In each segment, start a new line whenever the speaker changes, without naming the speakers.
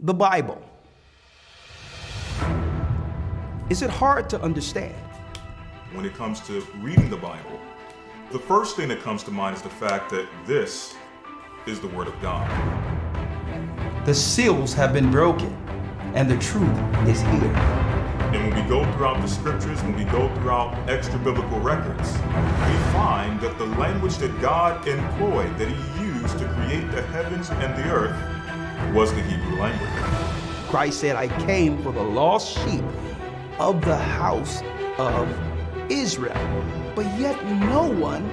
The Bible. Is it hard to understand?
When it comes to reading the Bible, the first thing that comes to mind is the fact that this is the Word of God.
The seals have been broken, and the truth is here.
And when we go throughout the scriptures, when we go throughout extra biblical records, we find that the language that God employed, that He used to create the heavens and the earth, was the Hebrew language.
Christ said, I came for the lost sheep of the house of Israel. But yet no one,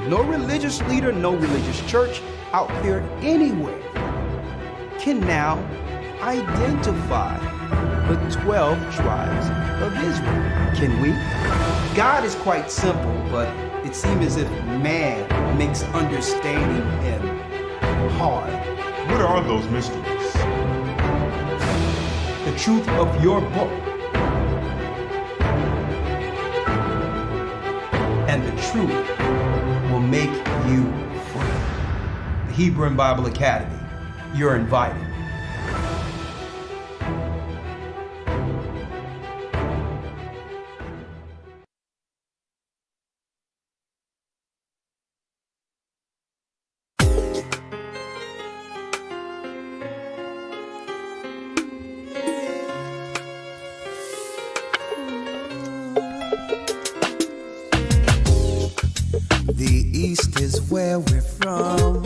no religious leader, no religious church out there anywhere can now identify the 12 tribes of Israel. Can we? God is quite simple, but it seems as if man makes understanding Him hard.
What are those mysteries?
The truth of your book and the truth will make you free. The Hebrew and Bible Academy, you're invited.
The East is where we're from.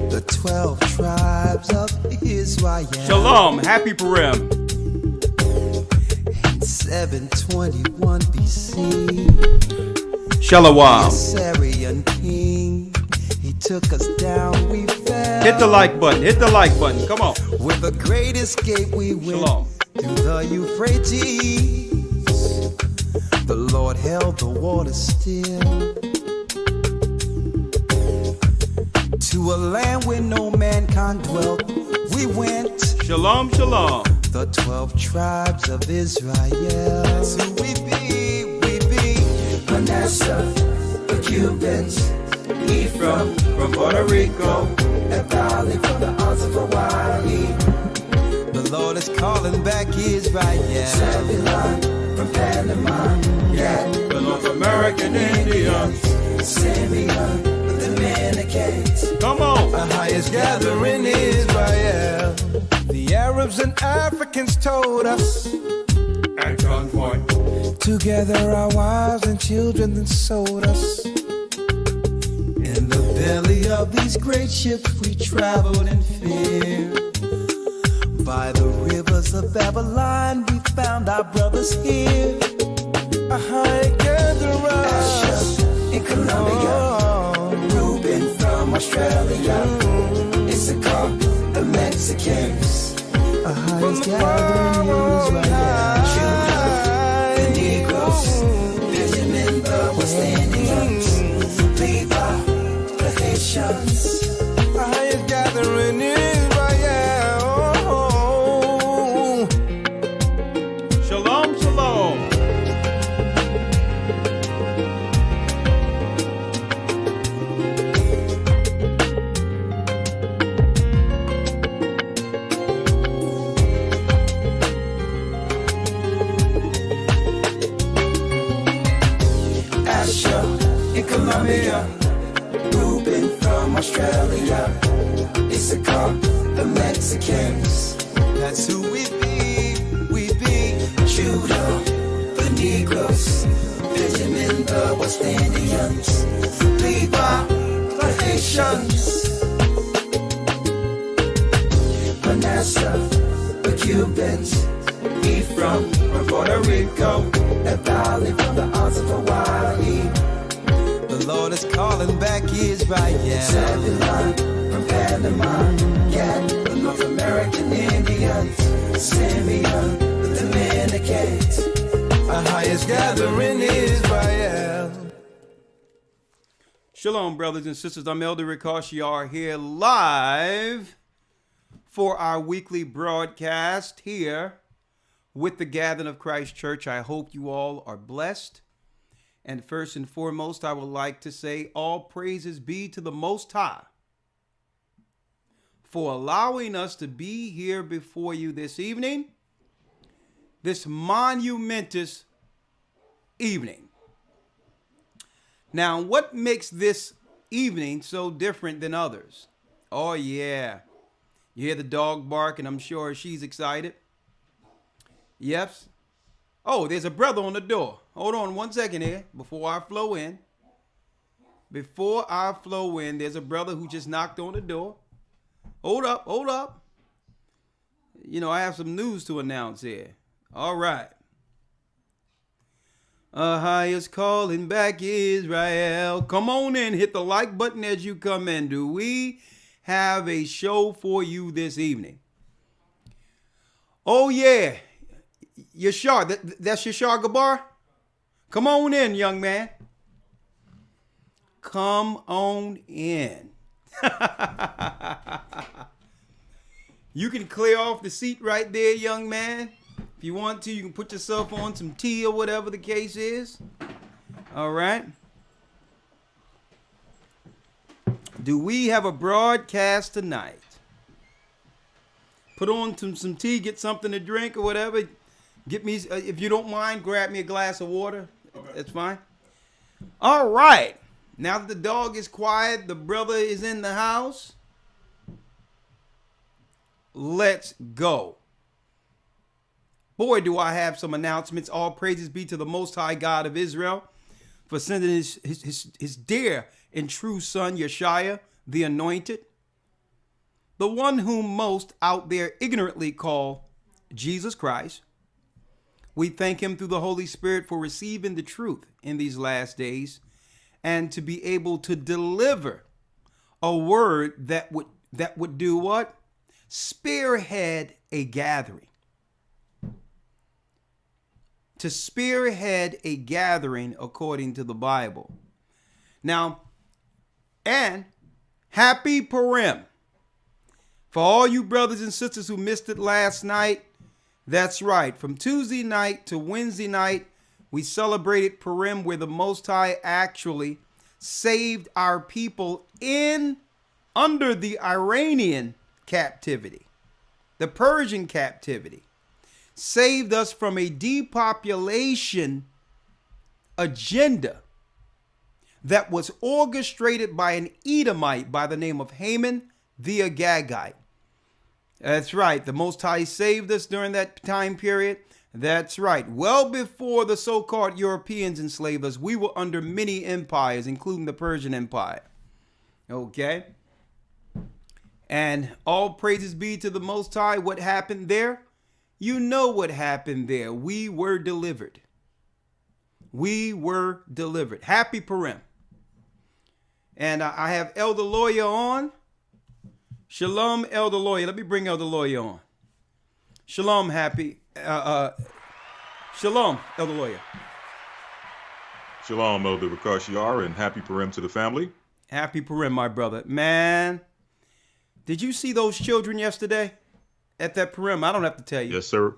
The 12 tribes of Israel.
Shalom, happy Purim.
In 721 BC,
Shalom.
Assyrian king, he took us down, we fell.
Hit the like button, hit the like button, come on.
With a great escape we went
Shalom.
through the Euphrates. The Lord held the water still. To a land where no mankind dwelt, we went.
Shalom, shalom.
The 12 tribes of Israel. That's who we be. Manasseh, the Cubans, Ephraim from Puerto Rico, and Valley from the Isles of Hawaii. The Lord is calling back Israel. Zebulon from Panama, yeah.
The North American Indians.
Simeon, the Dominicans.
Come on.
The highest gathering Israel. The Arabs and Africans told us
At gunpoint.
together our wives and children then sold us. In the belly of these great ships we traveled in fear. By the rivers of Babylon we found our brothers here. A high gatherer in Colombia, Reuben from Australia, Issachar, the Mexicans, a highest gathering Israel, Judah, the Negroes, Benjamin, the West Indians, Levi, the Haitians, a highest gathering Israel.
Shalom, shalom.
Asher in Colombia, Reuben from Australia, Issachar, the Mexicans. That's who we be. Judah, the Negroes, Benjamin, the West Indians, Levi, the Haitians, Manasseh, the Cubans, Ephraim from Puerto Rico, and Valley from the Isles of Hawaii. The Lord is calling back Israel. Zebulon from Panama, yeah. The North American Indians, Simeon, the Dominicans, our highest gathering Israel.
Shalom, brothers and sisters. I'm Elder Rick Ashiar here live for our weekly broadcast here with the Gathering of Christ Church. I hope you all are blessed. And first and foremost, I would like to say all praises be to the Most High for allowing us to be here before you this evening, this monumentous evening. Now, what makes this evening so different than others? Oh, yeah. You hear the dog bark, and I'm sure she's excited. Yes. Oh, there's a brother on the door. Hold on 1 second here before I flow in. Before I flow in, there's a brother who just knocked on the door. Hold up, hold up. You know, I have some news to announce here. All right. Highest calling back Israel. Come on in, hit the like button as you come in. Do we have a show for you this evening? Oh, yeah. Yashar, that's Yashar Gabar? Come on in, young man. Come on in. You can clear off the seat right there, young man. If you want to, you can put yourself on some tea or whatever the case is. All right. Do we have a broadcast tonight? Put on some tea, get something to drink or whatever. Get me, if you don't mind, grab me a glass of water. Okay. That's fine. All right. Now that the dog is quiet, the brother is in the house. Let's go. Boy, do I have some announcements. All praises be to the Most High God of Israel for sending his dear and true son, Yeshua, the Anointed, the one whom most out there ignorantly call Jesus Christ. We thank him through the Holy Spirit for receiving the truth in these last days and to be able to deliver a word that would do what? Spearhead a gathering. To spearhead a gathering according to the Bible. Now, and happy Purim. For all you brothers and sisters who missed it last night, that's right. From Tuesday night to Wednesday night, we celebrated Purim, where the Most High actually saved our people under the Iranian captivity, the Persian captivity. Saved us from a depopulation agenda that was orchestrated by an Edomite by the name of Haman the Agagite. That's right. The Most High saved us during that time period. That's right. Well before the so-called Europeans enslaved us, we were under many empires, including the Persian Empire. Okay? And all praises be to the Most High. What happened there? You know what happened there. We were delivered. We were delivered. Happy Purim. And I have Elder Lawyer on. Shalom, Elder Lawyer. Let me bring Elder Lawyer on. Shalom, Shalom, Elder Lawyer.
Shalom, Elder Rakashiar, and happy Purim to the family.
Happy Purim, my brother. Man, did you see those children yesterday at that Purim? I don't have to tell you.
Yes, sir.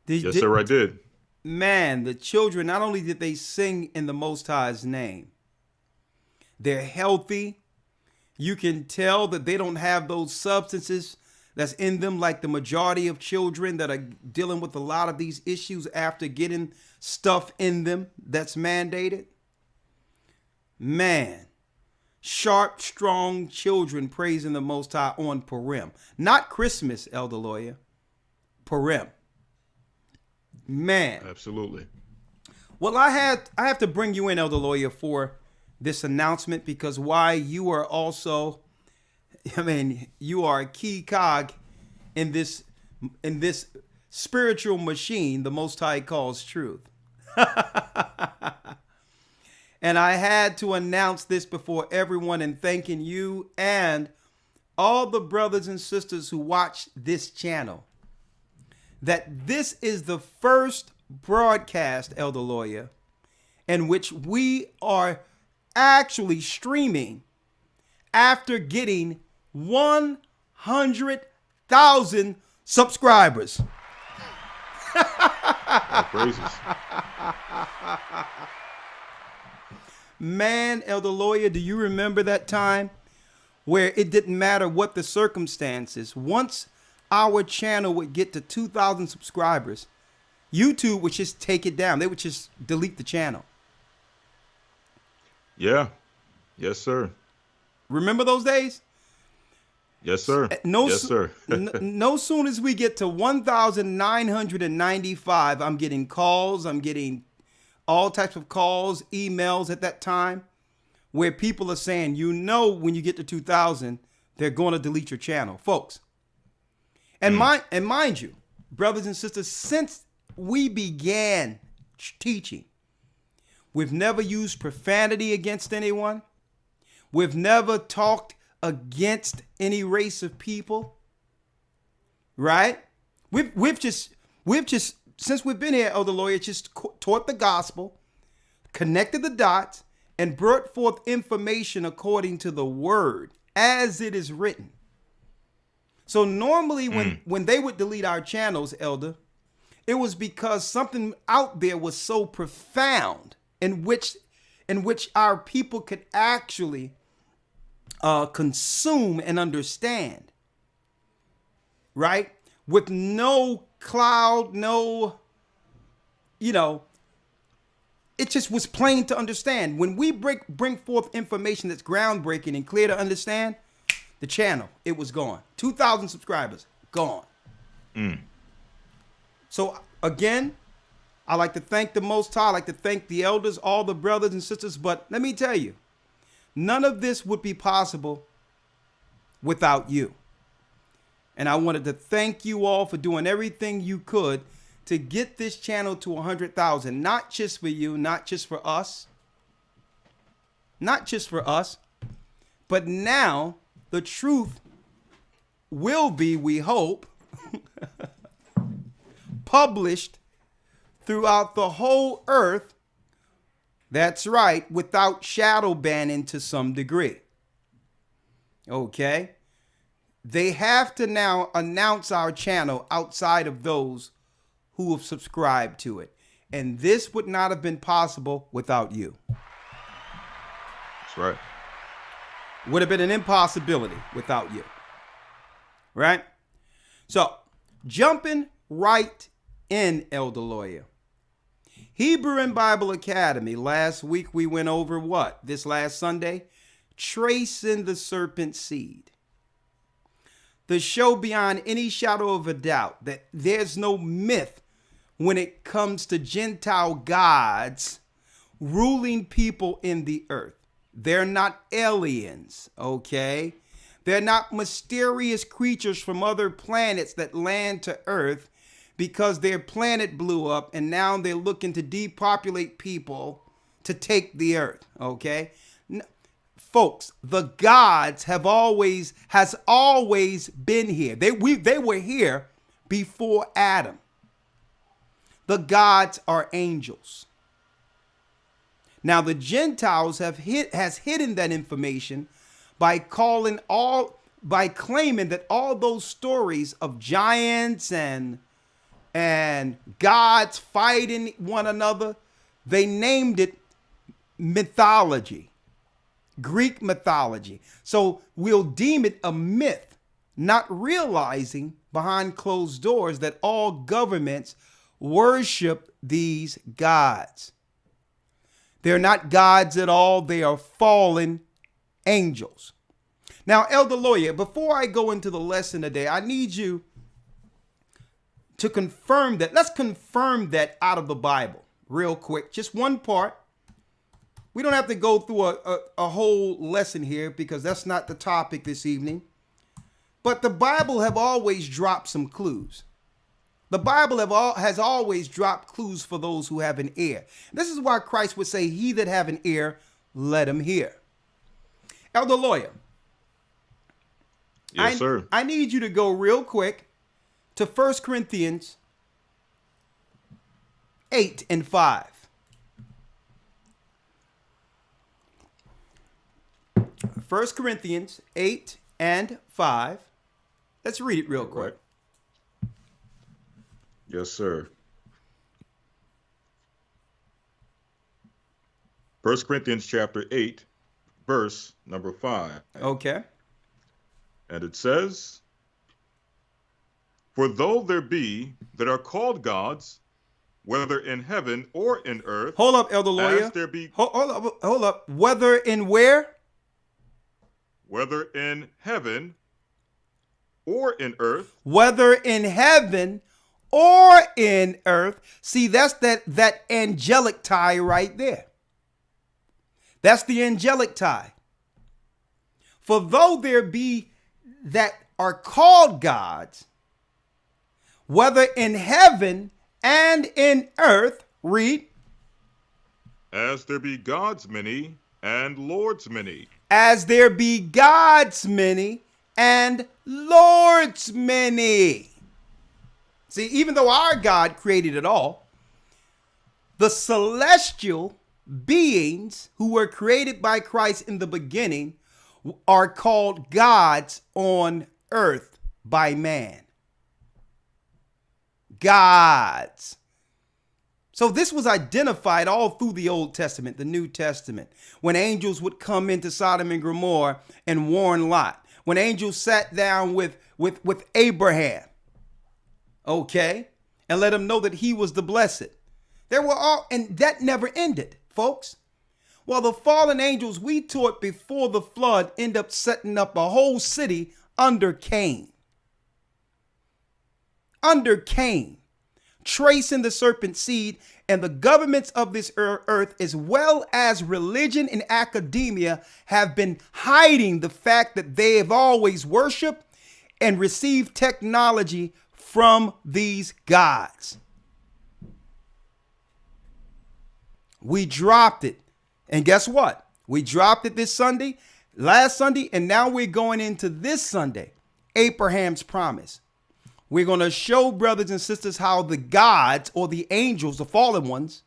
Sir, I did.
Man, the children, not only did they sing in the Most High's name, they're healthy. You can tell that they don't have those substances that's in them like the majority of children that are dealing with a lot of these issues after getting stuff in them that's mandated. Man, sharp, strong children praising the Most High on Purim. Not Christmas, Elder Lawyer. Purim. Man.
Absolutely.
Well, I have to bring you in, Elder Lawyer, for this announcement, because why, you are also, you are a key cog in this spiritual machine the Most High calls truth. And I had to announce this before everyone, and thanking you and all the brothers and sisters who watch this channel, that this is the first broadcast, Elder Lawyer, in which we are actually streaming after getting 100,000 subscribers.
Praises.
Man, Elder Lawyer, do you remember that time where it didn't matter what the circumstances. Once our channel would get to 2,000 subscribers, YouTube would just take it down. They would just delete the channel.
Yeah. Yes, sir.
Remember those days?
Yes, sir.
No,
yes, sir.
no soon as we get to 1,995, I'm getting calls. I'm getting all types of calls, emails at that time, where people are saying, you know, when you get to 2,000, they're going to delete your channel, folks. And mind you, brothers and sisters, since we began teaching, we've never used profanity against anyone. We've never talked against any race of people, right? We've just since we've been here, Elder Lawyer, just taught the gospel, connected the dots, and brought forth information according to the word as it is written. So normally when they would delete our channels, Elder, it was because something out there was so profound in which our people could actually consume and understand, right? With no cloud, no, it just was plain to understand. When we bring forth information that's groundbreaking and clear to understand, the channel, it was gone. 2,000 subscribers, gone. So again, I like to thank the Most High. I like to thank the elders, all the brothers and sisters. But let me tell you, none of this would be possible without you. And I wanted to thank you all for doing everything you could to get this channel to 100,000. Not just for you, not just for us. Not just for us. But now the truth will be, we hope, published throughout the whole earth. That's right, without shadow banning to some degree. Okay? They have to now announce our channel outside of those who have subscribed to it. And this would not have been possible without you.
That's right.
Would have been an impossibility without you. Right? So, jumping right in, Elder Lawyer. Hebrew and Bible Academy. Last week we went over what? This last Sunday? Tracing the serpent seed. The show beyond any shadow of a doubt that there's no myth when it comes to Gentile gods ruling people in the earth. They're not aliens, okay? They're not mysterious creatures from other planets that land to earth because their planet blew up and now they're looking to depopulate people to take the earth, okay? Folks, the gods has always been here. They were here before Adam. The gods are angels. Now the Gentiles has hidden that information by claiming that all those stories of giants and gods fighting one another, they named it mythology. Greek mythology. So we'll deem it a myth, not realizing behind closed doors that all governments worship these gods. They're not gods at all. They are fallen angels. Now, Elder Lawyer, before I go into the lesson today, I need you to confirm that. Let's confirm that out of the Bible real quick. Just one part. We don't have to go through a whole lesson here because that's not the topic this evening. But the Bible have always dropped some clues. The Bible has always dropped clues for those who have an ear. This is why Christ would say, he that have an ear, let him hear. Elder Lawyer.
Yes, sir.
I need you to go real quick to 1 Corinthians 8 and 5. 1 Corinthians 8 and 5. Let's read it real quick.
Yes, sir. 1 Corinthians chapter 8, verse number 5.
Okay.
And it says, "For though there be that are called gods, whether in heaven or in earth."
Hold up, Elder Lawyer.
As there be,
hold up. Whether in where?
whether in heaven or in earth.
Whether in heaven or in earth. See, that's that angelic tie right there. That's the angelic tie. For though there be that are called gods, whether in heaven and in earth, read.
As there be gods many and lords many.
As there be gods many and lords many. See, even though our God created it all, the celestial beings who were created by Christ in the beginning are called gods on earth by man. Gods. So this was identified all through the Old Testament, the New Testament, when angels would come into Sodom and Gomorrah and warn Lot, when angels sat down with Abraham, okay, and let him know that he was the blessed. There were all, and that never ended, folks. Well, the fallen angels we taught before the flood end up setting up a whole city under Cain. Under Cain, tracing the serpent seed, and the governments of this earth, as well as religion and academia, have been hiding the fact that they have always worshiped and received technology from these gods. We dropped it. And guess what? We dropped it this Sunday, last Sunday, and now we're going into this Sunday, Abraham's promise. We're going to show, brothers and sisters, how the gods or the angels, the fallen ones,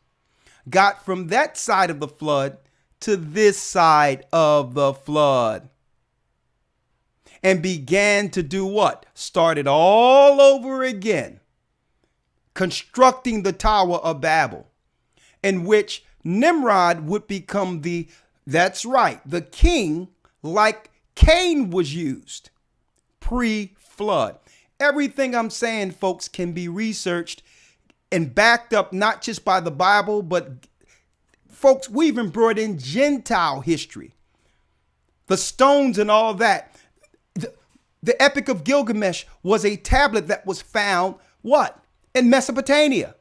got from that side of the flood to this side of the flood. And began to do what? Started all over again, constructing the Tower of Babel, in which Nimrod would become that's right, the king, like Cain was used pre-flood. Everything I'm saying, folks, can be researched and backed up, not just by the Bible, but folks, we even brought in Gentile history, the stones and all that. The Epic of Gilgamesh was a tablet that was found, what? In Mesopotamia.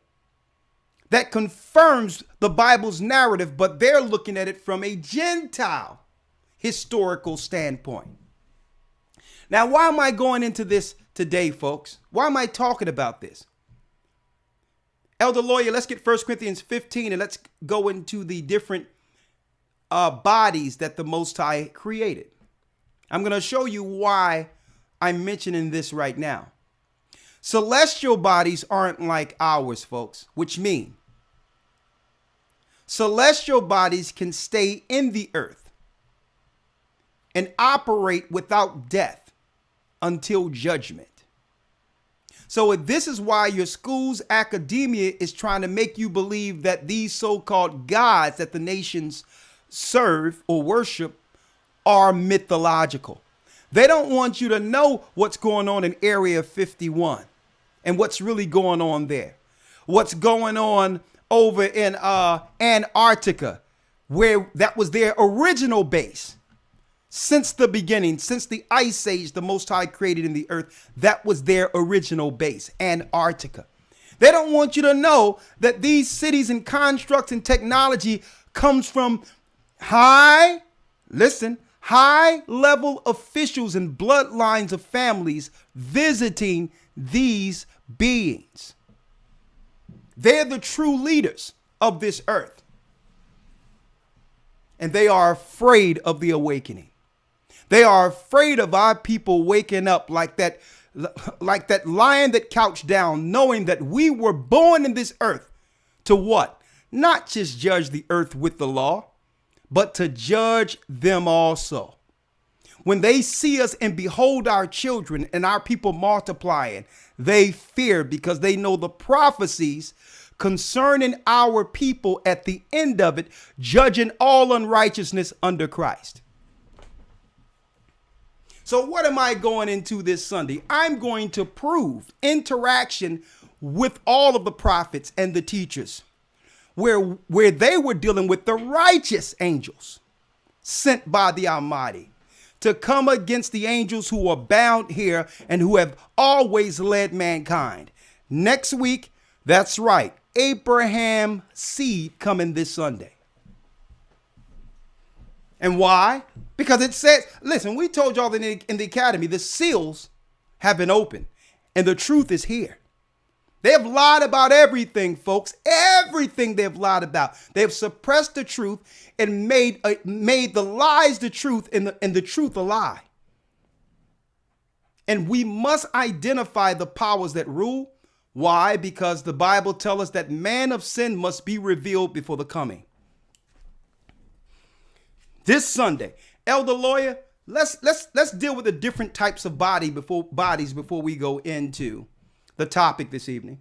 That confirms the Bible's narrative, but they're looking at it from a Gentile historical standpoint. Now, why am I going into this today, folks? Why am I talking about this? Elder Lawyer, let's get 1 Corinthians 15 and let's go into the different bodies that the Most High created. I'm going to show you why I'm mentioning this right now. Celestial bodies aren't like ours, folks, which means celestial bodies can stay in the earth and operate without death until judgment. So this is why your school's academia is trying to make you believe that these so-called gods that the nations serve or worship are mythological. They don't want you to know what's going on in Area 51 and what's really going on there. What's going on over in Antarctica, where that was their original base. Since the beginning, since the Ice Age, the Most High created in the earth, that was their original base, Antarctica. They don't want you to know that these cities and constructs and technology comes from high level officials and bloodlines of families visiting these beings. They're the true leaders of this earth. And they are afraid of the awakening. They are afraid of our people waking up like that lion that couched down, knowing that we were born in this earth to what? Not just judge the earth with the law, but to judge them also. When they see us and behold our children and our people multiplying, they fear because they know the prophecies concerning our people at the end of it, judging all unrighteousness under Christ. So what am I going into this Sunday? I'm going to prove interaction with all of the prophets and the teachers where they were dealing with the righteous angels sent by the Almighty to come against the angels who are bound here and who have always led mankind. Next week, that's right, Abraham seed coming this Sunday. And why? Because it says, listen, we told y'all in the academy, the seals have been opened and the truth is here. They have lied about everything, folks. Everything they've lied about. They've suppressed the truth and made the lies the truth and the truth a lie. And we must identify the powers that rule. Why? Because the Bible tells us that man of sin must be revealed before the coming. This Sunday, Elder Lawyer, let's deal with the different types of bodies before we go into the topic this evening.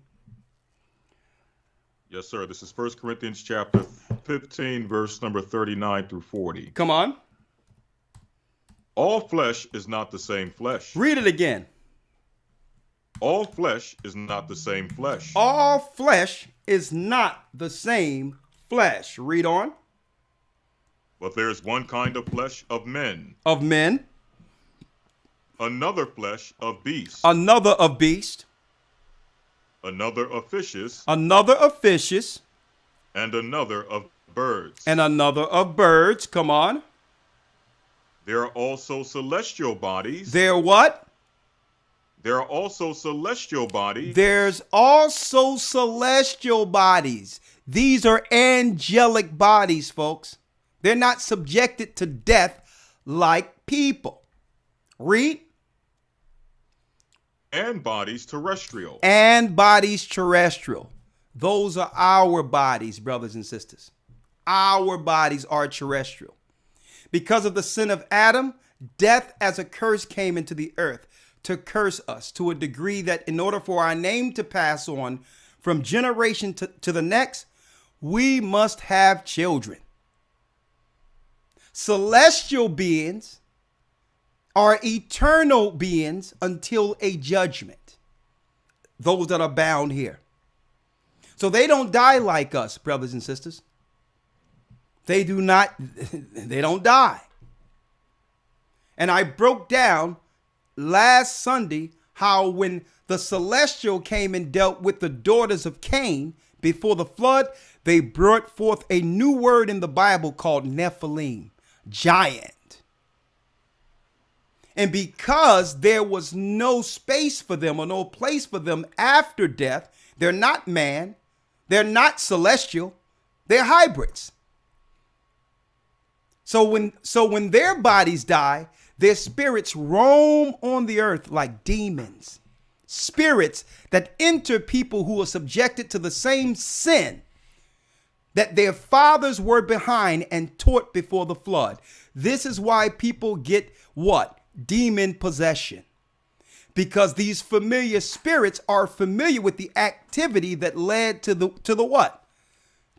Yes, sir. This is 1 Corinthians chapter 15, verse number 39 through 40.
Come on.
All flesh is not the same flesh.
Read it again.
All flesh is not the same flesh.
All flesh is not the same flesh. Read on.
But there is one kind of flesh of men.
Of men.
Another flesh of beasts.
Another of beasts.
Another of fishes.
Another of fishes.
And another of birds.
And another of birds. Come on.
There are also celestial bodies.
There what?
There are also celestial bodies.
There's also celestial bodies. These are angelic bodies, folks. They're not subjected to death like people. Read.
And bodies terrestrial.
And bodies terrestrial. Those are our bodies, brothers and sisters. Our bodies are terrestrial. Because of the sin of Adam, death as a curse came into the earth to curse us to a degree that in order for our name to pass on from generation to the next, we must have children. Celestial beings are eternal beings until a judgment. Those that are bound here. So they don't die like us, brothers and sisters. They don't die. And I broke down last Sunday how when the celestial came and dealt with the daughters of Cain before the flood, they brought forth a new word in the Bible called Nephilim, giant. And because there was no space for them or no place for them after death, they're not man, they're not celestial, they're hybrids. So when their bodies die, their spirits roam on the earth like demons. Spirits that enter people who are subjected to the same sin that their fathers were behind and taught before the flood. This is why people get what? Demon possession. Because these familiar spirits are familiar with the activity that led to the what?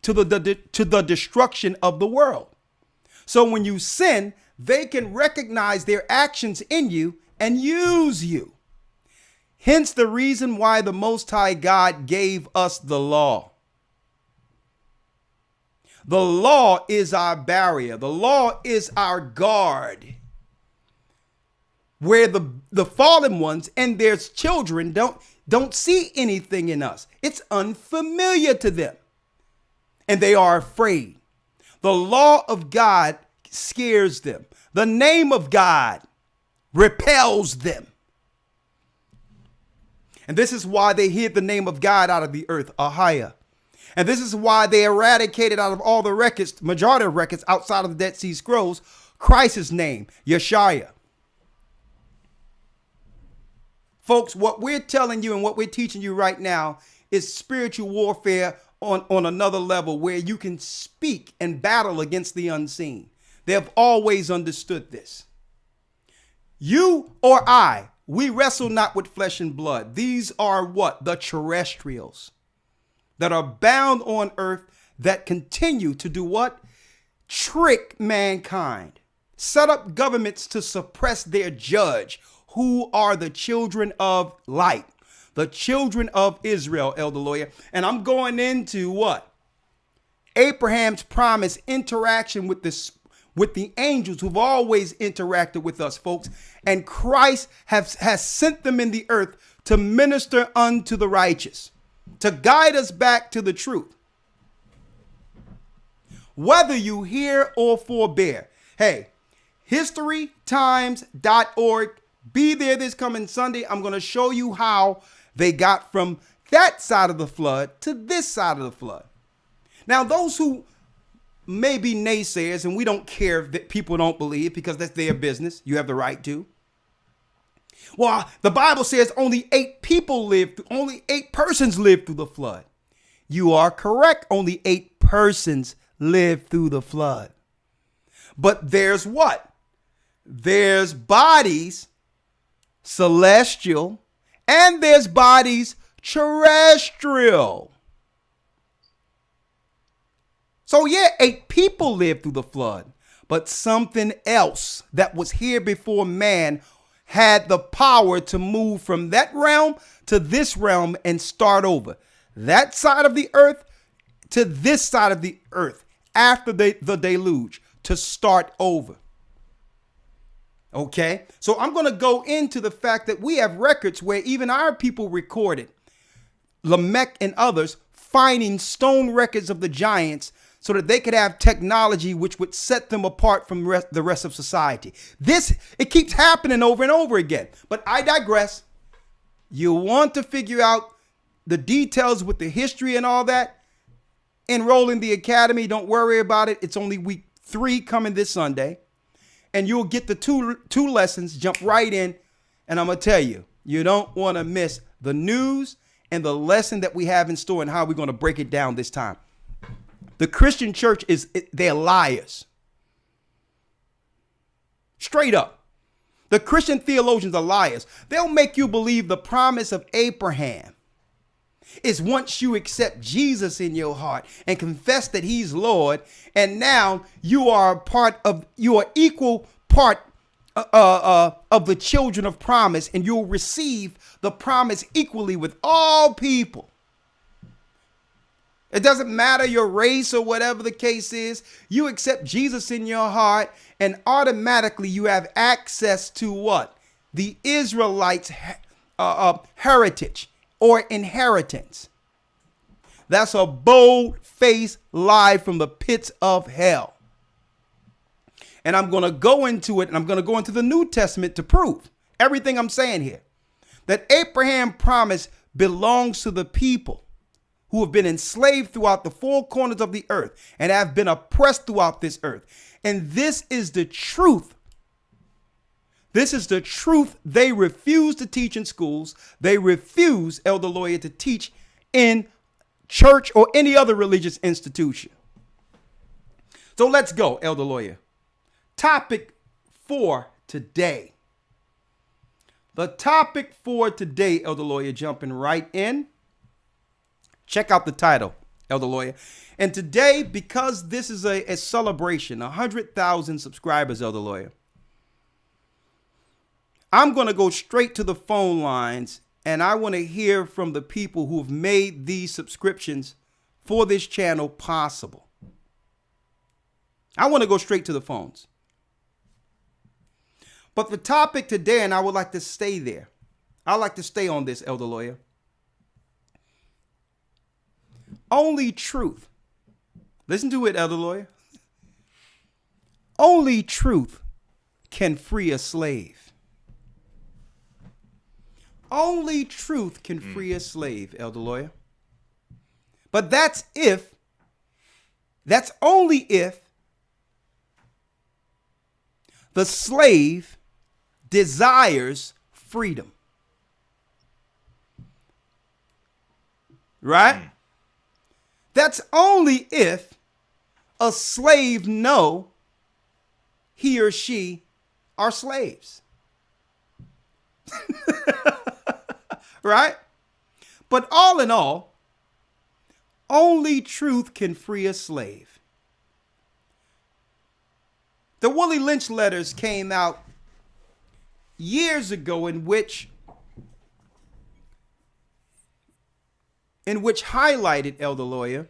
To the destruction of the world. So when you sin, they can recognize their actions in you and use you. Hence the reason why the Most High God gave us the law. The law is our barrier. The law is our guard. Where the fallen ones and their children don't see anything in us. It's unfamiliar to them. And they are afraid. The law of God scares them. The name of God repels them. And this is why they hid the name of God out of the earth, Ahia. And this is why they eradicated out of all the records, majority of records outside of the Dead Sea Scrolls, Christ's name, Yeshua. Folks, what we're telling you and what we're teaching you right now is spiritual warfare on another level where you can speak and battle against the unseen. They have always understood this. You or I, we wrestle not with flesh and blood. These are what? The terrestrials that are bound on earth that continue to do what? Trick mankind. set up governments to suppress their judge, who are the children of light, the children of Israel, Elder Lawyer. And I'm going into what? Abraham's promise interaction with the angels who've always interacted with us, folks. And Christ has sent them in the earth to minister unto the righteous, to guide us back to the truth. Whether you hear or forbear, hey, historytimes.org. Be there this coming Sunday. I'm going to show you how they got from that side of the flood to this side of the flood. Now, those who may be naysayers, and we don't care that people don't believe because that's their business. You have the right to. Well, the Bible says only 8 persons lived through the flood. You are correct. Only 8 persons lived through the flood. But there's what? There's bodies, celestial, and there's bodies, terrestrial. So yeah, 8 people lived through the flood, but something else that was here before man had the power to move from that realm to this realm and start over. That side of the earth to this side of the earth after the deluge to start over. Okay, so I'm going to go into the fact that we have records where even our people recorded, Lamech and others, finding stone records of the giants so that they could have technology which would set them apart from the rest of society. It keeps happening over and over again. But I digress. You want to figure out the details with the history and all that? Enroll in the academy. Don't worry about it. It's only week 3 coming this Sunday. And you'll get the two lessons, jump right in. And I'm going to tell you, you don't want to miss the news and the lesson that we have in store and how we're going to break it down this time. The Christian church they're liars. Straight up. The Christian theologians are liars. They'll make you believe the promise of Abraham is once you accept Jesus in your heart and confess that he's Lord, and now you are equal part of the children of promise, and you'll receive the promise equally with all people. It doesn't matter your race or whatever the case is. You accept Jesus in your heart, and automatically you have access to what? The Israelites' heritage or inheritance. That's a bold-faced lie from the pits of hell. And I'm going to go into it, and I'm going to go into the New Testament to prove everything I'm saying here. That Abraham's promise belongs to the people who have been enslaved throughout the 4 corners of the earth and have been oppressed throughout this earth. And this is the truth. This is the truth they refuse to teach in schools. They refuse, Elder Lawyer, to teach in church or any other religious institution. So let's go, Elder Lawyer. Topic for today. The topic for today, Elder Lawyer, jumping right in. Check out the title, Elder Lawyer. And today, because this is a celebration, 100,000 subscribers, Elder Lawyer, I'm going to go straight to the phone lines, and I want to hear from the people who have made these subscriptions for this channel possible. I want to go straight to the phones. But the topic today, and I would like to stay there. I'd like to stay on this, Elder Lawyer. Only truth. Listen to it, Elder Lawyer. Only truth can free a slave. Only truth can free a slave, Elder Lawyer. But that's only if the slave desires freedom. Right? That's only if a slave know he or she are slaves. Right? But all in all, only truth can free a slave. The Willie Lynch letters came out years ago in which highlighted, Elder Lawyer,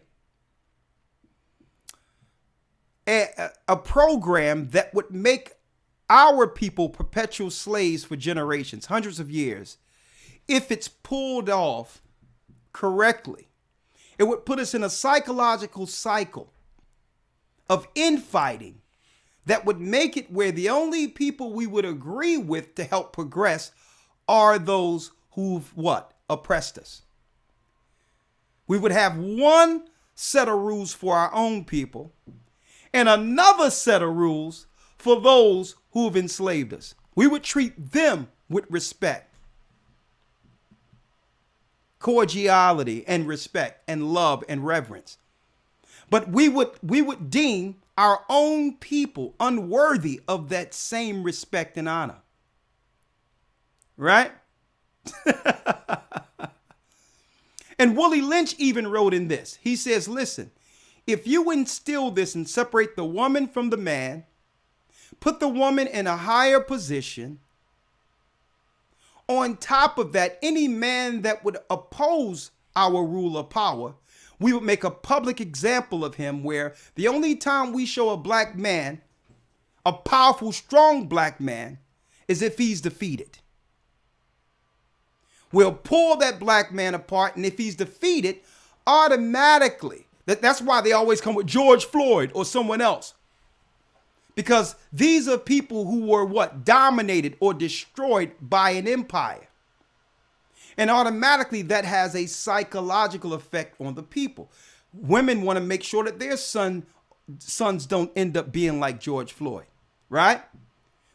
a program that would make our people perpetual slaves for generations, hundreds of years, if it's pulled off correctly. It would put us in a psychological cycle of infighting that would make it where the only people we would agree with to help progress are those who've what? Oppressed us. We would have one set of rules for our own people and another set of rules for those who have enslaved us. We would treat them with respect, cordiality and respect and love and reverence. But we would deem our own people unworthy of that same respect and honor. Right? And Willie Lynch even wrote in this. He says, listen, if you instill this and separate the woman from the man, put the woman in a higher position, on top of that, any man that would oppose our rule of power, we would make a public example of him where the only time we show a black man, a powerful, strong black man, is if he's defeated. We'll pull that black man apart, and if he's defeated, automatically, that's why they always come with George Floyd or someone else. Because these are people who were what? Dominated or destroyed by an empire. And automatically that has a psychological effect on the people. Women want to make sure that their sons don't end up being like George Floyd, right?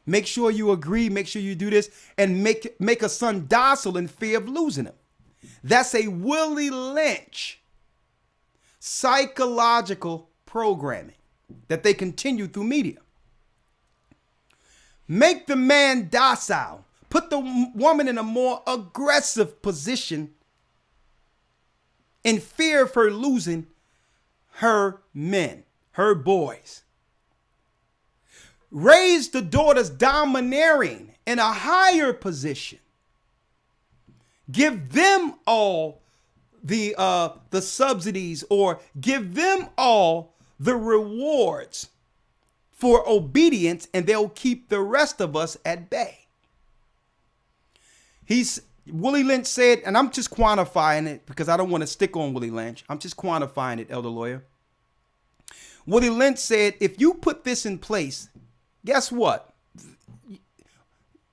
Make sure you agree, make sure you do this, and make a son docile in fear of losing him. That's a Willie Lynch psychological programming that they continue through media. Make the man docile. Put the woman in a more aggressive position in fear of her losing her men, her boys. Raise the daughters domineering in a higher position. Give them all the subsidies, or give them all the rewards for obedience, and they'll keep the rest of us at bay. Willie Lynch said, and I'm just quantifying it because I don't want to stick on Willie Lynch. I'm just quantifying it, Elder Lawyer. Willie Lynch said, if you put this in place, guess what?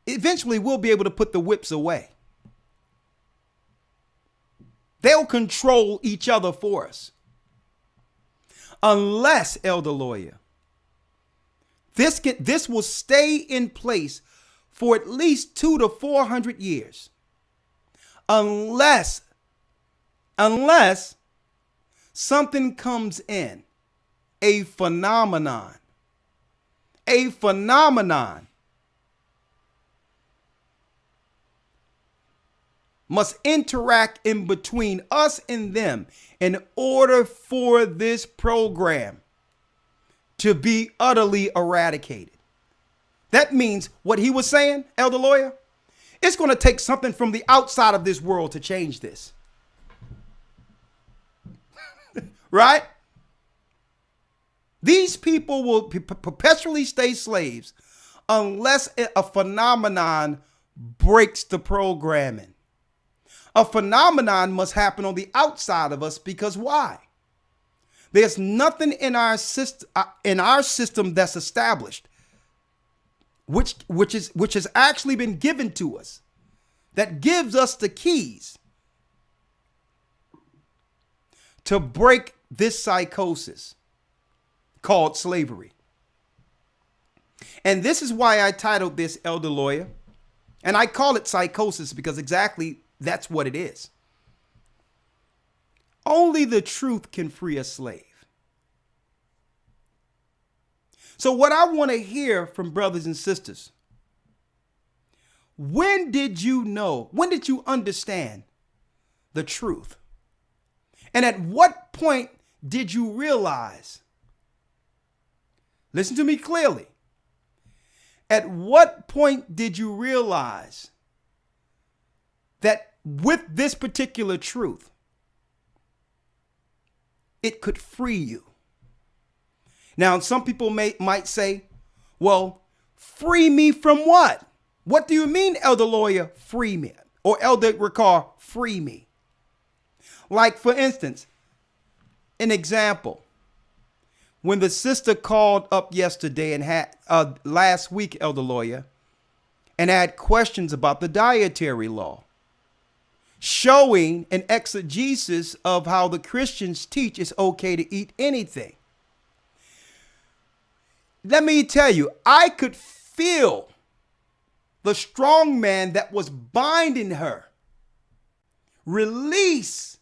Eventually we'll be able to put the whips away. They'll control each other for us. Unless, Elder Lawyer, this will stay in place for at least 200 to 400 years. Unless something comes in, a phenomenon must interact in between us and them in order for this program to be utterly eradicated. That means what he was saying, Elder Lawyer, it's going to take something from the outside of this world to change this. Right? These people will perpetually stay slaves unless a phenomenon breaks the programming. A phenomenon must happen on the outside of us, because why? There's nothing in our system that's established, which has actually been given to us, that gives us the keys to break this psychosis called slavery. And this is why I titled this, Elder Lawyer, and I call it psychosis because exactly that's what it is. Only the truth can free a slave. So what I want to hear from brothers and sisters, when did you understand the truth? And at what point did you realize, listen to me clearly, At what point did you realize that with this particular truth, it could free you? Now, some people might say, well, free me from what? What do you mean, Elder Lawyer, free me? Or Elder Ricard, free me? Like, for instance, an example. When the sister called up yesterday and had last week, Elder Lawyer, and had questions about the dietary law, showing an exegesis of how the Christians teach it's okay to eat anything. Let me tell you, I could feel the strong man that was binding her release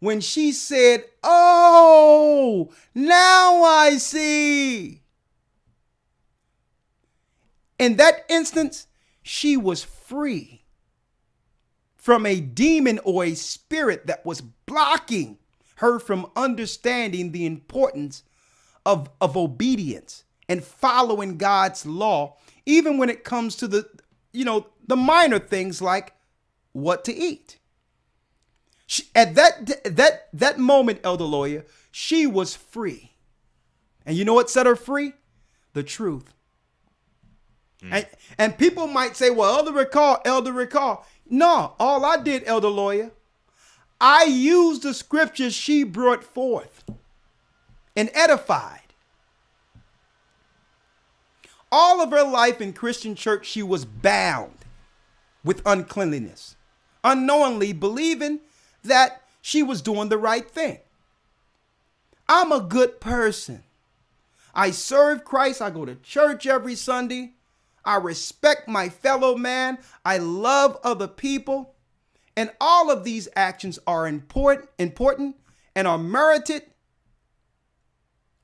when she said, "Oh, now I see." In that instance, she was free from a demon or a spirit that was blocking her from understanding the importance of obedience and following God's law, even when it comes to the minor things like what to eat. At that moment, Elder Lawyer, she was free. And you know what set her free? The truth. And people might say, well, Elder Ricard. No, all I did, Elder Lawyer, I used the scriptures she brought forth and edified. All of her life in Christian church, she was bound with uncleanliness, unknowingly believing that she was doing the right thing. I'm a good person. I serve Christ. I go to church every Sunday. I respect my fellow man. I love other people. And all of these actions are important and are merited.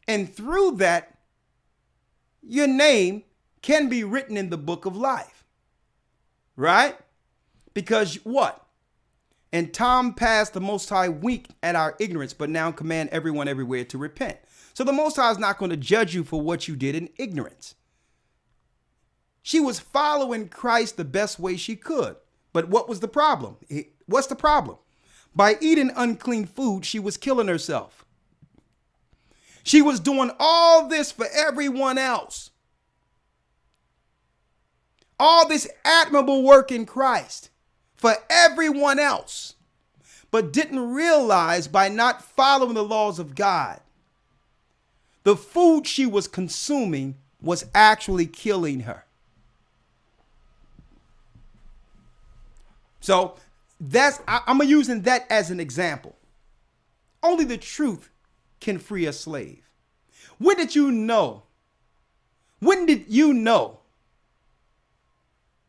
And through that, your name can be written in the book of life. Right? Because what? In time past, the Most High winked at our ignorance, but now command everyone everywhere to repent. So the Most High is not going to judge you for what you did in ignorance. She was following Christ the best way she could. But what was the problem? What's the problem? By eating unclean food, she was killing herself. She was doing all this for everyone else. All this admirable work in Christ for everyone else, but didn't realize by not following the laws of God, the food she was consuming was actually killing her. So I'm using that as an example. Only the truth can free a slave. When did you know? When did you know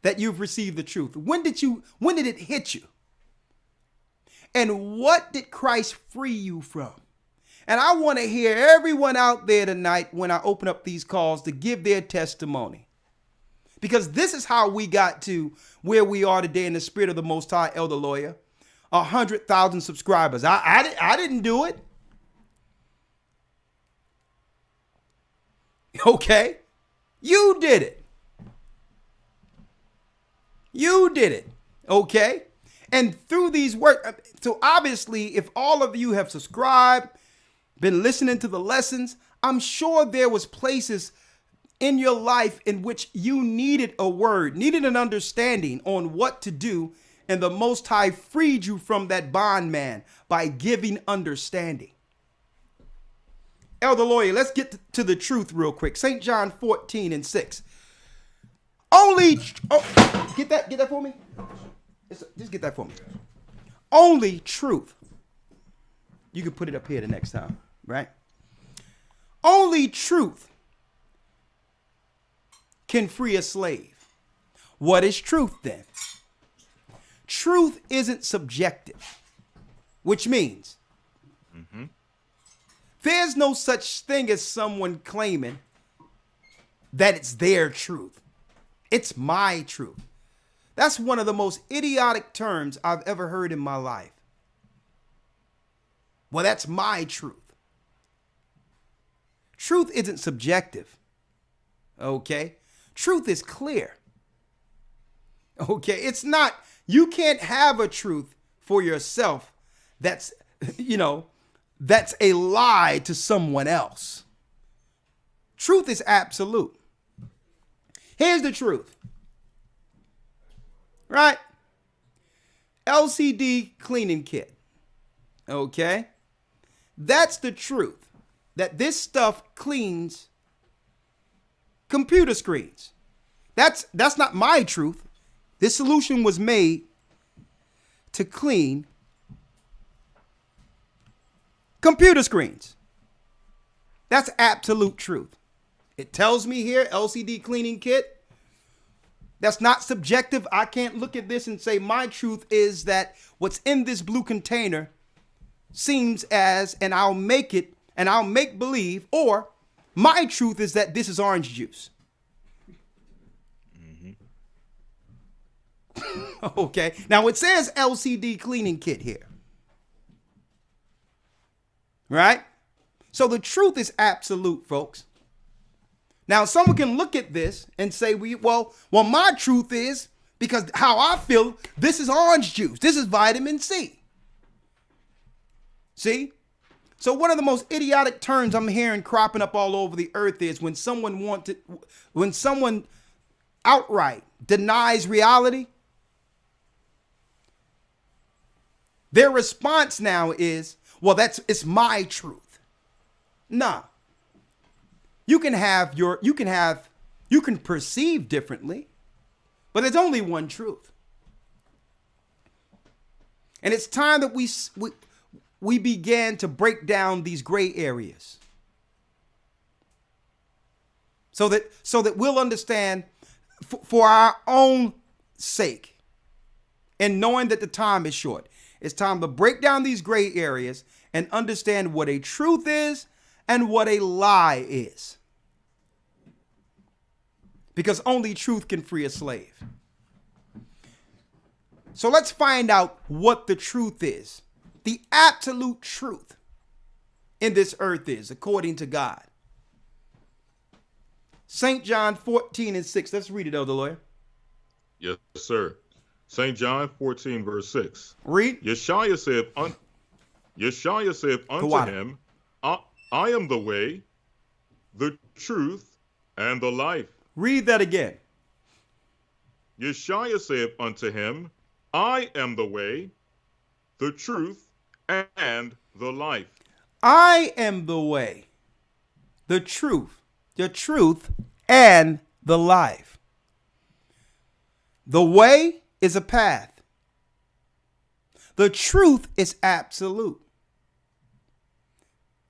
that you've received the truth? When did it hit you? And what did Christ free you from? And I want to hear everyone out there tonight when I open up these calls to give their testimony. Because this is how we got to where we are today in the spirit of the Most High, Elder Lawyer. 100,000 subscribers. I didn't do it. Okay? You did it. You did it. Okay? And through these work, so obviously, if all of you have subscribed, been listening to the lessons, I'm sure there was places in your life in which you needed a word, needed an understanding on what to do, and the Most High freed you from that bondman by giving understanding. Elder Lawyer, let's get to the truth real quick. St. John 14:6. Get that for me. Just get that for me. Only truth. You can put it up here the next time, right? Only truth can free a slave. What is truth then? Truth isn't subjective, which means there's no such thing as someone claiming that it's their truth. It's my truth. That's one of the most idiotic terms I've ever heard in my life. Well, that's my truth. Truth isn't subjective. Okay? Truth is clear. Okay, it's not, you can't have a truth for yourself that's, that's a lie to someone else. Truth is absolute. Here's the truth. Right? LCD cleaning kit. Okay? That's the truth. That this stuff cleans computer screens. That's not my truth. This solution was made to clean computer screens. That's absolute truth. It tells me here, LCD cleaning kit. That's not subjective. I can't look at this and say my truth is that what's in this blue container seems as, and I'll make it, and I'll make believe, or my truth is that this is orange juice. Okay. Now it says LCD cleaning kit here. Right? So the truth is absolute, folks. Now someone can look at this and say, well, my truth is, because how I feel, this is orange juice. This is vitamin C. See? So one of the most idiotic terms I'm hearing cropping up all over the earth is when someone outright denies reality, their response now is, well, it's my truth. Nah. You can perceive differently, but there's only one truth. And it's time that we began to break down these gray areas so that we'll understand for our own sake, and knowing that the time is short. It's time to break down these gray areas and understand what a truth is and what a lie is. Because only truth can free a slave. So let's find out what the truth is. The absolute truth in this earth is, according to God. St. John 14:6. Let's read it, Elder Lawyer.
Yes, sir. St. John 14, verse 6.
Read.
Yeshua saith unto him, I am the way, the truth, and the life.
Read that again.
Yeshua saith unto him, I am the way, the truth, and the life.
I am the way, the truth, and the life. The way is a path. The truth is absolute.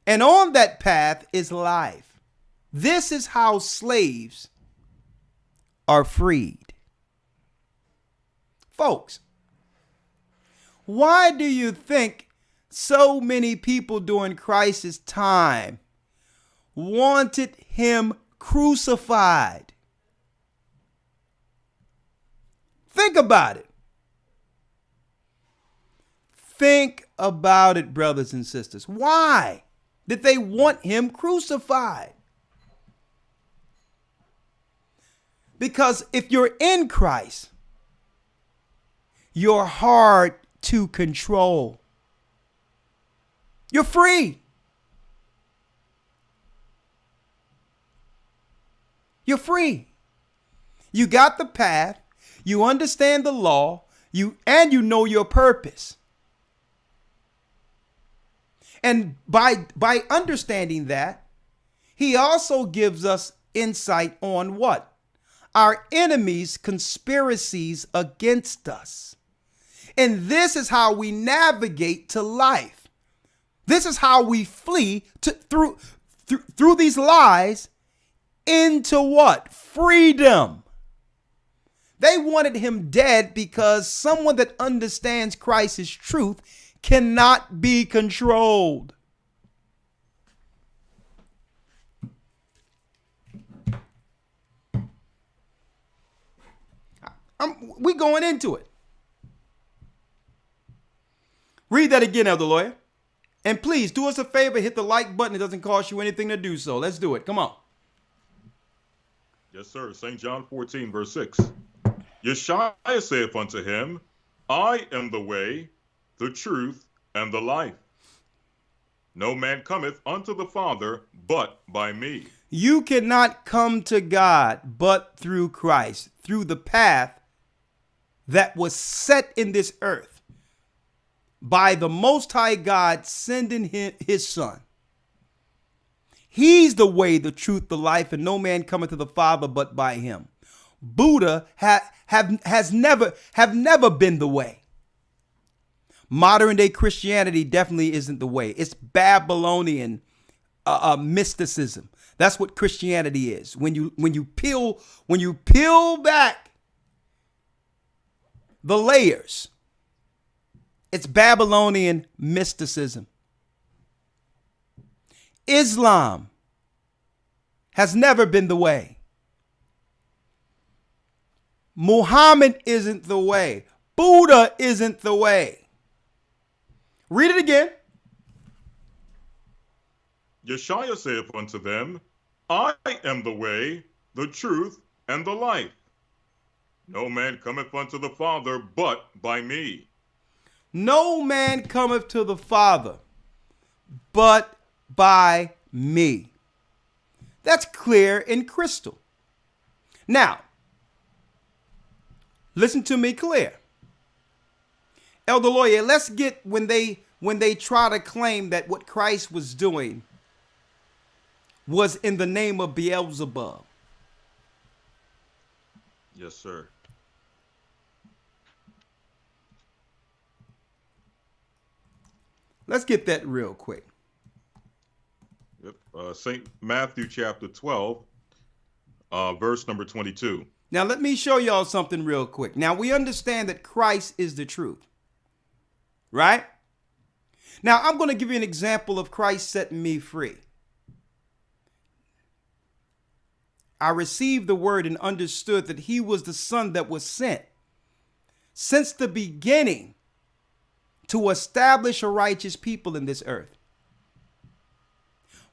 And on that path is life. This is how slaves are freed. Folks, why do you think so many people during Christ's time wanted him crucified? Think about it. Think about it, brothers and sisters. Why did they want him crucified? Because if you're in Christ, you're hard to control. You're free. You're free. You got the path. You understand the law. You know your purpose. And by understanding that, he also gives us insight on what? Our enemies' conspiracies against us. And this is how we navigate to life. This is how we flee through these lies into what? Freedom. They wanted him dead because someone that understands Christ's truth cannot be controlled. We going into it. Read that again, Elder Lawyer. And please do us a favor, hit the like button. It doesn't cost you anything to do so. Let's do it. Come on.
Yes, sir. St. John 14, verse 6. Yeshua saith unto him, I am the way, the truth, and the life. No man cometh unto the Father but by me.
You cannot come to God but through Christ, through the path that was set in this earth by the Most High God sending his Son. He's the way, the truth, the life, and no man cometh to the Father but by him. Buddha have never been the way. Modern day Christianity definitely isn't the way. It's Babylonian mysticism. That's what Christianity is. When you peel back the layers, it's Babylonian mysticism. Islam has never been the way. Muhammad isn't the way. Buddha isn't the way. Read it again.
Yeshua saith unto them, I am the way, the truth, and the life. No man cometh unto the Father but by me.
No man cometh to the Father but by me. That's clear and crystal. Now, listen to me clear. Elder Lawyer, let's get when they try to claim that what Christ was doing was in the name of Beelzebub.
Yes, sir.
Let's get that real quick.
Yep. St. Matthew chapter 12, verse number 22.
Now, let me show y'all something real quick. Now, we understand that Christ is the truth, right? Now, I'm going to give you an example of Christ setting me free. I received the word and understood that he was the Son that was sent since the beginning to establish a righteous people in this earth.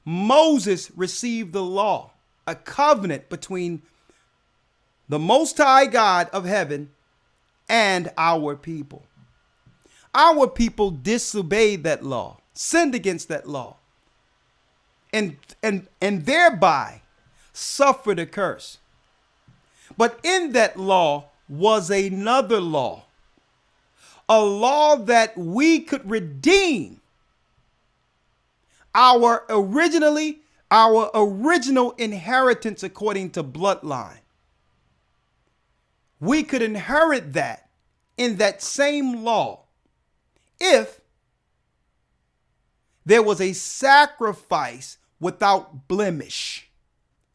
Moses received the law, a covenant between the Most High God of heaven and our people. Our people disobeyed that law, sinned against that law, and thereby suffered a curse. But in that law was another law, a law that we could redeem our original inheritance according to bloodline. We could inherit that in that same law if there was a sacrifice without blemish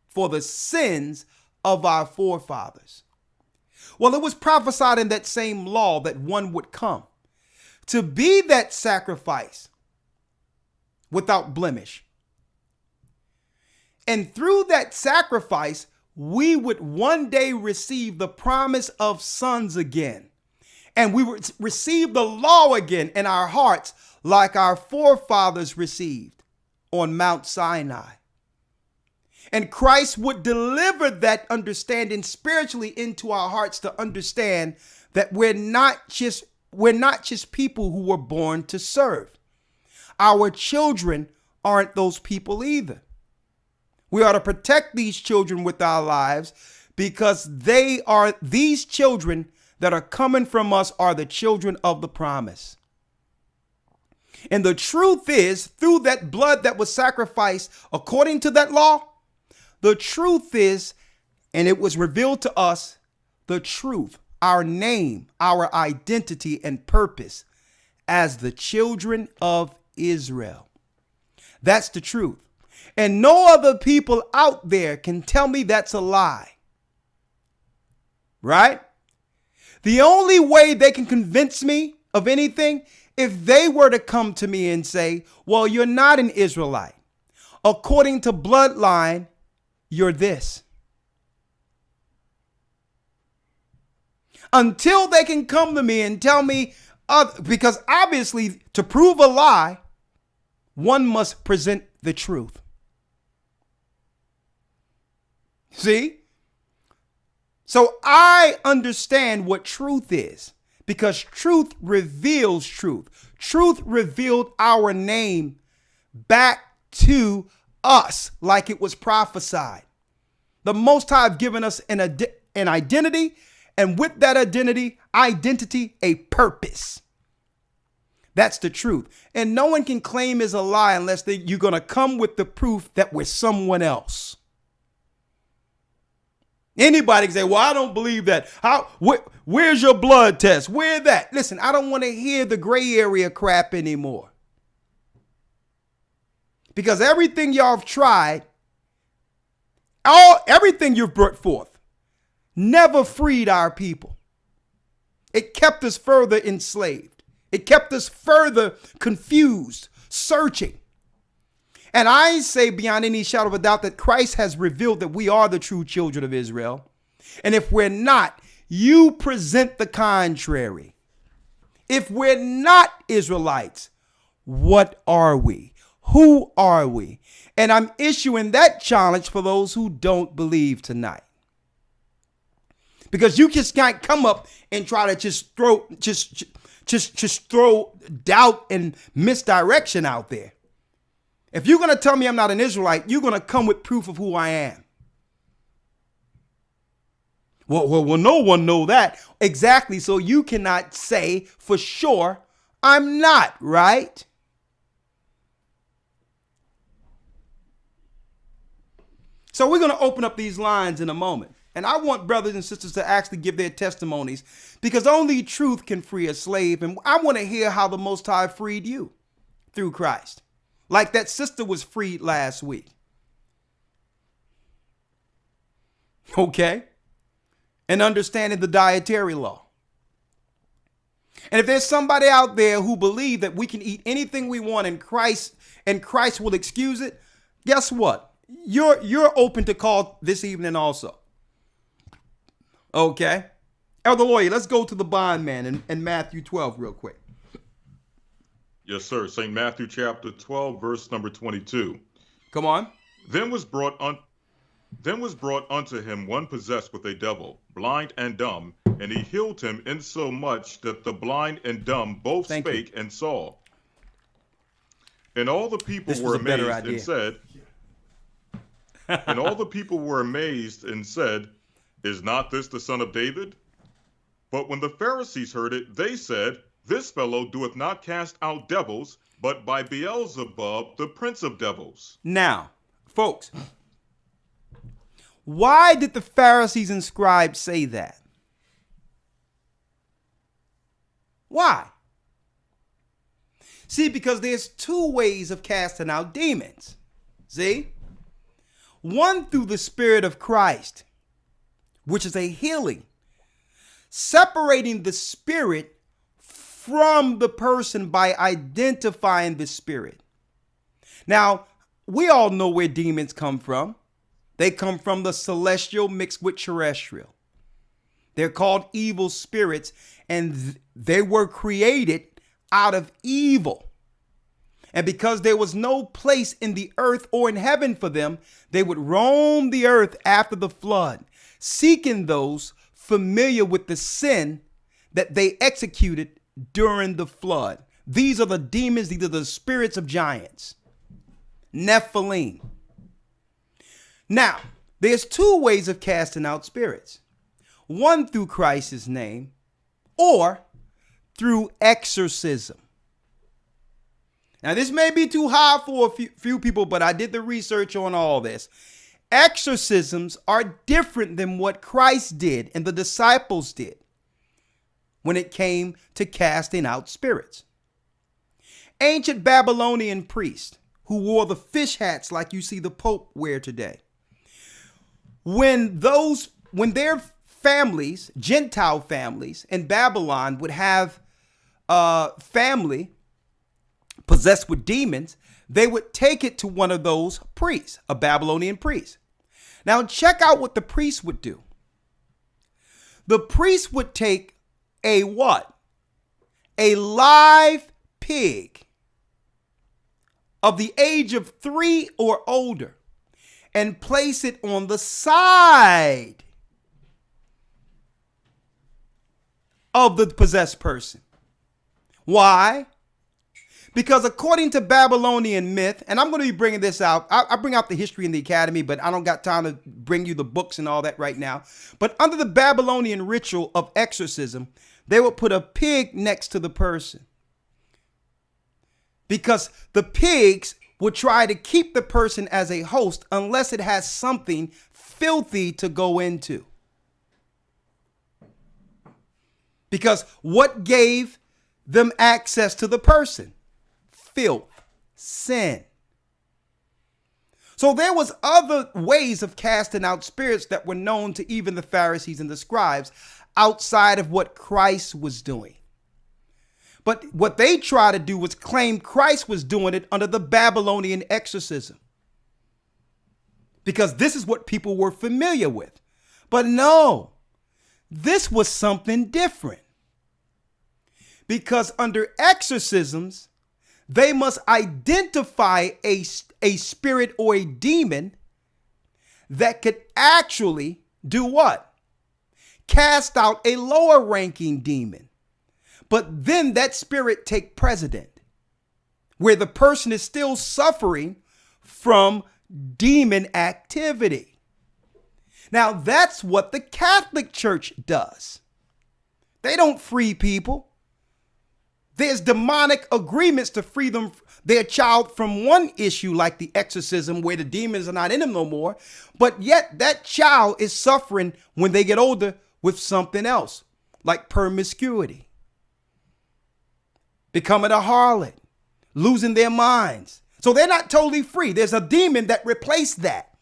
for the sins of our forefathers. Well, it was prophesied in that same law that one would come to be that sacrifice without blemish. And through that sacrifice, we would one day receive the promise of sons again. And we would receive the law again in our hearts like our forefathers received on Mount Sinai. And Christ would deliver that understanding spiritually into our hearts to understand that we're not just people who were born to serve. Our children aren't those people either. We ought to protect these children with our lives because these children that are coming from us are the children of the promise. And the truth is, through that blood that was sacrificed according to that law, the truth is, and it was revealed to us, the truth, our name, our identity and purpose as the children of Israel. That's the truth. And no other people out there can tell me that's a lie. Right? The only way they can convince me of anything, if they were to come to me and say, well, you're not an Israelite. According to bloodline, you're this. Until they can come to me and tell me, because obviously to prove a lie, one must present the truth. See? So I understand what truth is because truth reveals truth. Truth revealed our name back to us like it was prophesied. The Most High have given us an identity, and with that identity, a purpose. That's the truth. And no one can claim is a lie unless you're going to come with the proof that we're someone else. Anybody can say, well, I don't believe that. Where's your blood test? Where that? Listen, I don't want to hear the gray area crap anymore. Because everything y'all have tried, everything you've brought forth, never freed our people. It kept us further enslaved. It kept us further confused, searching. And I say beyond any shadow of a doubt that Christ has revealed that we are the true children of Israel. And if we're not, you present the contrary. If we're not Israelites, what are we? Who are we? And I'm issuing that challenge for those who don't believe tonight. Because you just can't come up and try to just throw doubt and misdirection out there. If you're going to tell me I'm not an Israelite, you're going to come with proof of who I am. Well, no one know that. Exactly. So you cannot say for sure I'm not, right? So we're going to open up these lines in a moment. And I want brothers and sisters to actually give their testimonies because only truth can free a slave. And I want to hear how the Most High freed you through Christ. Like that sister was freed last week. Okay. And understanding the dietary law. And if there's somebody out there who believe that we can eat anything we want and Christ will excuse it, guess what? You're open to call this evening also. Okay. Elder Lawyer, let's go to the bondman in Matthew 12 real quick.
Yes, sir. St. Matthew chapter 12, verse number 22.
Come on.
Then was brought unto him one possessed with a devil, blind and dumb, and he healed him insomuch that the blind and dumb both spake and saw. And all the people were amazed and said, Is not this the son of David? But when the Pharisees heard it, they said, This fellow doeth not cast out devils, but by Beelzebub, the prince of devils.
Now, folks, why did the Pharisees and scribes say that? Why? See, because there's two ways of casting out demons. See? One through the Spirit of Christ, which is a healing, separating the spirit from the person by identifying the spirit. Now, we all know where demons come from. They come from the celestial mixed with terrestrial. They're called evil spirits, and they were created out of evil. And because there was no place in the earth or in heaven for them, they would roam the earth after the flood, seeking those familiar with the sin that they executed during the flood. These are the demons. These are the spirits of giants. Nephilim. Now, there's two ways of casting out spirits. One through Christ's name or through exorcism. Now, this may be too high for a few people, but I did the research on all this. Exorcisms are different than what Christ did and the disciples did when it came to casting out spirits. Ancient Babylonian priests who wore the fish hats like you see the Pope wear today, when their families, Gentile families in Babylon would have a family possessed with demons, they would take it to one of those priests, a Babylonian priest. Now check out what the priest would do. The priest would take a what? A live pig of the age of 3 or older and place it on the side of the possessed person. Why? Because according to Babylonian myth, and I'm going to be bringing this out, I bring out the history in the academy, but I don't got time to bring you the books and all that right now. But under the Babylonian ritual of exorcism, they would put a pig next to the person. Because the pigs would try to keep the person as a host unless it has something filthy to go into. Because what gave them access to the person? Filth, sin. So there was other ways of casting out spirits that were known to even the Pharisees and the scribes outside of what Christ was doing. But what they tried to do was claim Christ was doing it under the Babylonian exorcism. Because this is what people were familiar with. But no, this was something different. Because under exorcisms, they must identify a spirit or a demon that could actually do what? Cast out a lower ranking demon. But then that spirit take precedent, where the person is still suffering from demon activity. Now that's what the Catholic Church does. They don't free people. There's demonic agreements to free them, their child, from one issue like the exorcism where the demons are not in them no more. But yet that child is suffering when they get older with something else like promiscuity, becoming a harlot, losing their minds. So they're not totally free. There's a demon that replaced that.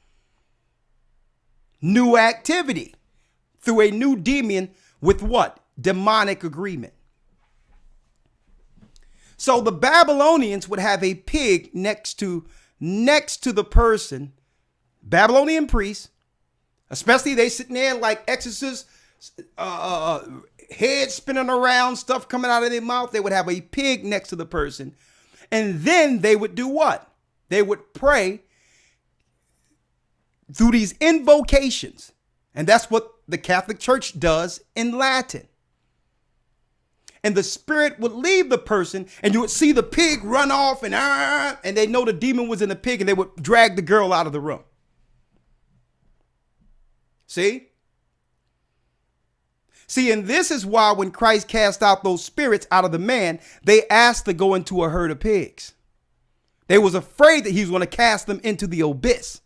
New activity through a new demon with what? Demonic agreement. So the Babylonians would have a pig next to the person, Babylonian priests, especially they sitting there like exorcists, head spinning around, stuff coming out of their mouth. They would have a pig next to the person. And then they would do what? They would pray through these invocations. And that's what the Catholic Church does in Latin. And the spirit would leave the person, and you would see the pig run off, and they know the demon was in the pig, and they would drag the girl out of the room. See? See, and this is why when Christ cast out those spirits out of the man, they asked to go into a herd of pigs. They was afraid that he was going to cast them into the abyss.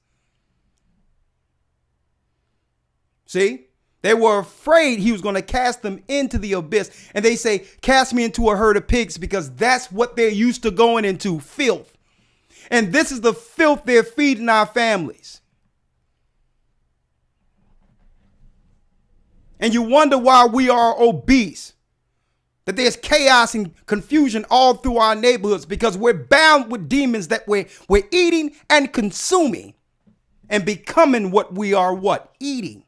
See? They were afraid he was going to cast them into the abyss. And they say, cast me into a herd of pigs, because that's what they're used to going into, filth. And this is the filth they're feeding our families. And you wonder why we are obese, that there's chaos and confusion all through our neighborhoods, because we're bound with demons that we're eating and consuming and becoming what we are eating.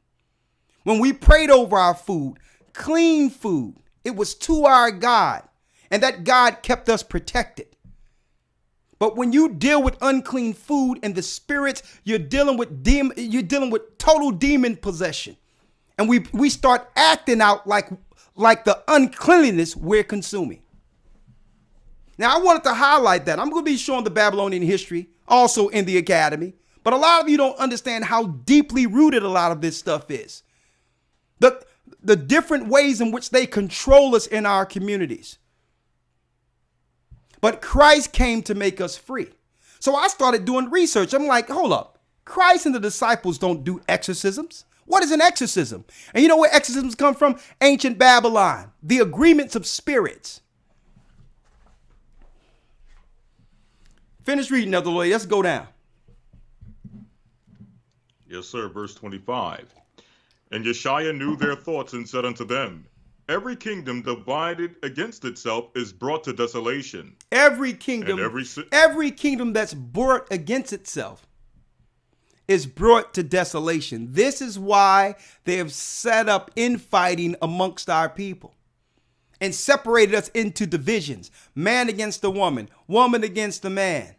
When we prayed over our food, clean food, it was to our God, and that God kept us protected. But when you deal with unclean food and the spirits, you're dealing with total demon possession. And we start acting out like the uncleanliness we're consuming. Now, I wanted to highlight that. I'm going to be showing the Babylonian history also in the academy. But a lot of you don't understand how deeply rooted a lot of this stuff is. The different ways in which they control us in our communities. But Christ came to make us free. So I started doing research. I'm like, hold up. Christ and the disciples don't do exorcisms. What is an exorcism? And you know where exorcisms come from? Ancient Babylon, the agreements of spirits. Finish reading, Elder Lloyd. Let's go down.
Yes, sir. Verse 25. And Yeshua knew their thoughts and said unto them, every kingdom divided against itself is brought to desolation.
Every kingdom that's brought against itself is brought to desolation. This is why they have set up infighting amongst our people and separated us into divisions. Man against the woman, woman against the man.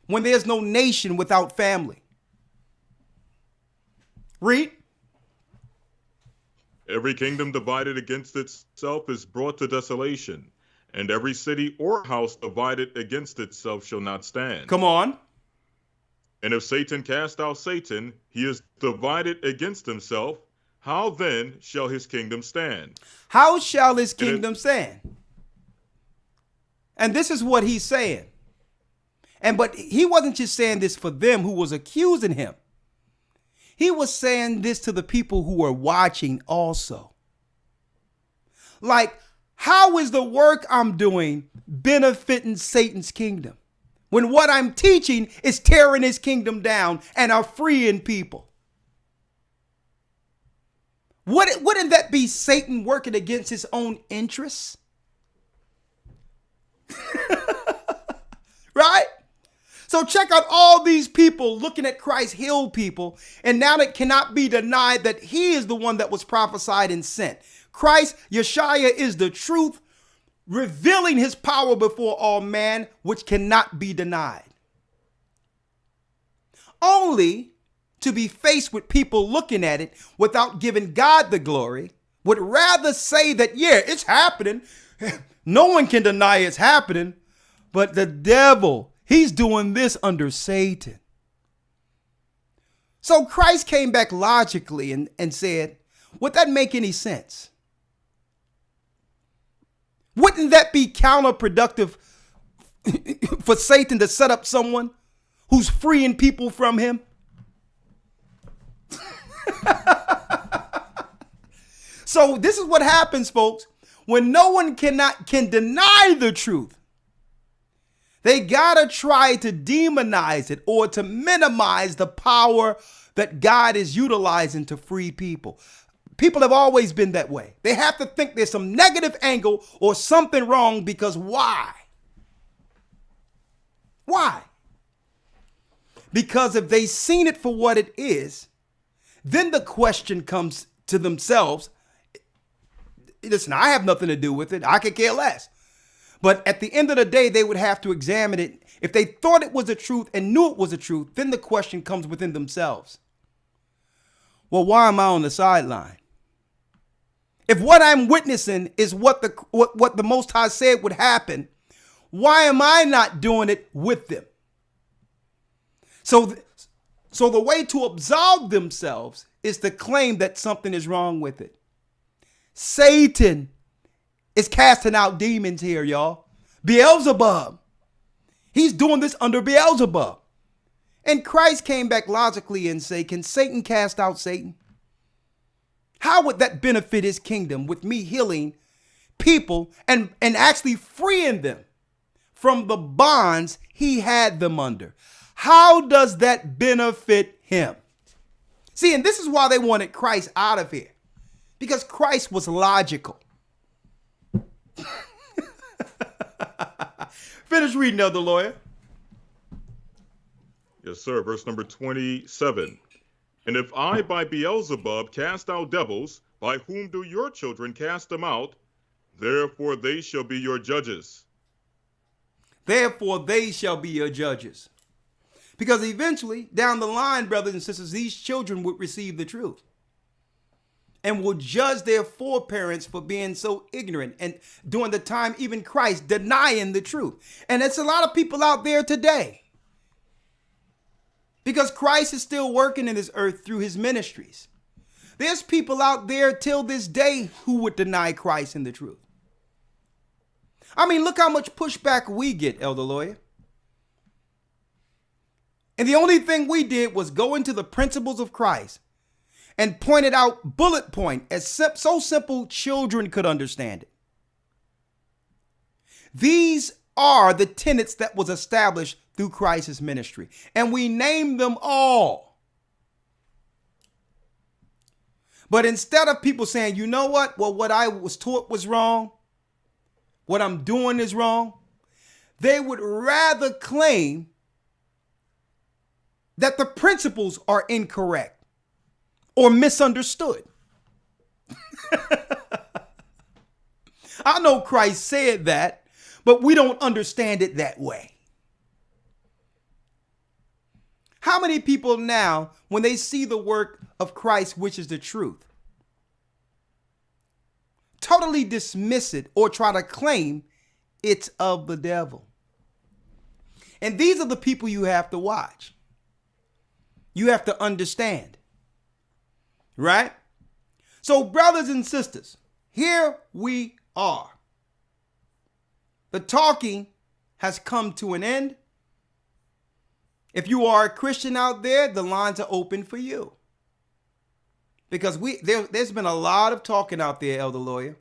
When there's no nation without family. Read.
Every kingdom divided against itself is brought to desolation, and every city or house divided against itself shall not stand.
Come on.
And if Satan cast out Satan, he is divided against himself. How then shall his kingdom stand?
How shall his kingdom stand? And this is what he's saying. But he wasn't just saying this for them who was accusing him. He was saying this to the people who were watching also. Like, how is the work I'm doing benefiting Satan's kingdom when what I'm teaching is tearing his kingdom down and are freeing people? Wouldn't that be Satan working against his own interests? Right? So check out all these people looking at Christ heal people, and now it cannot be denied that he is the one that was prophesied and sent. Christ, Yeshua, is the truth, revealing his power before all man, which cannot be denied. Only to be faced with people looking at it without giving God the glory, would rather say that, yeah, it's happening. No one can deny it's happening, but the devil, he's doing this under Satan. So Christ came back logically and said, would that make any sense? Wouldn't that be counterproductive for Satan to set up someone who's freeing people from him? So this is what happens, folks, when no one can deny the truth. They gotta try to demonize it or to minimize the power that God is utilizing to free people. People have always been that way. They have to think there's some negative angle or something wrong, because why? Why? Because if they seen it for what it is, then the question comes to themselves. Listen, I have nothing to do with it. I could care less. But at the end of the day, they would have to examine it. If they thought it was the truth and knew it was the truth, then the question comes within themselves. Well, why am I on the sideline? If what I'm witnessing is what the Most High said would happen, why am I not doing it with them? So the way to absolve themselves is to claim that something is wrong with it. Satan is casting out demons here, y'all. Beelzebub. He's doing this under Beelzebub. And Christ came back logically and say, can Satan cast out Satan? How would that benefit his kingdom with me healing people and actually freeing them from the bonds he had them under? How does that benefit him? See, and this is why they wanted Christ out of here. Because Christ was logical. Finish reading, Elder Lawyer.
Yes, sir. Verse number 27. And if I by Beelzebub cast out devils, by whom do your children cast them out? Therefore they shall be your judges.
Therefore they shall be your judges. Because eventually, down the line, brothers and sisters, these children would receive the truth and will judge their foreparents for being so ignorant, and during the time even Christ denying the truth. And it's a lot of people out there today, because Christ is still working in this earth through his ministries. There's people out there till this day who would deny Christ and the truth. I mean, look how much pushback we get, Elder Lawyer. And the only thing we did was go into the principles of Christ and pointed out bullet point as so simple children could understand it. These are the tenets that was established through Christ's ministry, and we name them all. But instead of people saying, you know what? Well, what I was taught was wrong. What I'm doing is wrong. They would rather claim that the principles are incorrect or misunderstood. I know Christ said that, but we don't understand it that way. How many people now, when they see the work of Christ, which is the truth, totally dismiss it or try to claim it's of the devil. And these are the people you have to watch. You have to understand. Right? So, brothers and sisters, here we are. The talking has come to an end. If you are a Christian out there, the lines are open for you. Because there's been a lot of talking out there, Elder Lawyer.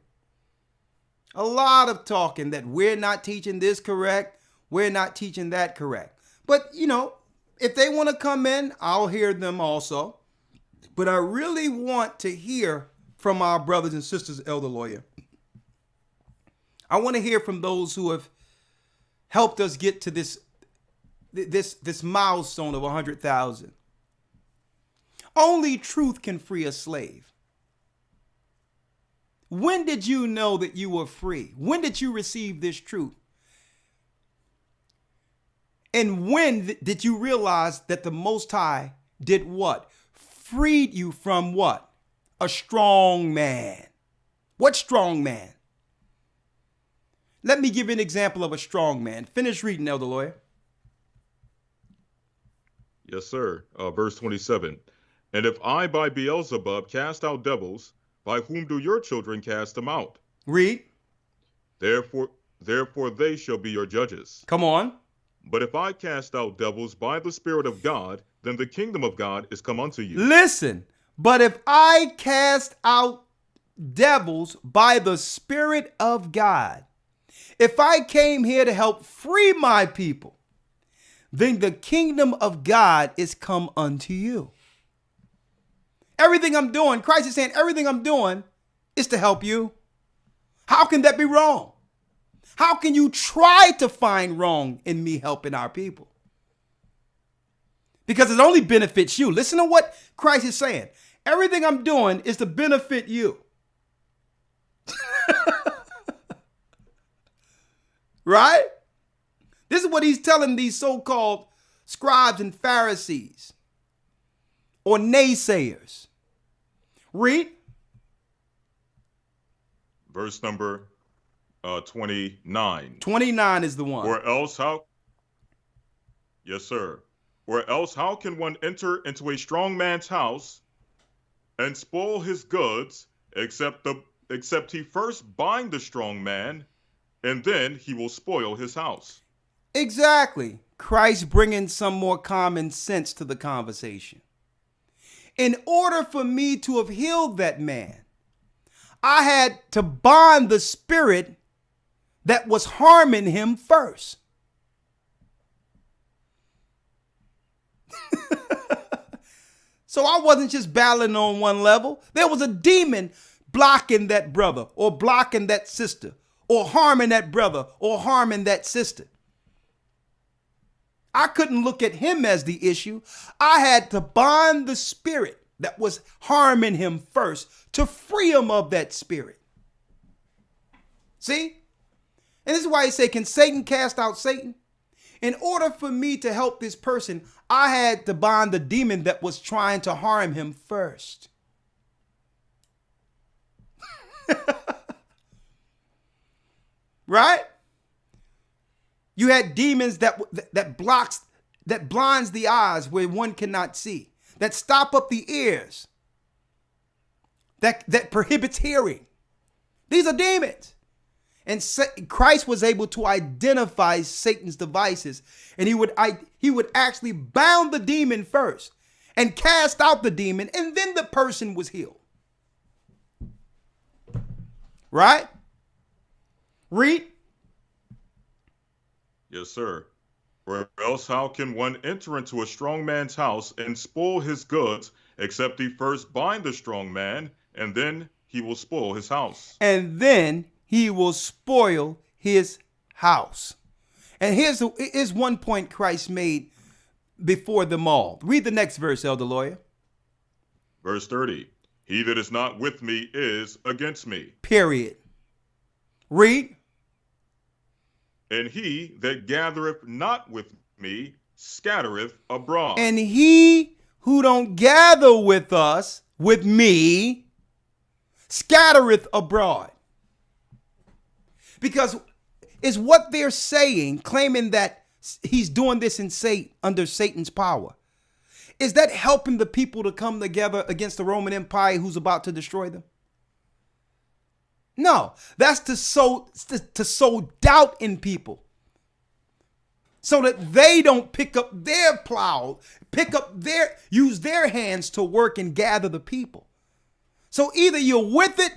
A lot of talking that we're not teaching this correct, we're not teaching that correct. But, if they want to come in, I'll hear them also. But I really want to hear from our brothers and sisters, Elder Lawyer. I want to hear from those who have helped us get to this milestone of 100,000. Only truth can free a slave. When did you know that you were free? When did you receive this truth? And when did you realize that the Most High did what? Freed you from what? A strong man. What strong man? Let me give you an example of a strong man. Finish reading, Elder Lawyer.
Yes, sir. Verse 27. And if I by Beelzebub cast out devils, by whom do your children cast them out?
Read.
Therefore they shall be your judges.
Come on.
But if I cast out devils by the Spirit of God, then the kingdom of God is come unto you.
Listen, but if I cast out devils by the Spirit of God, if I came here to help free my people, then the kingdom of God is come unto you. Everything I'm doing, Christ is saying, everything I'm doing is to help you. How can that be wrong? How can you try to find wrong in me helping our people? Because it only benefits you. Listen to what Christ is saying. Everything I'm doing is to benefit you. Right? This is what he's telling these so-called scribes and Pharisees or naysayers. Read.
Verse number 29.
29 is the one.
Or else how? Yes, sir. Or else how can one enter into a strong man's house and spoil his goods, except he first bind the strong man, and then he will spoil his house?
Exactly. Christ bringing some more common sense to the conversation. In order for me to have healed that man, I had to bind the spirit that was harming him first. So I wasn't just battling on one level. There was a demon blocking that brother or blocking that sister or harming that brother or harming that sister. I couldn't look at him as the issue. I had to bind the spirit that was harming him first to free him of that spirit. See? And this is why he said, can Satan cast out Satan? In order for me to help this person, I had to bind the demon that was trying to harm him first. Right? You had demons that blinds the eyes where one cannot see, that stop up the ears, that prohibits hearing. These are demons. And Christ was able to identify Satan's devices, and he would actually bound the demon first and cast out the demon, and then the person was healed. Right? Read.
Yes, sir. Or else how can one enter into a strong man's house and spoil his goods, except he first bind the strong man, and then he will spoil his house.
And then he will spoil his house. And here's one point Christ made before them all. Read the next verse, Elder Lawyer.
Verse 30. He that is not with me is against me.
Period. Read.
And he that gathereth not with me scattereth abroad.
And he who don't gather with us, with me, scattereth abroad. Because is what they're saying, claiming that he's doing this under Satan's power. Is that helping the people to come together against the Roman Empire who's about to destroy them? No, that's to sow doubt in people so that they don't pick up their plow, use their hands to work and gather the people. So either you're with it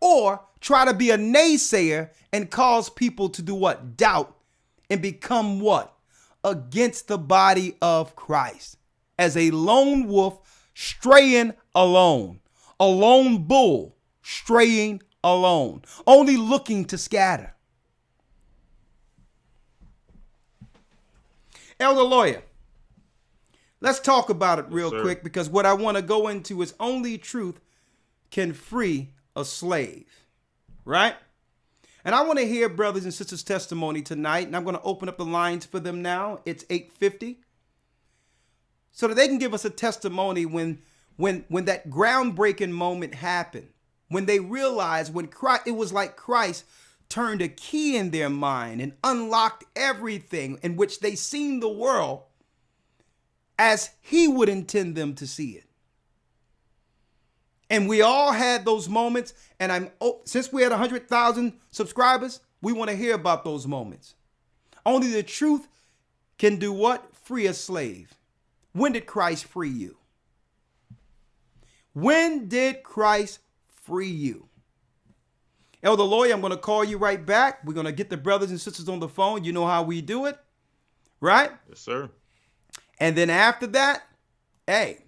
or try to be a naysayer and cause people to do what? Doubt and become what? Against the body of Christ. As a lone wolf straying alone, a lone bull straying alone, only looking to scatter. Elder Lawyer, let's talk about it real quick, because what I want to go into is only truth can free a slave, right? And I want to hear brothers and sisters' testimony tonight, and I'm going to open up the lines for them now. It's 8:50. So that they can give us a testimony when that groundbreaking moment happened, when they realized it was like Christ turned a key in their mind and unlocked everything in which they seen the world as he would intend them to see it. And we all had those moments, and since we had 100,000 subscribers, we want to hear about those moments. Only the truth can do what? Free a slave. When did Christ free you? When did Christ free you? Elder Lawyer, I'm going to call you right back. We're going to get the brothers and sisters on the phone. You know how we do it, right?
Yes, sir.
And then after that, hey,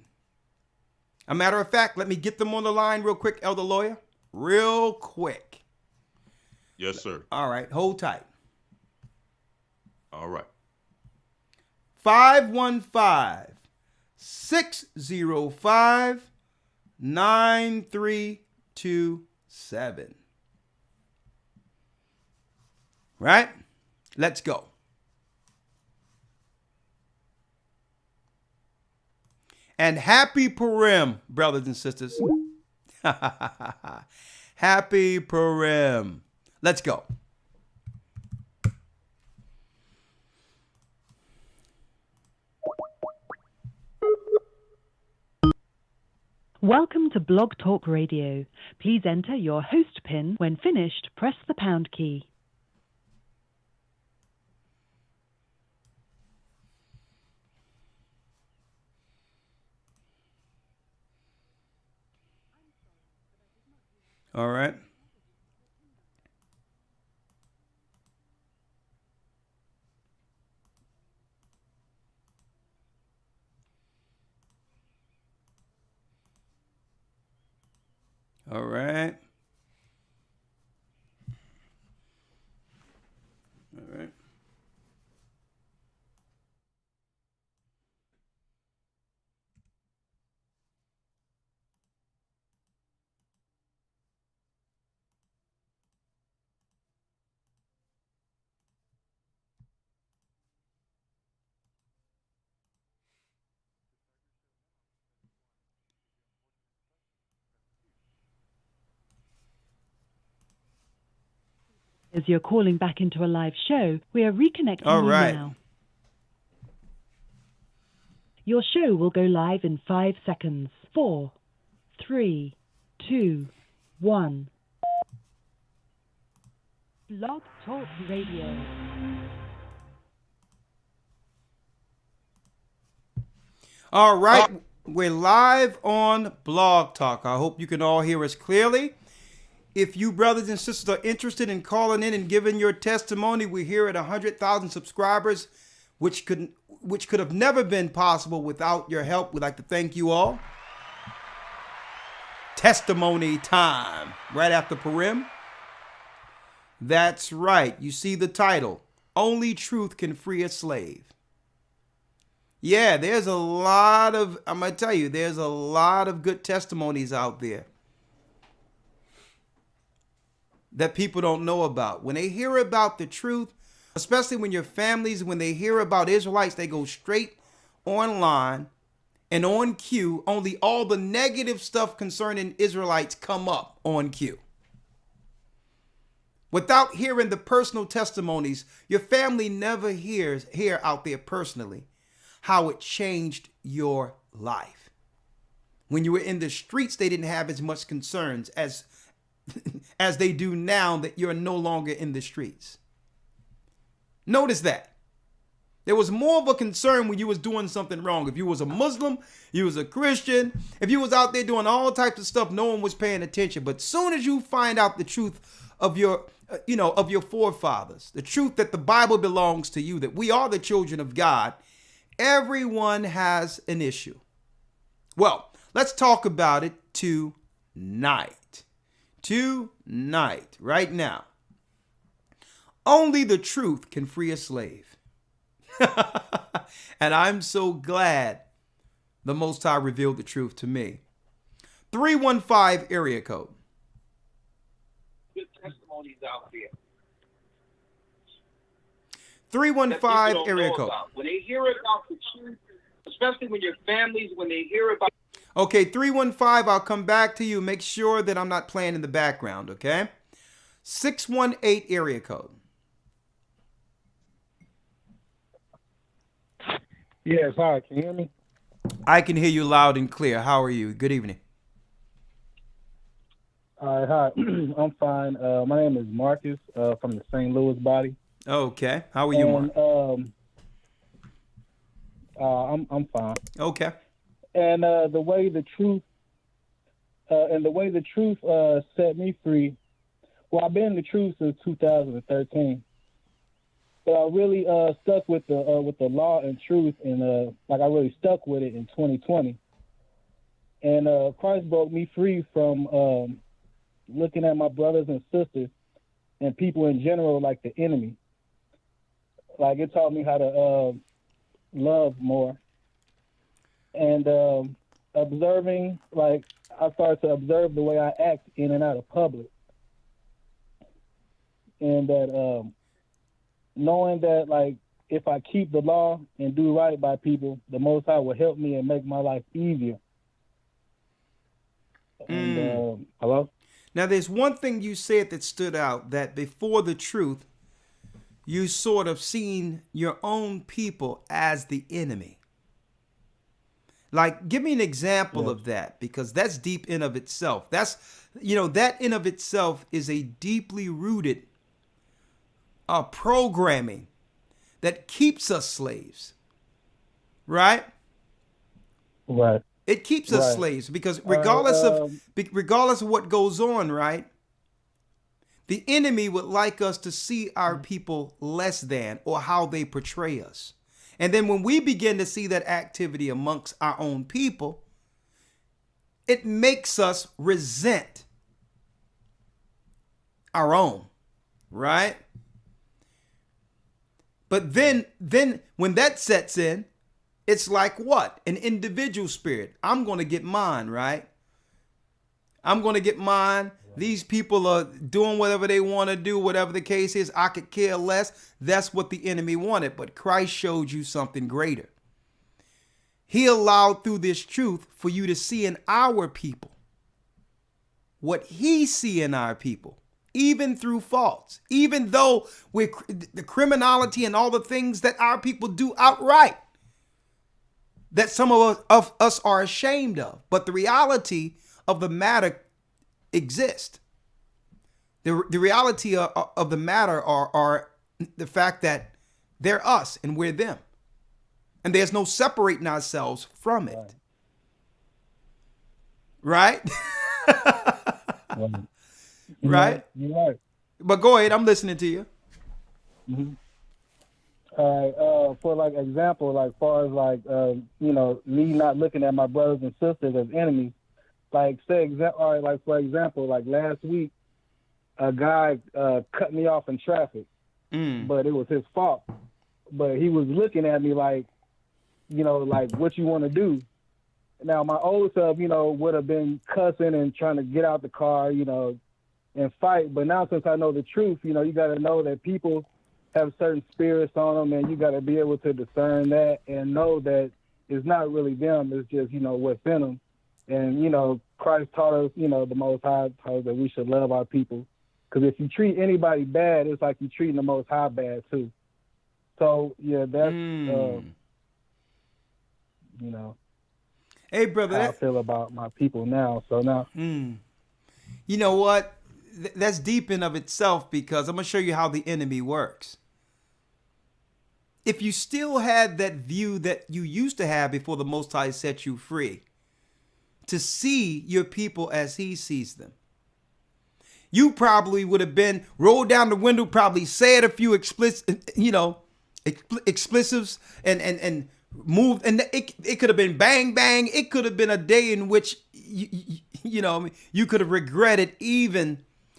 a matter of fact, let me get them on the line real quick, Elder Lawyer. Real quick.
Yes, sir.
All right, hold tight.
All right.
515-605-9327. Right? Let's go. And happy Purim, brothers and sisters. Happy Purim. Let's go.
Welcome to Blog Talk Radio. Please enter your host PIN. When finished, press the pound key.
All right. All right. All right.
As you're calling back into a live show, we are reconnecting
All right.
you now. Your show will go live in 5 seconds. 4, 3, 2, 1. Blog Talk Radio.
All right. We're live on Blog Talk. I hope you can all hear us clearly. If you brothers and sisters are interested in calling in and giving your testimony, we're here at 100,000 subscribers, which could have never been possible without your help. We'd like to thank you all. Testimony time, right after Purim. That's right. You see the title, Only Truth Can Free a Slave. Yeah, there's a lot of, I'm going to tell you, there's a lot of good testimonies out there that people don't know about. When they hear about the truth, especially when your families, when they hear about Israelites, they go straight online and on cue. Only all the negative stuff concerning Israelites come up on cue. Without hearing the personal testimonies, your family never hear out there personally how it changed your life. When you were in the streets, they didn't have as much concerns as they do now that you're no longer in the streets. Notice that. There was more of a concern when you was doing something wrong. If you was a Muslim, you was a Christian, if you was out there doing all types of stuff, no one was paying attention. But soon as you find out the truth of your, of your forefathers, the truth that the Bible belongs to you, that we are the children of God, everyone has an issue. Well, let's talk about it tonight. Tonight, right now. Only the truth can free a slave. And I'm so glad the Most High revealed the truth to me. 315 area code.
Good testimonies out there.
315 area code.
When they hear about the truth, especially when your families, when they hear about.
Okay, 315, I'll come back to you. Make sure that I'm not playing in the background, okay? 618 area code.
Yes, hi, can you hear me?
I can hear you loud and clear. How are you? Good evening.
All right, hi. I'm fine. My name is Marcus from the St. Louis body.
Okay. How are you, Mark?
I'm fine.
Okay.
And the way the truth set me free. Well, I've been in the truth since 2013. But I really stuck with the law and truth, and I really stuck with it in 2020. And Christ broke me free from looking at my brothers and sisters and people in general like the enemy. Like, it taught me how to love more. And observing, like, I started to observe the way I act in and out of public. And that knowing that, like, if I keep the law and do right by people, the Most High will help me and make my life easier. And, hello?
Now, there's one thing you said that stood out, that before the truth, you sort of seen your own people as the enemy. Like, give me an example of that, because that's deep in of itself. That's, that in of itself is a deeply rooted programming that keeps us slaves, right?
Right.
It keeps us slaves because regardless of what goes on, right? The enemy would like us to see our people less than, or how they portray us. And then when we begin to see that activity amongst our own people, it makes us resent our own, right? But then when that sets in, it's like what? An individual spirit. I'm going to get mine, right? I'm going to get mine. These people are doing whatever they want to do, whatever the case is. I could care less. That's what the enemy wanted. But Christ showed you something greater. He allowed through this truth for you to see in our people what he see in our people, even through faults, even though the criminality and all the things that our people do outright, that some of us are ashamed of. But the reality of the matter exist. The reality of the matter are the fact that they're us and we're them. And there's no separating ourselves from it. Right? Right?
You're right.
But go ahead, I'm listening to you.
Mm-hmm. All right. For like example, like far as like me not looking at my brothers and sisters as enemies. Like for example, like last week, a guy cut me off in traffic, but it was his fault. But he was looking at me like, like what you want to do. Now my old self, would have been cussing and trying to get out the car, and fight. But now since I know the truth, you got to know that people have certain spirits on them, and you got to be able to discern that and know that it's not really them. It's just, what's in them. And, Christ taught us, the Most High taught us that we should love our people Because if you treat anybody bad, it's like you're treating the Most High bad too. So yeah, that's you know,
hey brother,
how I feel about my people now. So now,
you know what? That's deep in of itself, because I'm gonna show you how the enemy works. If you still had that view that you used to have before the Most High set you free, to see your people as He sees them, you probably would have been rolled down the window, probably said a few expletives and moved, and it could have been bang bang. It could have been a day in which you could have regretted even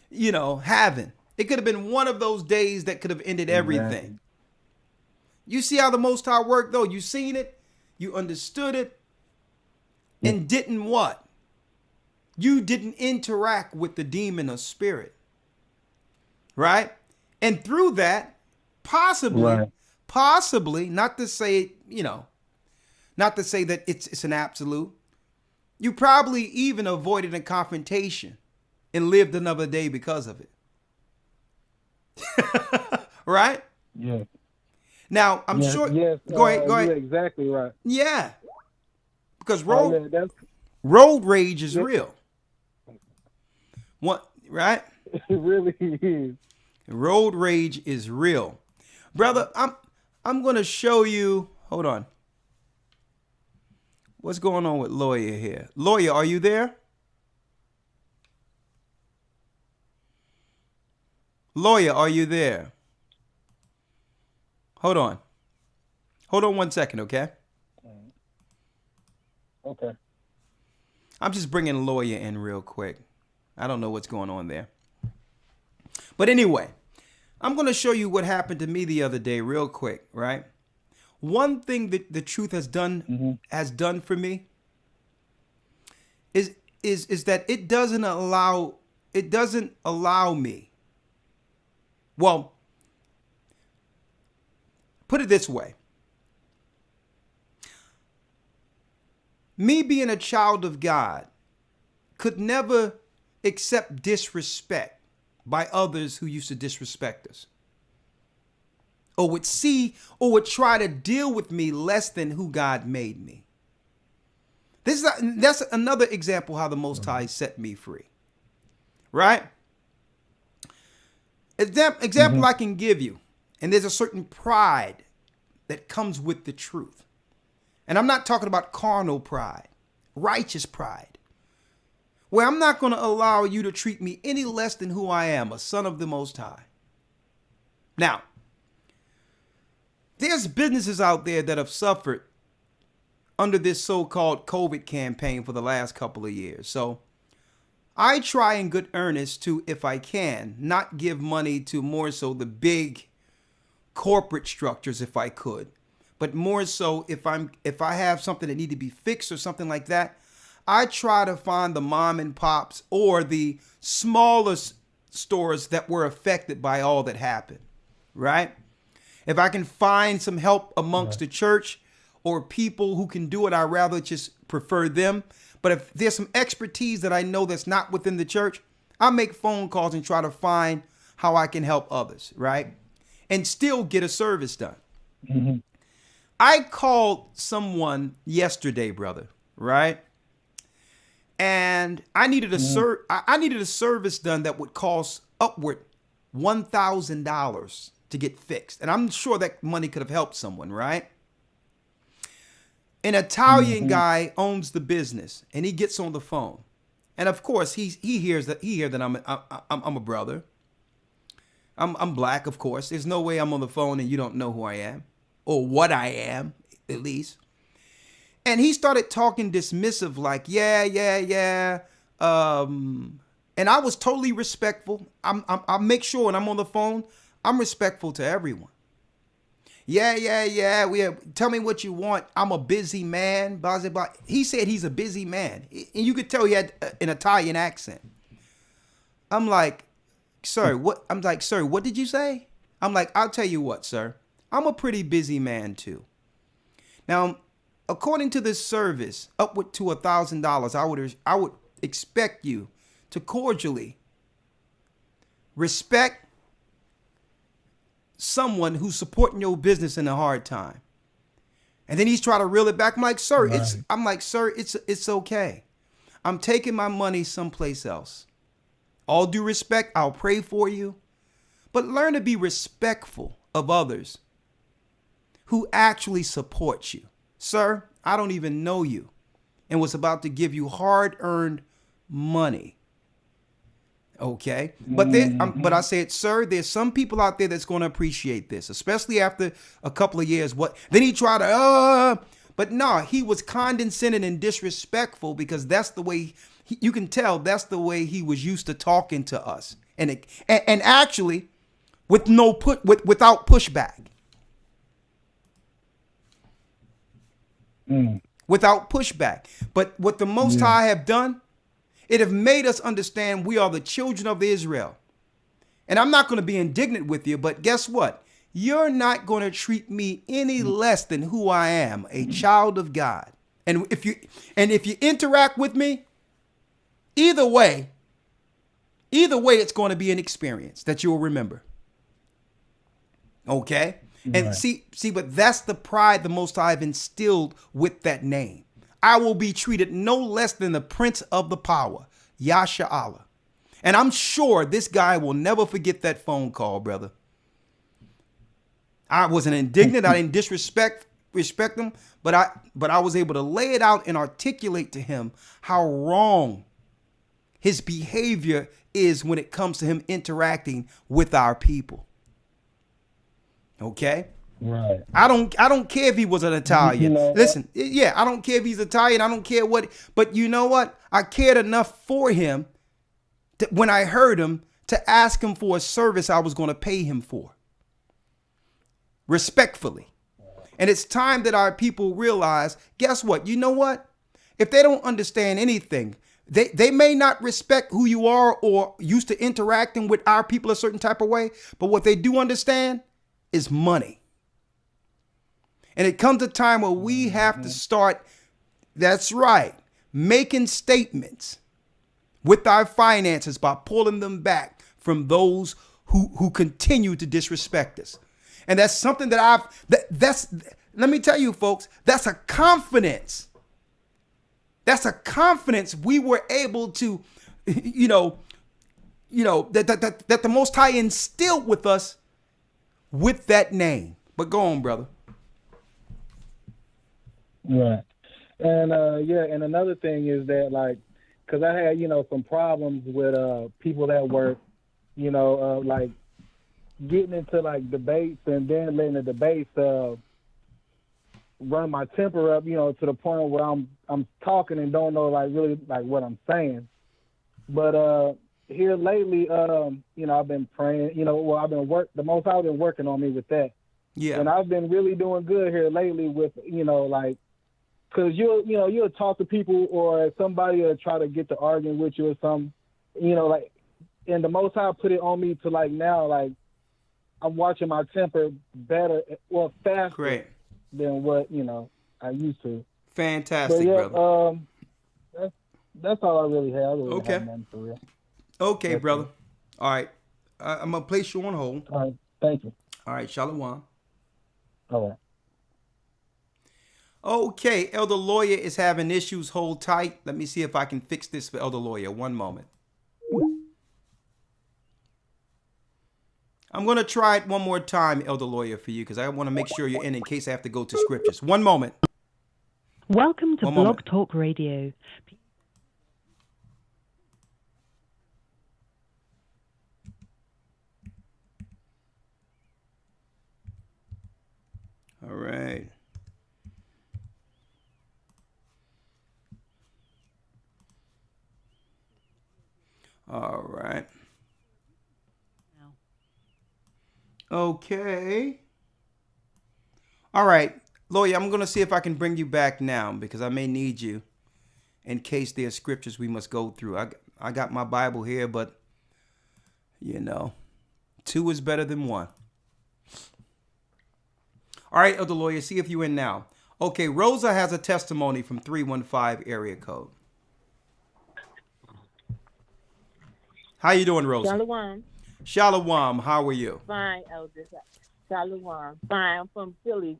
having. It could have been one of those days that could have ended everything.
Exactly.
You see how the Most High worked, though? You seen it, you understood it, and didn't what? You didn't interact with the demon or spirit, right? And through that, possibly, not to say, not to say that it's an absolute, you probably even avoided a confrontation and lived another day because of it. Right?
yeah.
Now, I'm sure.
Yes.
Go ahead.
You're exactly right.
Yeah. Because
That's
road rage is real. What, right?
it really is.
Road rage is real. Brother, I'm going to show you. Hold on. What's going on with Lawyer here? Lawyer, are you there? Lawyer, are you there? Hold on. Hold on 1 second, okay?
Okay.
I'm just bringing Lawyer in real quick. I don't know what's going on there. But anyway, I'm going to show you what happened to me the other day real quick, right? One thing that the truth has done for me is that it doesn't allow me. Well, put it this way. Me being a child of God could never accept disrespect by others who used to disrespect us, or would try to deal with me less than who God made me. That's another example how the Most High set me free. Right? Example I can give you, and there's a certain pride that comes with the truth. And I'm not talking about carnal pride, righteous pride, where I'm not going to allow you to treat me any less than who I am, a son of the Most High. Now, there's businesses out there that have suffered under this so-called COVID campaign for the last couple of years. So I try in good earnest to, if I can, not give money to more so the big corporate structures if I could, but more so if I have something that need to be fixed or something like that, I try to find the mom and pops or the smallest stores that were affected by all that happened, right? If I can find some help amongst the church or people who can do it, I'd rather just prefer them. But if there's some expertise that I know that's not within the church, I make phone calls and try to find how I can help others, right? And still get a service done.
Mm-hmm.
I called someone yesterday, brother, right? And I needed I needed a service done that would cost upward $1,000 to get fixed. And I'm sure that money could have helped someone, right? An Italian guy owns the business, and he gets on the phone. And of course, he hears that I'm a brother. I'm black, of course. There's no way I'm on the phone and you don't know who I am, or what I am, at least. And he started talking dismissive, like, yeah. And I was totally respectful. I make sure when I'm on the phone, I'm respectful to everyone. Yeah. Tell me what you want. I'm a busy man. Blah, blah, blah. He said he's a busy man. And you could tell he had an Italian accent. I'm like, sir, what? I'm like, sir, what did you say? I'm like, I'll tell you what, sir. I'm a pretty busy man too. Now, according to this service, upward to $1,000, I would expect you to cordially respect someone who's supporting your business in a hard time. And then he's trying to reel it back. I'm like, sir, it's okay. I'm taking my money someplace else. All due respect, I'll pray for you. But learn to be respectful of others who actually support you. Sir, I don't even know you and was about to give you hard-earned money. Okay? But but I said, sir, there's some people out there that's going to appreciate this, especially after a couple of years. Then he tried to, but no, he was condescending and disrespectful because that's the way, you can tell that's the way he was used to talking to us. And actually, without pushback. Without pushback. But what the Most High have done, it have made us understand we are the children of Israel. And I'm not going to be indignant with you, but guess what? You're not going to treat me any less than who I am, a child of God. And if you interact with me, either way, it's going to be an experience that you'll remember. Okay? And see, but that's the pride the Most High have instilled with that name. I will be treated no less than the Prince of the Power, Yasha Allah. And I'm sure this guy will never forget that phone call, brother. I wasn't indignant. I didn't respect him, but I was able to lay it out and articulate to him how wrong his behavior is when it comes to him interacting with our people. Okay?
Right.
I don't care if he was an Italian. Listen, I don't care if he's Italian. I don't care what, but you know what? I cared enough for him when I heard him to ask him for a service I was going to pay him for. Respectfully. And it's time that our people realize, guess what? You know what? If they don't understand anything, they may not respect who you are or used to interacting with our people a certain type of way, but what they do understand is money. And it comes a time where we have to start, that's right, making statements with our finances by pulling them back from those who continue to disrespect us. And that's something that let me tell you, folks, that's a confidence. That's a confidence we were able to, that the Most High instilled with us with that name. But go on, brother.
Right. And and another thing is that, like, because I had, some problems with people at work, like getting into like debates and then letting the debates run my temper up, to the point where I'm talking and don't know like really like what I'm saying. But here lately, I've been praying, the Most I've been working on me with that.
Yeah.
And I've been really doing good here lately with, like, because you'll talk to people or somebody will try to get to arguing with you or something, like, and the Most High put it on me to like now, like, I'm watching my temper better, faster
Great.
than what, I used to.
Fantastic,
but,
brother.
That's all I really have. I really
Okay.
have nothing for real.
Okay,
That's
brother.
it.
All right. I'm going to place you on hold.
All right. Thank you.
All right, Shalom.
All right.
Okay, Elder Lawyer is having issues. Hold tight. Let me see if I can fix this for Elder Lawyer. One moment. I'm going to try it one more time, Elder Lawyer, for you, because I want to make sure you're in case I have to go to scriptures. One moment.
Welcome to
One
Blog
moment.
Talk Radio.
All right. All right. Okay. All right. Lawyer, I'm going to see if I can bring you back now because I may need you in case there are scriptures we must go through. I got my Bible here, but, two is better than one. All right, Elder Lawyer, see if you're in now. Okay, Rosa has a testimony from 315 area code. How you doing, Rosa?
Shalom.
Shalom, how are you?
Fine, Elder. Shalom. Fine. I'm from Philly,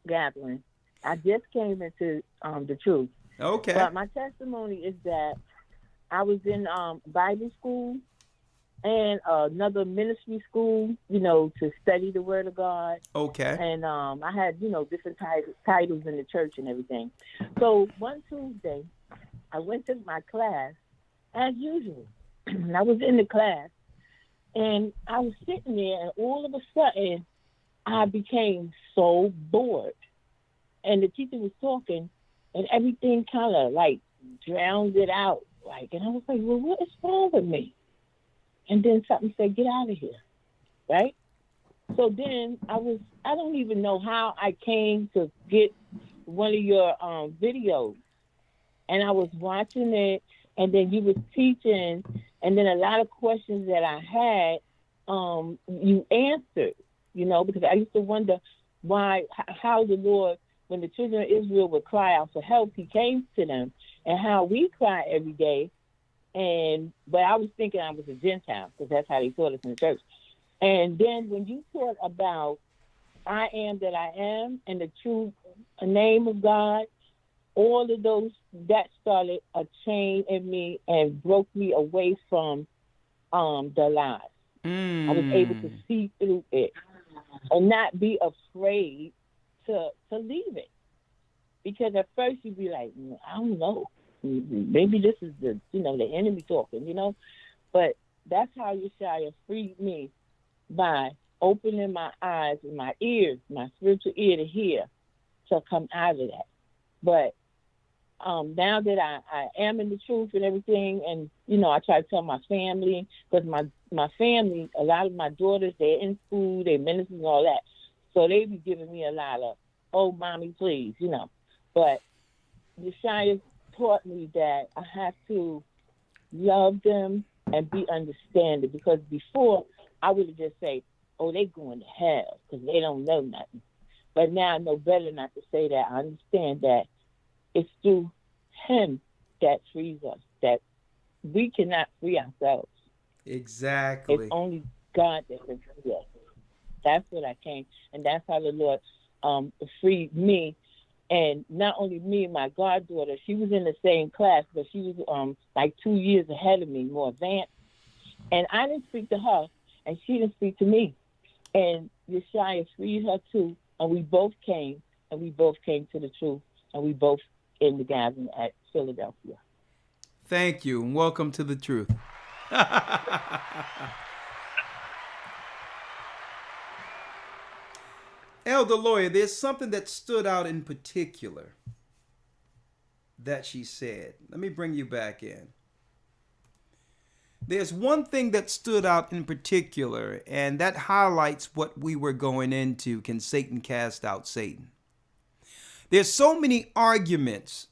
gathering. I just came into the truth.
Okay.
But my testimony is that I was in Bible school and another ministry school, to study the Word of God.
Okay.
And I had, different titles in the church and everything. So one Tuesday, I went to my class as usual. I was in the class, and I was sitting there, and all of a sudden, I became so bored. And the teacher was talking, and everything kind of like drowned it out. And I was like, well, what is wrong with me? And then something said, get out of here, right? So then I don't even know how I came to get one of your videos. And I was watching it, and then you was teaching, and then a lot of questions that I had, you answered, because I used to wonder how the Lord, when the children of Israel would cry out for help, he came to them, and how we cry every day. But I was thinking I was a Gentile, because that's how they taught us in the church. And then when you taught about I am that I am and the true name of God, all of those, that started a chain in me and broke me away from the lies. I was able to see through it and not be afraid to leave it. Because at first you'd be like, I don't know. Maybe this is the enemy talking, But that's how Yeshua freed me, by opening my eyes and my ears, my spiritual ear to hear, to come out of that. But now that I am in the truth and everything, and, I try to tell my family, because my family, a lot of my daughters, they're in school, they're ministers and all that. So they be giving me a lot of, oh, mommy, please, But Yeshua taught me that I have to love them and be understanding, because before I would have just said, oh, they going to hell because they don't know nothing. But now I know better not to say that. I understand that it's through him that frees us, that we cannot free ourselves.
Exactly.
It's only God that can free us. That's what I came, and that's how the Lord freed me. And not only me, my goddaughter, she was in the same class, but she was like 2 years ahead of me, more advanced. And I didn't speak to her, and she didn't speak to me. And Yeshua freed her too, and we both came to the truth, and we both in the gathering at Philadelphia.
Thank you, and welcome to the truth. Elder Lawyer, there's something that stood out in particular that she said. Let me bring you back in. There's one thing that stood out in particular, and that highlights what we were going into. Can Satan cast out Satan? There's so many arguments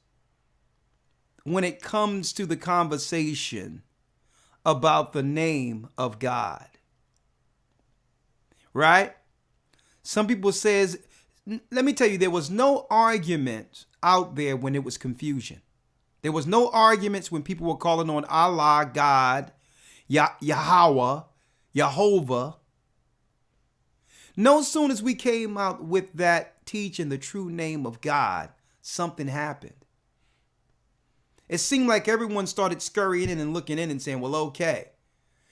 when it comes to the conversation about the name of God. Right? Some people says, let me tell you, there was no argument out there when it was confusion. There was no arguments when people were calling on Allah, God, Yahweh, Jehovah. No soon as we came out with that teaching the true name of God, something happened. It seemed like everyone started scurrying in and looking in and saying, well, okay,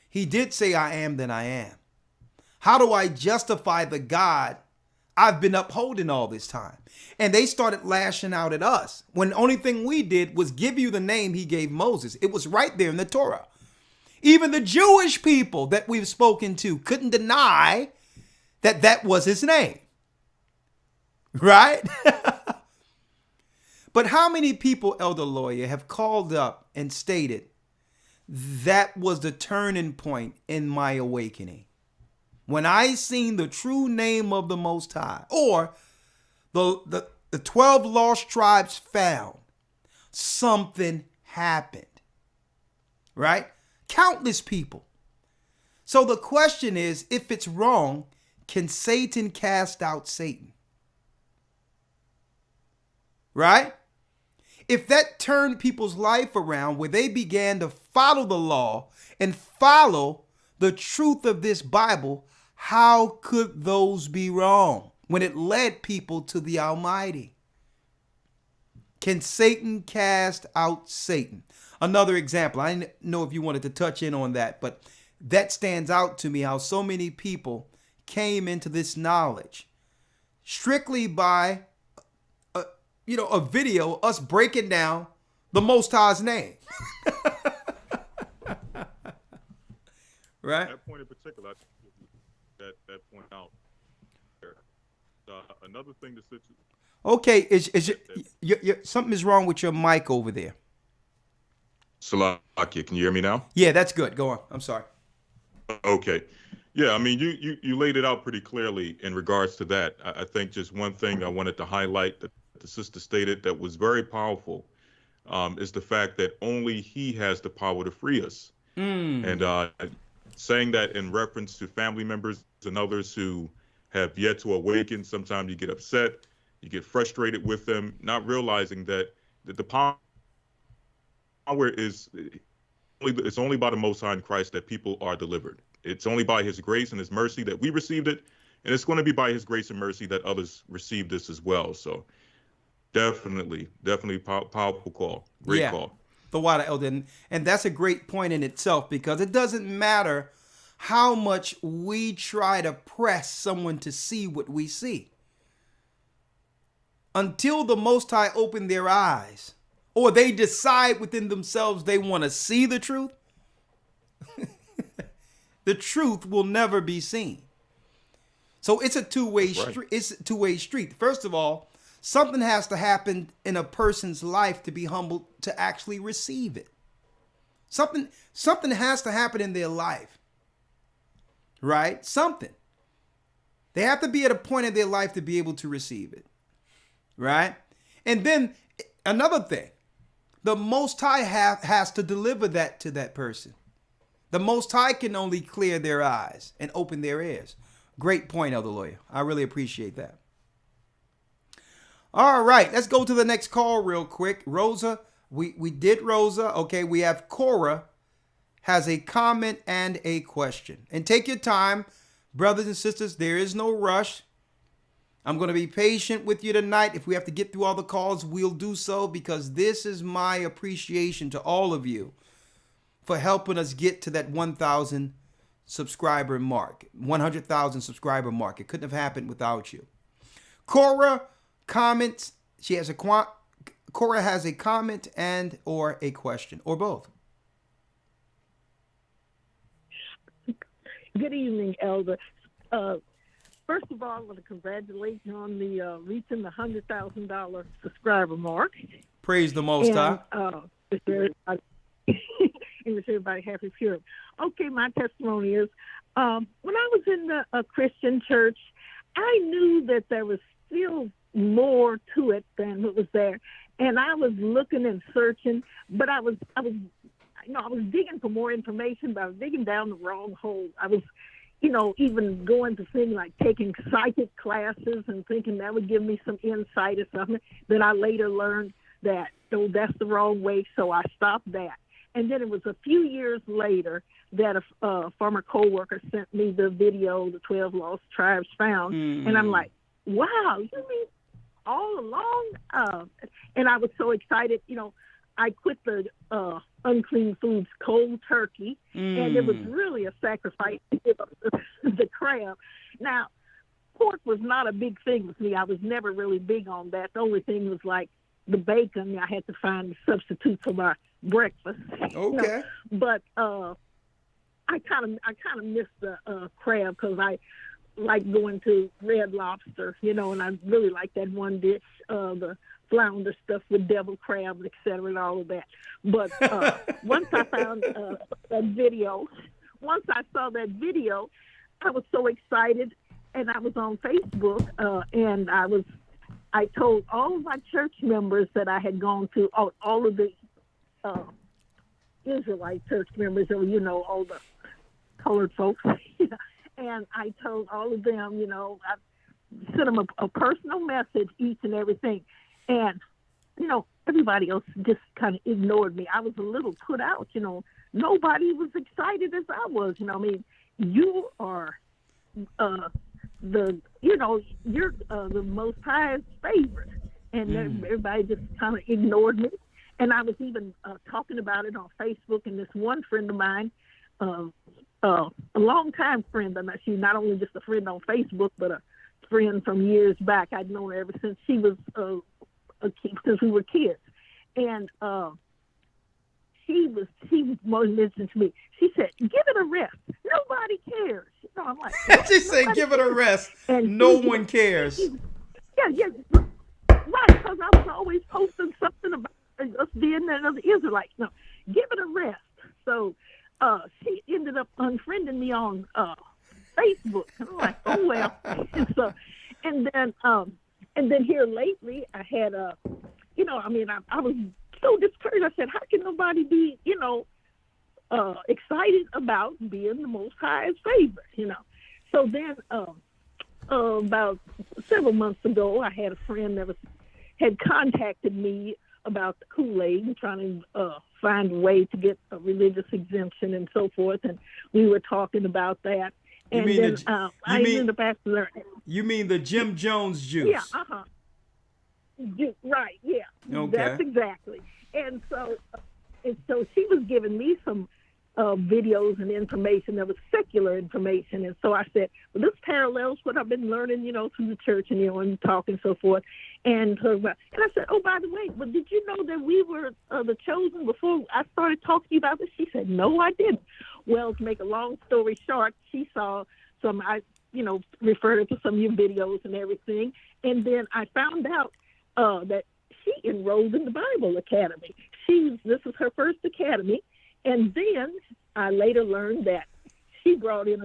he did say I am that I am. How do I justify the God I've been upholding all this time? And they started lashing out at us when the only thing we did was give you the name he gave Moses. It was right there in the Torah. Even the Jewish people that we've spoken to couldn't deny that that was his name. Right? But how many people, Elder Lawyer, have called up and stated that was the turning point in my awakening? When I seen the true name of the Most High, or the 12 lost tribes found, something happened, right? Countless people. So the question is, if it's wrong, can Satan cast out Satan? Right? If that turned people's life around where they began to follow the law and follow the truth of this Bible, how could those be wrong when it led people to the Almighty? Can Satan cast out Satan? Another example, I didn't know if you wanted to touch in on that, but that stands out to me, how so many people came into this knowledge strictly by a video, us breaking down the Most High's name. Right?
That point in particular, that point out. Another thing that sits.
Okay, is something is wrong with your mic over there?
Salakia, can you hear me now?
Yeah, that's good. Go on. I'm sorry.
Okay. Yeah, I mean, you laid it out pretty clearly in regards to that. I think just one thing I wanted to highlight that the sister stated that was very powerful is the fact that only he has the power to free us. And saying that in reference to family members and others who have yet to awaken, sometimes you get upset, you get frustrated with them, not realizing that the power is, it's only by the Most High in Christ that people are delivered. It's only by his grace and his mercy that we received it. And it's going to be by his grace and mercy that others receive this as well. So definitely powerful call. Great call.
The water, Elder. And that's a great point in itself, because it doesn't matter how much we try to press someone to see what we see. Until the Most High open their eyes, or they decide within themselves they want to see the truth, the truth will never be seen. So it's a two-way street. It's a two-way street. First of all, something has to happen in a person's life to be humbled to actually receive it. Something has to happen in their life. Right? Something. They have to be at a point in their life to be able to receive it. Right? And then another thing, the Most High has to deliver that to that person. The Most High can only clear their eyes and open their ears. Great point, Elder Lawyer. I really appreciate that. All right, let's go to the next call real quick. Rosa, we did Rosa. Okay, we have Cora has a comment and a question. And take your time, brothers and sisters. There is no rush. I'm going to be patient with you tonight. If we have to get through all the calls, we'll do so, because this is my appreciation to all of you for helping us get to that 1,000 subscriber mark, 100,000 subscriber mark. It couldn't have happened without you. Cora comments. Cora has a comment and or a question, or both.
Good evening, Elder. First of all, I want to congratulate you on the reaching the $100,000 subscriber mark.
Praise the Most High.
And wish everybody happy Purim. Okay, my testimony is, when I was in a Christian church, I knew that there was still more to it than what was there, and I was looking and searching, but I was digging for more information, but I was digging down the wrong hole. I was, even going to things like taking psychic classes and thinking that would give me some insight or something. Then I later learned that, that's the wrong way, so I stopped that. And then it was a few years later that a former coworker sent me the video, the 12 Lost Tribes Found, and I'm like, wow, you mean all along? And I was so excited, I quit the unclean foods cold turkey, and it was really a sacrifice to give up the crab. Now, pork was not a big thing with me. I was never really big on that. The only thing was like the bacon. I had to find a substitute for my breakfast.
Okay.
But I kind of missed the crab, because I like going to Red Lobster, and I really like that one dish, the flounder stuff with devil crab, et cetera, and all of that. But once I found that video, once I saw that video, I was so excited, and I was on Facebook, and I told all of my church members that I had gone to, all of the Israelite church members, or all the colored folks, and I told all of them, I sent them a personal message, each and everything. And
everybody else just kind of ignored me. I was a little put out, Nobody was excited as I was, you are you're the Most High's favorite. And everybody just kind of ignored me. And I was even talking about it on Facebook, and this one friend of mine, a longtime friend, I'm actually not only just a friend on Facebook, but a friend from years back. I'd known her ever since she was since we were kids. And she was more listening to me. She said, "Give it a rest. Nobody cares." I'm like,
she said, "Give it a rest. And no one cares."
Yeah, right. Because I was always posting something about us being another Israelite. No, give it a rest. So she ended up unfriending me on Facebook. And I'm like, oh well. And then here lately, I had I was so discouraged. I said, how can nobody be, excited about being the Most High's favorite, So then about several months ago, I had a friend that had contacted me about the Kool-Aid and trying to find a way to get a religious exemption and so forth. And we were talking about that. And then I ended up asking her.
You mean the Jim Jones juice?
Yeah, right, yeah.
Okay.
That's exactly. And so she was giving me some videos and information that was secular information. And so I said, well, this parallels what I've been learning, through the church and talk and so forth. And I said, oh, by the way, but did you know that we were the chosen before I started talking to you about this? She said, no, I didn't. Well, to make a long story short, she saw some, referred her to some of your videos and everything. And then I found out that she enrolled in the Bible Academy. This is her first academy. And then I later learned that she brought in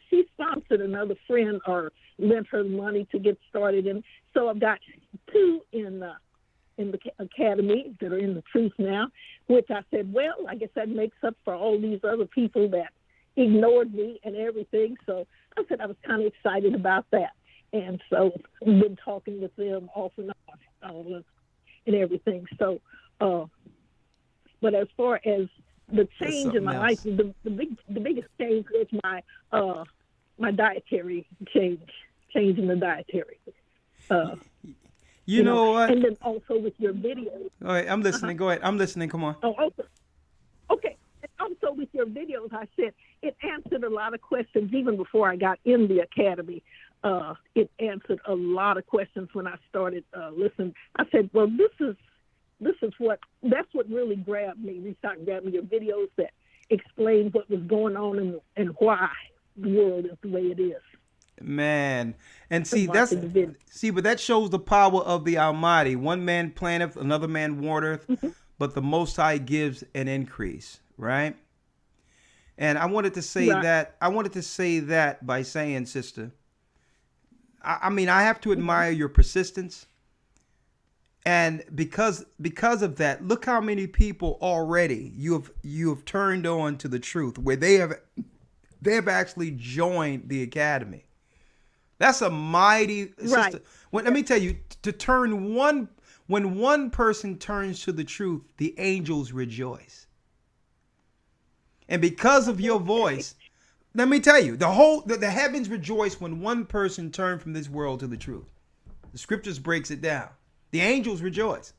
she sponsored another friend or lent her money to get started. And so I've got two in the academy that are in the truth now, which I said, well, I guess that makes up for all these other people that ignored me and everything. So I said I was kind of excited about that. And so I've been talking with them off and on and everything. So, but as far as the change in my life, the biggest change was my dietary changing the dietary.
You know what?
And then also with your videos.
All right, I'm listening. Go ahead. I'm listening. Come on.
Oh, also, okay. And also with your videos, I said it answered a lot of questions even before I got in the academy. It answered a lot of questions when I started listening. I said, well, that's what really grabbed me. Your videos that explain what was going on and why the world is the way it is.
Man, and but that shows the power of the Almighty. One man planteth, another man watereth, but the Most High gives an increase, right? And I wanted to say that. I wanted to say that by saying, sister, I mean, I have to admire your persistence. And because of that, look how many people already you have turned on to the truth, where they have actually joined the academy. That's a mighty sister. Let me tell you, when one person turns to the truth, the angels rejoice. And because of your voice, let me tell you, the heavens rejoice when one person turned from this world to the truth. The scriptures breaks it down. The angels rejoice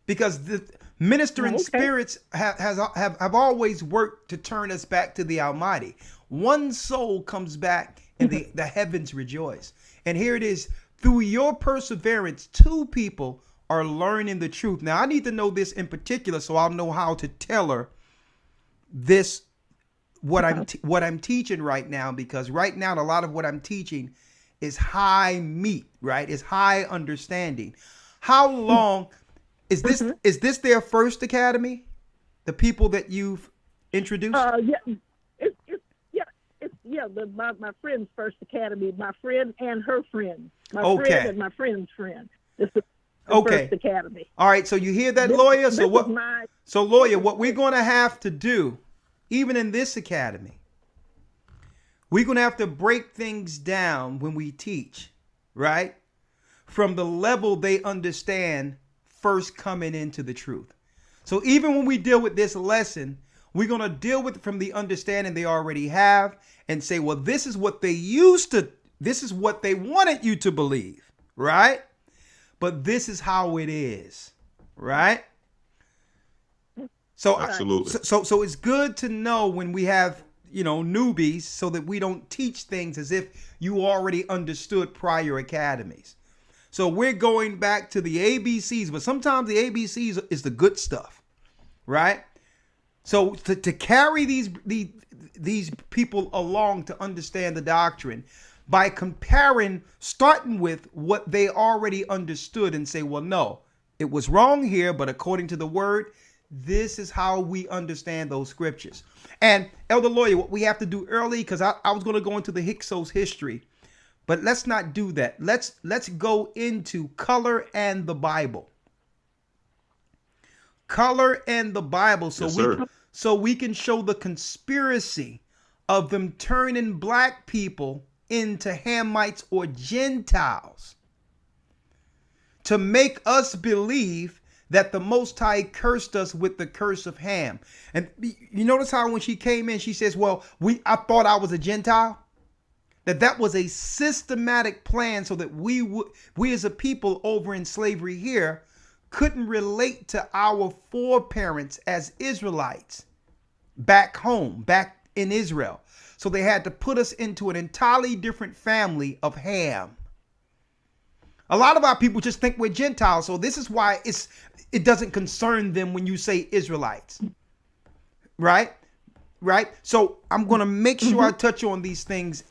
because the ministering spirits have always worked to turn us back to the Almighty. One soul comes back and the heavens rejoice. And here it is, through your perseverance, two people are learning the truth. Now, I need to know this in particular so I'll know how to tell her this, what I'm teaching right now, because right now a lot of what I'm teaching is high meat, right? It's high understanding. How long is this? Is this their first academy? The people that you've introduced?
My friend's first academy. My friend and her friend. My friend and my friend's friend. This is the first academy.
All right. So you hear that, lawyer? So lawyer, what we're going to have to do, even in this academy, we're going to have to break things down when we teach, right? From the level they understand first coming into the truth. So even when we deal with this lesson, we're going to deal with it from the understanding they already have and say, well, this is what they this is what they wanted you to believe, right? But this is how it is, right? So
Absolutely.
So it's good to know when we have, newbies, so that we don't teach things as if you already understood prior academies. So we're going back to the ABCs, but sometimes the ABCs is the good stuff, right? So to carry these people along to understand the doctrine by comparing, starting with what they already understood and say, well, no, it was wrong here, but according to the word, this is how we understand those scriptures. And Elder Lawyer, what we have to do early, because I was going to go into the Hyksos history, but let's not do that. Let's go into color and the Bible. Color and the Bible, so we can show the conspiracy of them turning black people into Hamites or Gentiles to make us believe that the Most High cursed us with the curse of Ham. And you notice how when she came in, she says, well, I thought I was a Gentile. That was a systematic plan so that we as a people over in slavery here couldn't relate to our foreparents as Israelites back home, back in Israel. So they had to put us into an entirely different family of Ham. A lot of our people just think we're Gentiles. So this is why it doesn't concern them when you say Israelites. Right? So I'm going to make sure I touch on these things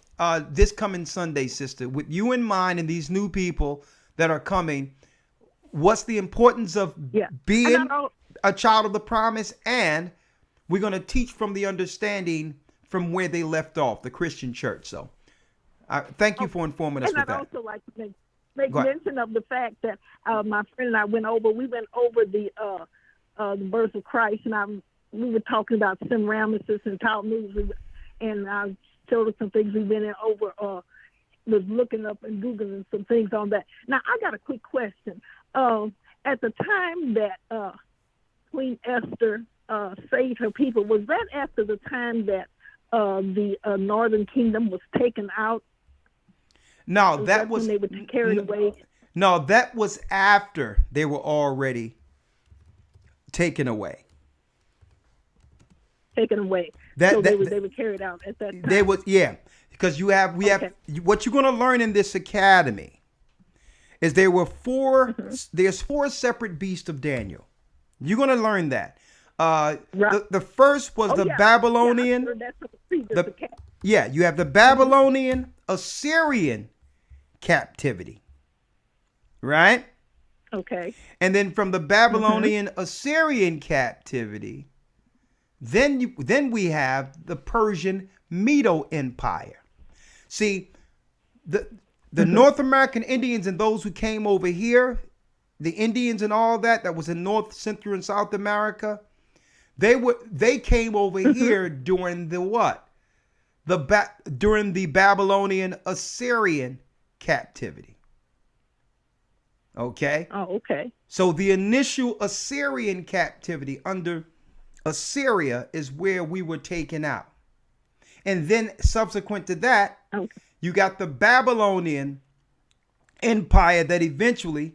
this coming Sunday, sister, with you in mind and these new people that are coming. What's the importance of being a child of the promise? And we're going to teach from the understanding from where they left off, the Christian church. So thank you for informing us with that.
And I'd also like to make mention of the fact that my friend and I went over the birth of Christ, and we were talking about Semiramis and Talmud, and I showed us some things we went in over, was looking up and Googling some things on that. Now, I got a quick question. At the time that Queen Esther saved her people, was that after the time that the northern kingdom was taken out?
No, that was
when they were carried away.
No, that was after they were already taken away.
Taken away. So they were carried out at that time.
They was because we have what you're going to learn in this academy is there were there's 4 separate beasts of Daniel. You're going to learn that. The first was the Babylonian. You have the Babylonian Assyrian captivity. Right?
Okay.
And then from the Babylonian Assyrian captivity, then we have the Persian Medo Empire. See, the North American Indians and those who came over here, the Indians and all that was in North, Central, and South America, they came over here during the what? During the Babylonian Assyrian captivity. Okay?
Oh, okay.
So the initial Assyrian captivity under Assyria is where we were taken out. And then subsequent to that, you got the Babylonian Empire that eventually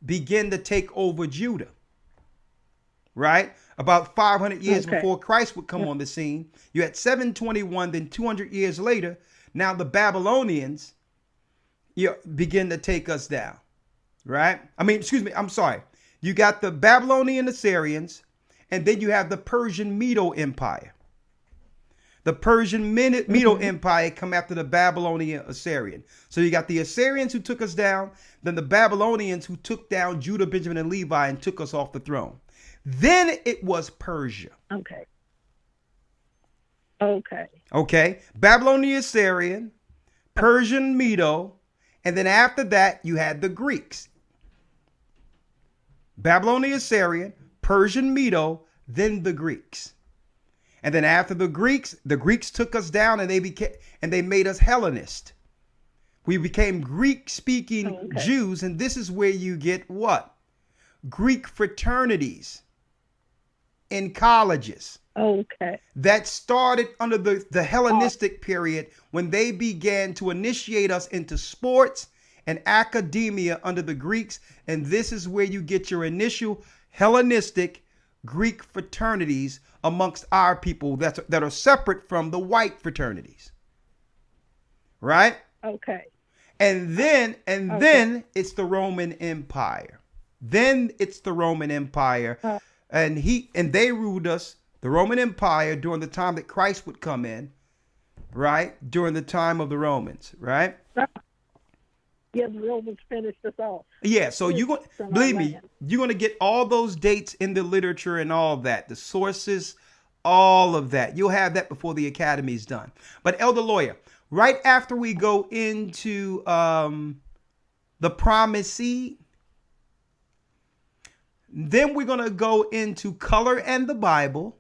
began to take over Judah. Right? About 500 years before Christ would come on the scene. You had 721, then 200 years later, now the Babylonians begin to take us down. Right? I'm sorry. You got the Babylonian Assyrians, and then you have the Persian Medo Empire. The Persian Medo Empire come after the Babylonian Assyrian. So you got the Assyrians who took us down, then the Babylonians who took down Judah, Benjamin, and Levi and took us off the throne. Then it was Persia. Okay. Babylonian Assyrian, Persian Medo, and then after that you had the Greeks. Babylonian Assyrian, Persian Medo, then the Greeks. And then after the Greeks took us down and they made us Hellenist. We became Greek-speaking Jews, and this is where you get what? Greek fraternities in colleges.
Okay.
That started under the Hellenistic period when they began to initiate us into sports and academia under the Greeks. And this is where you get your initial Hellenistic Greek fraternities amongst our people that are separate from the white fraternities. Right?
Okay.
And then it's the Roman Empire. Then it's the Roman Empire. And they ruled us, the Roman Empire, during the time that Christ would come in, right? During the time of the Romans, right?
Yeah, the Romans finished us off.
Yeah, so believe me, you're going to get all those dates in the literature and all that, the sources, all of that. You'll have that before the academy's done. But Elder Lawyer, right after we go into the promised seed, then we're going to go into color and the Bible,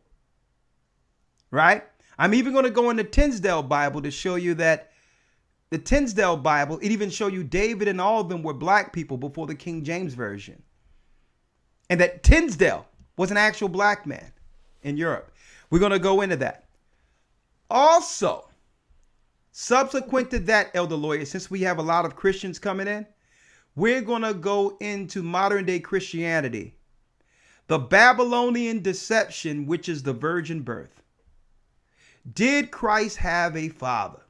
right? I'm even going to go into Tinsdale Bible to show you that the Tinsdale Bible, it even show you David and all of them were black people before the King James Version. And that Tinsdale was an actual black man in Europe. We're going to go into that. Also, subsequent to that, Elder Lawyer, since we have a lot of Christians coming in, we're going to go into modern day Christianity. The Babylonian deception, which is the virgin birth. Did Christ have a father?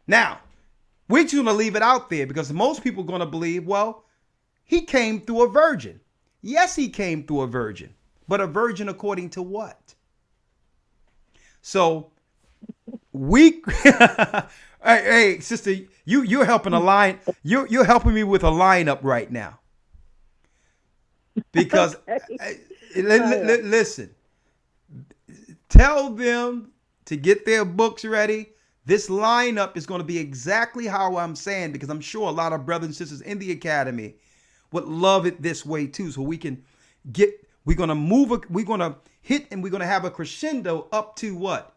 Now, we're just going to leave it out there because most people are going to believe, well, he came through a virgin. Yes, he came through a virgin, but a virgin according to what? So hey, sister, you're helping a line. You're helping me with a lineup right now. Because listen, tell them to get their books ready. This lineup is going to be exactly how I'm saying, because I'm sure a lot of brothers and sisters in the academy would love it this way too. So we're going to hit and we're going to have a crescendo up to what?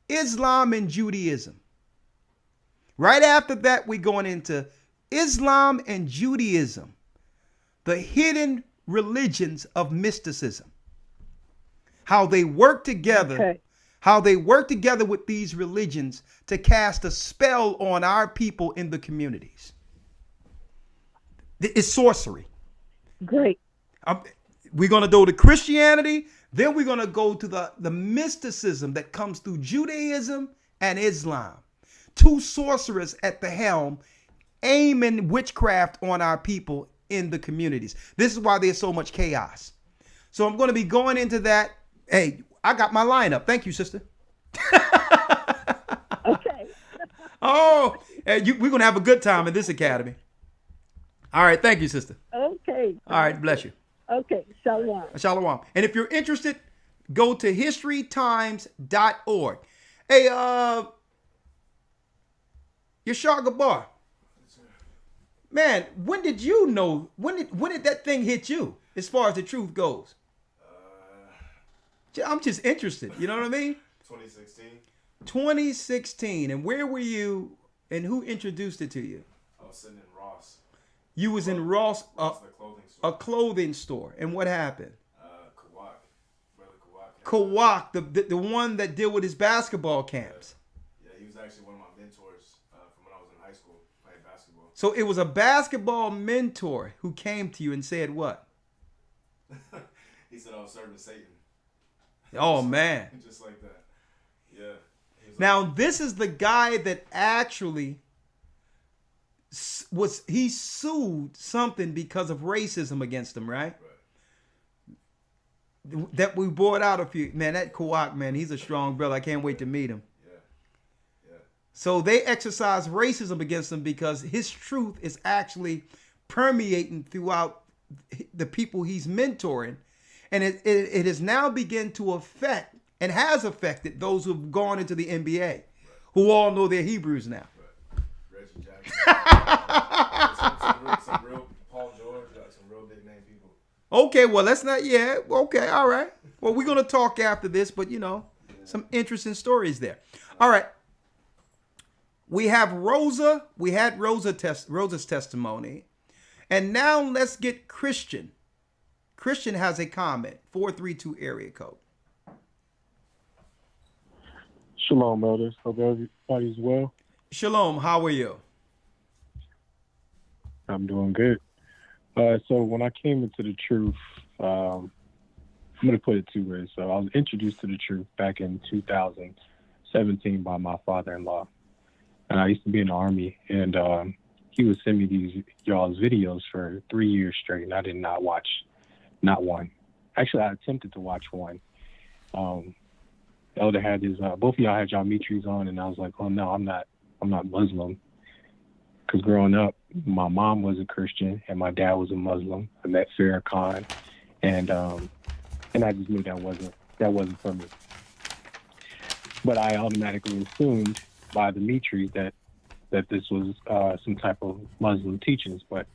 Islam and Judaism. Right after that, we're going into Islam and Judaism, the hidden religions of mysticism, how they work together.
Okay.
How they work together with these religions to cast a spell on our people in the communities. It's sorcery.
Great.
We're going to go to Christianity. Then we're going to go to the mysticism that comes through Judaism and Islam. Two sorcerers at the helm aiming witchcraft on our people in the communities. This is why there's so much chaos. So I'm going to be going into that. Hey, I got my lineup. Thank you, sister.
Okay.
Oh, we're going to have a good time in this academy. All right. Thank you, sister.
Okay.
All right. Bless you.
Okay. Shalom.
Shalom. And if you're interested, go to historytimes.org. Hey, Yashar Gabar. Man, when did you know? When did that thing hit you as far as the truth goes? I'm just interested. You know what I mean?
2016.
2016. And where were you and who introduced it to you?
I was sitting in Ross.
You was in Ross,
the clothing store.
a clothing store. And what happened?
Kawak. Brother
Kawak, the one that deal with his basketball camps.
Yeah, he was actually one of my mentors from when I was in high school playing basketball.
So it was a basketball mentor who came to you and said what?
He said I was serving Satan.
Oh, man.
Just like that. Yeah.
Now, this is the guy that actually he sued something because of racism against him, right? That we brought out a few. Man, that Kawak, man, he's a strong brother. I can't wait to meet him.
Yeah.
So they exercise racism against him because his truth is actually permeating throughout the people he's mentoring. And it has now begun to affect and has affected those who've gone into the NBA, who all know they're Hebrews now.
Reggie Jackson. some real Paul George, some real big name people.
Okay, well, let's not, yeah, okay, all right. Well, we're going to talk after this, but, some interesting stories there. All right. We have Rosa. We had Rosa's testimony. And now let's get Christian. Christian has a comment. 432 area code.
Shalom, elders. Hope everybody's well.
Shalom. How are you?
I'm doing good. So when I came into the truth, I'm going to put it two ways. So I was introduced to the truth back in 2017 by my father-in-law. And I used to be in the Army, and he would send me these y'all's videos for 3 years straight, and I did not watch not one. Actually, I attempted to watch one. Elder had his, both of y'all had y'all Mitris on, and I was like, oh no, I'm not Muslim. Because growing up, my mom was a Christian and my dad was a Muslim. I met Farrakhan, and I just knew that wasn't for me. But I automatically assumed by the Mitri that this was some type of Muslim teachings, but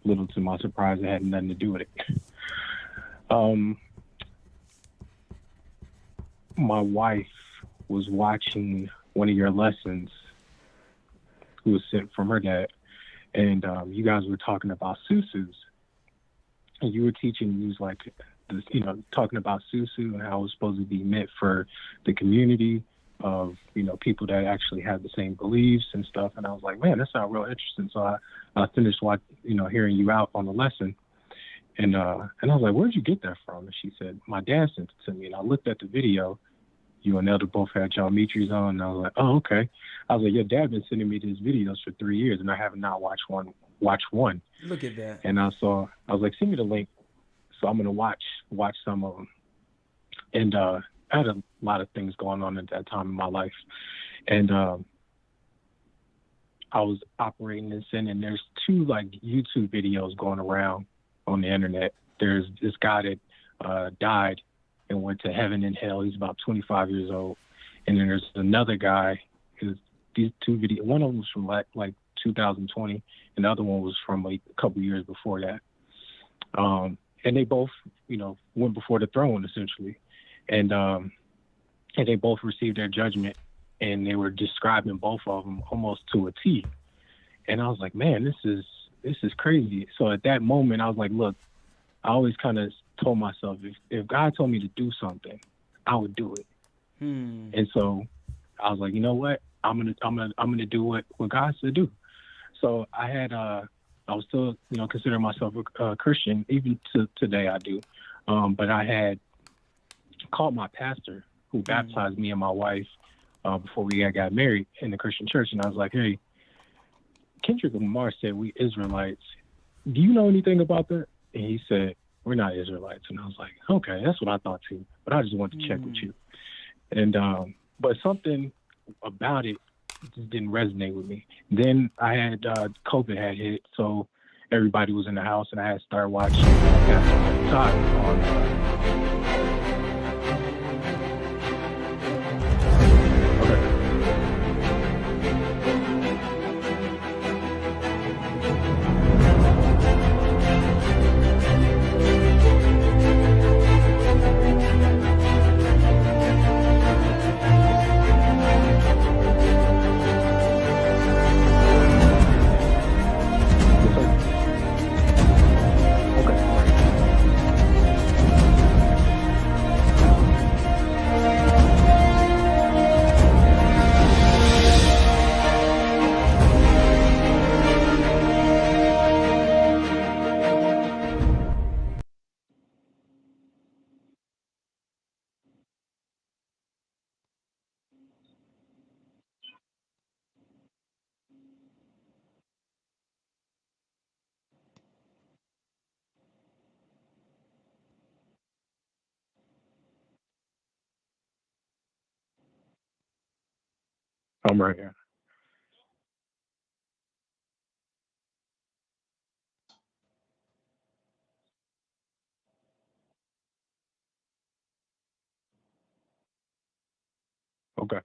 little to my surprise, it had nothing to do with it. My wife was watching one of your lessons, who was sent from her dad, and you guys were talking about susus, and you were teaching, you was like, this, talking about susu and how it was supposed to be meant for the community of, people that actually have the same beliefs and stuff. And I was like, man, that sounds real interesting. So I finished hearing you out on the lesson. And I was like, where'd you get that from? And she said, my dad sent it to me. And I looked at the video. You and Elder both had y'all Mitris on. And I was like, oh, okay. I was like, your dad been sending me these videos for 3 years, and I have not watched one.
Look at that.
And I was like, send me the link. So I'm going to watch some of them. And I had a lot of things going on at that time in my life. And I was operating in sin, and there's two YouTube videos going around on the internet. There's this guy that died and went to heaven and hell. He's about 25 years old. And then there's another guy. These two videos, one of them was from like 2020, and the other one was from a couple years before that. And they both, went before the throne essentially, and they both received their judgment, and they were describing both of them almost to a T. And I was like, man, this is crazy. So at that moment, I was like, look, I always kind of told myself, if God told me to do something, I would do it. And so I was like, you know what? I'm gonna do what God said do. So I was still, considering myself a Christian, even to today I do. But I had called my pastor, who baptized me and my wife before we got married in the Christian church, and I was like, hey, Kendrick Lamar said we Israelites. Do you know anything about that? And he said, we're not Israelites. And I was like, okay, that's what I thought too. But I just wanted to check with you. And but something about it just didn't resonate with me. Then I had COVID had hit, so everybody was in the house, and I had started watching Pastor Todd on. I'm right here. Okay.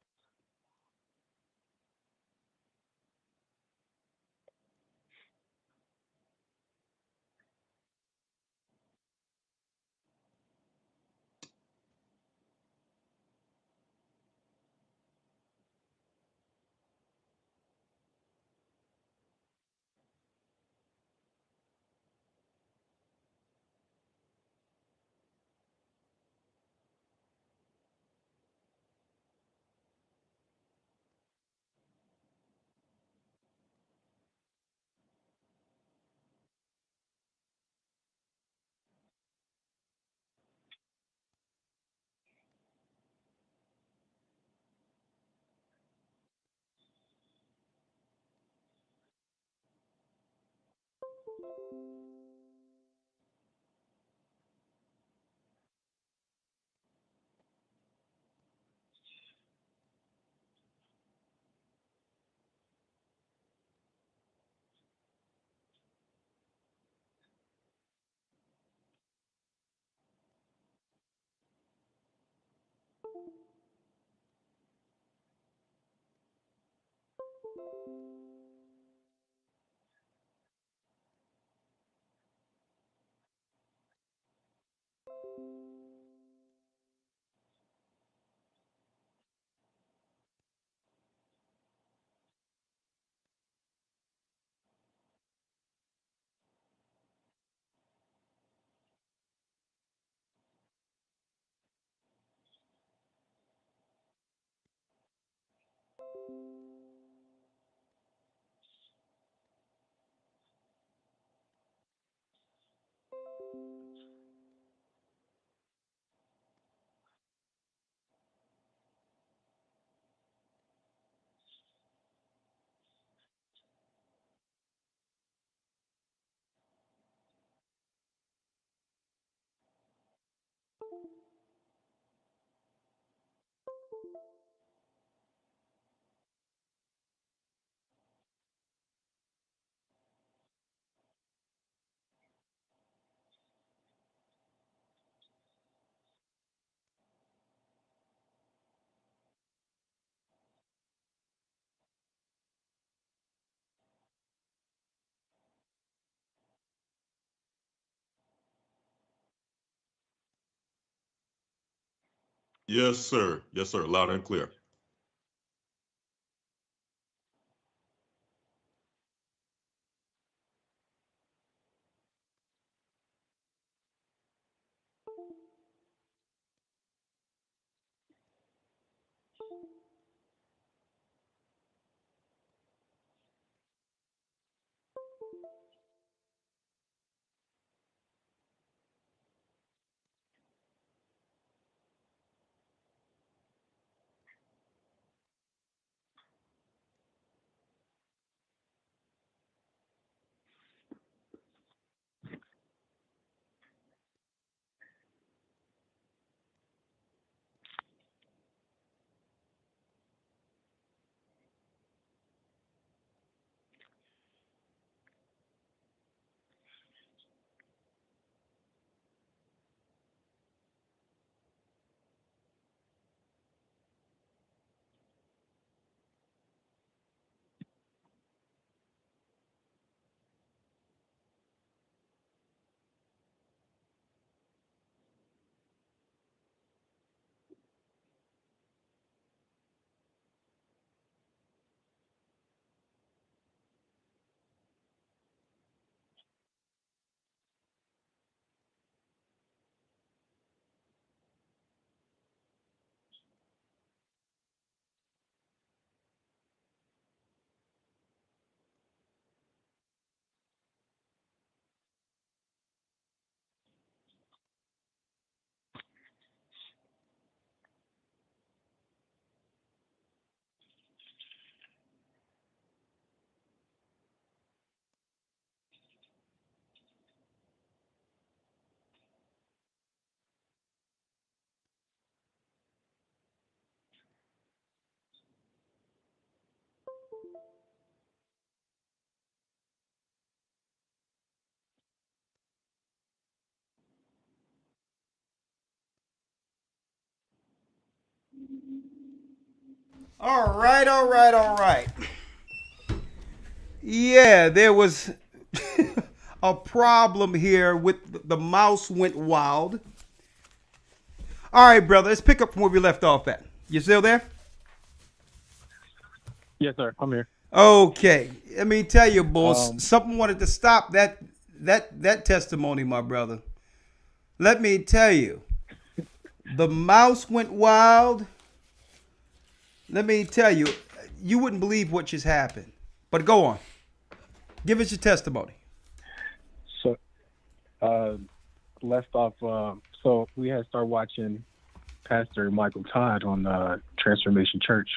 Yes, sir. Yes, sir. Loud and clear.
All right, all right, all right. Yeah, there was a problem here with the mouse went wild. All right, brother, let's pick up from where we left off at. You still there?
Yes, sir. I'm here.
Okay. Let me tell you, boss, something wanted to stop that testimony, my brother. Let me tell you. The mouse went wild. Let me tell you, you wouldn't believe what just happened. But go on. Give us your testimony.
So, left off. So we had started watching Pastor Michael Todd on Transformation Church,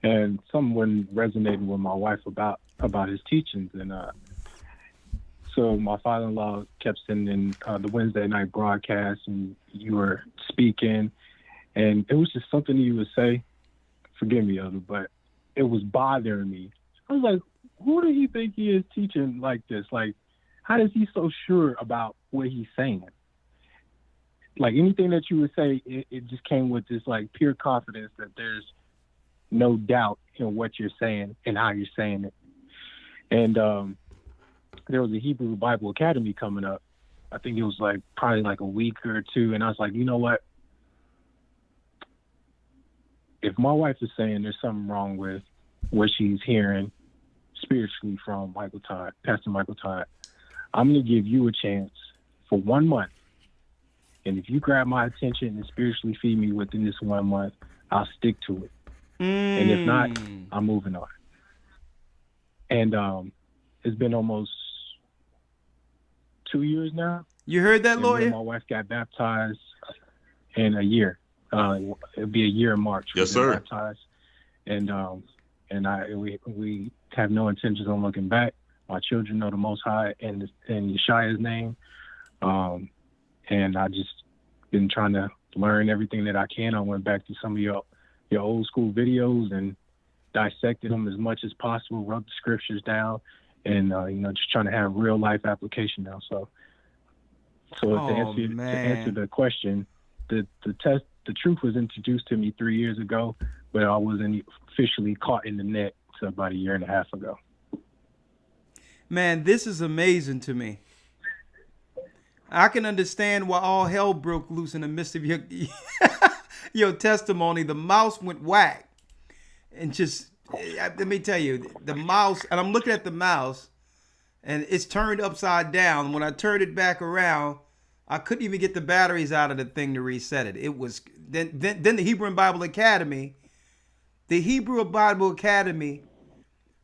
and someone resonated with my wife about his teachings, and So my father-in-law kept sending the Wednesday night broadcast, and you were speaking, and it was just something you would say. Forgive me, Elder, but it was bothering me. I was like, who do you think he is teaching like this? Like, how is he so sure about what he's saying? Like, anything that you would say, it just came with this, like, pure confidence that there's no doubt in what you're saying and how you're saying it. And there was a Hebrew Bible Academy coming up. I think it was, like, probably, like, a week or two. And I was like, you know what? If my wife is saying there's something wrong with what she's hearing spiritually from Pastor Michael Todd, I'm going to give you a chance for 1 month. And if you grab my attention and spiritually feed me within this 1 month, I'll stick to it. And if not, I'm moving on. And it's been almost 2 years now.
You heard that, lawyer?
My wife got baptized in a year. It'll be a year in March.
Yes, sir.
Baptized. And we have no intentions on looking back. My children know the Most High and Yeshua's name. And I just been trying to learn everything that I can. I went back to some of your old school videos and dissected them as much as possible, wrote the scriptures down, and just trying to have real life application now. So to answer the question, the truth was introduced to me 3 years ago, but I wasn't officially caught in the net until about a year and a half ago.
Man, this is amazing to me. I can understand why all hell broke loose in the midst of your testimony. The mouse went whack. And just, let me tell you, the mouse, and I'm looking at the mouse, and it's turned upside down. When I turned it back around, I couldn't even get the batteries out of the thing to reset it. It was, then the Hebrew Bible Academy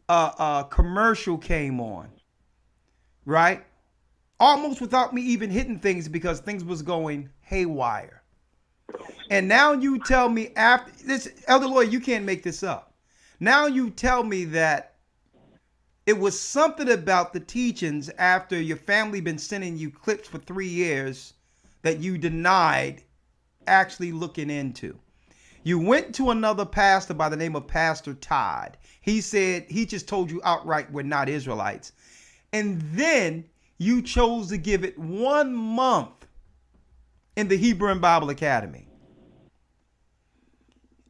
commercial came on, right? Almost without me even hitting things because things was going haywire. And now you tell me after this, Elder Lawyer, you can't make this up. Now you tell me that it was something about the teachings after your family been sending you clips for 3 years that you denied actually looking into. You went to another pastor by the name of Pastor Todd. He said, he just told you outright we're not Israelites. And then you chose to give it 1 month in the Hebrew Bible Academy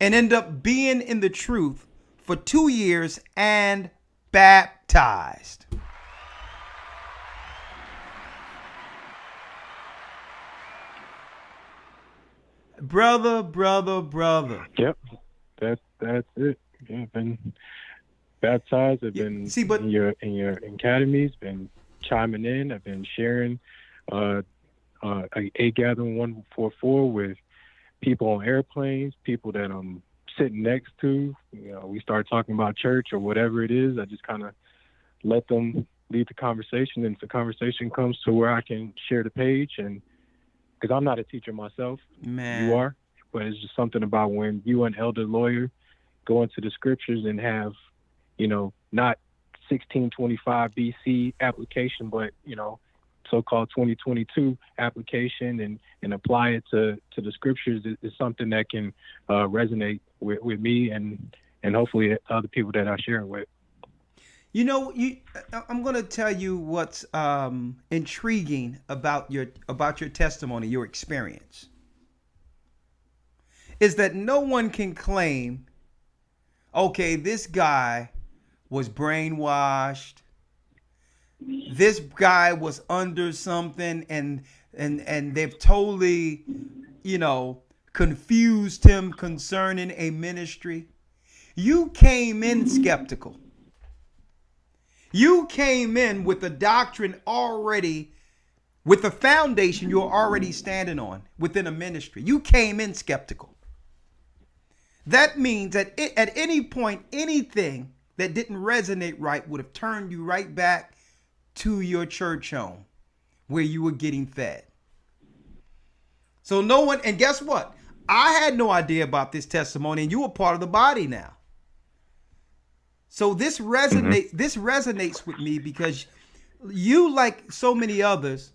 and end up being in the truth for 2 years and baptized. Brother.
Yep, that's it. Yeah, been baptized. I've been in your academies. Been chiming in. I've been sharing a gathering 144 with people on airplanes, people that I'm sitting next to. We start talking about church or whatever it is. I just kind of let them lead the conversation, and if the conversation comes to where I can share the page, and because I'm not a teacher myself,
man,
you are, but it's just something about when you and Elder Lawyer go into the scriptures and have, not 1625 BC application, but so-called 2022 application, and apply it to the scriptures is something that can resonate with me and hopefully other people that I share it with.
I'm going to tell you what's intriguing about your testimony, your experience, is that no one can claim, okay, this guy was brainwashed, this guy was under something, and they've totally, confused him concerning a ministry. You came in skeptical. You came in with a doctrine already, with a foundation you're already standing on within a ministry. You came in skeptical. That means that at any point, anything that didn't resonate right would have turned you right back to your church home where you were getting fed. So no one, and guess what? I had no idea about this testimony, and you were part of the body now. So this resonates with me because you, like so many others,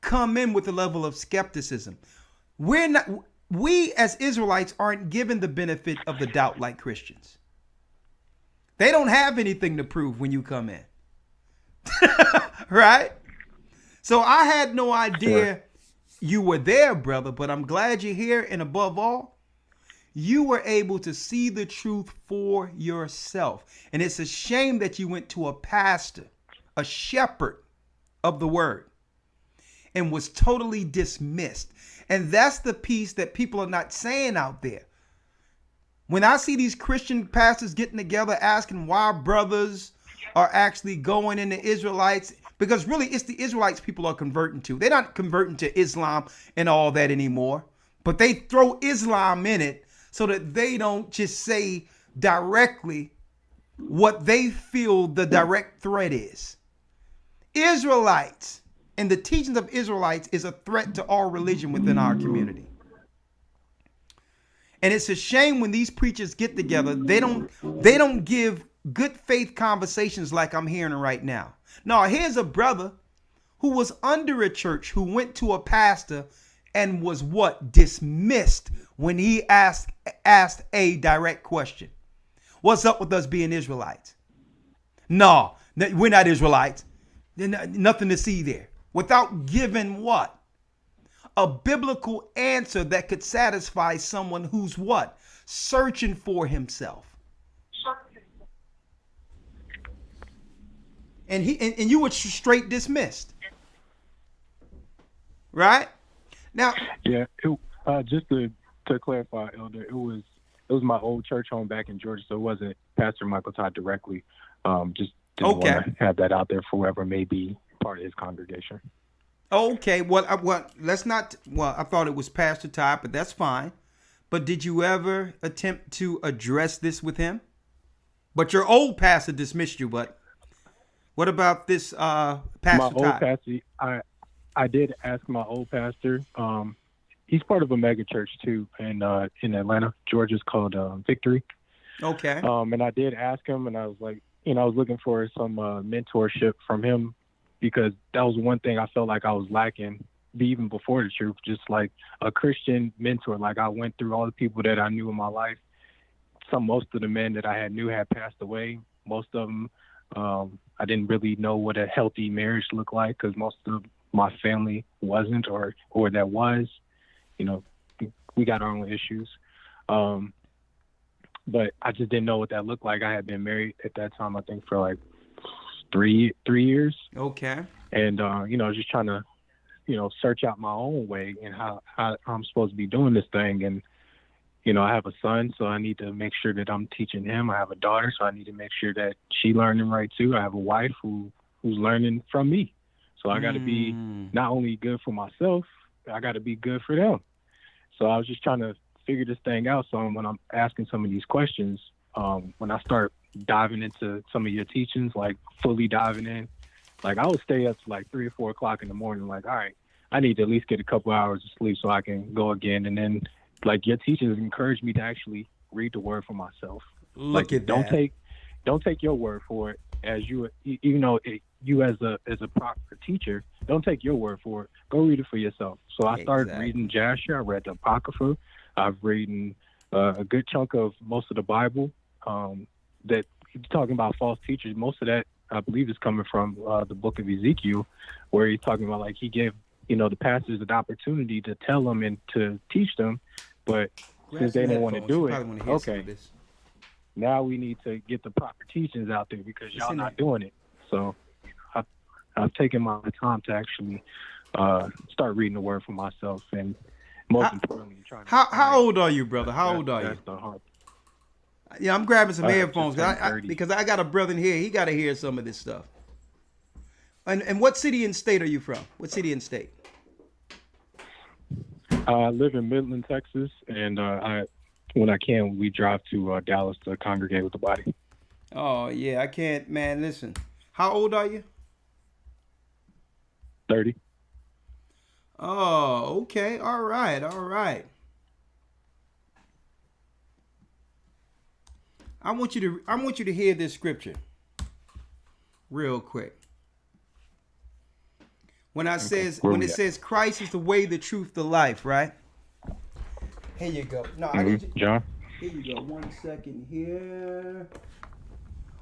come in with a level of skepticism. We as Israelites aren't given the benefit of the doubt like Christians. They don't have anything to prove when you come in. Right? So I had no idea you were there, brother, but I'm glad you're here. And above all, you were able to see the truth for yourself. And it's a shame that you went to a pastor, a shepherd of the word, and was totally dismissed. And that's the piece that people are not saying out there. When I see these Christian pastors getting together asking why brothers are actually going into Israelites, because really it's the Israelites people are converting to. They're not converting to Islam and all that anymore, but they throw Islam in it so that they don't just say directly what they feel the direct threat is. Israelites and the teachings of Israelites is a threat to all religion within our community. And it's a shame when these preachers get together, they don't give good faith conversations like I'm hearing right now. No, here's a brother who was under a church who went to a pastor and was what? Dismissed when he asked a direct question. What's up with us being Israelites? No, we're not Israelites. Nothing to see there. Without giving what? A biblical answer that could satisfy someone who's what? Searching for himself. And you were straight dismissed. Right? Now,
yeah, just to clarify, Elder, it was my old church home back in Georgia, so it wasn't Pastor Michael Todd directly. Just didn't want to have that out there for whoever may be part of his congregation.
Okay, let's not. Well, I thought it was Pastor Todd, but that's fine. But did you ever attempt to address this with him? But your old pastor dismissed you. But what about this Pastor Todd?
My old pastor, I did ask my old pastor. He's part of a mega church too, in Atlanta, Georgia. It's called Victory.
Okay.
And I did ask him, and I was like, I was looking for some mentorship from him, because that was one thing I felt like I was lacking even before the truth, just like a Christian mentor. Like, I went through all the people that I knew in my life. Most of the men that I knew had passed away. Most of them, I didn't really know what a healthy marriage looked like, because most of my family wasn't, or that was, we got our own issues. But I just didn't know what that looked like. I had been married at that time, I think, for like three years.
Okay.
And, just trying to, search out my own way and how I'm supposed to be doing this thing. And, I have a son, so I need to make sure that I'm teaching him. I have a daughter, so I need to make sure that she's learning right too. I have a wife who's learning from me. So I got to be not only good for myself, I got to be good for them. So I was just trying to figure this thing out. So when I'm asking some of these questions, when I start diving into some of your teachings, like fully diving in, like I would stay up to like 3 or 4 o'clock in the morning, like, all right, I need to at least get a couple hours of sleep so I can go again. And then like your teachings encouraged me to actually read the word for myself.
Look at
don't
that.
Don't take your word for it as you as a proper teacher, don't take your word for it. Go read it for yourself. So I started reading Jasher. I read the Apocrypha. I've read a good chunk of most of the Bible. That he's talking about false teachers. Most of that, I believe, is coming from the book of Ezekiel, where he's talking about like he gave the pastors an opportunity to tell them and to teach them, but since they didn't want to do it, okay, now we need to get the proper teachings out there because y'all not doing it. So I've taken my time to actually start reading the word for myself, and most importantly, trying to.
How old are you, brother? How old are you?
That's the hard.
Yeah, I'm grabbing some headphones
just
because I got a brother in here. He got to hear some of this stuff. And what city and state are you from? What city and state?
I live in Midland, Texas, and when I can, we drive to Dallas to congregate with the body.
Oh, yeah, I can't, man. Listen, how old are you?
30.
Oh, okay. All right. I want you to hear this scripture real quick. When I says
Where
when
we
it
at?
says Christ is the way, the truth, the life, right? Here you go. No, I need you,
John?
here you go. 1 second here.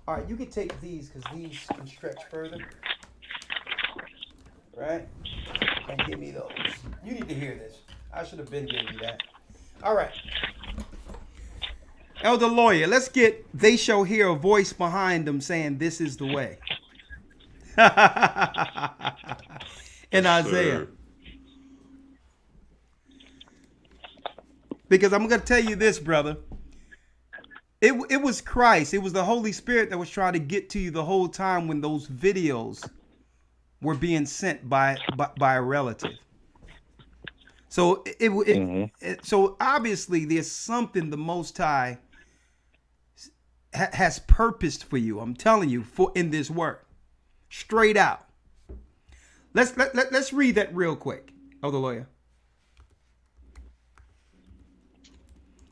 All right, you can take these because these can stretch further. Right? And give me those. You need to hear this. I should have been giving you that. All right. Elder Lawyer, let's get they shall hear a voice behind them saying this is the way. In Isaiah.
Sir.
Because I'm going to tell you this, brother. It was Christ. It was the Holy Spirit that was trying to get to you the whole time when those videos were being sent by a relative. So so obviously there's something the Most High has purposed for you. I'm telling you, for in this work, straight out. Let's read that real quick, Elder Lawyer.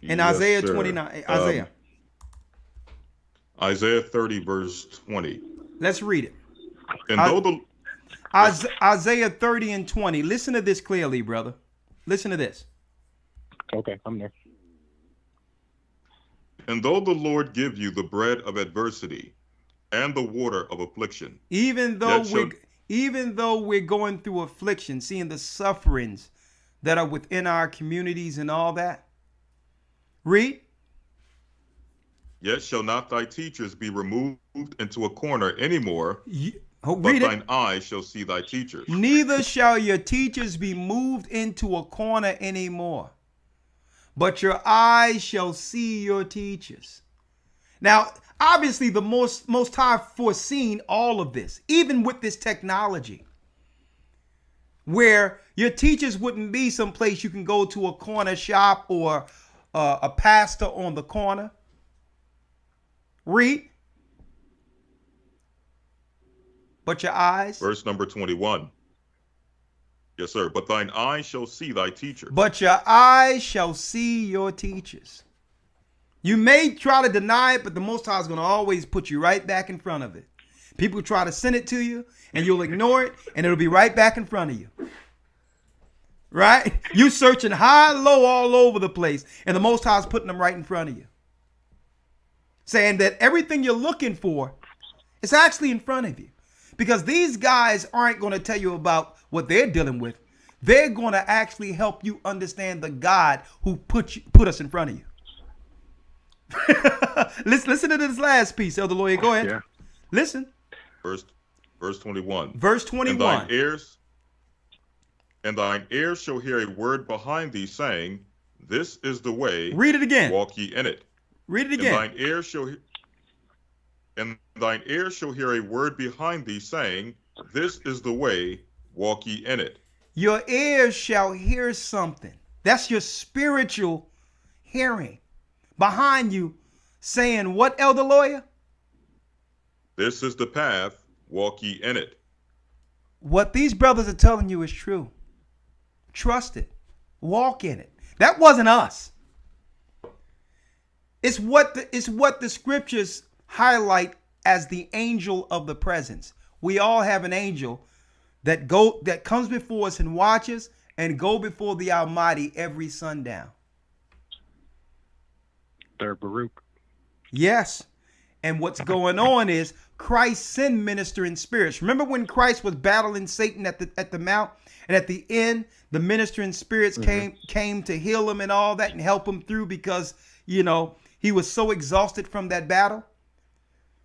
In
Yes,
Isaiah
sir.
29, Isaiah.
Isaiah 30, verse 20.
Let's read it.
And though the
Isaiah 30 and 20. Listen to this clearly, brother. Listen to this.
Okay, I'm there.
And though the Lord give you the bread of adversity and the water of affliction,
Even though
yet
we're going through affliction, seeing the sufferings that are within our communities and all that. Read.
yet shall not thy teachers be removed into a corner anymore, but
Read it.
thine eyes shall see thy teachers.
Neither shall your teachers be moved into a corner anymore, but your eyes shall see your teachers. Now, obviously, the Most High foreseen all of this, even with this technology, where your teachers wouldn't be someplace you can go to a corner shop or a pastor on the corner. Read. But your eyes.
Verse number 21. Yes, sir. But thine eyes shall see thy teachers.
But your eyes shall see your teachers. You may try to deny it, but the Most High is going to always put you right back in front of it. People try to send it to you, and you'll ignore it, and it'll be right back in front of you. Right? You searching high, low, all over the place, and the Most High is putting them right in front of you. Saying that everything you're looking for is actually in front of you. Because these guys aren't going to tell you about what they're dealing with. They're going to actually help you understand the God who put us in front of you. Listen to this last piece, Elder Lawyer. Go ahead.
Yeah.
Listen.
Verse 21.
Verse 21.
And thine ears shall hear a word behind thee saying, this is the way.
Read it again.
Walk ye in it.
Read it again.
And thine ears shall hear a word behind thee saying, this is the way, walk ye in it.
Your ears shall hear something. That's your spiritual hearing. Behind you saying what, Elder Lawyer?
This is the path, walk ye in it.
What these brothers are telling you is true. Trust it. Walk in it. That wasn't us. It's what the scriptures highlight as the angel of the presence. We all have an angel that comes before us and watches and go before the Almighty every sundown.
Third Baruch.
Yes. And what's going on is Christ sent ministering spirits. Remember when Christ was battling Satan at the mount, and at the end, the ministering spirits came to heal him and all that and help him through because, he was so exhausted from that battle?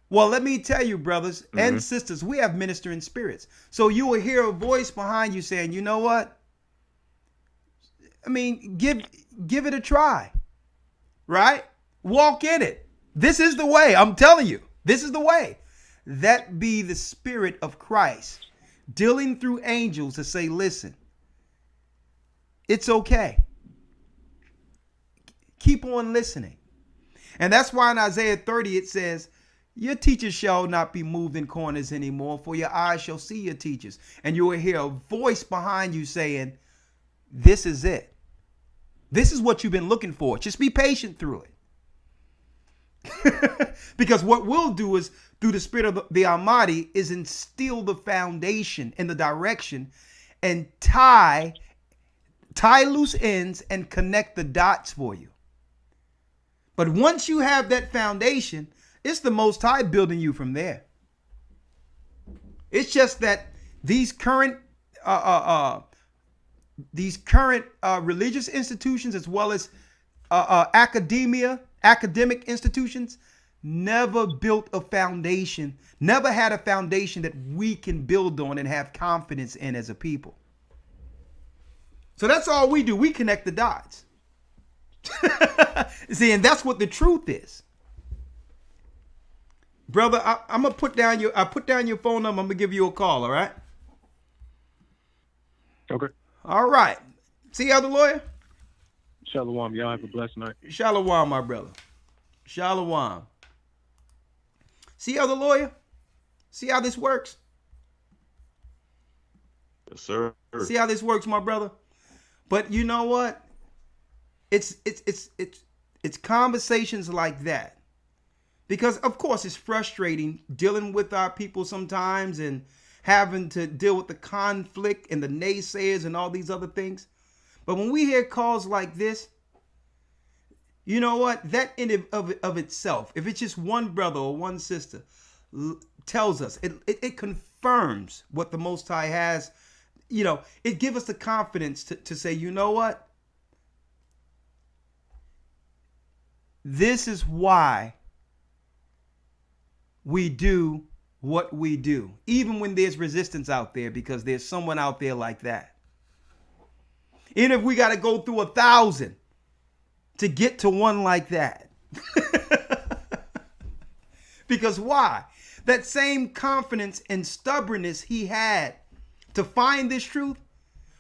Well, let me tell you, brothers and sisters, we have ministering spirits. So you will hear a voice behind you saying, you know what? I mean, give it a try, right? Walk in it. This is the way. I'm telling you, this is the way. That be the Spirit of Christ dealing through angels to say, listen, it's okay. Keep on listening. And that's why in Isaiah 30, it says, your teachers shall not be moved in corners anymore, for your eyes shall see your teachers. And you will hear a voice behind you saying, this is it. This is what you've been looking for. Just be patient through it. Because what we'll do is, through the Spirit of the Almighty, is instill the foundation and the direction and tie loose ends and connect the dots for you. But once you have that foundation, it's the Most High building you from there. It's just that these current religious institutions, as well as academic institutions, never built a foundation, never had a foundation that we can build on and have confidence in as a people. So that's all we do. We connect the dots. See, and that's what the truth is. Brother, I'm gonna put down your phone number. I'm gonna give you a call, all right?
Okay.
All right. See you, other lawyer?
Shalom. Y'all have a blessed night.
Shalom, my brother. Shalom. See, other lawyer? See how this works?
Yes, sir.
See how this works, my brother? But you know what? It's conversations like that. Because of course it's frustrating dealing with our people sometimes and having to deal with the conflict and the naysayers and all these other things. But when we hear calls like this, you know what? That in of itself, if it's just one brother or one sister, tells us, it confirms what the Most High has. You know, it gives us the confidence to say, you know what? This is why we do what we do, even when there's resistance out there, because there's someone out there like that. Even if we got to go through 1,000 to get to one like that. Because why? That same confidence and stubbornness he had to find this truth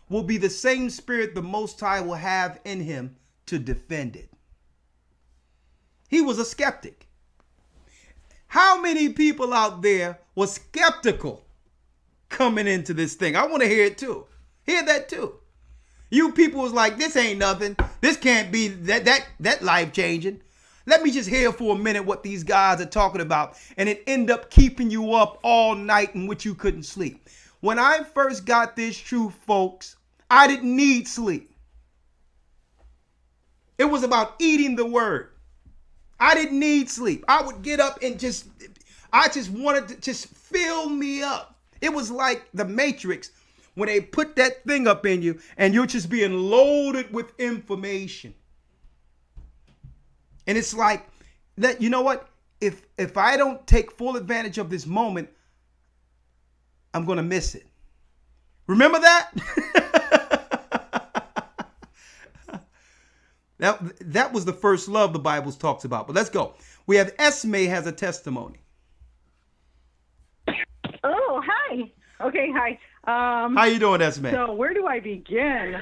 will be the same spirit the Most High will have in him to defend it. He was a skeptic. How many people out there were skeptical coming into this thing? I want to hear it too. Hear that too. You people was like, this ain't nothing. This can't be that life changing. Let me just hear for a minute what these guys are talking about. And it end up keeping you up all night in which you couldn't sleep. When I first got this truth, folks, I didn't need sleep. It was about eating the word. I didn't need sleep. I would get up and I just wanted to just fill me up. It was like the Matrix when they put that thing up in you and you're just being loaded with information. And it's like that, you know what? If I don't take full advantage of this moment, I'm going to miss it. Remember that? That was the first love the Bible talks about. But let's go. We have Esme has a testimony.
Oh, hi. Okay, hi.
How you doing, Esme?
So where do I begin?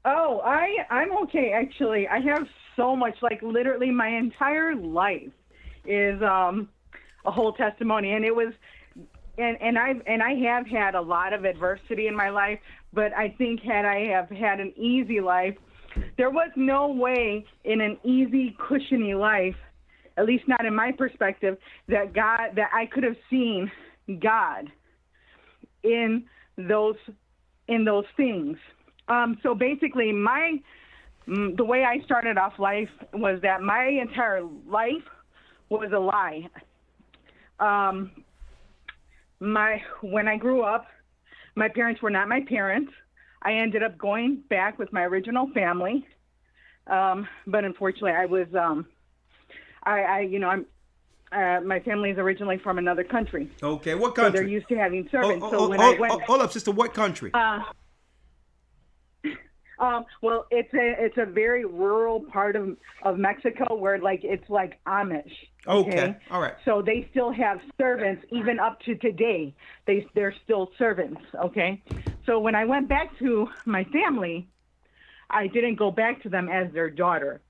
Oh, I'm okay, actually. I have so much, like literally my entire life is a whole testimony. And it was, and I have had a lot of adversity in my life, but I think had I have had an easy life, there was no way in an easy, cushiony life, at least not in my perspective, that I could have seen God in those things. So basically, the way I started off life was that my entire life was a lie. When I grew up, my parents were not my parents. I ended up going back with my original family, but unfortunately, I was, my family is originally from another country.
Okay, what country?
So they're used to having servants.
Hold up, sister. What country?
Well, it's a very rural part of Mexico where it's like Amish.
Okay. All right.
So they still have servants even up to today. They're still servants. Okay. So when I went back to my family, I didn't go back to them as their daughter.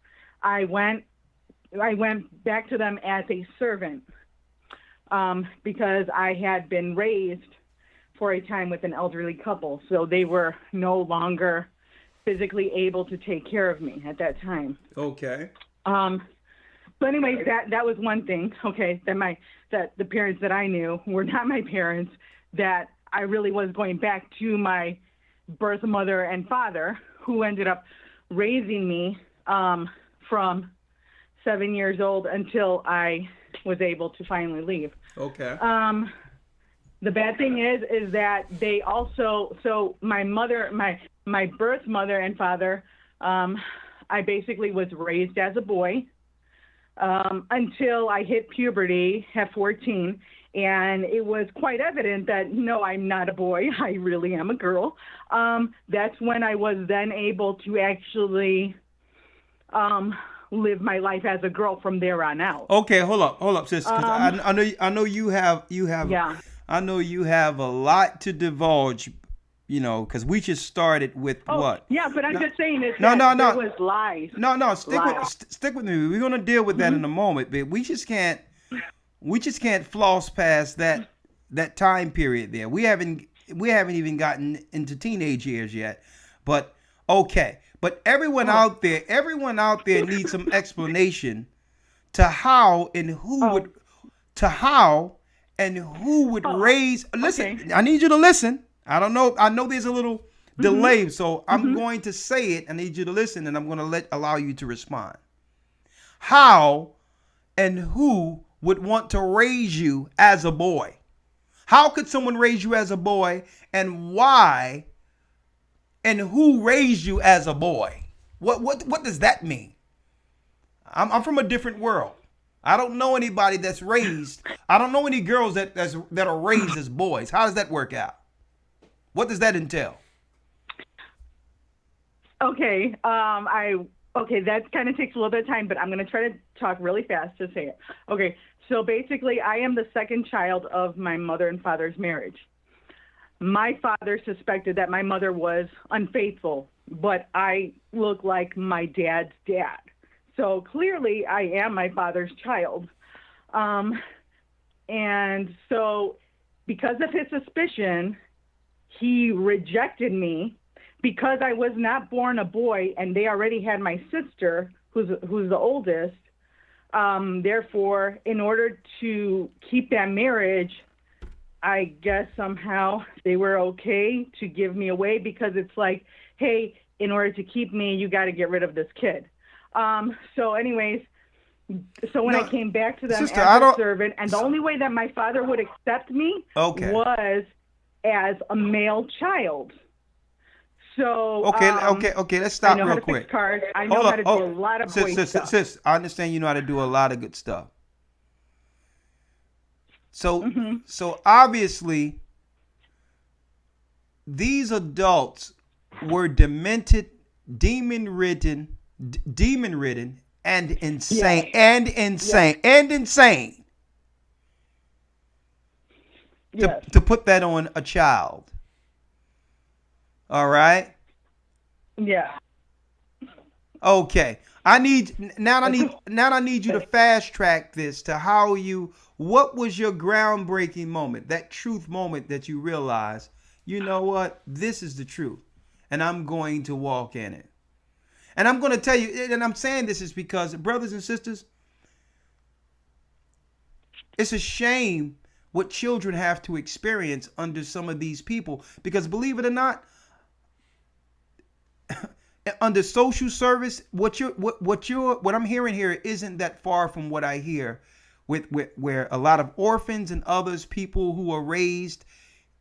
I went back to them as a servant because I had been raised for a time with an elderly couple. So they were no longer physically able to take care of me at that time.
Okay.
So anyways, that was one thing. Okay, that the parents that I knew were not my parents. That I really was going back to my birth mother and father, who ended up raising me from 7 years old until I was able to finally leave.
Okay.
The bad thing is that they also, so my mother, my birth mother and father, I basically was raised as a boy until I hit puberty at 14. And it was quite evident that, no, I'm not a boy. I really am a girl. That's when I was then able to actually live my life as a girl from there on out.
Okay, hold up, sis. 'Cause I know you have.
Yeah.
I know you have a lot to divulge. You know, because we just started with what?
Yeah, but I'm just saying it.
No.
There was lies.
No. Stick with me. We're gonna deal with that in a moment, but we just can't floss past that time period there. We haven't even gotten into teenage years yet. But okay. But everyone out there needs some explanation to how and who would raise. Listen, okay. I need you to listen. I don't know. I know there's a little delay, so I'm going to say it. I need you to listen, and I'm going to allow you to respond. How and who would want to raise you as a boy? How could someone raise you as a boy, and why? And who raised you as a boy? What does that mean? I'm from a different world. I don't know anybody that's raised. I don't know any girls that are raised as boys. How does that work out? What does that entail?
Okay, that kind of takes a little bit of time, but I'm going to try to talk really fast to say it. Okay, so basically, I am the second child of my mother and father's marriage. My father suspected that my mother was unfaithful, but I look like my dad's dad. So clearly, I am my father's child. And so because of his suspicion, he rejected me because I was not born a boy, and they already had my sister, who's the oldest. Therefore, in order to keep that marriage, I guess somehow they were okay to give me away, because it's like, hey, in order to keep me, you got to get rid of this kid. So anyways, so when I came back to them
sister,
as a servant, and the only way that my father would accept me was as a male child. So
okay, let's stop real quick.
I know how to fix cars. I know how to do a lot of boy stuff.
Sis, I understand you know how to do a lot of good stuff. So obviously, these adults were demented, demon-ridden, and insane,
Yes.
To put that on a child. All right.
Yeah.
Okay. I need you to fast track this to what was your groundbreaking moment, that truth moment that you realized, you know what, this is the truth, and I'm going to walk in it. And I'm going to tell you, and I'm saying this is because, brothers and sisters, it's a shame what children have to experience under some of these people, because believe it or not, under social service, what I'm hearing here isn't that far from what I hear with where a lot of orphans and others, people who are raised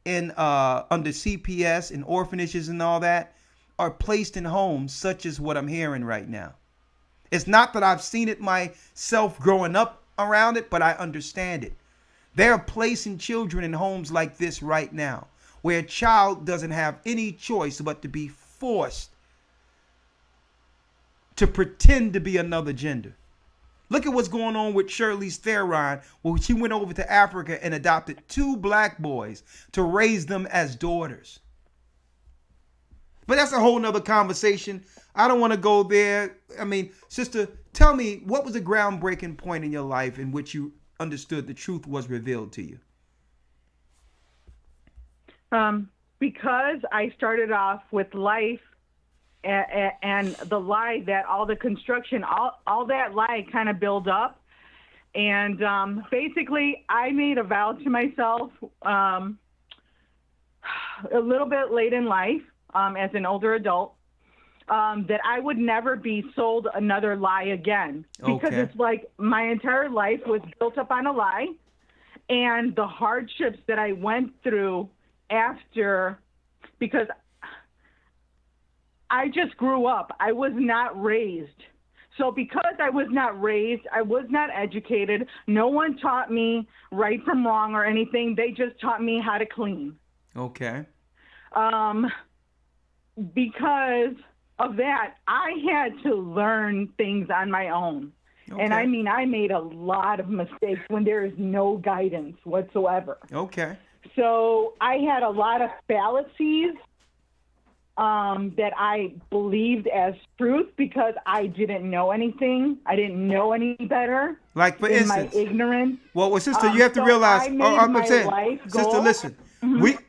in under CPS and orphanages and all that, are placed in homes such as what I'm hearing right now. It's not that I've seen it myself growing up around it, but I understand it. They're placing children in homes like this right now, where a child doesn't have any choice but to be forced to pretend to be another gender. Look at what's going on with Charlize Theron, where she went over to Africa and adopted 2 black boys to raise them as daughters. But that's a whole nother conversation. I don't want to go there. I mean, sister, tell me, what was a groundbreaking point in your life in which you understood the truth was revealed to you?
Because I started off with life and the lie that all the construction, all that lie kind of build up. And basically, I made a vow to myself a little bit late in life, as an older adult, that I would never be sold another lie again. Because
Okay.
it's like my entire life was built up on a lie. And the hardships that I went through after, because I just grew up. I was not raised. So because I was not raised, I was not educated, no one taught me right from wrong or anything. They just taught me how to clean.
Okay.
Because of that, I had to learn things on my own. And I mean, I made a lot of mistakes when there is no guidance whatsoever.
Okay.
So I had a lot of fallacies that I believed as truth because I didn't know anything. I didn't know any better.
Like, for
in
instance,
my ignorance.
Well, sister, you have to
So
realize.
I made
I'm
my
saying,
life
sister,
goal.
listen.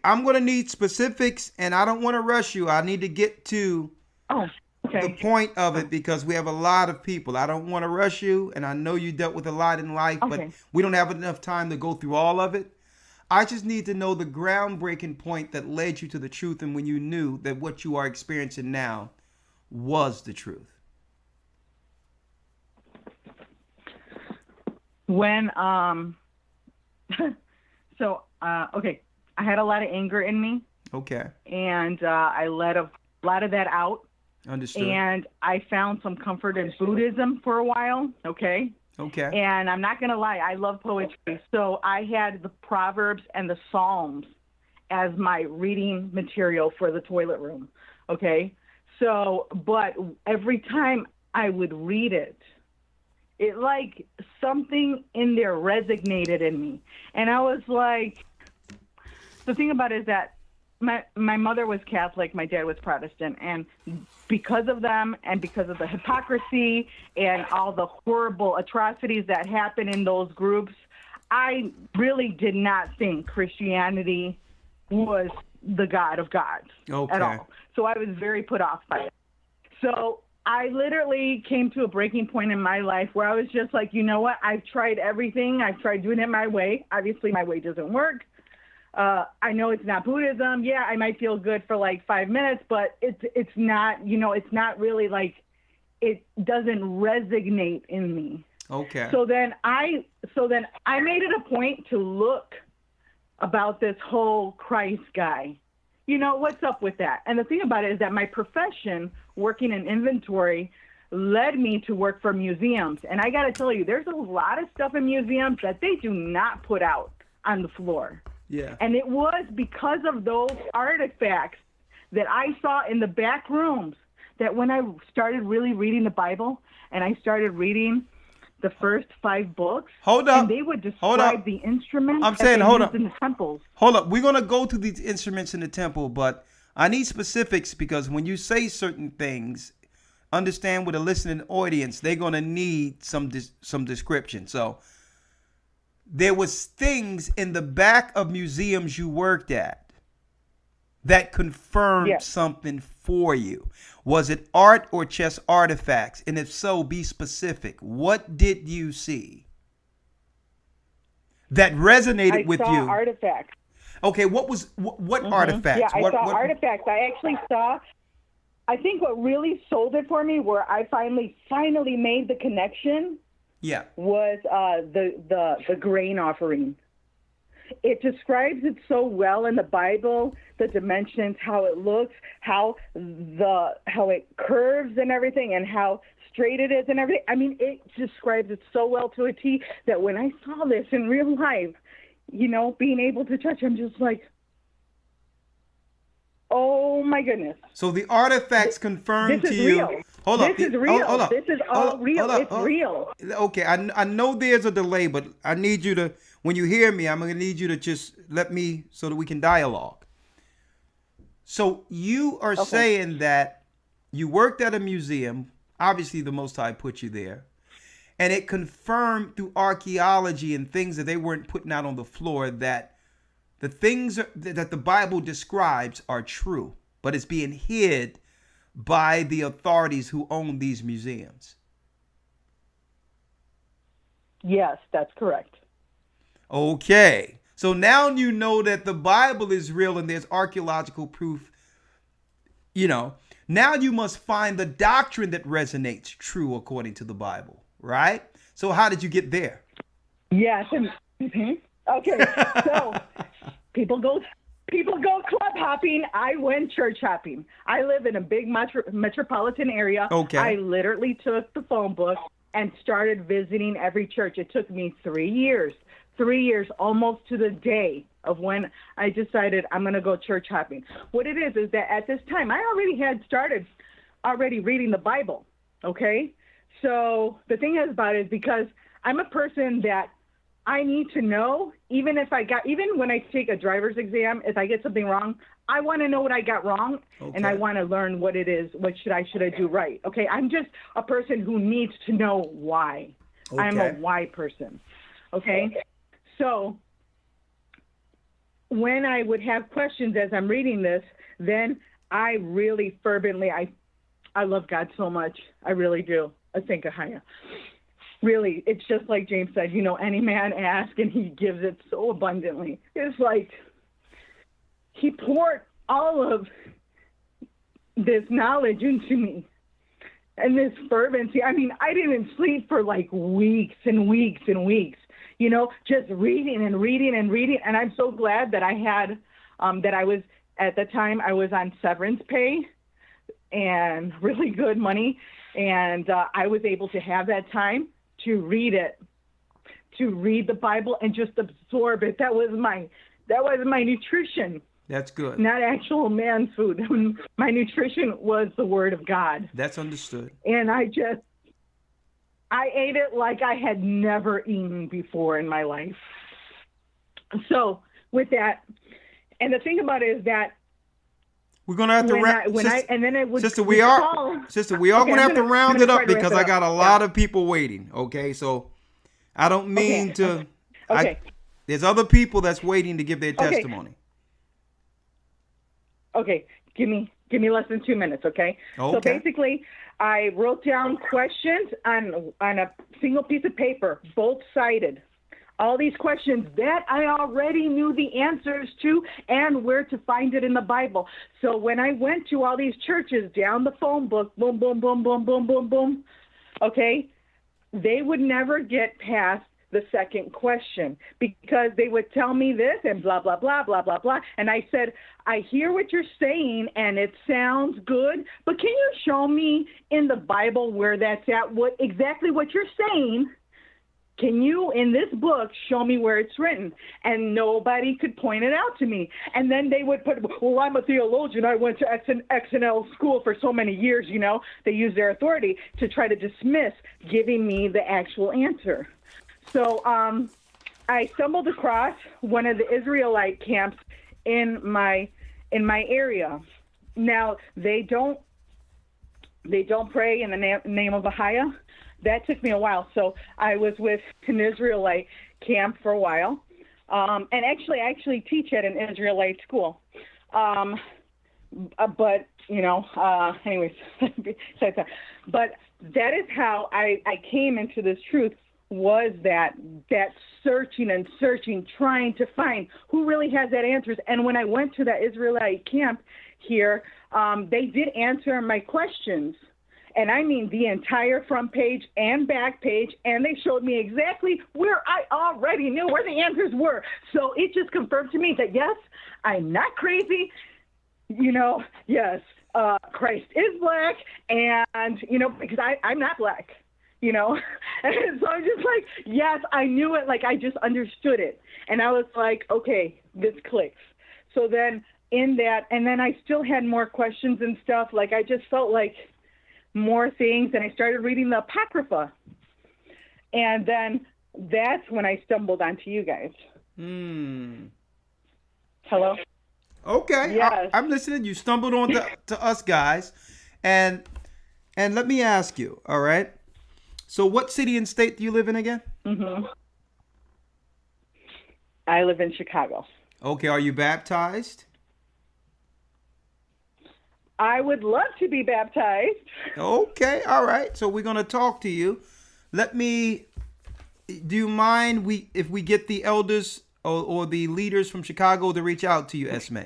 I'm going to need specifics, and I don't want to rush you. I need to get to the point of it because we have a lot of people. I don't want to rush you, and I know you dealt with a lot in life, but we don't have enough time to go through all of it. I just need to know the groundbreaking point that led you to the truth and when you knew that what you are experiencing now was the truth.
When, okay, I had a lot of anger in me.
Okay.
And I let a lot of that out.
Understood.
And I found some comfort in Buddhism for a while, okay?
Okay.
And I'm not going to lie, I love poetry. So I had the Proverbs and the Psalms as my reading material for the toilet room, okay? So, but every time I would read it, it like something in there resonated in me. And I was like, the thing about it is that my mother was Catholic, my dad was Protestant, and because of them and because of the hypocrisy and all the horrible atrocities that happen in those groups, I really did not think Christianity was the God of gods at all. So I was very put off by it. So I literally came to a breaking point in my life where I was just like, you know what? I've tried everything. I've tried doing it my way. Obviously, my way doesn't work. I know it's not Buddhism. Yeah, I might feel good for like 5 minutes, but it's not, it's not really like, it doesn't resonate in me.
Okay.
So then I made it a point to look about this whole Christ guy. What's up with that? And the thing about it is that my profession, working in inventory, led me to work for museums. And I got to tell you, there's a lot of stuff in museums that they do not put out on the floor.
Yeah.
And it was because of those artifacts that I saw in the back rooms that when I started really reading the Bible and I started reading the first 5 books, and they would describe the instruments in the temples.
Hold up. We're going to go to these instruments in the temple, but I need specifics because when you say certain things, understand with a listening audience, they're going to need some description. So there was things in the back of museums you worked at that confirmed something for you. Was it art or just artifacts? And if so, be specific. What did you see that resonated with you?
I saw artifacts.
Okay, what artifacts?
Yeah, I saw artifacts. I actually saw, I think what really sold it for me, where I finally made the connection, was the grain offering. It describes it so well in the Bible, the dimensions, how it looks, how it curves and everything, and how straight it is and everything. I mean, it describes it so well to a T that when I saw this in real life, being able to touch, I'm just like, oh my goodness.
So the artifacts confirmed to you.
Real.
Hold up.
This is real.
Hold up.
This is all real. It's real.
Okay, I know there's a delay, but I need you to, when you hear me, I'm going to need you to just let me so that we can dialogue. So you are saying that you worked at a museum, obviously the Most High put you there, and it confirmed through archaeology and things that they weren't putting out on the floor that the things that the Bible describes are true, but it's being hid by the authorities who own these museums.
Yes, that's correct.
Okay. So now you know that the Bible is real and there's archaeological proof. Now you must find the doctrine that resonates true according to the Bible, right? So how did you get there?
Yes. Okay. So people go club hopping. I went church hopping. I live in a big metropolitan area.
Okay.
I literally took the phone book and started visiting every church. It took me 3 years, almost to the day of when I decided I'm going to go church hopping. What it is that at this time, I already had started reading the Bible, okay? So the thing is about it is because I'm a person that I need to know, even when I take a driver's exam, if I get something wrong, I want to know what I got wrong, and I want to learn what it is, what should I do right, okay? I'm just a person who needs to know why. Okay. I'm a why person, okay? So when I would have questions as I'm reading this, then I really fervently, I love God so much. I really do. I think Ahaya. Really, it's just like James said, any man asks and he gives it so abundantly. It's like he poured all of this knowledge into me and this fervency. I mean, I didn't sleep for like weeks and weeks and weeks, just reading and reading and reading. And I'm so glad that I had, that I was, at the time, I was on severance pay and really good money. And I was able to have that time to read it, to read the Bible and just absorb it. That was my nutrition.
That's good.
Not actual man food. My nutrition was the Word of God.
That's understood.
And I ate it like I had never eaten before in my life. So with that, and the thing about it is that
we're gonna have to wrap. Sister, we are gonna have to round it up because I got a lot of people waiting. Okay, so I don't mean to.
Okay.
There's other people that's waiting to give their testimony.
Okay, give me less than 2 minutes. Okay. So basically, I wrote down questions on a single piece of paper, both sided. All these questions that I already knew the answers to and where to find it in the Bible. So when I went to all these churches down the phone book, boom, boom, boom, boom, boom, boom, boom, okay, they would never get past the second question because they would tell me this and blah, blah, blah, blah, blah, blah. And I said, I hear what you're saying and it sounds good, but can you show me in the Bible where that's at, exactly what you're saying? Can you, in this book, show me where it's written? And nobody could point it out to me. And then they would put, well, I'm a theologian. I went to X&L school for so many years, They use their authority to try to dismiss giving me the actual answer. So I stumbled across one of the Israelite camps in my area. Now, they don't pray in the name of Ahaya. That took me a while. So I was with an Israelite camp for a while. And actually, I actually teach at an Israelite school. But, anyways, but that is how I came into this truth, was that searching and searching, trying to find who really has that answers. And when I went to that Israelite camp here, they did answer my questions. And I mean the entire front page and back page, and they showed me exactly where I already knew where the answers were. So it just confirmed to me that, yes, I'm not crazy. Yes, Christ is black, and, because I'm not black, And so I'm just like, yes, I knew it. Like, I just understood it. And I was like, okay, this clicks. So then in that, and then I still had more questions and stuff. Like, I just felt like more things, and I started reading the Apocrypha, and then that's when I stumbled onto you guys. Hello.
Okay.
Yes.
I'm listening. You stumbled on to us guys, and let me ask you. All right. So, what city and state do you live in again?
I live in Chicago.
Okay. Are you baptized?
I would love to be baptized.
Okay, all right. So we're gonna talk to you. Do you mind if we get the elders or the leaders from Chicago to reach out to you, Esme?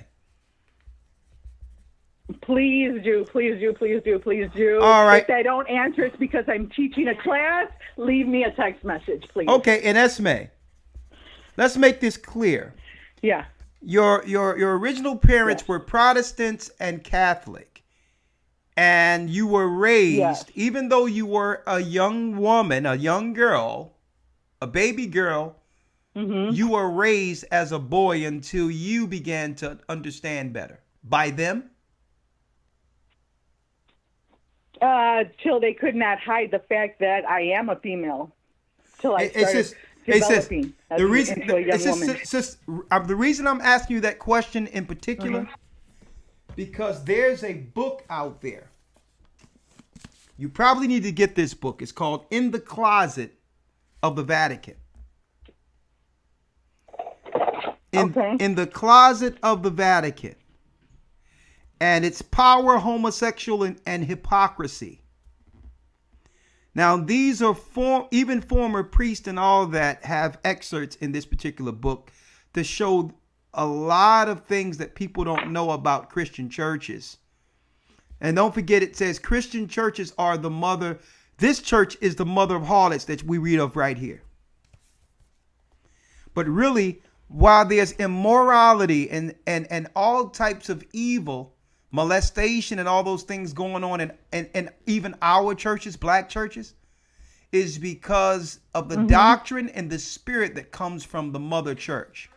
Please do, please do, please do, please do.
All right.
If I don't answer, it's because I'm teaching a class. Leave me a text message, please.
Okay, and Esme, let's make this clear.
Yeah.
Your original parents were Protestants and Catholic, and you were raised, even though you were a young woman, a young girl, a baby girl, you were raised as a boy until you began to understand better by them.
Till they could not hide the fact that I am a female. Till I started developing into a young woman.
The reason I'm asking you that question in particular, because there's a book out there. You probably need to get this book. It's called In the Closet of the Vatican. In the Closet of the Vatican. And it's Power, Homosexual, and Hypocrisy. Now, these are even former priests and all that have excerpts in this particular book to show a lot of things that people don't know about Christian churches. And don't forget, it says Christian churches are the mother. This church is the mother of harlots that we read of right here. But really, while there's immorality and all types of evil, molestation and all those things going on in even our churches, black churches, is because of the doctrine and the spirit that comes from the mother church.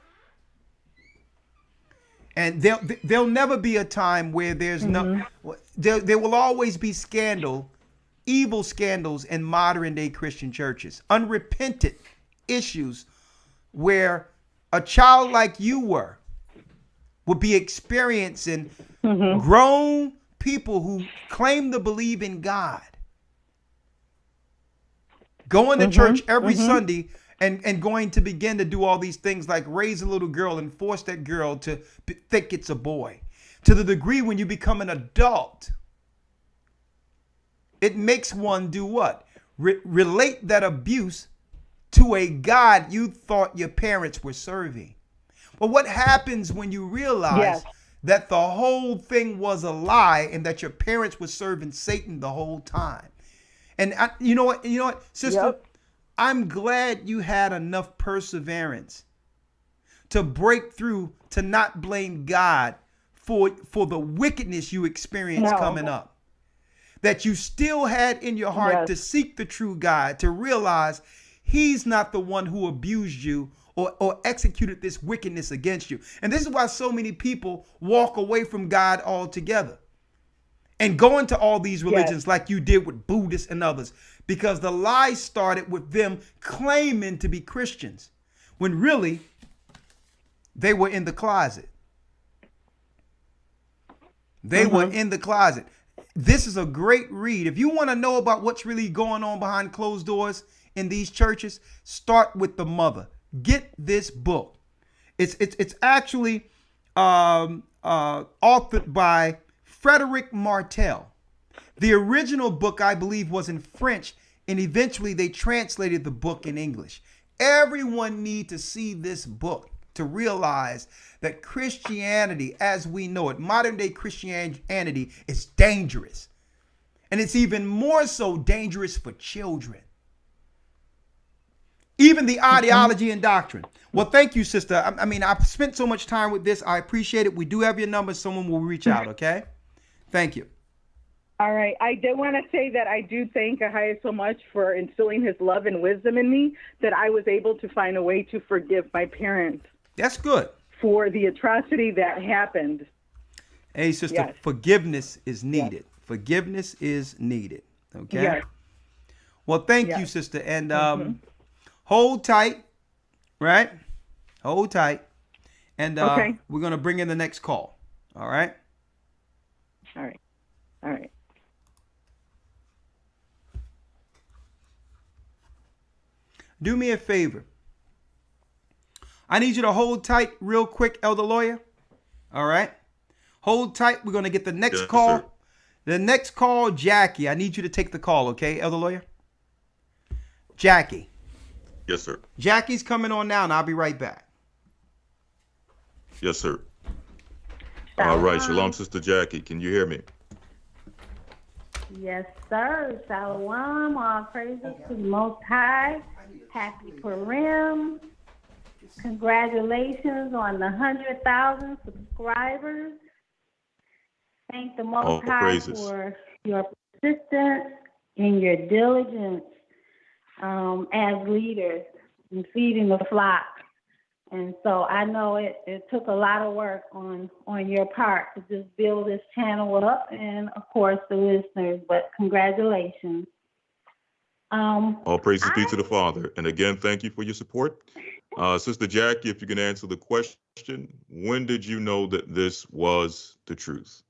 And there'll never be a time where there's there will always be evil scandals in modern day Christian churches, unrepentant issues where a child like you would be experiencing grown people who claim to believe in God, going to church every Sunday and going to begin to do all these things like raise a little girl and force that girl to think it's a boy. To the degree when you become an adult, it makes one do what? Relate that abuse to a God you thought your parents were serving. But what happens when you realize that the whole thing was a lie and that your parents were serving Satan the whole time? And you know what, sister? I'm glad you had enough perseverance to break through, to not blame God for the wickedness you experienced coming up. That you still had in your heart to seek the true God, to realize he's not the one who abused you or executed this wickedness against you. And this is why so many people walk away from God altogether and go into all these religions like you did with Buddhists and others, because the lie started with them claiming to be Christians when really they were in the closet. They were in the closet. This is a great read. If you want to know about what's really going on behind closed doors in these churches, start with the mother. Get this book. It's actually authored by Frederic Martel. The original book, I believe, was in French, and eventually they translated the book in English. Everyone needs to see this book to realize that Christianity, as we know it, modern day Christianity, is dangerous. And it's even more so dangerous for children. Even the ideology and doctrine. Well, thank you, sister. I mean, I've spent so much time with this. I appreciate it. We do have your number. Someone will reach out, okay? Thank you.
All right. I did want to say that I do thank Ahia so much for instilling his love and wisdom in me, that I was able to find a way to forgive my parents.
That's good.
For the atrocity that happened.
Hey, sister, forgiveness is needed. Forgiveness is needed. Okay?
Yes.
Well, thank you, sister. And hold tight, right? Hold tight. And we're going to bring in the next call. All right?
All right. All right.
Do me a favor. I need you to hold tight real quick, Elder Lawyer. All right? Hold tight. We're going to get the next
Yes,
call.
sir.
The next call, Jackie. I need you to take the call, okay, Elder Lawyer? Jackie.
Yes, sir.
Jackie's coming on now, and I'll be right back.
Yes, sir. All right. Shalom, Sister Jackie. Can you hear me?
Yes, sir. Shalom. All praises to the Most High. Happy Purim. Congratulations on the 100,000 subscribers. Thank the Most
All
High
praises.
for your persistence and your diligence as leaders in feeding the flock. And so I know it took a lot of work on your part to just build this channel up, and of course the listeners, but congratulations.
All praises be to the Father. And again, thank you for your support. Sister Jackie, if you can answer the question, when did you know that this was the truth?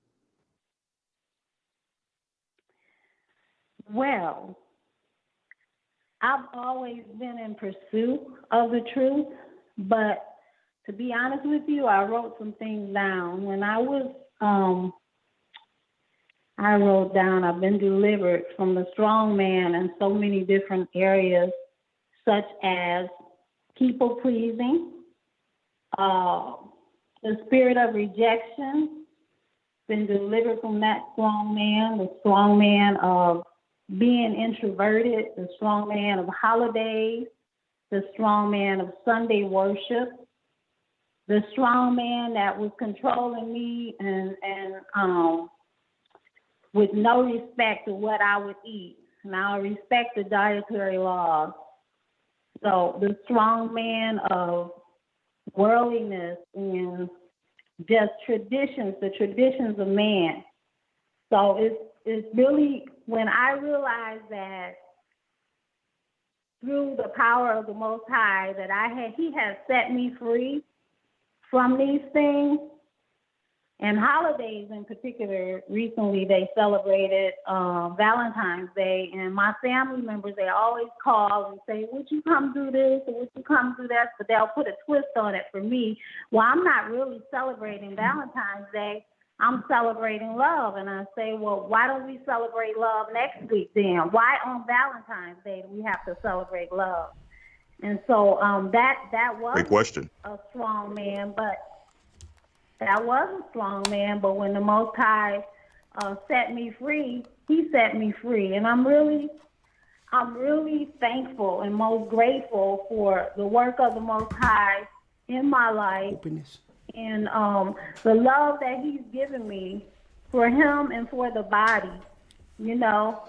Well, I've always been in pursuit of the truth, but to be honest with you, I wrote some things down. When I wrote down, I've been delivered from the strong man in so many different areas, such as people pleasing, the spirit of rejection, been delivered from that strong man, the strong man of being introverted, the strong man of holidays, the strong man of Sunday worship, the strong man that was controlling me and with no respect to what I would eat. Now I respect the dietary laws. So the strong man of worldliness and just traditions, the traditions of man. So it's really when I realized that through the power of the Most High that He has set me free from these things. And holidays in particular, recently they celebrated Valentine's Day, and my family members, they always call and say, would you come do this or would you come do that? But they'll put a twist on it for me. Well, I'm not really celebrating Valentine's Day. I'm celebrating love. And I say, well, why don't we celebrate love next week then? Why on Valentine's Day do we have to celebrate love? And so that was
Great question.
a strong man, but that was a strong man. But when the Most High set me free, He set me free. And I'm really thankful and most grateful for the work of the Most High in my life.
Openness.
And the love that He's given me for Him and for the body, you know.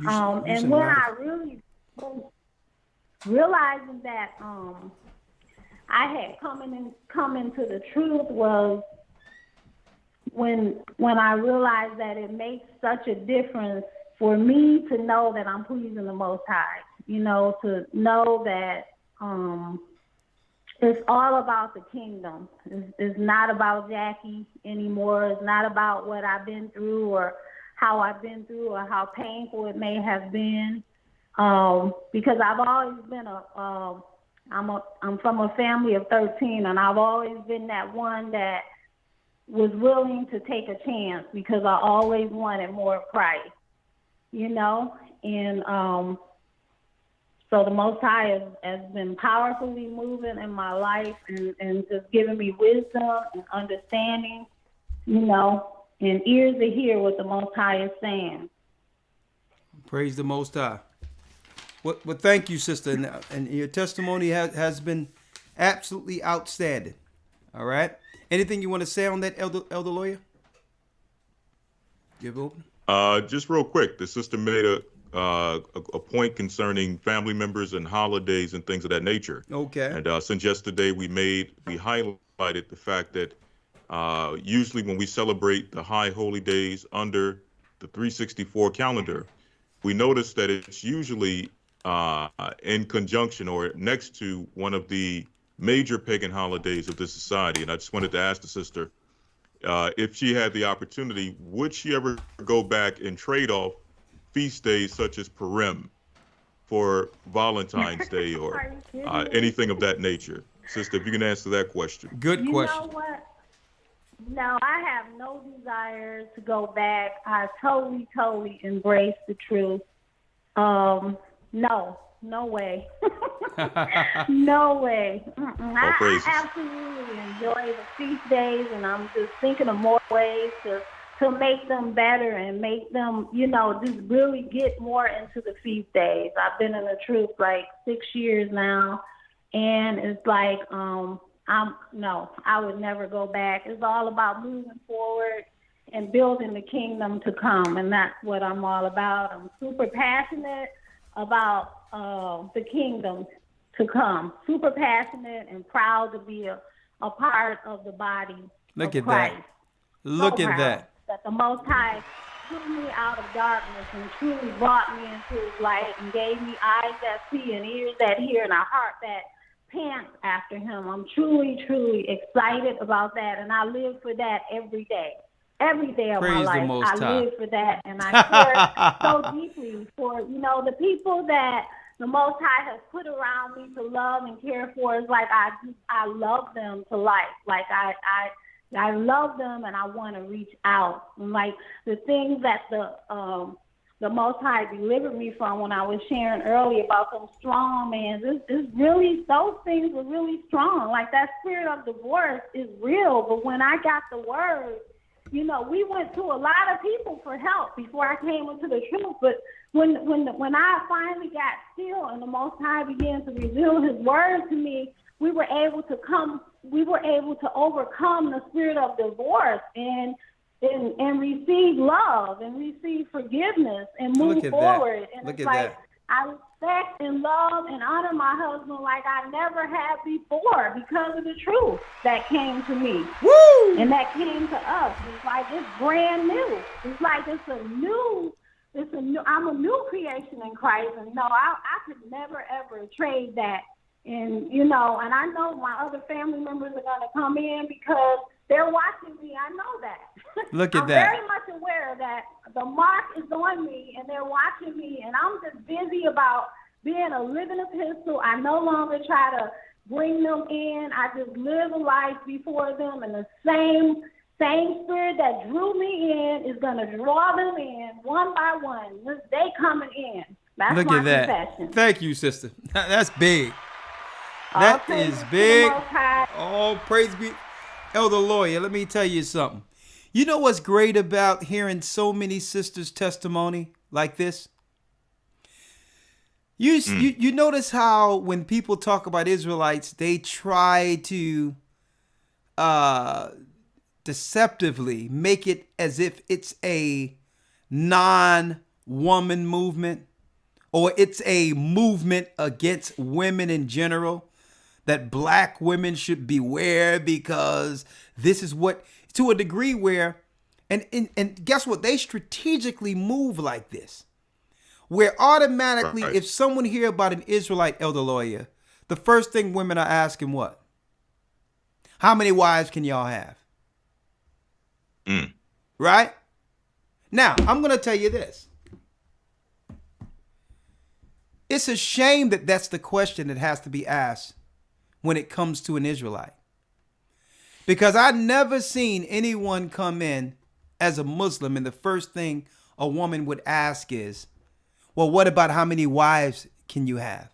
And when I really realizing that I had come into the truth was when I realized that it makes such a difference for me to know that I'm pleasing the Most High, you know, to know that it's all about the kingdom. It's not about Jackie anymore. It's not about what I've been through or how I've been through or how painful it may have been. Because I've always been I'm from a family of 13, and I've always been that one that was willing to take a chance because I always wanted more of Christ, you know? And so the Most High has been powerfully moving in my life and just giving me wisdom and understanding, you know, and ears to hear what the Most High is saying.
Praise the Most High. Well, thank you, sister. And your testimony has been absolutely outstanding. All right. Anything you want to say on that, Elder Lawyer? Give open.
Just real quick, the sister made a point concerning family members and holidays and things of that nature.
Okay.
And since yesterday we highlighted the fact that usually when we celebrate the high holy days under the 364 calendar, we notice that it's usually in conjunction or next to one of the major pagan holidays of this society. And I just wanted to ask the sister, if she had the opportunity, would she ever go back and trade off feast days such as Purim for Valentine's Day or anything of that nature? Sister, if you can answer that question.
Good question.
You know what? No, I have no desire to go back. I totally embrace the truth. No way. No way. I absolutely enjoy the feast days, and I'm just thinking of more ways to make them better and make them, just really get more into the feast days. I've been in the truth like 6 years now, and it's like, I would never go back. It's all about moving forward and building the kingdom to come, and that's what I'm all about. I'm super passionate about the kingdom to come. Super passionate and proud to be a part of the body
Look
of
at
Christ.
that. Look at that.
That the Most High took me out of darkness and truly brought me into his light and gave me eyes that see and ears that hear and a heart that pants after him. I'm truly excited about that, and I live for that every day. Every day of
Praise
my
the
life,
Most
I
High.
live for that, and I care so deeply for, the people that the Most High has put around me to love and care for. It's like I love them to life. Like I love them, and I want to reach out. And like the things that the Most High delivered me from when I was sharing earlier about some strong man. It's really, those things were really strong. Like that spirit of divorce is real. But when I got the word, we went to a lot of people for help before I came into the truth. But when I finally got still and the Most High began to reveal his word to me, we were able to overcome the spirit of divorce and receive love and receive forgiveness and move
Look at
forward.
that.
And
Look
it's
at
like
that.
I respect and love and honor my husband like I never have before because of the truth that came to me.
Woo!
And that came to us. It's like it's brand new. It's like I'm a new creation in Christ, and I could never ever trade that. And and I know my other family members are gonna come in because they're watching me. I know that.
Look at
I'm
that.
very much aware that the mark is on me, and they're watching me, and I'm just busy about being a living epistle. I no longer try to bring them in. I just live a life before them, and the same spirit that drew me in is going to draw them in one by one. They coming in. That's
Look
my
at that.
confession.
Thank you, sister. That's big.
All
That
praises
is
to the
big.
Most High.
All praise be. Elder Lawyer, let me tell you something. You know what's great about hearing so many sisters' testimony like this? You notice how when people talk about Israelites, they try to deceptively make it as if it's a non-woman movement, or it's a movement against women in general, that black women should beware because this is what, to a degree where, and guess what? They strategically move like this, where automatically,
Right.
if someone hear about an Israelite, Elder Lawyer, the first thing women are asking what? How many wives can y'all have? Right? Now, I'm going to tell you this. It's a shame that that's the question that has to be asked when it comes to an Israelite. Because I've never seen anyone come in as a Muslim and the first thing a woman would ask is, well, what about how many wives can you have?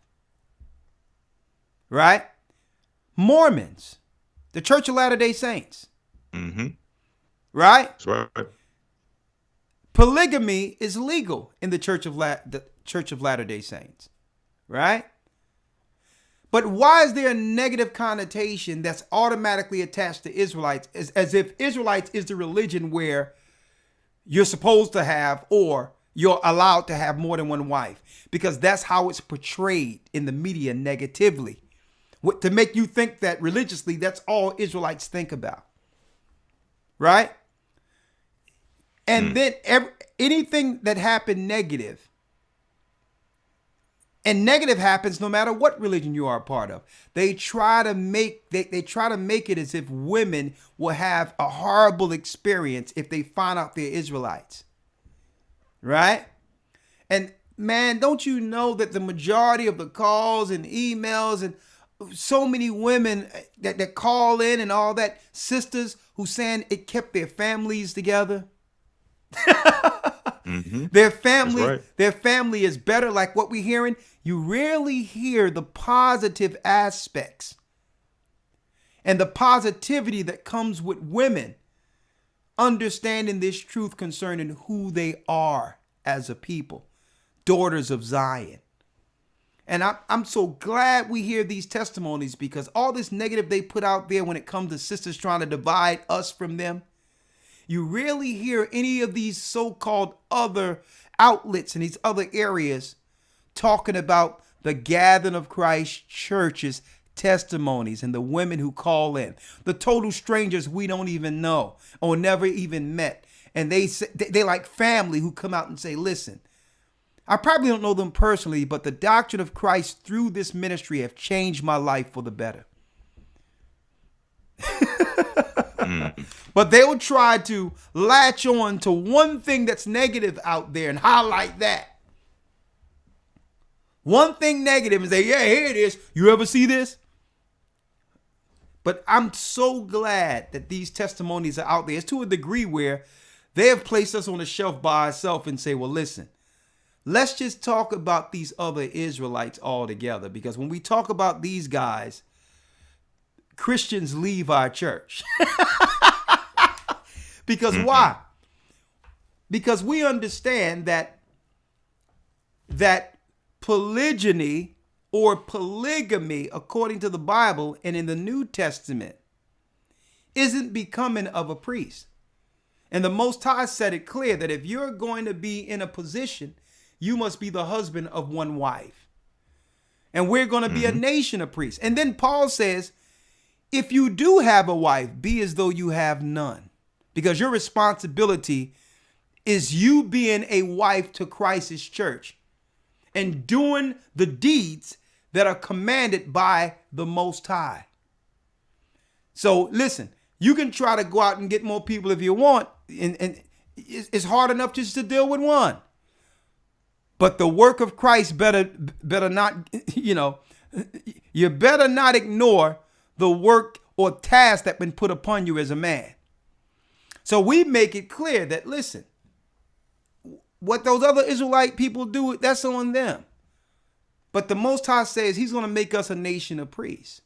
Right? Mormons, the Church of Latter-day Saints.
Mm-hmm.
Right?
That's right.
Polygamy is legal in the Church of Latter-day Saints. Right? But why is there a negative connotation that's automatically attached to Israelites, as if Israelites is the religion where you're supposed to have, or you're allowed to have more than one wife? Because that's how it's portrayed in the media negatively, to make you think that religiously that's all Israelites think about. Right? And then anything that happened negative, and negative happens no matter what religion you are a part of. They try to make it as if women will have a horrible experience if they find out they're Israelites. Right? And man, don't you know that the majority of the calls and emails and so many women that call in and all that, sisters who saying it kept their families together. Their family is better, like what we're hearing. You rarely hear the positive aspects and the positivity that comes with women understanding this truth concerning who they are as a people, daughters of Zion. And I'm so glad we hear these testimonies, because all this negative they put out there when it comes to sisters trying to divide us from them, you rarely hear any of these so-called other outlets in these other areas talking about the gathering of Christ churches testimonies and the women who call in, the total strangers we don't even know or never even met. And they like family who come out and say, listen, I probably don't know them personally, but the doctrine of Christ through this ministry have changed my life for the better. But they will try to latch on to one thing that's negative out there and highlight that. One thing negative and say, yeah, here it is. You ever see this? But I'm so glad that these testimonies are out there. It's to a degree where they have placed us on a shelf by ourselves and say, well, listen, let's just talk about these other Israelites altogether. Because when we talk about these guys, Christians leave our church. Because why? Because we understand that polygyny or polygamy, according to the Bible and in the New Testament, isn't becoming of a priest. And the Most High said it clear that if you're going to be in a position, you must be the husband of one wife. And we're going to be a nation of priests. And then Paul says, if you do have a wife, be as though you have none. Because your responsibility is you being a wife to Christ's church and doing the deeds that are commanded by the Most High. So listen, you can try to go out and get more people if you want, and it's hard enough just to deal with one. But the work of Christ better not, you better not ignore the work or task that's been put upon you as a man. So we make it clear that, listen, what those other Israelite people do, that's on them. But the Most High says he's going to make us a nation of priests.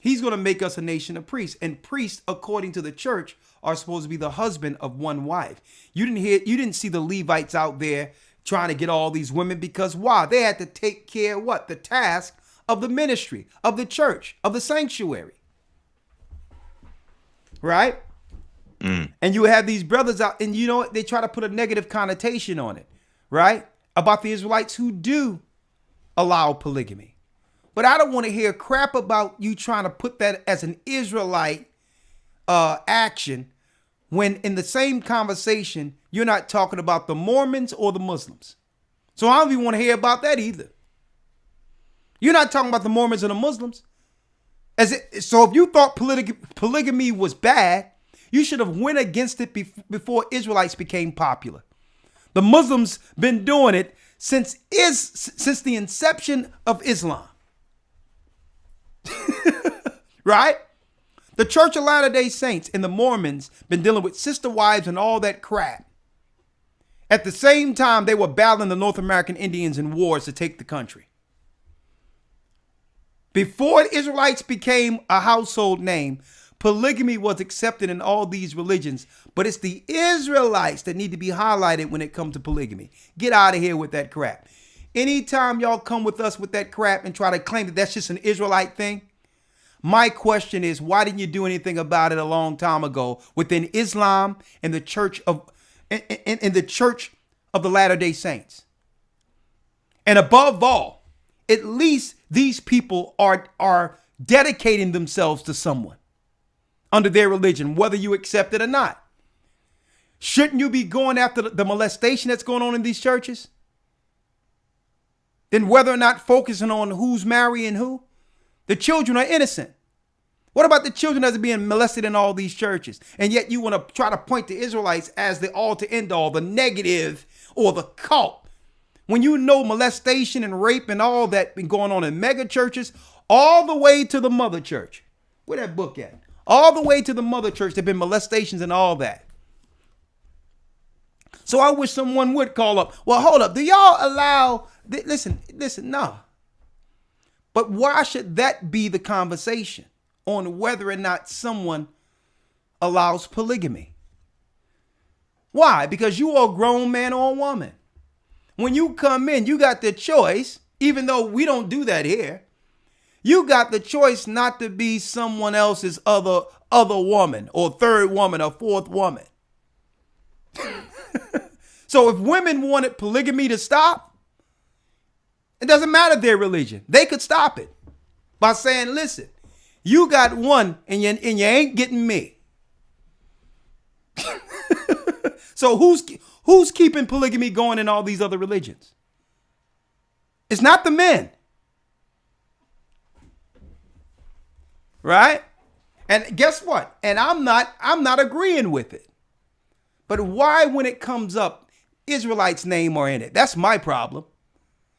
He's going to make us a nation of priests. And priests, according to the church, are supposed to be the husband of one wife. You didn't see the Levites out there trying to get all these women, because why? They had to take care of what? The task of the ministry, of the church, of the sanctuary. Right? And you have these brothers out, and you know what? They try to put a negative connotation on it, right? About the Israelites who do allow polygamy. But I don't want to hear crap about you trying to put that as an Israelite action when in the same conversation, you're not talking about the Mormons or the Muslims. So I don't even want to hear about that either. You're not talking about the Mormons and the Muslims. So if you thought polygamy was bad, you should have went against it before Israelites became popular. The Muslims been doing it since the inception of Islam. Right? The Church of Latter-day Saints and the Mormons been dealing with sister wives and all that crap. At the same time, they were battling the North American Indians in wars to take the country. Before the Israelites became a household name, polygamy was accepted in all these religions, but it's the Israelites that need to be highlighted when it comes to polygamy. Get out of here with that crap. Anytime y'all come with us with that crap and try to claim that that's just an Israelite thing, my question is, why didn't you do anything about it a long time ago within Islam and the church of in the Church of the Latter-day Saints? And above all, at least these people are dedicating themselves to someone under their religion, whether you accept it or not. Shouldn't you be going after the molestation that's going on in these churches? Then whether or not focusing on who's marrying who, the children are innocent. What about the children that are being molested in all these churches? And yet you want to try to point the Israelites as the all to end all, the negative or the cult, When you know molestation and rape and all that been going on in mega churches, all the way to the mother church. Where that book at? All the way to the mother church, there been molestations and all that. So I wish someone would call up. Well, hold up. Do y'all allow, listen, no. But why should that be the conversation on whether or not someone allows polygamy? Why? Because you are a grown man or a woman. When you come in, you got the choice, even though we don't do that here. You got the choice not to be someone else's other woman or third woman or fourth woman. So if women wanted polygamy to stop, it doesn't matter their religion. They could stop it by saying, listen, you got one and you ain't getting me. So who's keeping polygamy going in all these other religions? It's not the men. Right? And guess what? And I'm not agreeing with it. But why, when it comes up, Israelites' name are in it? That's my problem.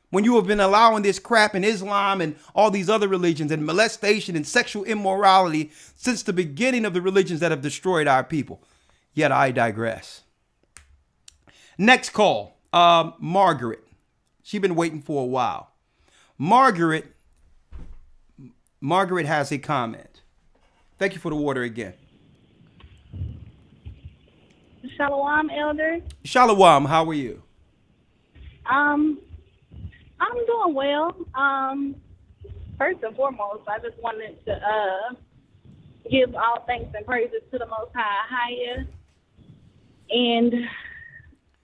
When you have been allowing this crap in Islam and all these other religions and molestation and sexual immorality since the beginning of the religions that have destroyed our people. Yet I digress. Next call, Margaret. She's been waiting for a while. Margaret has a comment. Thank you for the water again.
Shalom, Elder.
Shalom, how are you?
I'm doing well. First and foremost, I just wanted to give all thanks and praises to the Most High, and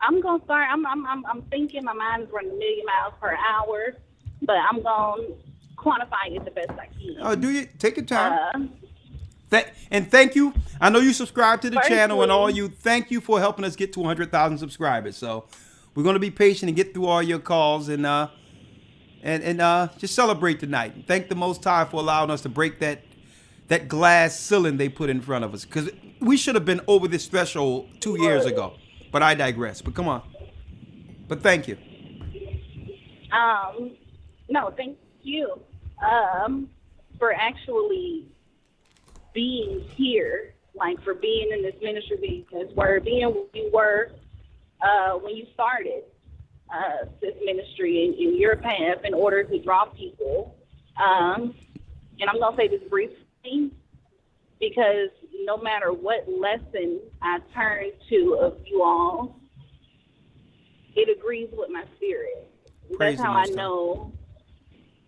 I'm gonna start. I'm thinking. My mind is running a million miles per hour, but I'm gonna quantify it the best I can.
Oh, do you take your time? And thank you. I know you subscribe to the channel and all you. Thank you for helping us get to 100,000 subscribers. So we're gonna be patient and get through all your calls and just celebrate tonight. And thank the Most High for allowing us to break that glass ceiling they put in front of us, because we should have been over this threshold 2 years ago. But I digress. But come on. But thank you.
No, thank you for actually being here, like for being in this ministry, because we're being what you were when you started this ministry in your path in order to draw people. And I'm going to say this briefly, because no matter what lesson I turn to of you all, it agrees with my spirit. That's how I know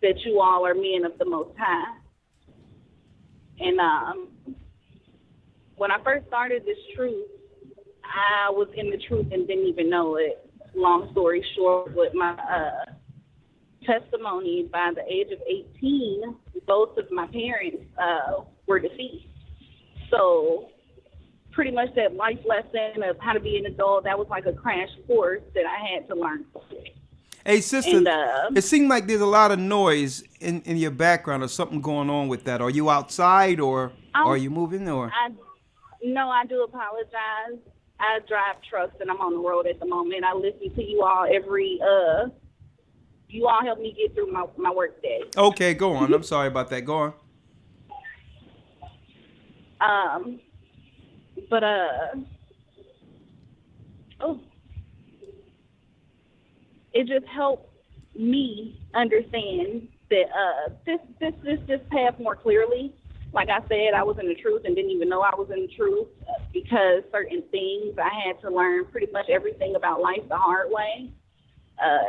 that you all are men of the Most High. And when I first started this truth, I was in the truth and didn't even know it. Long story short, with my testimony, by the age of 18, both of my parents were deceased. So pretty much that life lesson of how to be an adult, that was like a crash course that I had to learn.
Hey, sister, it seemed like there's a lot of noise in your background or something going on with that. Are you outside or are you moving? Or
No, I do apologize. I drive trucks and I'm on the road at the moment. I listen to you all you all help me get through my work day.
Okay, go on. I'm sorry about that. Go on.
It just helped me understand that this path more clearly. Like I said, I was in the truth and didn't even know I was in the truth because certain things I had to learn, pretty much everything about life the hard way,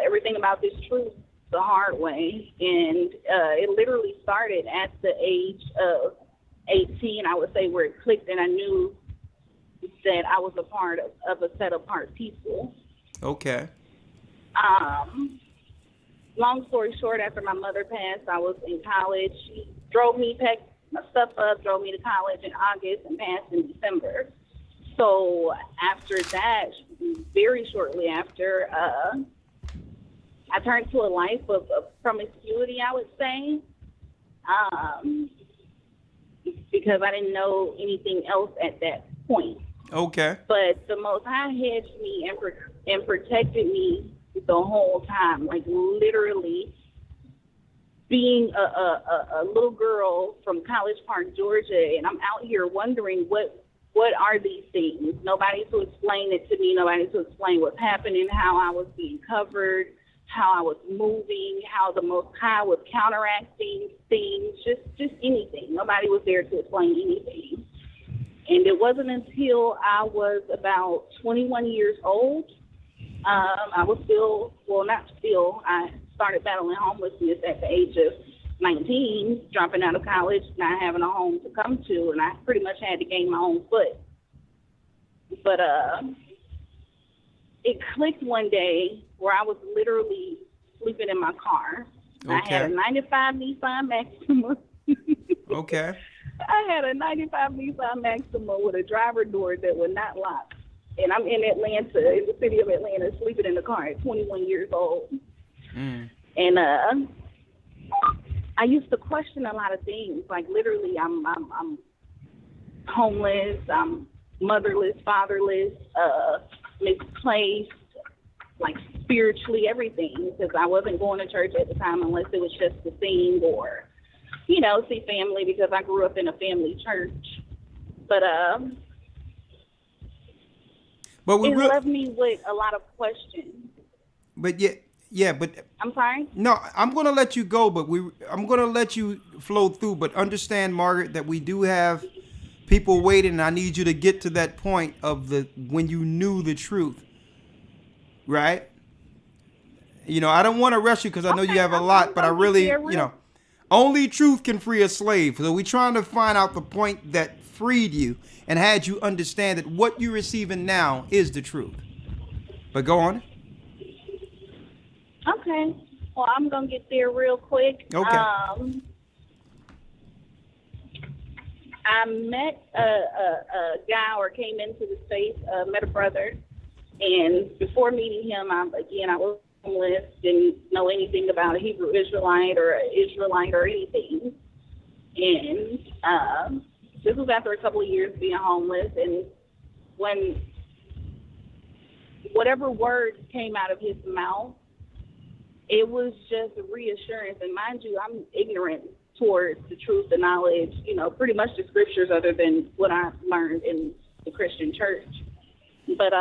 everything about this truth the hard way. And it literally started at the age of 18, I would say, where it clicked and I knew that I was a part of a set apart people.
Okay.
Long story short, after my mother passed, I was in college. She drove me, packed my stuff up, drove me to college in August and passed in December. So after that, very shortly after, I turned to a life of promiscuity, I would say, because I didn't know anything else at that point.
Okay.
But the Most High hedged me and protected me the whole time, like literally being a little girl from College Park, Georgia, and I'm out here wondering what are these things? Nobody to explain it to me. Nobody to explain what's happening, how I was being covered, how I was moving, how the Most High was counteracting things, just anything. Nobody was there to explain anything. And it wasn't until I was about 21 years old, I was still, well, not still, I started battling homelessness at the age of 19, dropping out of college, not having a home to come to, and I pretty much had to gain my own foot. But it clicked one day where I was literally sleeping in my car.
Okay.
I had a 95 Nissan Maxima.
Okay.
I had a 95 Nissan Maxima with a driver door that would not lock. And I'm in Atlanta, in the city of Atlanta, sleeping in the car at 21 years old.
Mm.
And I used to question a lot of things. Like literally, I'm homeless, I'm motherless, fatherless, misplaced, like spiritually, everything. Because I wasn't going to church at the time unless it was just to sing or, you know, see family, because I grew up in a family church. But it left me with a lot of questions.
But yeah, but
I'm sorry?
No, I'm going to let you go, but I'm going to let you flow through. But understand, Margaret, that we do have people waiting, and I need you to get to that point of when you knew the truth, right? You know, I don't want to rush you because I know you have a lot, but I really, you know, only truth can free a slave. So we're trying to find out the point that freed you and had you understand that what you're receiving now is the truth. But go on.
Okay. Well, I'm going to get there real quick.
Okay.
I met a guy, or came into the space, met a brother. And before meeting him, I was homeless, didn't know anything about a Hebrew Israelite or an Israelite or anything. And this was after a couple of years being homeless. And when whatever words came out of his mouth, it was just a reassurance. And mind you, I'm ignorant towards the truth, the knowledge, you know, pretty much the scriptures other than what I learned in the Christian church. But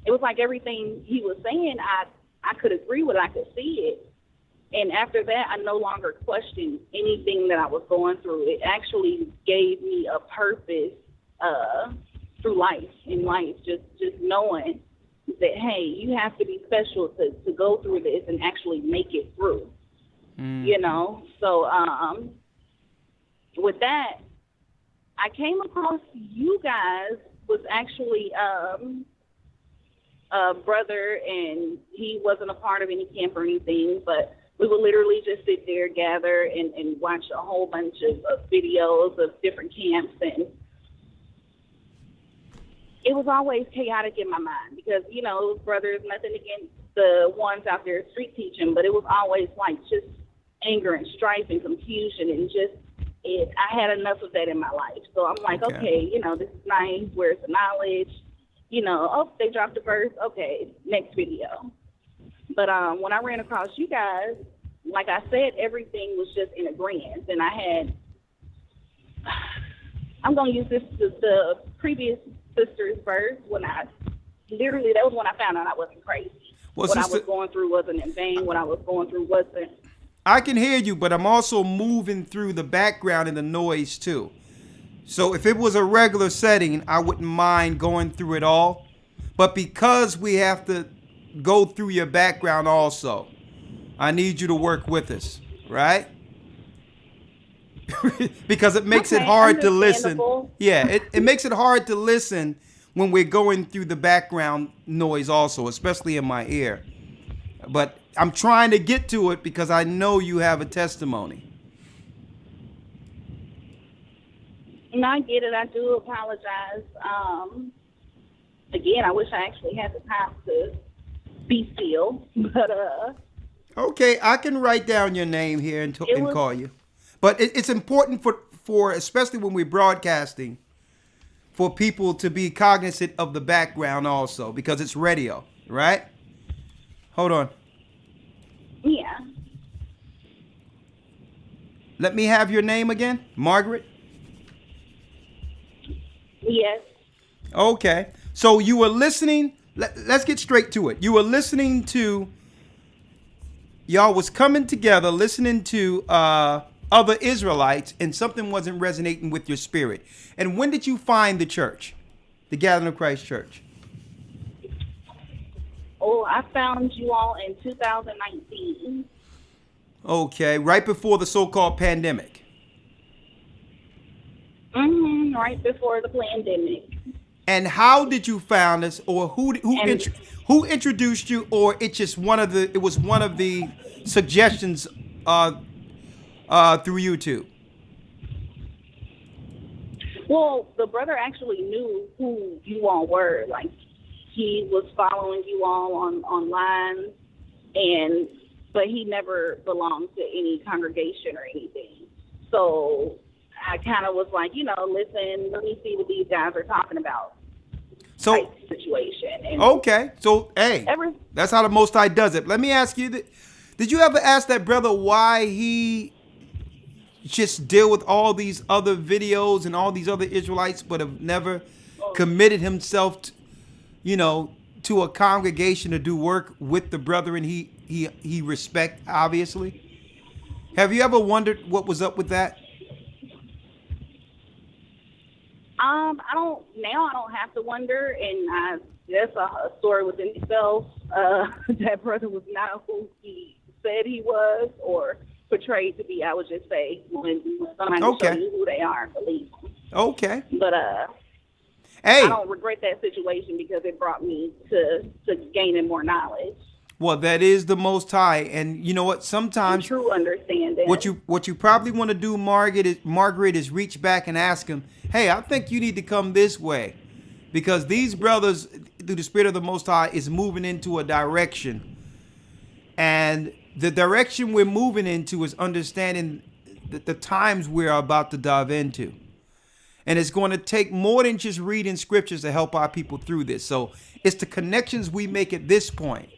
it was like everything he was saying, I could agree with, I could see it. And after that, I no longer questioned anything that I was going through. It actually gave me a purpose through life, in life, just knowing that, hey, you have to be special to go through this and actually make it through, you know? So with that, I came across you guys, was actually a brother, and he wasn't a part of any camp or anything, but we would literally just sit there, gather, and watch a whole bunch of videos of different camps. And it was always chaotic in my mind because, you know, it was brothers, nothing against the ones out there street teaching, but it was always like just anger and strife and confusion and I had enough of that in my life. So I'm like, okay, you know, this is nice. Where's the knowledge? You know, oh, they dropped a verse. Okay, next video. But when I ran across you guys, like I said, everything was just in agreement. And I'm going to use the previous sister's verse that was when I found out I wasn't crazy.
Well,
what I was going through wasn't in vain. What I was going through wasn't.
I can hear you, but I'm also moving through the background and the noise too. So if it was a regular setting, I wouldn't mind going through it all. But because we have to go through your background also, I need you to work with us, right? Because it makes it hard to listen. Yeah, it makes it hard to listen when we're going through the background noise also, especially in my ear. But I'm trying to get to it because I know you have a testimony.
No, I get it. I do apologize. Again, I wish I actually had the time to be still. But
okay, I can write down your name here and call you. But it's important for especially when we're broadcasting, for people to be cognizant of the background also, because it's radio, right? Hold on.
Yeah.
Let me have your name again. Margaret?
Yes.
Okay. So you were listening. Let's get straight to it. You were listening to, y'all was coming together, listening to other Israelites, and something wasn't resonating with your spirit. And when did you find the church, the Gathering of Christ Church?
Oh, I found you all in 2019.
Okay, right before the so-called pandemic.
Right before the pandemic.
And how did you find us, or who introduced you, or it was one of the suggestions through YouTube?
Well, the brother actually knew who you all were. Like, he was following you all online, but he never belonged to any congregation or anything. So I kind of was like, listen, let me see what these guys are talking about.
So
situation. And
okay, so hey, that's how the Most High does it. Let me ask you: did you ever ask that brother why he just deal with all these other videos and all these other Israelites, but have never committed himself, to a congregation to do work with the brethren he respect? Obviously, have you ever wondered what was up with that?
I don't have to wonder, and that's a story within itself. That brother was not who he said he was or portrayed to be. I would just say when somebody shows you who they are, believe them.
Okay.
But
hey,
I don't regret that situation because it brought me to gaining more knowledge.
Well, that is the Most High, and you know what? Sometimes
true understanding.
What you probably want to do, Margaret, is reach back and ask him, "Hey, I think you need to come this way," because these brothers, through the Spirit of the Most High, is moving into a direction, and the direction we're moving into is understanding the times we're about to dive into, and it's going to take more than just reading scriptures to help our people through this. So it's the connections we make at this point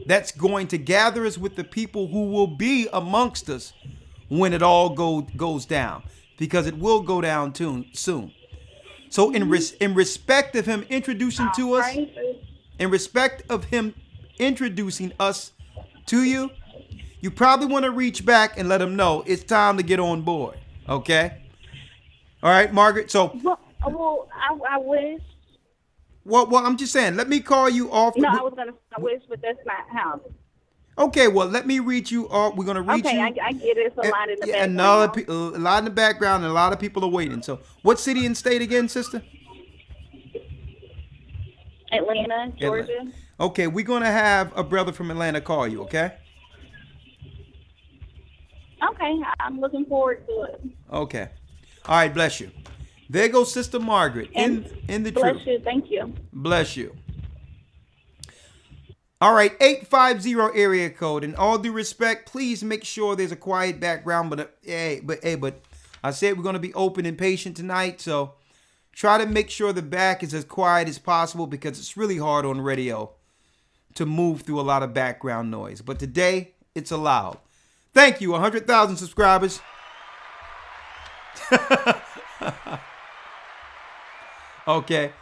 that's going to gather us with the people who will be amongst us when it all goes down, because it will go down soon. So in respect of him introducing to us, in respect of him introducing us to you, you probably want to reach back and let him know it's time to get on board. Okay? All right, Margaret. So,
well, I wish.
Well, I'm just saying, let me call you off.
No, I was going to wish, but that's not how.
Okay, well, let me reach you off. We're going to reach you.
Okay, I get it. It's a lot in the background.
A lot in the background, and a lot of people are waiting. So, what city and state again, sister?
Atlanta, Georgia.
Okay, we're going to have a brother from Atlanta call you, okay?
Okay, I'm looking forward to it.
Okay. All right, bless you. There goes Sister Margaret in the truth.
Bless you. Thank you.
Bless you. All right, 850 area code. In all due respect, please make sure there's a quiet background. But I said we're going to be open and patient tonight, so try to make sure the back is as quiet as possible, because it's really hard on radio to move through a lot of background noise. But today, it's allowed. Thank you, 100,000 subscribers. Okay,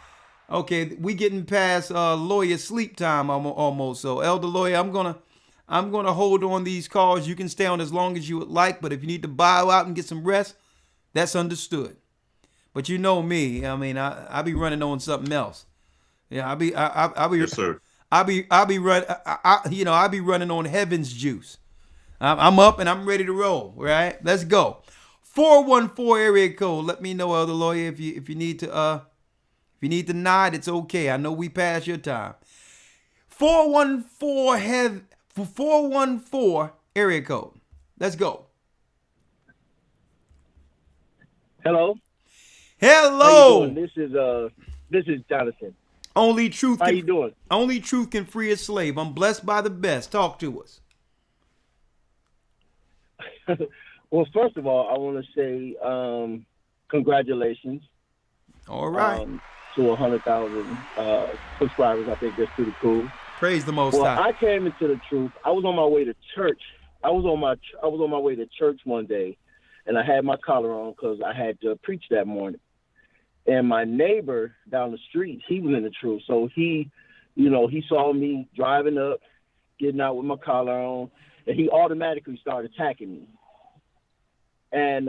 we getting past lawyer sleep time almost. So, Elder Lawyer, I'm gonna hold on these calls. You can stay on as long as you would like, but if you need to bow out and get some rest, that's understood. But you know me, I mean, I be running on something else. Yeah, I'll be
yes, sir.
I'll be running on heaven's juice. I'm up and I'm ready to roll. Right, let's go. 414 area code. Let me know, Elder Lawyer, if you need to nod, it's okay. I know we passed your time. 414 area code. Let's go.
Hello.
Hello.
How you doing? This is Jonathan.
Only truth.
How you doing?
Only truth can free a slave. I'm blessed by the best. Talk to us.
Well, first of all, I want to say congratulations.
All right.
To 100,000 subscribers. I think that's pretty cool.
Praise the Most
Well,
High.
I came into the truth. I was on my way to church. I was on my way to church one day, and I had my collar on because I had to preach that morning. And my neighbor down the street, he was in the truth. So he saw me driving up, getting out with my collar on, and he automatically started attacking me. And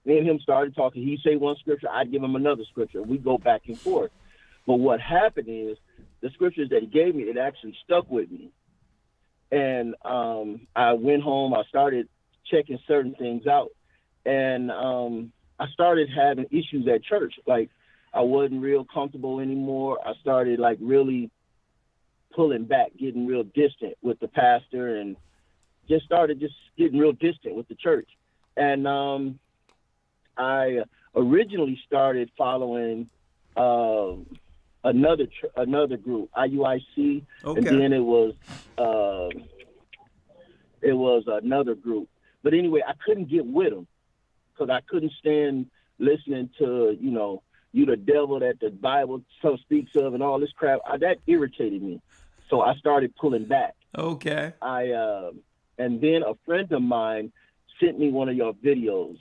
me and him started talking. He'd say one scripture, I'd give him another scripture. We'd go back and forth. But what happened is the scriptures that he gave me, it actually stuck with me. And I went home. I started checking certain things out. And I started having issues at church. Like, I wasn't real comfortable anymore. I started, like, really pulling back, getting real distant with the pastor, and just started getting real distant with the church. And I originally started following another group, IUIC,
Okay.
and then it was another group. But anyway, I couldn't get with them because I couldn't stand listening to, you the devil that the Bible so speaks of and all this crap. That irritated me. So I started pulling back.
Okay.
And then a friend of mine sent me one of your videos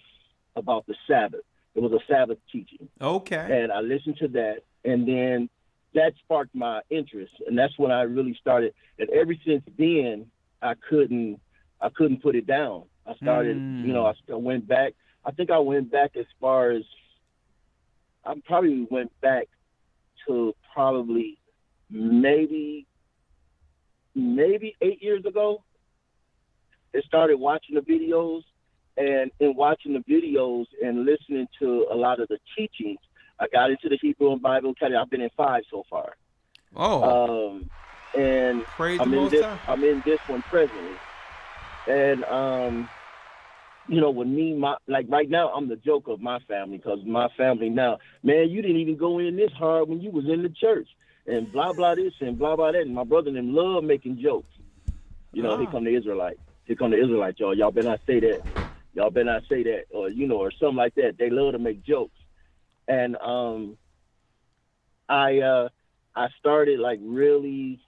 about the Sabbath. It was a Sabbath teaching.
Okay.
And I listened to that, and then that sparked my interest, and that's when I really started. And ever since then, I couldn't put it down. I started, I still went back. I think I went back as far as, I probably went back to probably maybe 8 years ago. I started watching the videos, and in watching the videos and listening to a lot of the teachings, I got into the Hebrew and Bible Academy. I've been in 5 so far.
Oh.
And
Praise
I'm
the
in
Most
this.
High.
I'm in this one presently. And with me, right now, I'm the joke of my family, because my family now, man, you didn't even go in this hard when you was in the church, and blah blah this and blah blah that. And my brother and them love making jokes. Here come the Israelite. Here come the Israelite, y'all. Y'all better not say that. Y'all better not say that, or or something like that. They love to make jokes. And I started like really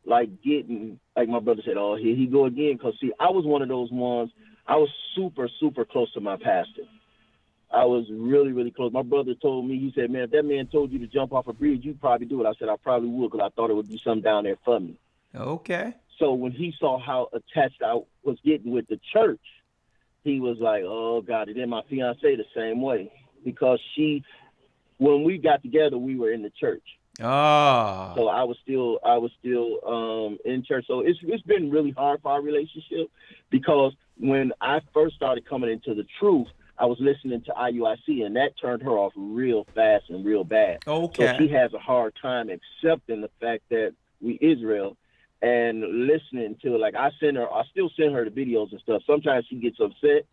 like getting, like my brother said, oh, here he go again. Because see, I was one of those ones. I was super close to my pastor. I was really close. My brother told me, he said, man, if that man told you to jump off a bridge, you'd probably do it. I said, I probably would, because I thought it would be something down there for me.
Okay.
So when he saw how attached I was getting with the church, he was like, oh, God. And then my fiance the same way, because when we got together, we were in the church.
Ah.
So I was still in church. So it's been really hard for our relationship, because when I first started coming into the truth, I was listening to IUIC, and that turned her off real fast and real bad.
Okay.
So she has a hard time accepting the fact that we Israel, and listening to, like, I still send her the videos and stuff. Sometimes she gets upset,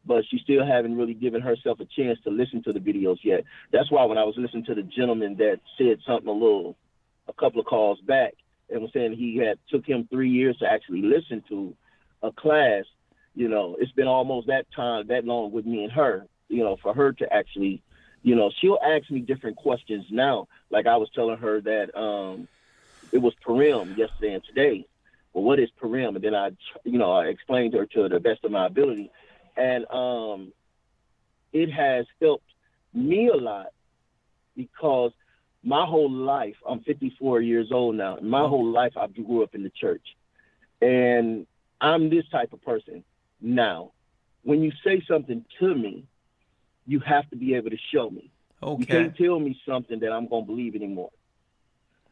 but she still haven't really given herself a chance to listen to the videos yet. That's why when I was listening to the gentleman that said something a couple of calls back, and was saying took him 3 years to actually listen to a class, it's been almost that long with me and her, for her to actually, she'll ask me different questions now. Like I was telling her that it was Purim yesterday and today. Well, what is Purim? And then I explained to her to the best of my ability. And it has helped me a lot, because my whole life, I'm 54 years old now, and my whole life I grew up in the church. And I'm this type of person now. When you say something to me, you have to be able to show me.
Okay.
You can't tell me something that I'm going to believe anymore.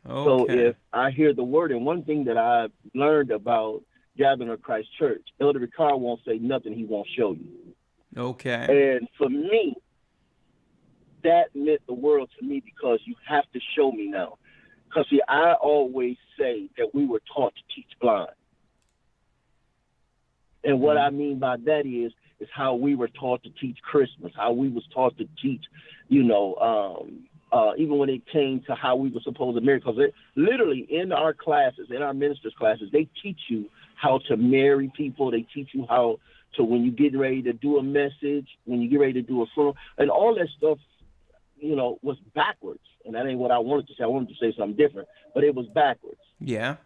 Okay.
So if I hear the word, and one thing that I've learned about Gathering of Christ Church, Elder Ricard won't say nothing he won't show you.
Okay.
And for me, that meant the world to me, because you have to show me now. Because, see, I always say that we were taught to teach blind. And what I mean by that is how we were taught to teach Christmas, how we was taught to teach, even when it came to how we were supposed to marry. Because literally in our classes, in our ministers' classes, they teach you how to marry people. They teach you how to, when you get ready to do a message, when you get ready to do a funeral, and all that stuff, was backwards. and that ain't what I wanted to say. I wanted to say something different, but it was backwards.
Yeah.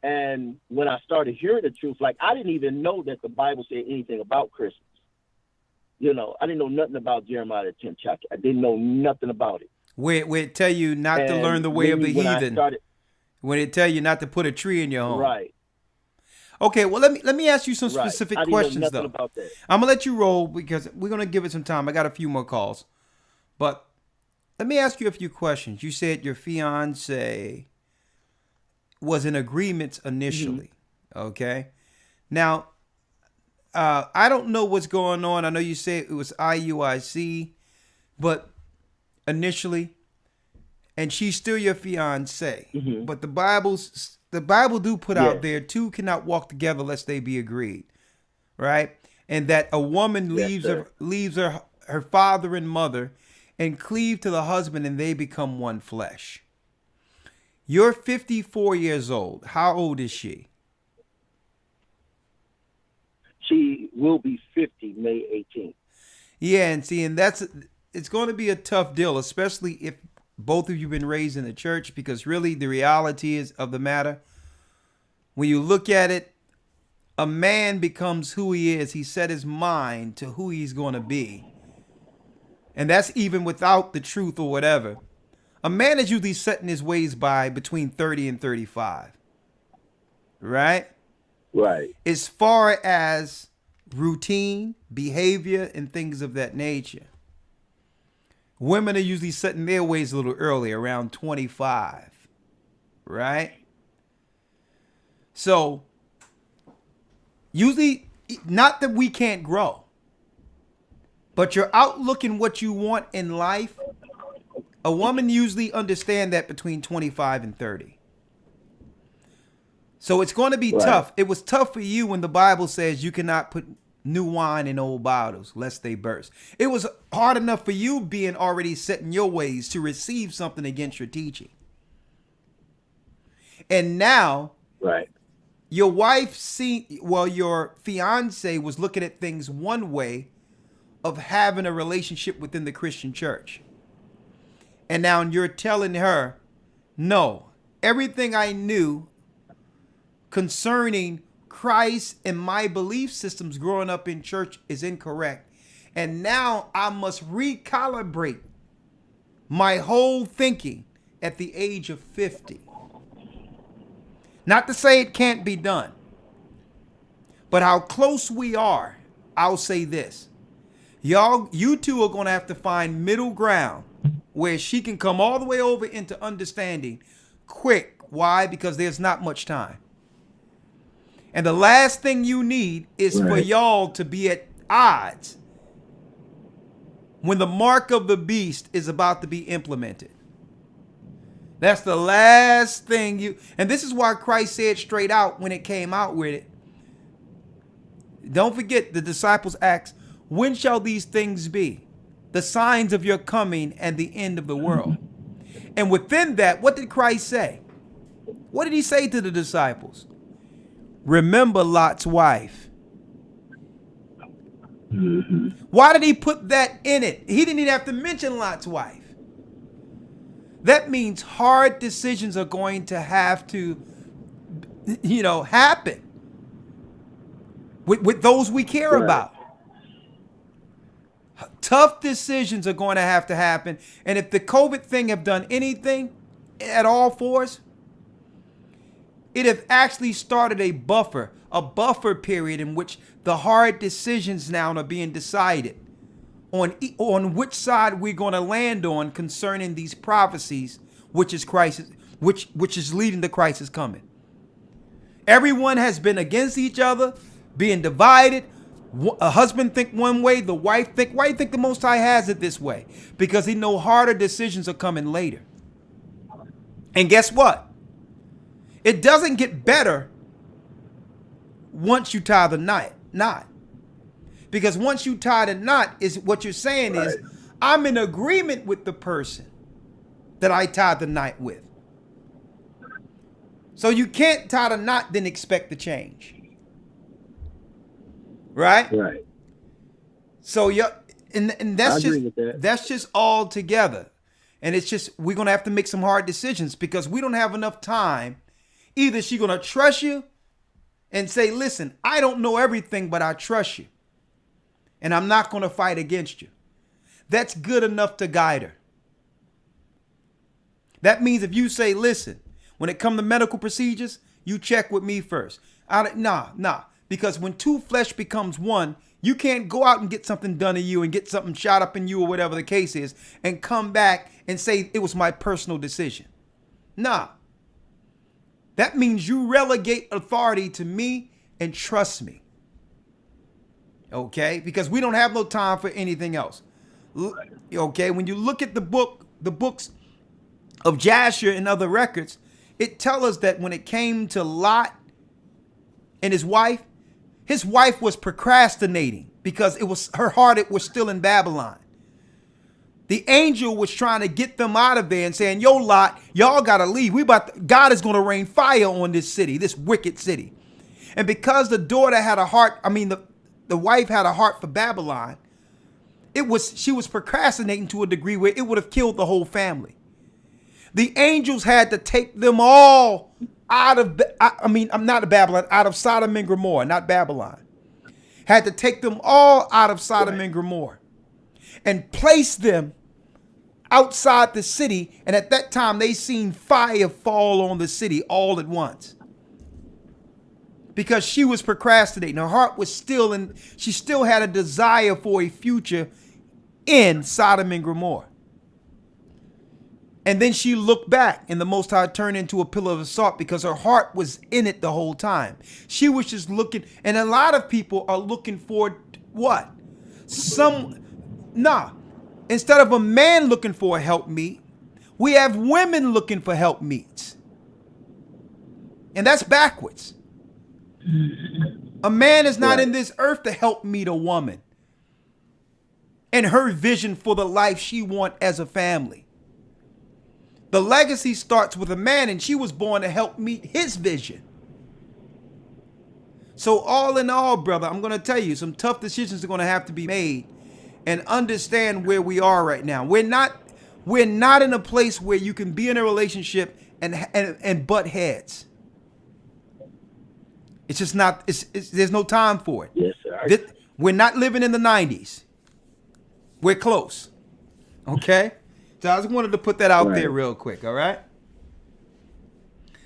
And when I started hearing the truth, like I didn't even know that the Bible said anything about Christmas. You know, I didn't know nothing about Jeremiah the 10th chapter. I didn't know nothing about it.
Where it tell you not to learn the way of the heathen. When it tell you not to put a tree in your home.
Right.
Okay, well let me ask you some
Right.
specific
I didn't
questions
know nothing
though.
about that.
I'm gonna let you roll because we're gonna give it some time. I got a few more calls, but let me ask you a few questions. You said your fiance was in agreement initially. Okay, now I don't know what's going on. I know you said it was IUIC, but initially, and she's still your fiance. But the Bible do put out there, two cannot walk together lest they be agreed, right? And that a woman leaves her father and mother and cleave to the husband, and they become one flesh. You're 54 years old. How old is she?
She will be 50 May 18th.
Yeah, and see, and it's going to be a tough deal, especially if both of you been raised in the church, because really the reality is of the matter, when you look at it, a man becomes who he is. He set his mind to who he's going to be. And that's even without the truth or whatever. A man is usually setting his ways by between 30 and 35. Right?
Right.
As far as routine, behavior, and things of that nature. Women are usually setting their ways a little early, around 25. Right? So, usually, not that we can't grow, but your outlook in what you want in life, a woman usually understands that between 25 and 30. So it's going to be tough. It was tough for you when the Bible says you cannot put new wine in old bottles lest they burst. It was hard enough for you being already set in your ways to receive something against your teaching. And now, your wife your fiance was looking at things one way of having a relationship within the Christian church. And now you're telling her, no, everything I knew concerning Christ and my belief systems growing up in church is incorrect. And now I must recalibrate my whole thinking at the age of 50. Not to say it can't be done, but how close we are, I'll say this. You two are going to have to find middle ground where she can come all the way over into understanding quick. Why? Because there's not much time. And the last thing you need is for y'all to be at odds when the mark of the beast is about to be implemented. That's the last thing and this is why Christ said straight out when it came out with it. Don't forget, the disciples asked, when shall these things be? The signs of your coming and the end of the world. And within that, what did Christ say? What did he say to the disciples? Remember Lot's wife. Why did he put that in it? He didn't even have to mention Lot's wife. That means hard decisions are going to have to, happen with those we care about. Tough decisions are going to happen. And if the COVID thing have done anything at all for us, it have actually started a buffer period in which the hard decisions now are being decided on which side we're going to land on concerning these prophecies, which is crisis, which is leading to crisis coming. Everyone has been against each other, being divided. A husband think one way, the wife think. Why do you think the Most High has it this way? Because he know harder decisions are coming later. And guess what? It doesn't get better once you tie the knot. Because once you tie the knot, is what you're saying is, I'm in agreement with the person that I tied the knot with. So you can't tie the knot then expect the change. Right?
Right.
So and that's
I agree with that.
That's just all together. And it's just, we're going to have to make some hard decisions because we don't have enough time. Either she's going to trust you and say, listen, I don't know everything, but I trust you. And I'm not going to fight against you. That's good enough to guide her. That means if you say, listen, when it comes to medical procedures, you check with me first. Nah. Because when two flesh becomes one, you can't go out and get something done to you and get something shot up in you or whatever the case is and come back and say it was my personal decision. Nah. That means you relegate authority to me and trust me. Okay? Because we don't have no time for anything else. Okay? When you look at the books of Jasher and other records, it tells us that when it came to Lot and his wife was procrastinating because it was her heart, it was still in Babylon. The angel was trying to get them out of there and saying, yo, Lot, y'all got to leave. God is going to rain fire on this city, this wicked city. And because the daughter had a heart, the wife had a heart for Babylon, she was procrastinating to a degree where it would have killed the whole family. The angels had to take them all out of, out of Sodom and Gomorrah, not Babylon. Had to take them all out of Sodom and Gomorrah and place them outside the city. And at that time, they seen fire fall on the city all at once. Because she was procrastinating. Her heart was still in, she still had a desire for a future in Sodom and Gomorrah. And then she looked back and the Most High turned into a pillar of salt because her heart was in it the whole time. She was just looking, and a lot of people are looking for what? Instead of a man looking for a helpmeet, we have women looking for helpmeets. And that's backwards. A man is not in this earth to help meet a woman and her vision for the life she wants as a family. The legacy starts with a man, and she was born to help meet his vision. So all in all, brother, I'm going to tell you, some tough decisions are going to have to be made and understand where we are right now. We're not in a place where you can be in a relationship and butt heads. It's just not, there's no time for it.
Yes, sir.
We're not living in the 90s. We're close. Okay? So I just wanted to put that out there real quick, all right?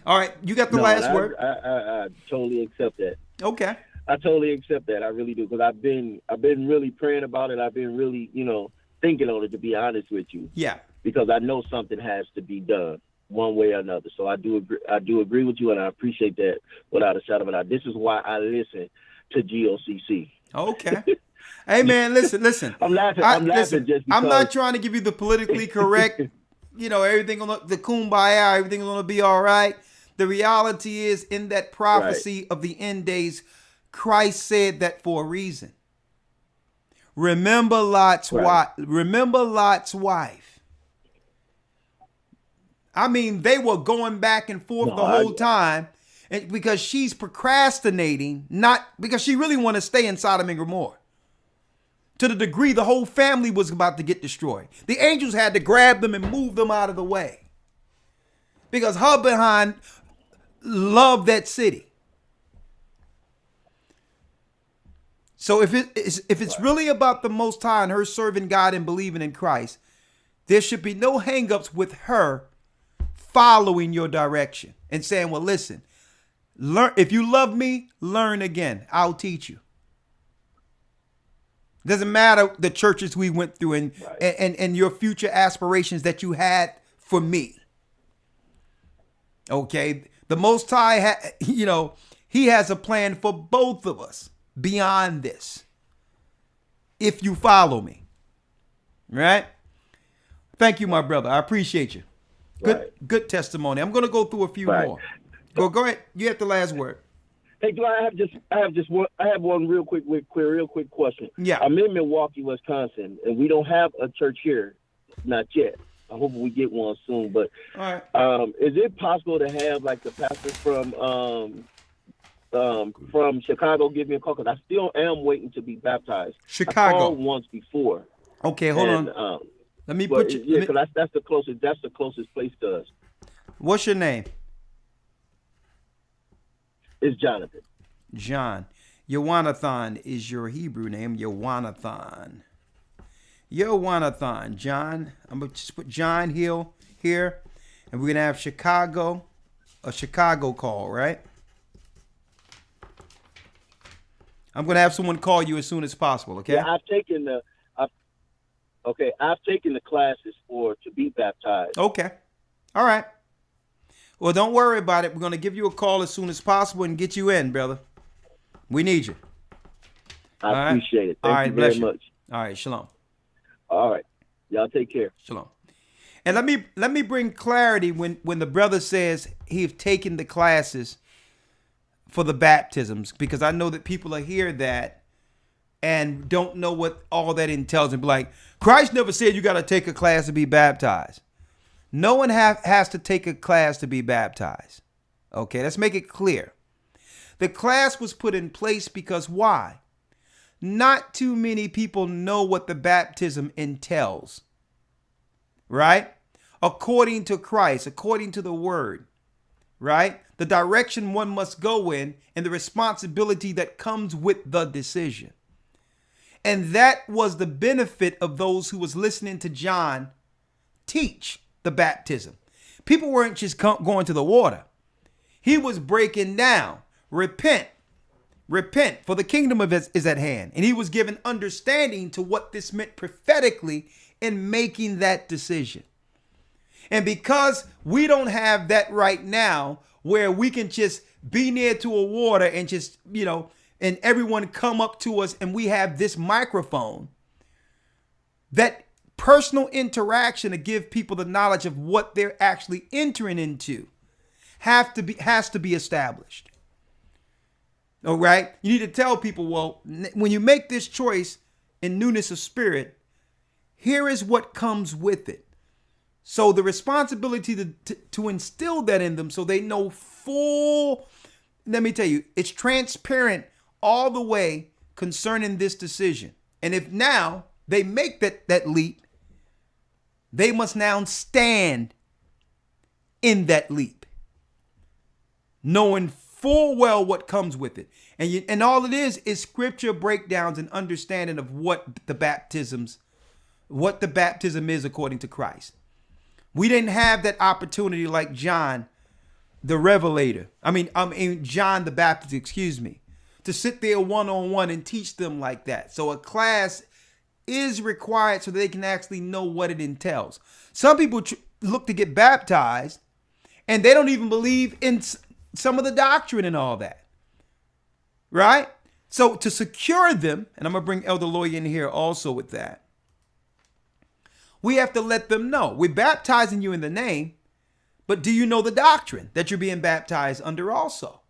All right, you got the last word.
I totally accept that.
Okay.
I totally accept that. I really do, because I've been really praying about it. I've been really, thinking on it, to be honest with you.
Yeah.
Because I know something has to be done one way or another. So I do agree with you, and I appreciate that without a shadow of a doubt. This is why I listen to GOCC.
Okay. Hey man, listen.
I'm laughing just because
I'm not trying to give you the politically correct, everything on the kumbaya, everything's gonna be all right. The reality is, in that prophecy of the end days, Christ said that for a reason. Remember Lot's wife. Remember Lot's wife. They were going back and forth the whole time, and because she's procrastinating, not because she really wanted to stay in Sodom and Gomorrah. To the degree the whole family was about to get destroyed. The angels had to grab them and move them out of the way. Because her behind loved that city. So if it's really about the Most High and her serving God and believing in Christ, there should be no hangups with her following your direction and saying, well, listen, learn. If you love me, learn again. I'll teach you. Doesn't matter the churches we went through and your future aspirations that you had for me. Okay. The Most High, he has a plan for both of us beyond this. If you follow me. Right? Thank you, my brother. I appreciate you. Good testimony. I'm going to go through a few more. Go ahead. You have the last word.
Hey, do I have one real quick question.
Yeah.
I'm in Milwaukee, Wisconsin, and we don't have a church here, not yet. I hope we get one soon. But
all right.
Is it possible to have like the pastor from Chicago give me a call? Because I still am waiting to be baptized.
Chicago.
I called once before.
Okay, hold on. Let me
But
put you.
yeah, because that's the closest. That's the closest place to us.
What's your name?
It's Jonathan.
John. Yowanathan is your Hebrew name. Yowanathan. Yowanathan. John. I'm going to just put John Hill here. And we're going to have Chicago. A Chicago call, right? I'm going to have someone call you as soon as possible, okay?
Yeah, I've taken the classes to be baptized.
Okay. All right. Well, don't worry about it. We're going to give you a call as soon as possible and get you in, brother. We need you.
I appreciate it. Thank you very much.
All right, shalom.
All right. Y'all take care.
Shalom. And let me bring clarity when the brother says he's taken the classes for the baptisms, because I know that people are hear that and don't know what all that entails and be like, Christ never said you got to take a class to be baptized. No one has to take a class to be baptized. Okay, let's make it clear. The class was put in place because why? Not too many people know what the baptism entails. Right? According to Christ, according to the word. Right? The direction one must go in and the responsibility that comes with the decision. And that was the benefit of those who was listening to John teach the baptism. People weren't just going to the water. He was breaking down, repent, for the kingdom of is at hand. And he was given understanding to what this meant prophetically in making that decision. And because we don't have that right now, where we can just be near to a water and just, and everyone come up to us and we have this microphone, that personal interaction to give people the knowledge of what they're actually entering into has to be established. All right. You need to tell people, well, when you make this choice in newness of spirit, here is what comes with it. So the responsibility to instill that in them so they know full, let me tell you, it's transparent all the way concerning this decision. And if now they make that leap, they must now stand in that leap, knowing full well what comes with it. And all it is scripture breakdowns and understanding of what the baptism is according to Christ. We didn't have that opportunity like John the Revelator. John the Baptist, to sit there one-on-one and teach them like that. So a class is required so they can actually know what it entails. Some people look to get baptized and they don't even believe in some of the doctrine and all that. Right? So to secure them, and I'm going to bring Elder Lawyer in here also with that, we have to let them know we're baptizing you in the name, but do you know the doctrine that you're being baptized under also?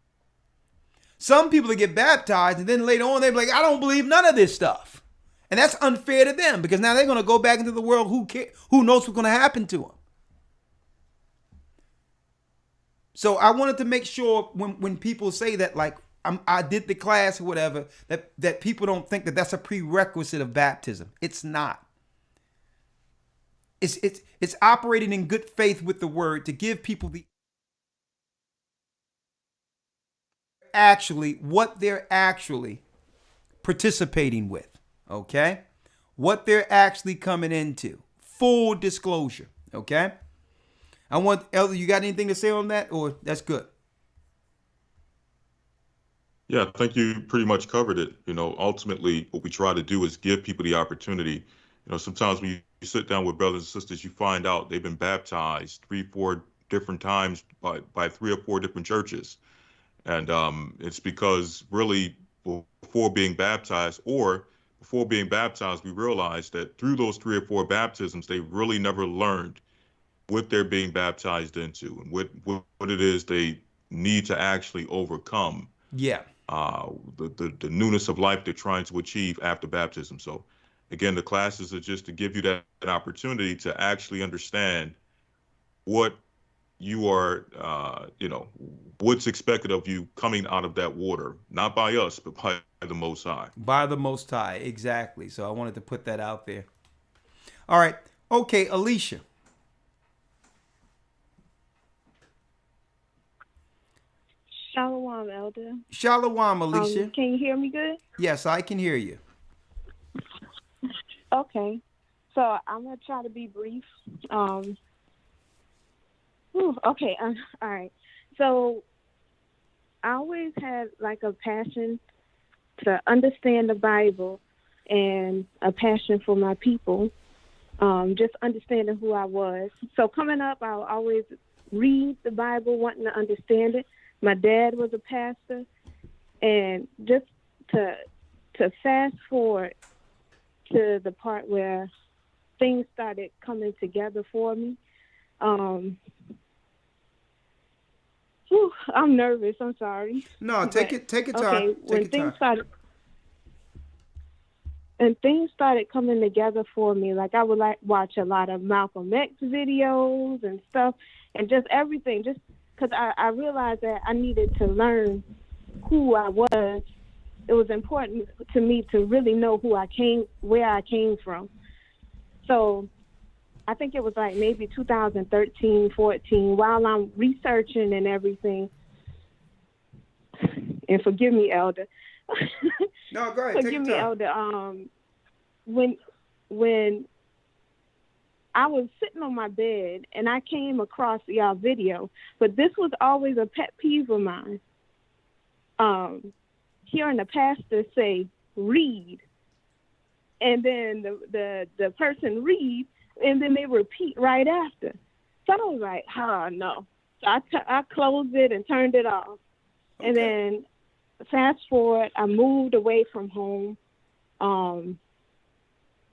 Some people that get baptized and then later on they're like, I don't believe none of this stuff. And that's unfair to them because now they're going to go back into the world. Who knows what's going to happen to them? So I wanted to make sure when people say that, like, I did the class or whatever, that people don't think that that's a prerequisite of baptism. It's not. It's operating in good faith with the word to give people what they're actually participating with. Okay? What they're actually coming into. Full disclosure. Okay? Elder, you got anything to say on that, or that's good?
Yeah, I think you pretty much covered it. Ultimately, what we try to do is give people the opportunity. Sometimes when you sit down with brothers and sisters, you find out they've been baptized 3-4 different times by 3 or 4 different churches. And it's because really before being baptized, we realized that through those 3 or 4 baptisms, they really never learned what they're being baptized into and what it is they need to actually overcome.
Yeah.
The newness of life they're trying to achieve after baptism. So again, the classes are just to give you that opportunity to actually understand what you are, what's expected of you coming out of that water, not by us, but by the Most High.
By the Most High, exactly. So I wanted to put that out there. All right. Okay, Alicia.
Shalom, Elder.
Shalom, Alicia.
Can you hear me good?
Yes, I can hear you.
Okay. So I'm going to try to be brief. Okay. All right. So I always had like a passion to understand the Bible and a passion for my people, just understanding who I was. So coming up, I'll always read the Bible, wanting to understand it. My dad was a pastor, and just to fast forward to the part where things started coming together for me. I'm nervous. I'm sorry.
No, take it time.
Okay, when things started coming together for me, like I would watch a lot of Malcolm X videos and stuff, and just everything, just because I realized that I needed to learn who I was. It was important to me to really know where I came from. So I think it was like maybe 2013, 14, while I'm researching and everything. And forgive me, Elder.
No, go ahead.
Forgive me, Elder. When I was sitting on my bed and I came across y'all video, but this was always a pet peeve of mine. Hearing the pastor say, read, and then the person read, and then they repeat right after. So I was like, oh, no. So I closed it and turned it off. Okay. And then fast forward, I moved away from home.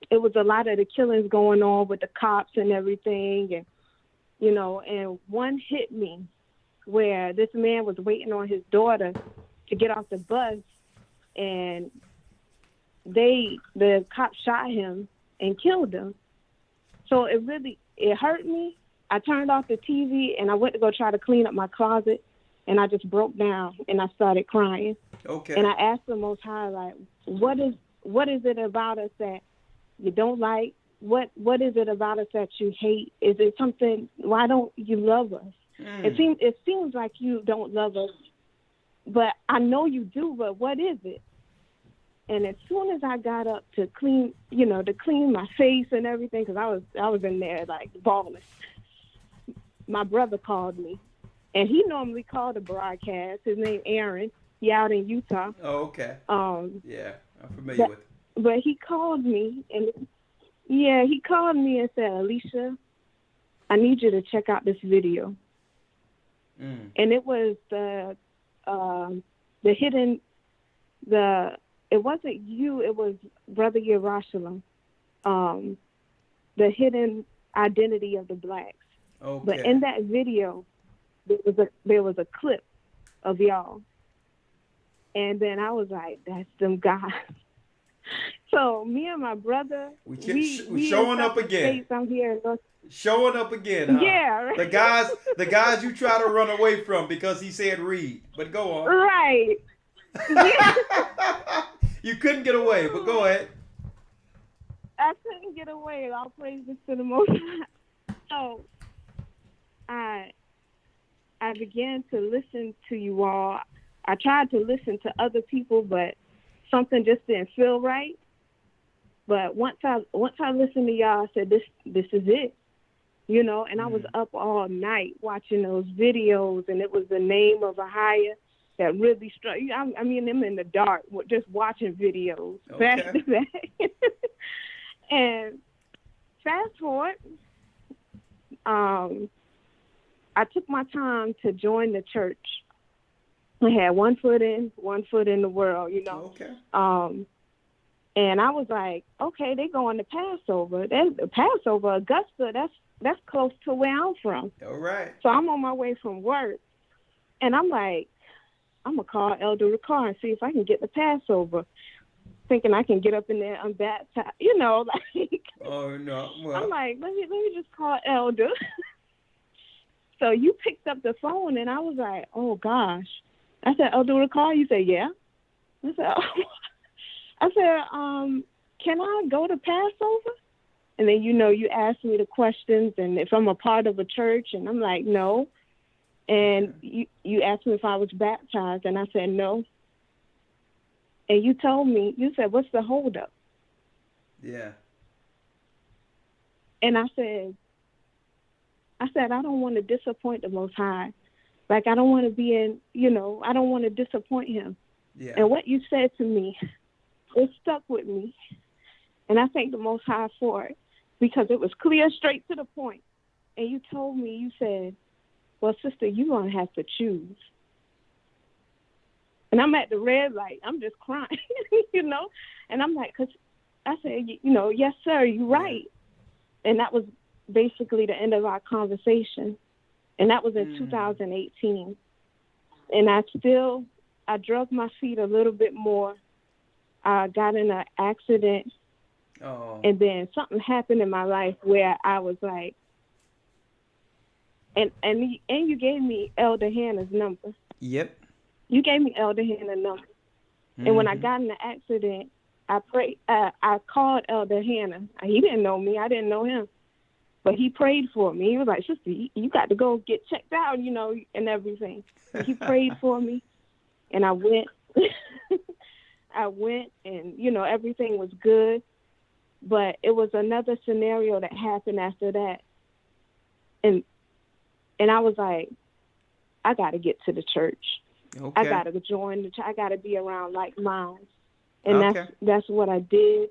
It was a lot of the killings going on with the cops and everything. And, and one hit me where this man was waiting on his daughter to get off the bus, and the cop shot him and killed him. So it hurt me. I turned off the TV and I went to go try to clean up my closet, and I just broke down and I started crying.
Okay.
And I asked the Most High, like, what is it about us that you don't like? What is it about us that you hate? Is it something? Why don't you love us? It seems like you don't love us, but I know you do. But what is it? And as soon as I got up to clean my face and everything, because I was in there like bawling, my brother called me, and he normally called the broadcast. His name Aaron. He out in Utah.
Oh, okay. Yeah, I'm familiar with it.
But he called me and said, Alicia, I need you to check out this video. And it was it wasn't you, it was Brother Yerushalayim, the hidden identity of the blacks.
Okay.
But in that video, there was a clip of y'all. And then I was like, that's them guys. So me and my brother, we
showing up again.
I'm here.
Showing up again, huh?
Yeah. Right.
The guys you try to run away from because he said read. But go on.
Right.
You couldn't get away, but go ahead.
I couldn't get away. All praises to the Most High. So I began to listen to you all. I tried to listen to other people, but something just didn't feel right. But once I listened to y'all, I said, this is it. And I was up all night watching those videos, and it was the name of Ahia that really struck. I mean, I'm in the dark, just watching videos back to back. And fast forward, I took my time to join the church. I had one foot in the world,
Okay.
And I was like, okay, they going to Passover. Passover, Augusta, that's close to where I'm from.
All right.
So I'm on my way from work, and I'm like, I'm going to call Elder Ricard and see if I can get the Passover, thinking I can get up in there unbaptized, like.
Oh, no. Well.
I'm like, let me just call Elder. So you picked up the phone, and I was like, oh, gosh. I said, Elder Ricard? You said, yeah. I said, can I go to Passover? And then, you ask me the questions and if I'm a part of a church, and I'm like, no. And you asked me if I was baptized, and I said no. And you told me, you said, what's the holdup?
Yeah.
And I said, I don't want to disappoint the Most High. Like, I don't want to be I don't want to disappoint him.
Yeah.
And what you said to me, it stuck with me. And I thank the Most High for it, because it was clear, straight to the point. And you told me, you said, well, sister, you're going to have to choose. And I'm at the red light. I'm just crying, And I'm like, because I said, yes, sir, you're right. And that was basically the end of our conversation. And that was in 2018. And I drug my feet a little bit more. I got in an accident.
Oh.
And then something happened in my life where I was like, and you gave me Elder Hannah's number.
Yep.
You gave me Elder Hannah's number. Mm-hmm. And when I got in the accident, I called Elder Hannah. He didn't know me. I didn't know him. But he prayed for me. He was like, sister, you got to go get checked out, and everything. He prayed for me. And I went. I went, and, everything was good. But it was another scenario that happened after that. And I was like, I got to get to the church.
Okay.
I got to join the church. I got to be around like minds. And that's what I did.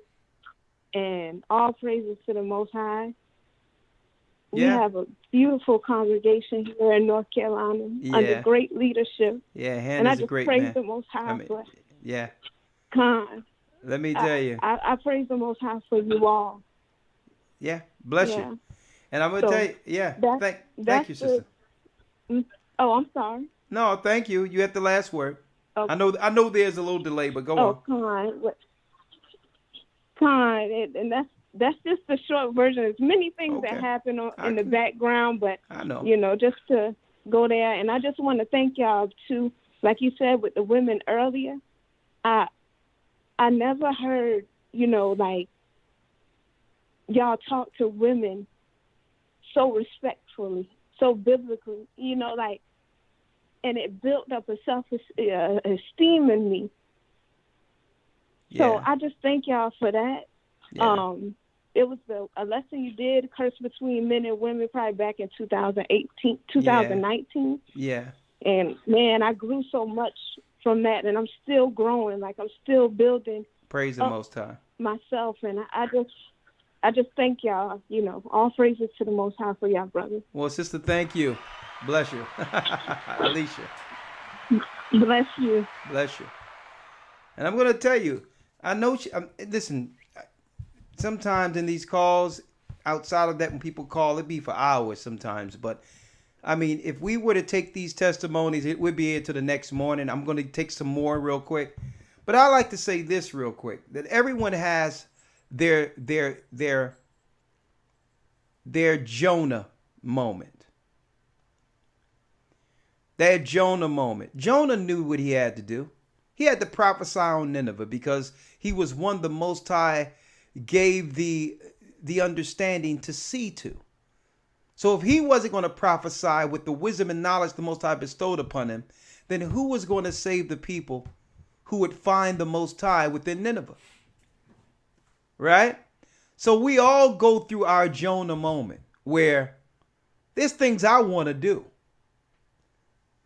And all praises to the Most High. We have a beautiful congregation here in North Carolina under great leadership.
Yeah,
and I just
great
praise
man.
the Most High for
Yeah.
Con.
Let me tell you.
I praise the Most High for you all.
Yeah, bless you. And I'm going to tell you, thank you, sister.
Oh, I'm sorry.
No, thank you. You had the last word.
Okay.
I know there's a little delay, but go on.
And that's just the short version. There's many things that happen in the background, but
I know.
Just to go there. And I just want to thank y'all too. Like you said with the women earlier, I never heard, like y'all talk to women so respectfully, so biblically, and it built up a self-esteem in me.
Yeah.
So I just thank y'all for that.
Yeah.
It was a lesson you did, Curse Between Men and Women, probably back in 2019.
Yeah.
And, man, I grew so much from that, and I'm still growing. Like, I'm still building.
Praise the Most High.
Myself, and I just thank y'all, all praises to the Most High for y'all, brother.
Well, sister, thank you. Bless you. Alicia.
Bless you.
Bless you. And I'm going to tell you, I know, listen, sometimes in these calls, outside of that, when people call, it'd be for hours sometimes. But, I mean, if we were to take these testimonies, it would be into the next morning. I'm going to take some more real quick. But I like to say this real quick, that everyone has their Jonah moment. That Jonah moment. Jonah knew what he had to do. He had to prophesy on Nineveh because he was one the Most High gave the understanding to see to. So if he wasn't going to prophesy with the wisdom and knowledge the Most High bestowed upon him, then who was going to save the people who would find the Most High within Nineveh? Right? So we all go through our Jonah moment where there's things I want to do.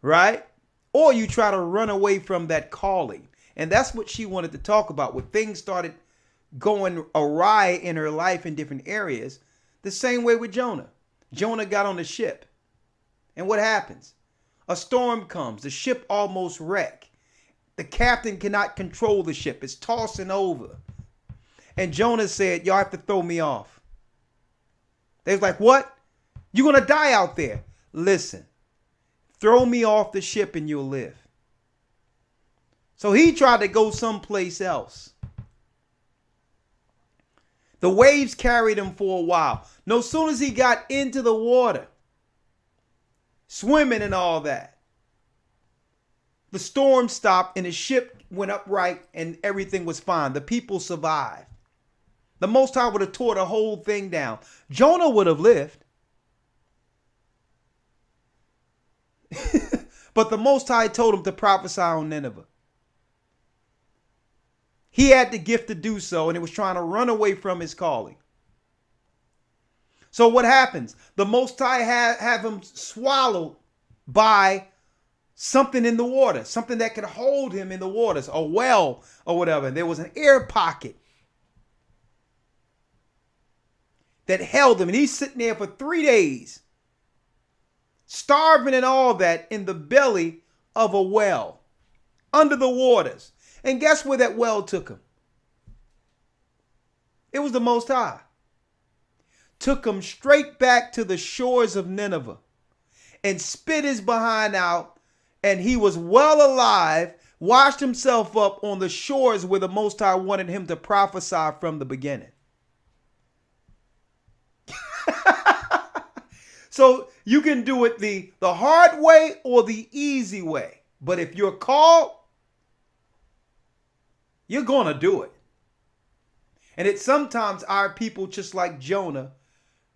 Right? Or you try to run away from that calling. And that's what she wanted to talk about. When things started going awry in her life in different areas, the same way with Jonah. Jonah got on the ship. And what happens? A storm comes. The ship almost wrecks. The captain cannot control the ship. It's tossing over. And Jonah said, y'all have to throw me off. They was like, what? You're going to die out there. Listen. Throw me off the ship and you'll live. So he tried to go someplace else. The waves carried him for a while. No soon as he got into the water, swimming and all that, the storm stopped and the ship went upright and everything was fine. The people survived. The Most High would have tore the whole thing down. Jonah would have lived. But the Most High told him to prophesy on Nineveh. He had the gift to do so, and he was trying to run away from his calling. So what happens? The Most High have him swallowed by something in the water, something that could hold him in the waters, a well or whatever. There was an air pocket that held him, and he's sitting there for 3 days, starving and all that in the belly of a well, under the waters. And guess where that well took him? It was the Most High. Took him straight back to the shores of Nineveh and spit his behind out, and he was well alive, washed himself up on the shores where the Most High wanted him to prophesy from the beginning. So you can do it the hard way or the easy way. But if you're called, you're going to do it. And it's sometimes our people, just like Jonah,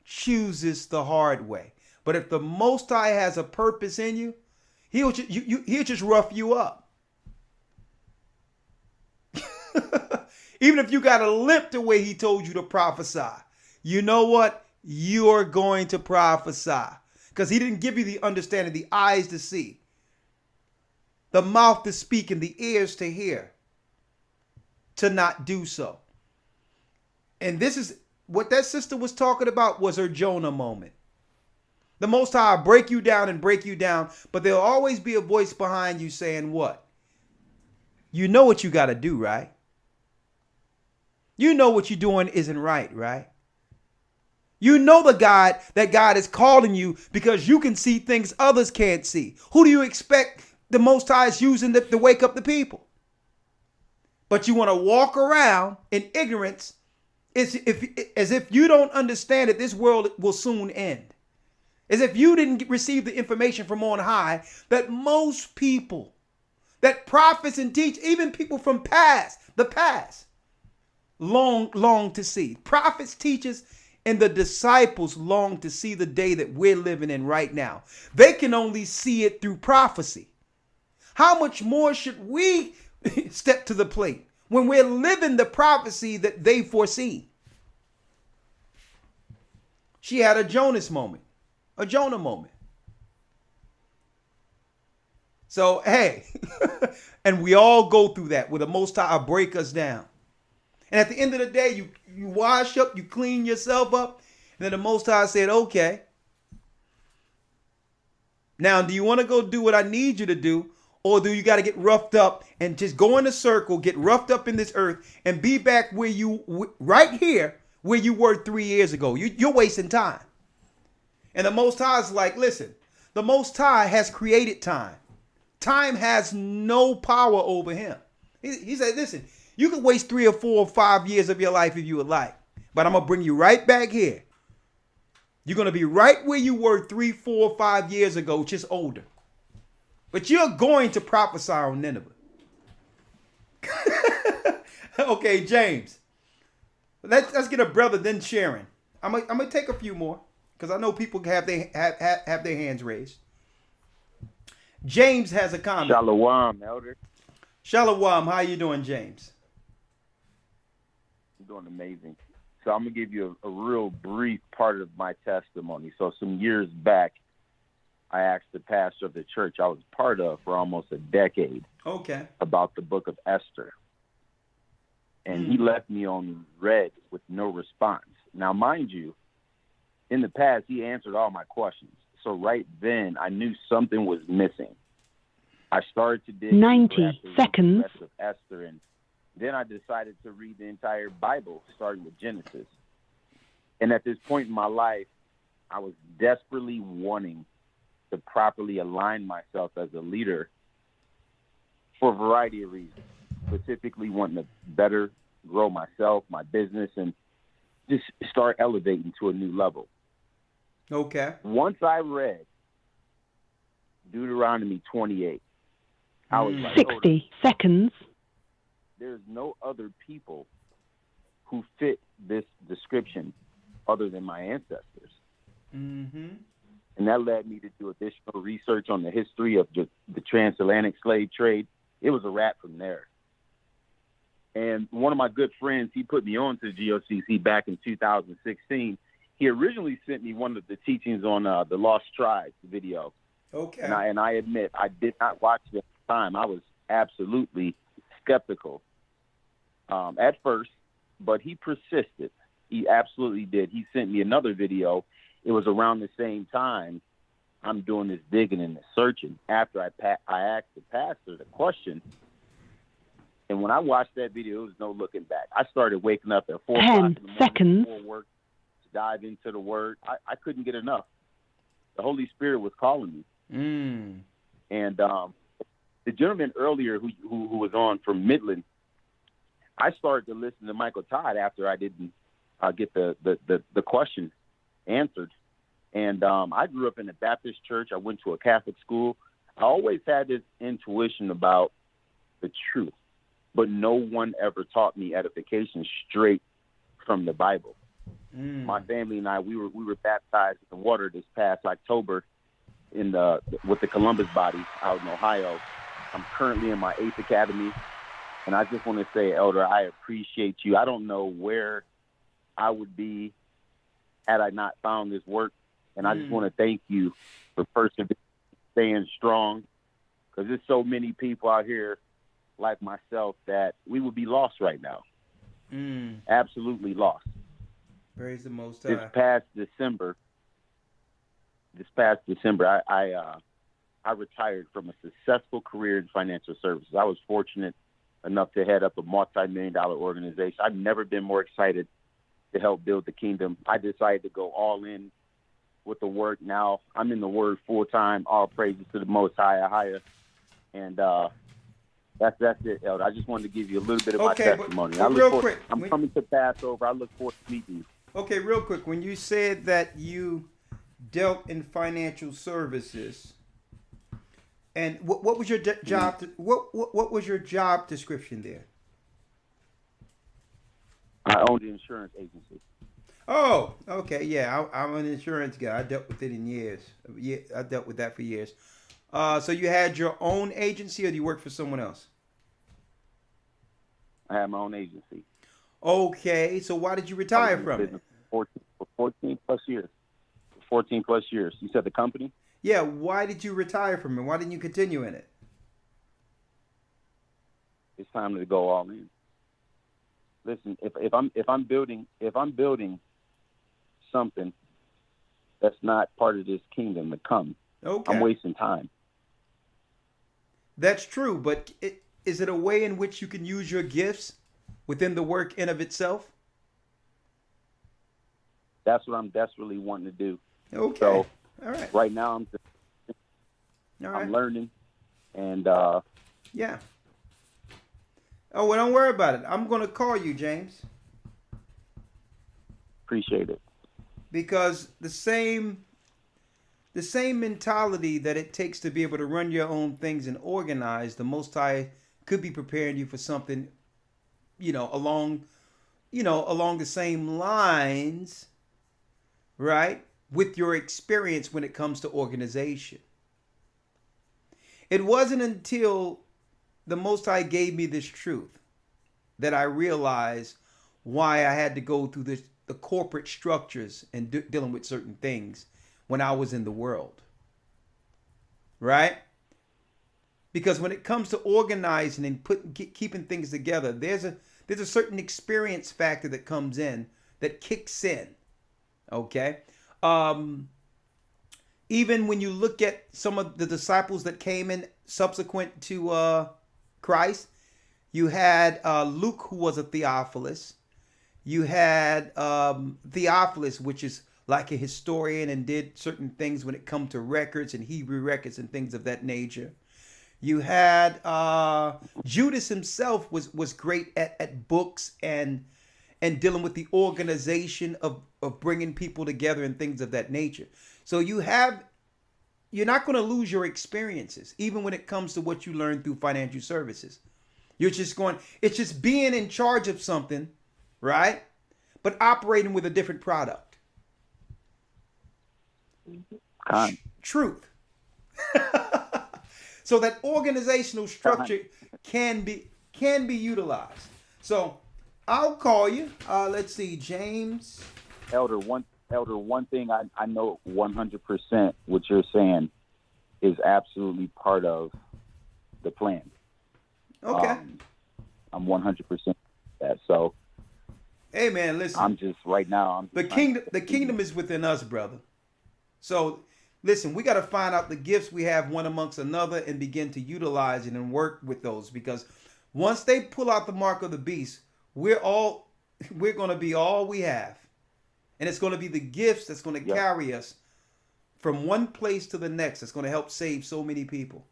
chooses the hard way. But if the Most High has a purpose in you, he'll just rough you up. Even if you got to limp the way he told you to prophesy, you know what? You're going to prophesy. Because he didn't give you the understanding, the eyes to see, the mouth to speak, and the ears to hear, to not do so. And this is what that sister was talking about, was her Jonah moment. The Most High will break you down and break you down, but there'll always be a voice behind you saying what? You know what you got to do, right? You know what you're doing isn't right, right? You know that God is calling you because you can see things others can't see. Who do you expect the Most High is using to wake up the people? But you want to walk around in ignorance as if you don't understand that this world will soon end. As if you didn't receive the information from on high that most people, that prophets and teach, even people from the past, long to see. Prophets, teachers, and the disciples long to see the day that we're living in right now. They can only see it through prophecy. How much more should we step to the plate when we're living the prophecy that they foresee? She had a Jonah moment. So, hey, and we all go through that where the Most High will break us down. And at the end of the day, you wash up, you clean yourself up. And then the Most High said, okay, now do you want to go do what I need you to do? Or do you got to get roughed up and just go in a circle, get roughed up in this earth and be back where right here, where you were 3 years ago? You're wasting time. And the Most High is like, listen, the Most High has created time. Time has no power over him. He said, listen, you can waste 3 or 4 or 5 years of your life if you would like, but I'm going to bring you right back here. You're going to be right where you were 3, 4, 5 years ago, just older. But you're going to prophesy on Nineveh. Okay, James. Let's get a brother, then Sharon. I'm gonna take a few more because I know people have their hands raised. James has a comment.
Shalom, Elder.
Shalom. How you doing, James?
I'm doing amazing. So I'm gonna give you a real brief part of my testimony. So some years back, I asked the pastor of the church I was part of for almost a decade about the book of Esther. And he left me on red with no response. Now, mind you, in the past, he answered all my questions. So right then, I knew something was missing. I started to dig
90 seconds.
The rest of Esther, and then I decided to read the entire Bible, starting with Genesis. And at this point in my life, I was desperately wanting to properly align myself as a leader for a variety of reasons, specifically wanting to better grow myself, my business, and just start elevating to a new level.
Okay.
Once I read Deuteronomy 28, I was like,
60 seconds.
There's no other people who fit this description other than my ancestors.
Mm-hmm.
And that led me to do additional research on the history of the transatlantic slave trade. It was a wrap from there. And one of my good friends, he put me on to GOCC back in 2016. He originally sent me one of the teachings on the Lost Tribes video.
Okay.
And I admit, I did not watch it at the time. I was absolutely skeptical at first, but he persisted. He absolutely did. He sent me another video. It was around the same time I'm doing this digging and this searching. After I asked the pastor the question, and when I watched that video, it was no looking back. I started waking up at 4 o'clock in the morning
10 seconds.
before work to dive into the Word. I couldn't get enough. The Holy Spirit was calling me.
Mm.
And the gentleman earlier who was on from Midland, I started to listen to Michael Todd after I didn't get the question answered. And I grew up in a Baptist church. I went to a Catholic school. I always had this intuition about the truth, but no one ever taught me edification straight from the Bible.
Mm.
My family and I, we were baptized in the water this past October with the Columbus body out in Ohio. I'm currently in my 8th academy, and I just want to say, Elder, I appreciate you. I don't know where I would be had I not found this work, and I just want to thank you for persevering, staying strong, because there's so many people out here like myself that we would be lost right now.
Mm.
Absolutely lost.
Praise the Most High.
This past December, I retired from a successful career in financial services. I was fortunate enough to head up a multi-million-dollar organization. I've never been more excited to help build the kingdom. I decided to go all in with the work. Now I'm in the Word full time. All praises to the Most High, Ahia. And that's it, Elder. I just wanted to give you a little bit of my testimony. I'm coming to Passover. I look forward to meeting you.
Okay, real quick. When you said that you dealt in financial services, and what was your job? What was your job description there?
I owned an insurance agency.
Oh, okay, yeah. I'm an insurance guy. I dealt with it in years. Yeah, I dealt with that for years. So you had your own agency, or do you work for someone else?
I had my own agency.
Okay, so why did you retire from it?
For 14 plus years. 14 plus years. You said the company?
Yeah, why did you retire from it? Why didn't you continue in it?
It's time to go all in. Listen, if I'm building something that's not part of this kingdom to come,
okay,
I'm wasting time.
That's true, but is it a way in which you can use your gifts within the work in of itself?
That's what I'm desperately wanting to do.
Okay.
So,
all right.
Right now I'm learning, and
yeah. Oh, well, don't worry about it. I'm going to call you, James.
Appreciate it.
Because the same mentality that it takes to be able to run your own things and organize, the Most High could be preparing you for something, along the same lines, right? With your experience when it comes to organization. It wasn't until the Most High gave me this truth that I realized why I had to go through the corporate structures and dealing with certain things when I was in the world. Right? Because when it comes to organizing and keeping things together, there's a certain experience factor that comes in, that kicks in. Okay? Even when you look at some of the disciples that came in subsequent to Christ, you had Luke, who was a Theophilus. You had Theophilus, which is like a historian and did certain things when it comes to records and Hebrew records and things of that nature. You had Judas himself was great at books and dealing with the organization of bringing people together and things of that nature. So you're not going to lose your experiences, even when it comes to what you learn through financial services. It's just being in charge of something right? But operating with a different product. Truth. So that organizational structure can be utilized. So I'll call you. Let's see, James.
Elder, one thing I know 100% what you're saying is absolutely part of the plan.
Okay.
I'm 100% that. So,
hey man, listen.
I'm just right now.
The kingdom is within us, brother. So, listen, we got to find out the gifts we have one amongst another and begin to utilize it and work with those. Because once they pull out the mark of the beast, we're going to be all we have, and it's going to be the gifts that's going to carry us from one place to the next. That's going to help save so many people.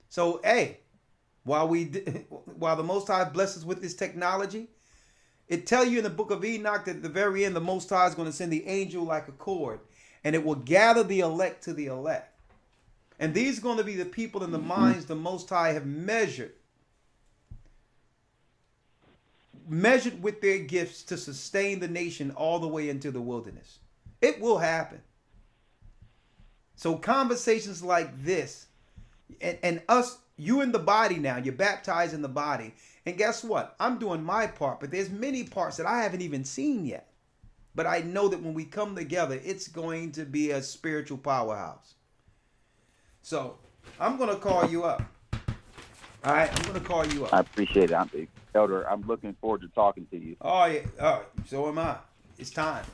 So, hey, while the Most High blesses us with this technology, it tell you in the book of Enoch that at the very end, the Most High is going to send the angel like a cord, and it will gather the elect to the elect. And these are going to be the people in the minds the Most High have measured with their gifts to sustain the nation all the way into the wilderness. It will happen. So conversations like this, and us, you in the body now, you're baptized in the body. And guess what? I'm doing my part, but there's many parts that I haven't even seen yet. But I know that when we come together, it's going to be a spiritual powerhouse. So I'm going to call you up. All right, I'm going to call you up.
I appreciate it. Elder, I'm looking forward to talking to you.
Oh, yeah. Oh, so am I. It's time.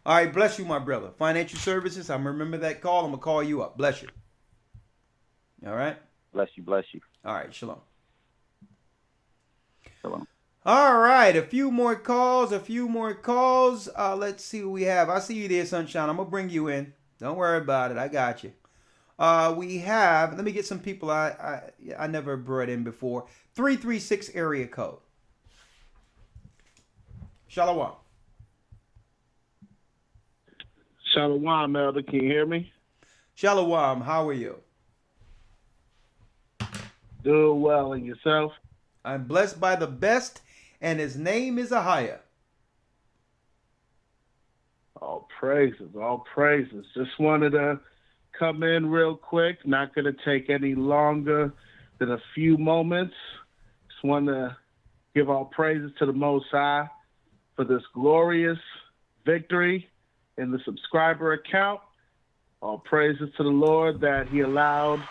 All right, bless you, my brother. Financial services, I'm remember that call. I'm going to call you up. Bless you. All right?
Bless you, bless you.
All right, shalom.
Shalom.
All right, a few more calls. Let's see what we have. I see you there, Sunshine. I'm going to bring you in. Don't worry about it. I got you. We have, let me get some people I never brought in before. 336 area code. Shalom.
Shalom, Elder. Can you hear me?
Shalom. How are you?
Doing well. And yourself?
I'm blessed by the best, and his name is Ahia.
All praises. All praises. Just wanted to come in real quick. Not going to take any longer than a few moments. Just want to give all praises to the Most High for this glorious victory in the subscriber account. All praises to the Lord that he allowed,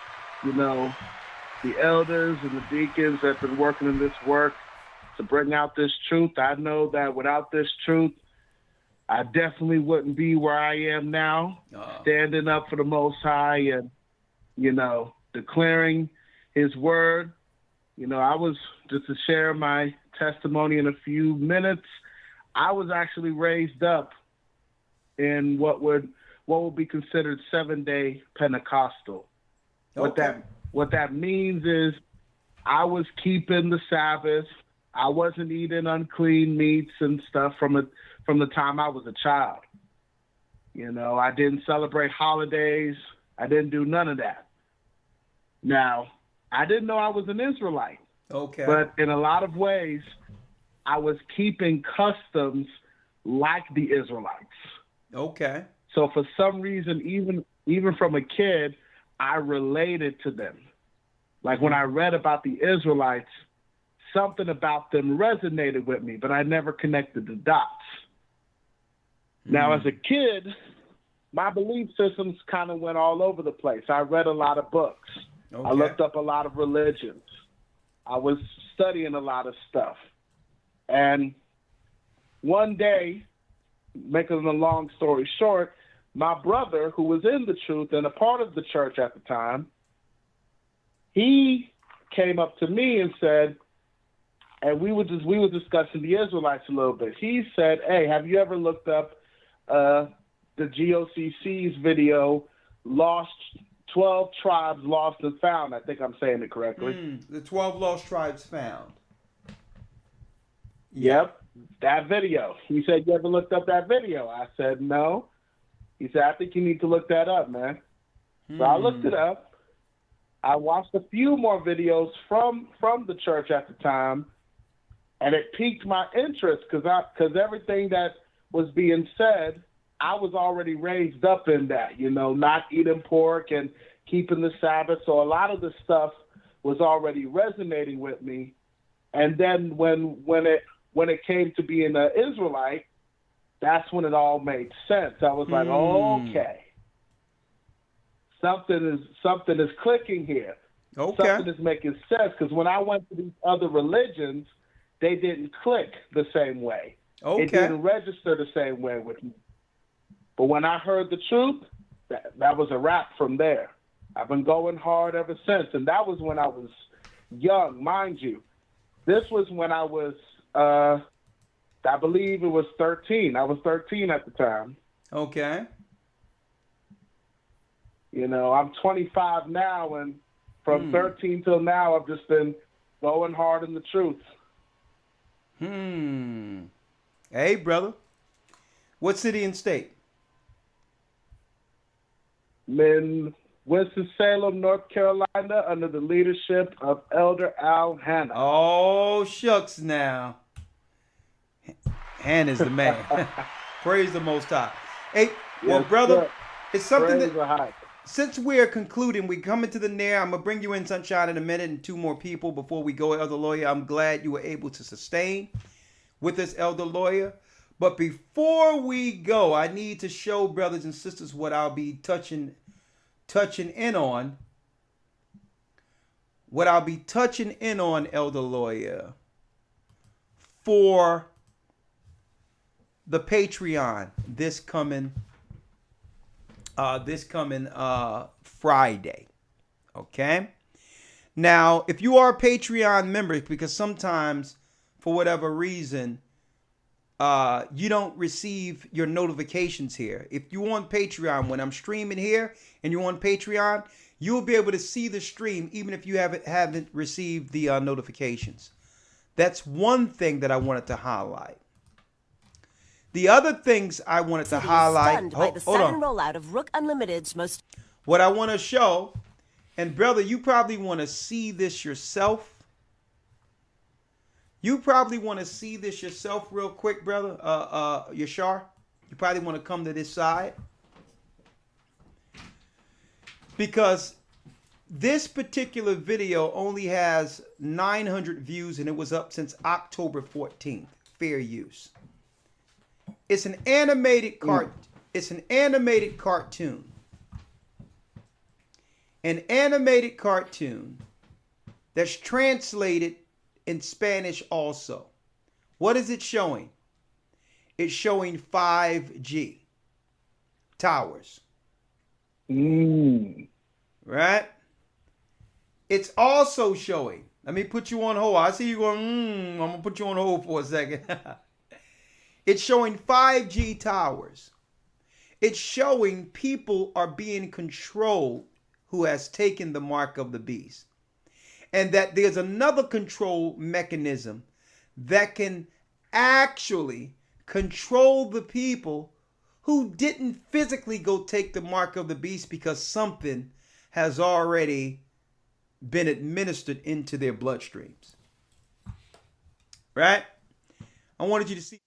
the elders and the deacons that have been working in this work to bring out this truth. I know that without this truth, I definitely wouldn't be where I am now, standing up for the Most High and, declaring his word. I was, just to share my testimony in a few minutes, I was actually raised up in what would be considered 7-day Pentecostal.
Okay.
What that means is I was keeping the Sabbath. I wasn't eating unclean meats and stuff from the time I was a child. I didn't celebrate holidays. I didn't do none of that. Now, I didn't know I was an Israelite.
Okay.
But in a lot of ways, I was keeping customs like the Israelites.
Okay.
So for some reason, even from a kid, I related to them. Like when I read about the Israelites, something about them resonated with me, but I never connected the dots. Now, as a kid, my belief systems kind of went all over the place. I read a lot of books.
Okay.
I looked up a lot of religions. I was studying a lot of stuff. And one day, making a long story short, my brother, who was in the truth and a part of the church at the time, he came up to me and said, and we were discussing the Israelites a little bit. He said, "Hey, have you ever looked up the GOCC's video, 12 Tribes Lost and Found?" I think I'm saying it correctly.
The 12 Lost Tribes Found.
Yep, that video. He said, "You ever looked up that video?" I said, "No." He said, "I think you need to look that up, man." So I looked it up. I watched a few more videos from the church at the time, And it piqued my interest because everything that was being said, I was already raised up in that, not eating pork and keeping the Sabbath. So a lot of the stuff was already resonating with me. And then when it came to being an Israelite, that's when it all made sense. I was like, okay, something is clicking here.
Okay.
Something is making sense, because when I went to these other religions, they didn't click the same way.
Okay.
It didn't register the same way with me. But when I heard the truth, that was a wrap from there. I've been going hard ever since, and that was when I was young, mind you. This was when I was, I believe it was 13. I was 13 at the time.
Okay.
I'm 25 now, and from 13 till now, I've just been going hard in the truth.
Hey, brother. What city and state?
I'm in Winston-Salem, North Carolina, under the leadership of Elder Al Hanna.
Oh, shucks now. Hannah's the man. Praise the Most High. Hey, well,
Yes,
brother,
sir.
it's something
Praise
that...
the high.
Since we're concluding, we coming to the near. I'm going to bring you in, Sunshine, in a minute, and two more people before we go, Elder Lawyer. I'm glad you were able to sustain with us, Elder Lawyer. But before we go, I need to show brothers and sisters what I'll be touching in on. What I'll be touching in on, Elder Lawyer, for the Patreon this coming Friday. Okay. Now, if you are a Patreon member, because sometimes for whatever reason, you don't receive your notifications here. If you on Patreon, when I'm streaming here and you're on Patreon, you'll be able to see the stream even if you haven't received the notifications. That's one thing that I wanted to highlight. The other things I wanted to highlight.
Stunned by the sudden rollout of Rook Unlimited's most.
What I want to show, and brother, you probably want to see this yourself. You probably want to see this yourself real quick, brother. Yashar, you probably want to come to this side. Because this particular video only has 900 views and it was up since October 14th. Fair use. It's an animated It's an animated cartoon. An animated cartoon that's translated in Spanish also. What is it showing? It's showing 5G towers. Right? It's also showing. Let me put you on hold. I see you going, I'm going to put you on hold for a second. It's showing 5G towers. It's showing people are being controlled who has taken the mark of the beast. And that there's another control mechanism that can actually control the people who didn't physically go take the mark of the beast because something has already been administered into their bloodstreams. Right? I wanted you to see.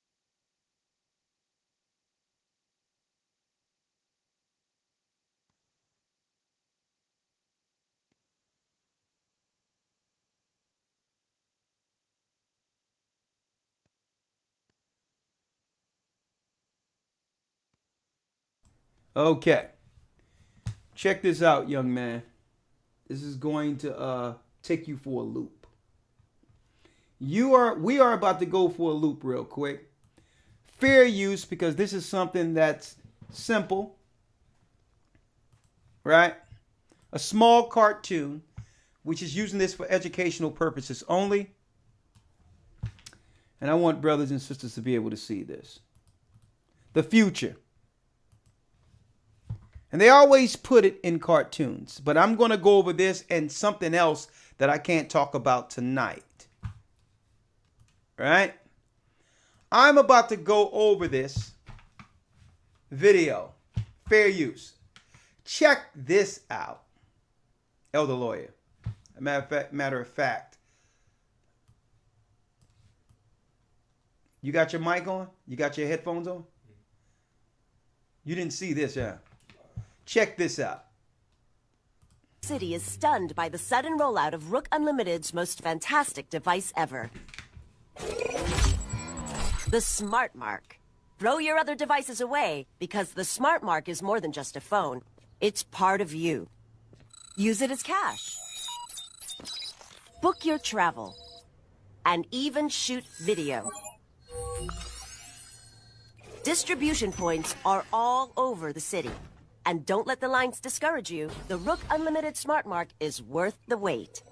Okay. Check this out, young man. This is going to take you for a loop. We are about to go for a loop real quick. Fair use, because this is something that's simple. Right? A small cartoon, which is using this for educational purposes only. And I want brothers and sisters to be able to see this. The future. And they always put it in cartoons. But I'm going to go over this and something else that I can't talk about tonight. Right? I'm about to go over this video. Fair use. Check this out. Elder Lawyer. Matter of fact. You got your mic on? You got your headphones on? You didn't see this, yeah? Check this out.
City is stunned by the sudden rollout of Rook Unlimited's most fantastic device ever. The Smart Mark. Throw your other devices away, because the Smart Mark is more than just a phone. It's part of you. Use it as cash. Book your travel. And even shoot video. Distribution points are all over the city. And don't let the lines discourage you. The Rook Unlimited Smart Mark is worth the wait.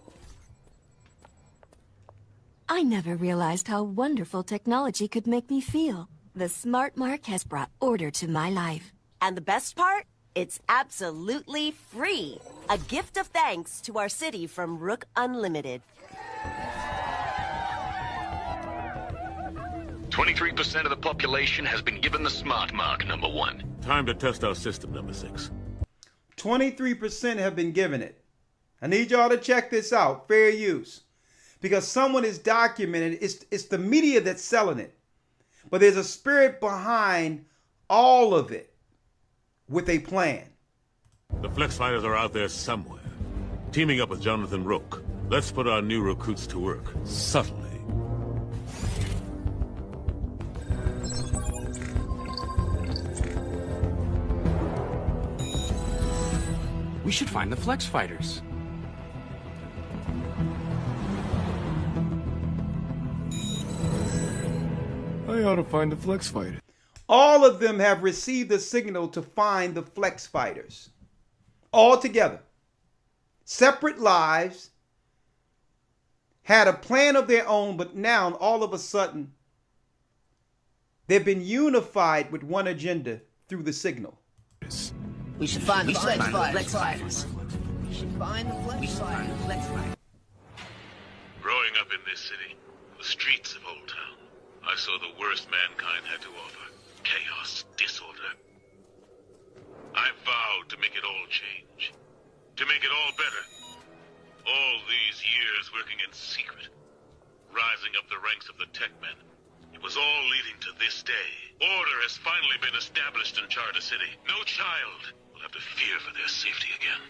I never realized how wonderful technology could make me feel. The Smart Mark has brought order to my life.
And the best part? It's absolutely free. A gift of thanks to our city from Rook Unlimited.
23% of the population has been given the Smart Mark, number 1.
Time to test our system, number 6.
23% have been given it. I need y'all to check this out. Fair use. Because someone is documenting it. It's the media that's selling it. But there's a spirit behind all of it with a plan.
The Flex Fighters are out there somewhere, teaming up with Jonathan Rook. Let's put our new recruits to work, subtly.
We should find the Flex Fighters.
I ought to find the Flex Fighters.
All of them have received the signal to find the Flex Fighters. All together. Separate lives. Had a plan of their own, but now all of a sudden, they've been unified with one agenda through the signal.
We should find the Flex Fighters. We should find the Flex Fighters.
Growing up in this city, the streets of Old Town, I saw the worst mankind had to offer. Chaos, disorder. I vowed to make it all change. To make it all better. All these years working in secret. Rising up the ranks of the tech men. It was all leading to this day. Order has finally been established in Charter City. No child will have to fear for their safety again.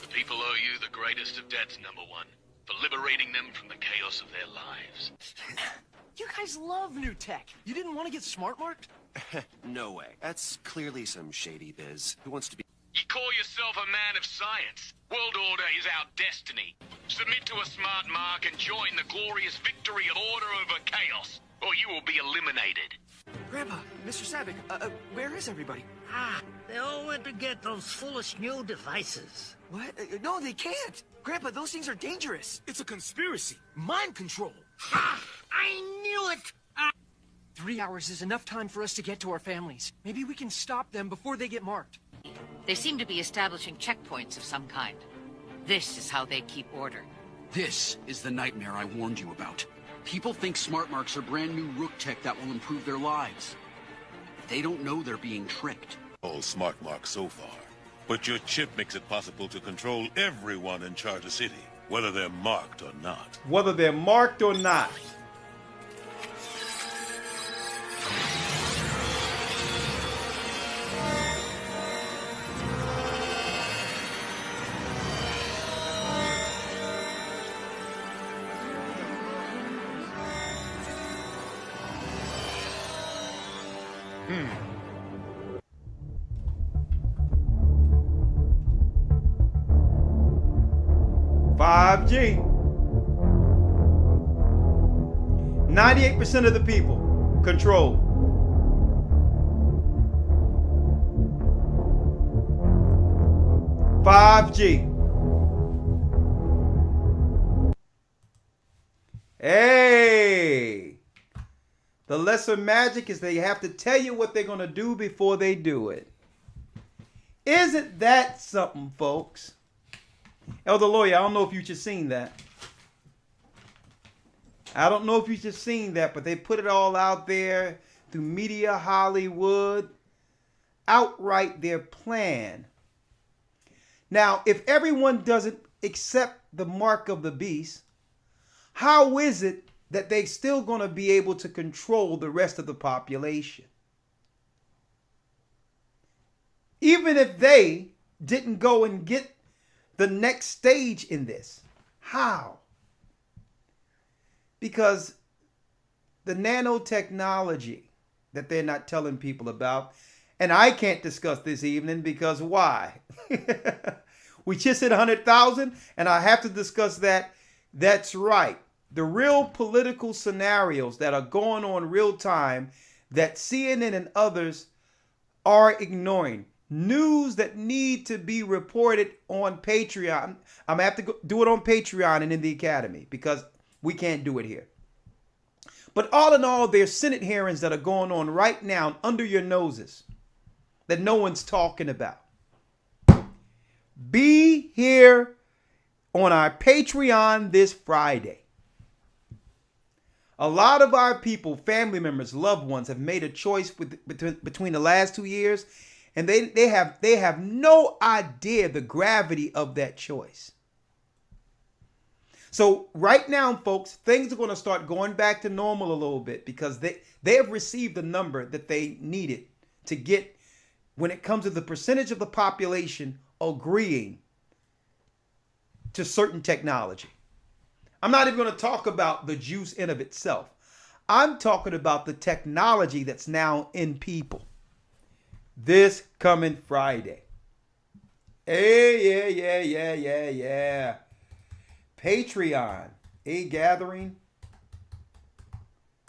The people owe you the greatest of debts, number 1, for liberating them from the chaos of their lives.
You guys love new tech. You didn't want to get smart marked?
No way. That's clearly some shady biz. Who wants to be...
You call yourself a man of science. World order is our destiny. Submit to a smart mark and join the glorious victory of order over chaos, or you will be eliminated.
Grandpa, Mr. Savick, where is everybody?
They all went to get those foolish new devices.
What? No, they can't. Grandpa, those things are dangerous.
It's a conspiracy. Mind control.
I knew it!
3 hours is enough time for us to get to our families. Maybe we can stop them before they get marked.
They seem to be establishing checkpoints of some kind. This is how they keep order.
This is the nightmare I warned you about. People think smart marks are brand new Rook tech that will improve their lives. They don't know they're being tricked.
All smart marks so far. But your chip makes it possible to control everyone in Charter City, whether they're marked or not.
Whether they're marked or not.
Hmm.
5G. 98% of the people control. "5G. Hey! The lesser magic is they have to tell you what they're going to do before they do it. Isn't that something, folks? Elder Lawyer, I don't know if you just seen that. I don't know if you just seen that, but they put it all out there through media, Hollywood, outright their plan. Now, if everyone doesn't accept the mark of the beast, how is it that they're still going to be able to control the rest of the population. Even if they didn't go and get the next stage in this. How? Because the nanotechnology that they're not telling people about, and I can't discuss this evening because why? We just hit 100,000 and I have to discuss that. That's right. The real political scenarios that are going on real time that CNN and others are ignoring. News that need to be reported on Patreon. I'm going to have to do it on Patreon and in the Academy because we can't do it here. But all in all, there's Senate hearings that are going on right now under your noses that no one's talking about. Be here on our Patreon this Friday. A lot of our people, family members, loved ones have made a choice between the last 2 years, and they have no idea the gravity of that choice. So right now, folks, things are going to start going back to normal a little bit because they have received the number that they needed to get when it comes to the percentage of the population agreeing to certain technology. I'm not even going to talk about the juice in of itself. I'm talking about the technology that's now in people. This coming Friday. Hey, yeah. Patreon, A Gathering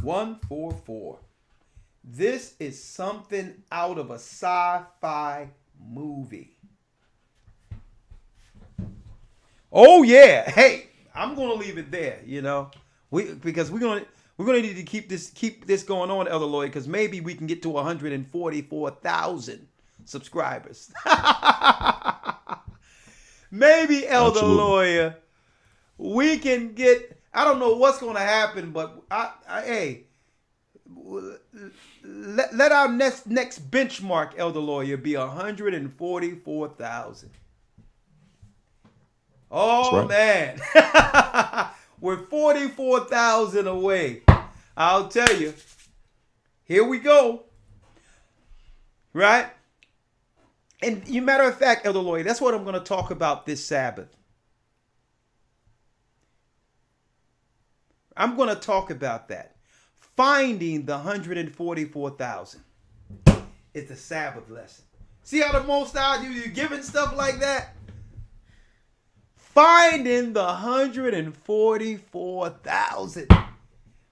144. This is something out of a sci-fi movie. Oh yeah. Hey, I'm gonna leave it there. You know, because we're gonna need to keep this going on, Elder Lawyer, because maybe we can get to 144,000 subscribers. Maybe, Elder Lawyer, we can get. I don't know what's gonna happen, but hey. Let our next benchmark, Elder Lawyer, be 144,000. Oh, right. Man. We're 44,000 away. I'll tell you. Here we go. Right? And you matter of fact, Elder Lawyer, that's what I'm going to talk about this Sabbath. I'm going to talk about that. Finding the 144,000. It's a Sabbath lesson. See how the Most High you're giving stuff like that? Finding the 144,000.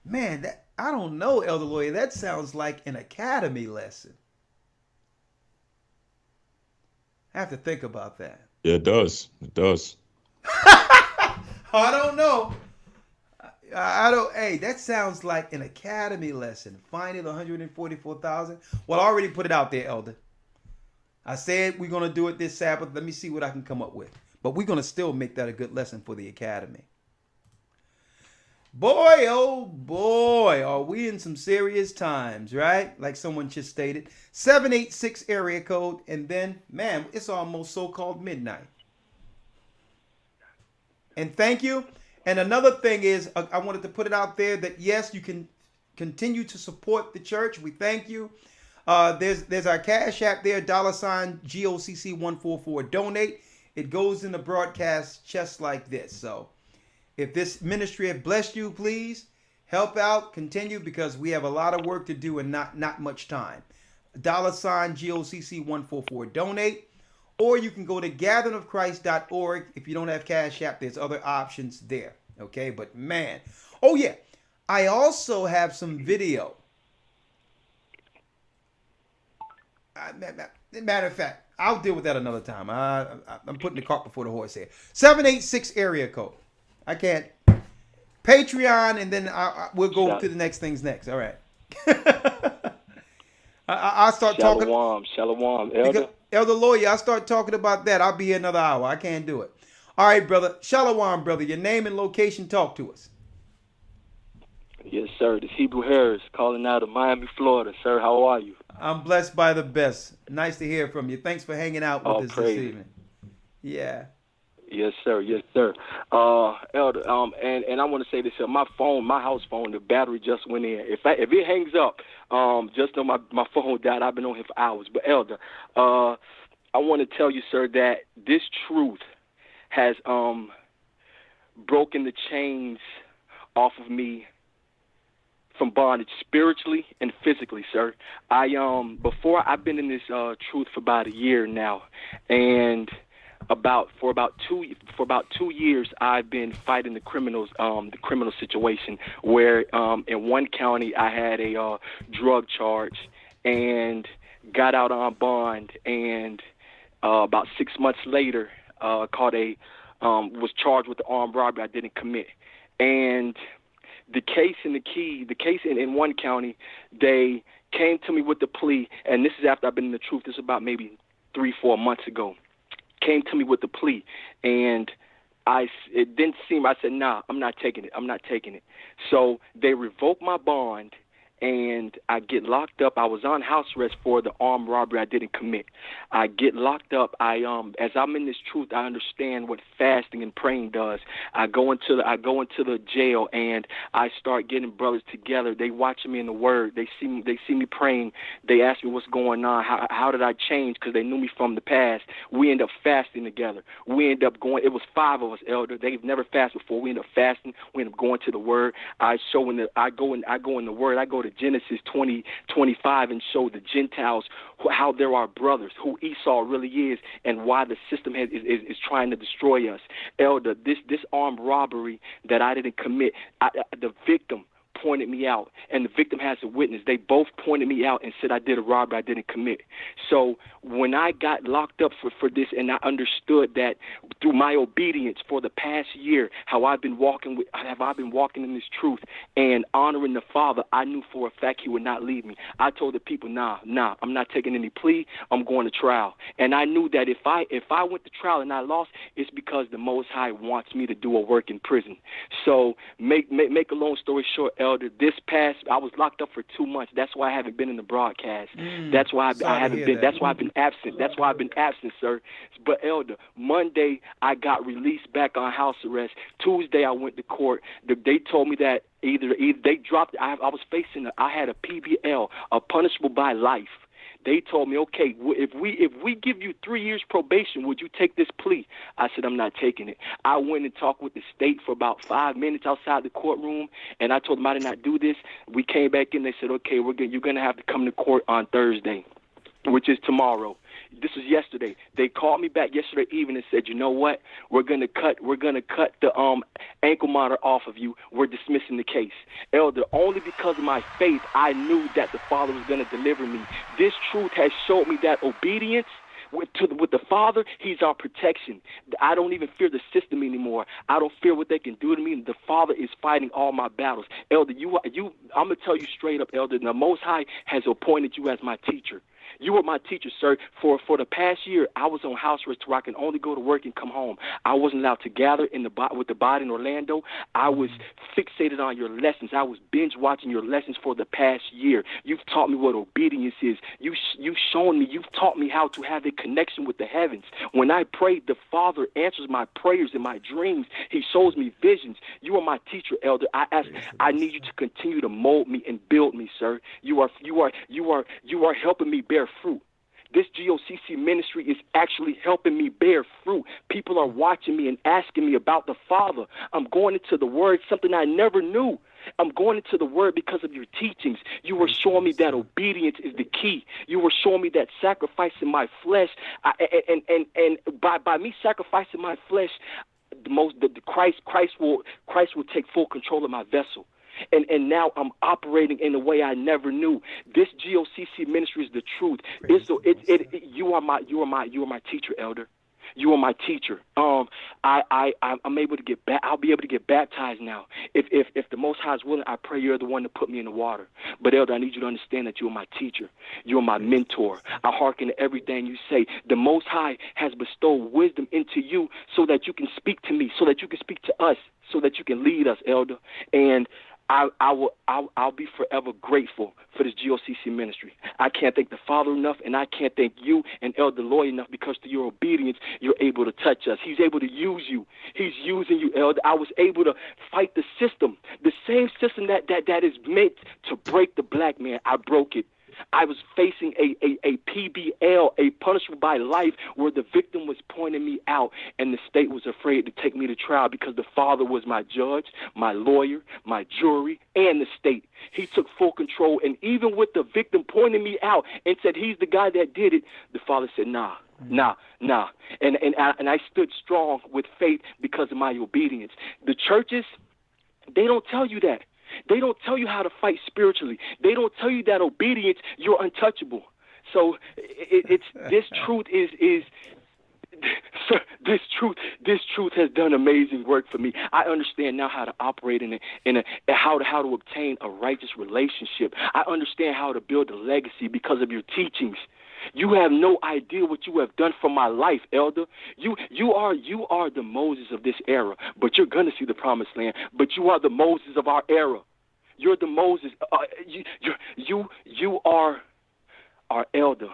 Man, that I don't know, Elder Lawyer. That sounds like an academy lesson. I have to think about that.
Yeah, it does. It does.
I don't know. Hey, that sounds like an academy lesson. Finding 144,000. Well, I already put it out there, Elder. I said we're going to do it this Sabbath. Let me see what I can come up with. But we're going to still make that a good lesson for the academy. Boy, oh boy, are we in some serious times, right? Like someone just stated. 786 area code. And then, man, it's almost so-called midnight. And thank you. And another thing is, I wanted to put it out there that, yes, you can continue to support the church. We thank you. There's our Cash App there, $ GOCC144. Donate. It goes in the broadcast just like this. So if this ministry has blessed you, please help out, continue, because we have a lot of work to do and not much time. $ GOCC144. Donate. Or you can go to gatheringofchrist.org. If you don't have Cash App, there's other options there. Okay, but man. Oh, yeah. I also have some video. Matter of fact, I'll deal with that another time. I'm putting the cart before the horse here. 786 area code. I can't. Patreon, and then we'll go to the next things next. All right. I'll start talking.
Shalom, Elder.
Elder Lawyer, I'll start talking about that. I'll be here another hour. I can't do it. All right, brother. Shalom, brother. Your name and location. Talk to us.
Yes, sir. This Hebrew Harris calling out of Miami, Florida. Sir, how are you?
I'm blessed by the best. Nice to hear from you. Thanks for hanging out with us this evening. Yeah.
Yes, sir. Yes, sir. Elder, and I want to say this here. My house phone, the battery just went in. If it hangs up, just know my phone died. I've been on here for hours. But Elder, I want to tell you, sir, that this truth has broken the chains off of me from bondage spiritually and physically, sir. I've been in this truth for about a year now, and for about 2 years I've been fighting the criminal situation where in one county I had a drug charge and got out on bond, and about 6 months later was charged with the armed robbery I didn't commit. And the case in one county, they came to me with the plea, and this is after I've been in the truth. This is about maybe 3-4 months ago. Came to me with the plea, and it didn't seem. I said, "Nah, I'm not taking it." So they revoked my bond, and I get locked up. I was on house arrest for the armed robbery I didn't commit. I get locked up. As I'm in this truth, I understand what fasting and praying does. I go into the jail, and I start getting brothers together. They watching me in the Word. They see me praying. They ask me what's going on. How did I change? Because they knew me from the past. We end up fasting together. We end up going. It was 5 of us, Elder. They've never fasted before. We end up fasting. We end up going to the Word. I go in the Word. I go to Genesis 20:25 and show the Gentiles how they're our brothers, who Esau really is, and why the system is trying to destroy us. Elder, this armed robbery that I didn't commit, the victim pointed me out, and the victim has a witness. They both pointed me out and said I did a robbery I didn't commit. So when I got locked up for this, and I understood that through my obedience for the past year, how I've been walking in this truth and honoring the Father, I knew for a fact He would not leave me. I told the people, nah, I'm not taking any plea. I'm going to trial. And I knew that if I went to trial and I lost, it's because the Most High wants me to do a work in prison. So make a long story short, Elder, I was locked up for 2 months. That's why I haven't been in the broadcast. That's why I haven't been. That's why I've been absent. That's why I've been absent, sir. But Elder, Monday I got released back on house arrest. Tuesday I went to court. They told me that either they dropped. I had a PBL, a punishable by life. They told me, okay, if we give you 3 years probation, would you take this plea? I said, I'm not taking it. I went and talked with the state for about 5 minutes outside the courtroom, and I told them I did not do this. We came back in. They said, okay, you're going to have to come to court on Thursday, which is tomorrow. This was yesterday. They called me back yesterday evening and said, you know what? We're gonna cut the ankle monitor off of you. We're dismissing the case. Elder, only because of my faith, I knew that the Father was gonna deliver me. This truth has showed me that obedience with the Father, He's our protection. I don't even fear the system anymore. I don't fear what they can do to me. The Father is fighting all my battles. Elder, I'm gonna tell you straight up, Elder, the Most High has appointed you as my teacher. You were my teacher, sir. For the past year, I was on house arrest where I can only go to work and come home. I wasn't allowed to gather with the body in Orlando. I was fixated on your lessons. I was binge watching your lessons for the past year. You've taught me what obedience is. You've shown me. You've taught me how to have a connection with the heavens. When I pray, the Father answers my prayers and my dreams. He shows me visions. You are my teacher, Elder. I need you to continue to mold me and build me, sir. You are helping me bear fruit. This GOCC ministry is actually helping me bear fruit. People are watching me and asking me about the Father. I'm going into the Word, something I never knew. I'm going into the Word because of your teachings. You were showing me that obedience is the key. You were showing me that sacrificing my flesh, and by me sacrificing my flesh, Christ will take full control of my vessel. And now I'm operating in a way I never knew. This GOCC ministry is the truth. You are my teacher, Elder. You are my teacher. I'm able to get back. I'll be able to get baptized now. If the Most High is willing, I pray you're the one to put me in the water. But Elder, I need you to understand that you are my teacher. You are my mentor. I hearken to everything you say. The Most High has bestowed wisdom into you so that you can speak to me, so that you can speak to us, so that you can lead us, Elder. And I'll be forever grateful for this GOCC ministry. I can't thank the Father enough, and I can't thank you and Elder Loy enough, because through your obedience, you're able to touch us. He's able to use you. He's using you, Elder. I was able to fight the system, the same system that is meant to break the black man. I broke it. I was facing a PBL, a punishment by life, where the victim was pointing me out, and the state was afraid to take me to trial because the Father was my judge, my lawyer, my jury, and the state. He took full control, and even with the victim pointing me out and said he's the guy that did it, the Father said, nah. And I stood strong with faith because of my obedience. The churches, they don't tell you that. They don't tell you how to fight spiritually. They don't tell you that obedience, you're untouchable. So it's this truth this truth has done amazing work for me. I understand now how to operate how to obtain a righteous relationship. I understand how to build a legacy because of your teachings. You have no idea what you have done for my life, Elder. You are the Moses of this era, but you're gonna see the promised land. But you are the Moses of our era. You're the Moses. You are our elder.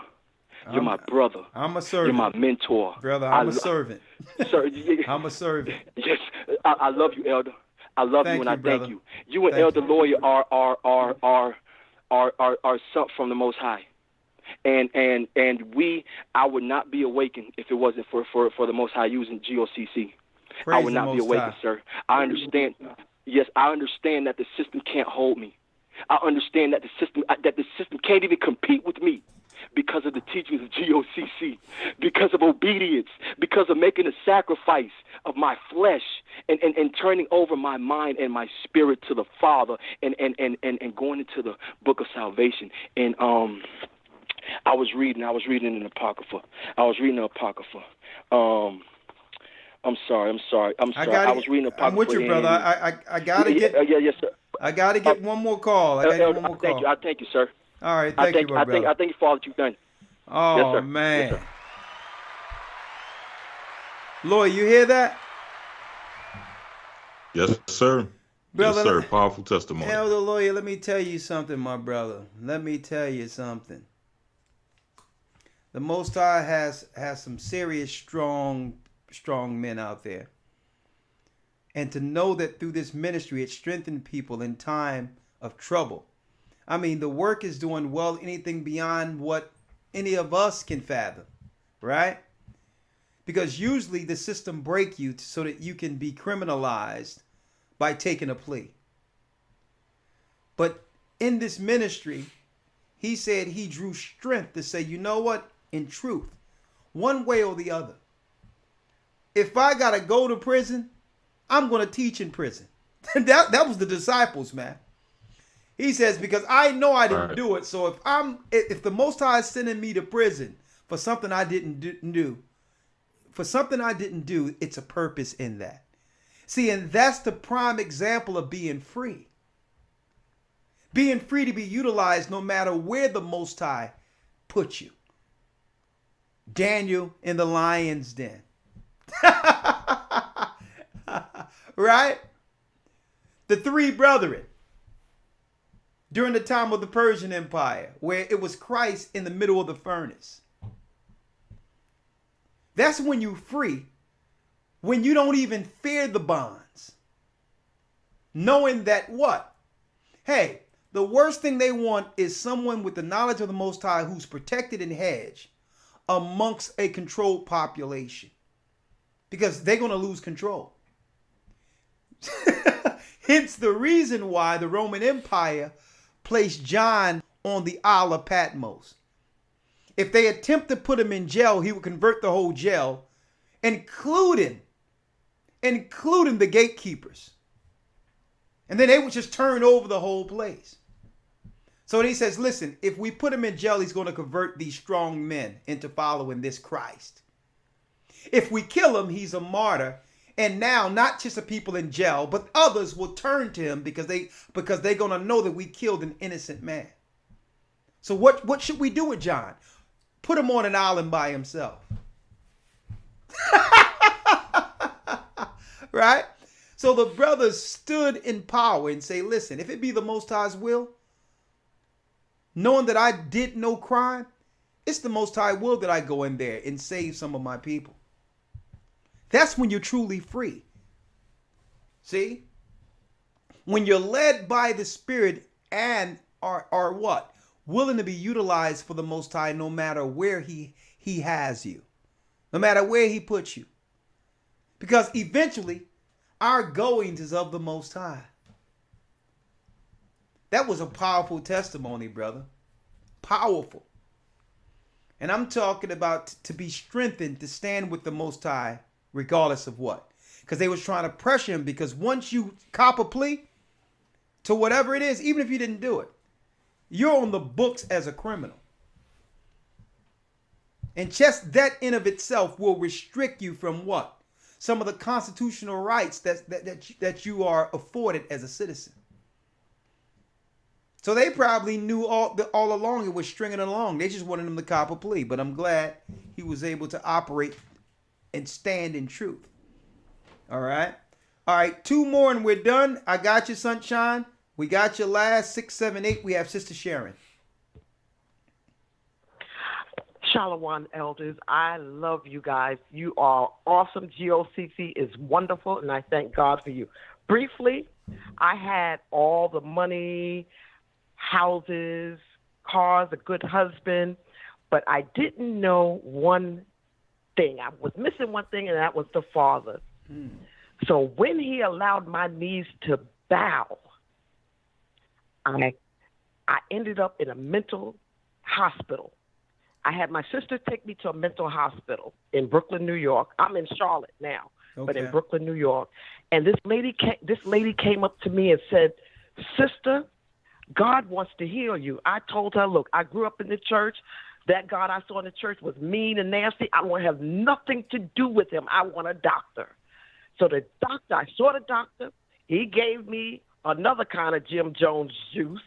You're my brother.
I'm a servant.
You're my mentor,
brother. I'm a servant.
Sir,
I'm a servant.
Yes, I love you, Elder. I love you, and I
brother.
thank you. You and Elder Lawyer are sent from the Most High. And I would not be awakened if it wasn't for the Most High using GOCC. I would not be awakened, sir. I understand. Yes, I understand that the system can't hold me. I understand that the system can't even compete with me because of the teachings of GOCC, because of obedience, because of making a sacrifice of my flesh and turning over my mind and my spirit to the Father and going into the book of salvation. And I was reading in the Apocrypha. I'm sorry. I was reading the Apocrypha.
I'm with you, brother. I gotta get.
Yes, sir.
I gotta get one more call. I
thank you, sir.
All right, thank you, my brother.
I thank you for all that you've done.
Oh,
yes, sir.
Man.
Yes, sir.
Lloyd, you hear that?
Yes, sir.
Brother,
yes, sir. Powerful testimony.
Elder Lawyer, let me tell you something, my brother. Let me tell you something. The Most High has some serious, strong men out there. And to know that through this ministry, it strengthened people in time of trouble. I mean, the work is doing well, anything beyond what any of us can fathom, right? Because usually the system break you so that you can be criminalized by taking a plea. But in this ministry, he said he drew strength to say, you know what? In truth, one way or the other, if I got to go to prison, I'm going to teach in prison. that was the disciples, man. He says, because I know I didn't do it. So if the Most High is sending me to prison for something I didn't do, it's a purpose in that. See, and that's the prime example of being free. Being free to be utilized no matter where the Most High puts you. Daniel in the lion's den. Right? The three brethren during the time of the Persian Empire, where it was Christ in the middle of the furnace. That's when you're free, when you don't even fear the bonds. Knowing that what? Hey, the worst thing they want is someone with the knowledge of the Most High who's protected and hedged amongst a controlled population, because they're going to lose control. Hence the reason why the Roman Empire placed John on the Isle of Patmos. If they attempt to put him in jail, he would convert the whole jail, including the gatekeepers. And then they would just turn over the whole place. So he says, listen, if we put him in jail, he's going to convert these strong men into following this Christ. If we kill him, he's a martyr. And now not just the people in jail, but others will turn to him because they're going to know that we killed an innocent man. So what should we do with John? Put him on an island by himself. Right? So the brothers stood in power and say, listen, if it be the Most High's will, knowing that I did no crime, it's the Most High will that I go in there and save some of my people. That's when you're truly free. See? When you're led by the Spirit and are what? Willing to be utilized for the Most High no matter where he has you. No matter where he puts you. Because eventually, our goings is of the Most High. That was a powerful testimony, brother. Powerful. And I'm talking about to be strengthened to stand with the Most High regardless of what. Because they was trying to pressure him, because once you cop a plea to whatever it is, even if you didn't do it, you're on the books as a criminal. And just that in of itself will restrict you from what? Some of the constitutional rights that you are afforded as a citizen. So they probably knew all along it was stringing along. They just wanted him to cop a plea. But I'm glad he was able to operate and stand in truth. All right. All right. 2 more and we're done. I got you, Sunshine. We got your last 6, 7, 8. We have Sister Sharon.
Shalom, elders. I love you guys. You are awesome. GOCC is wonderful, and I thank God for you. Briefly, I had all the money, houses, cars, a good husband, but I didn't know one thing. I was missing one thing, and that was the Father. So when he allowed my knees to bow, I ended up in a mental hospital. I had my sister take me to a mental hospital in Brooklyn, New York. I'm in Charlotte now, but in Brooklyn, New York. And this lady came up to me and said, "Sister, God wants to heal you." I told her, "Look, I grew up in the church. That God I saw in the church was mean and nasty. I want to have nothing to do with him. I want a doctor." So the doctor, I saw the doctor. He gave me another kind of Jim Jones juice,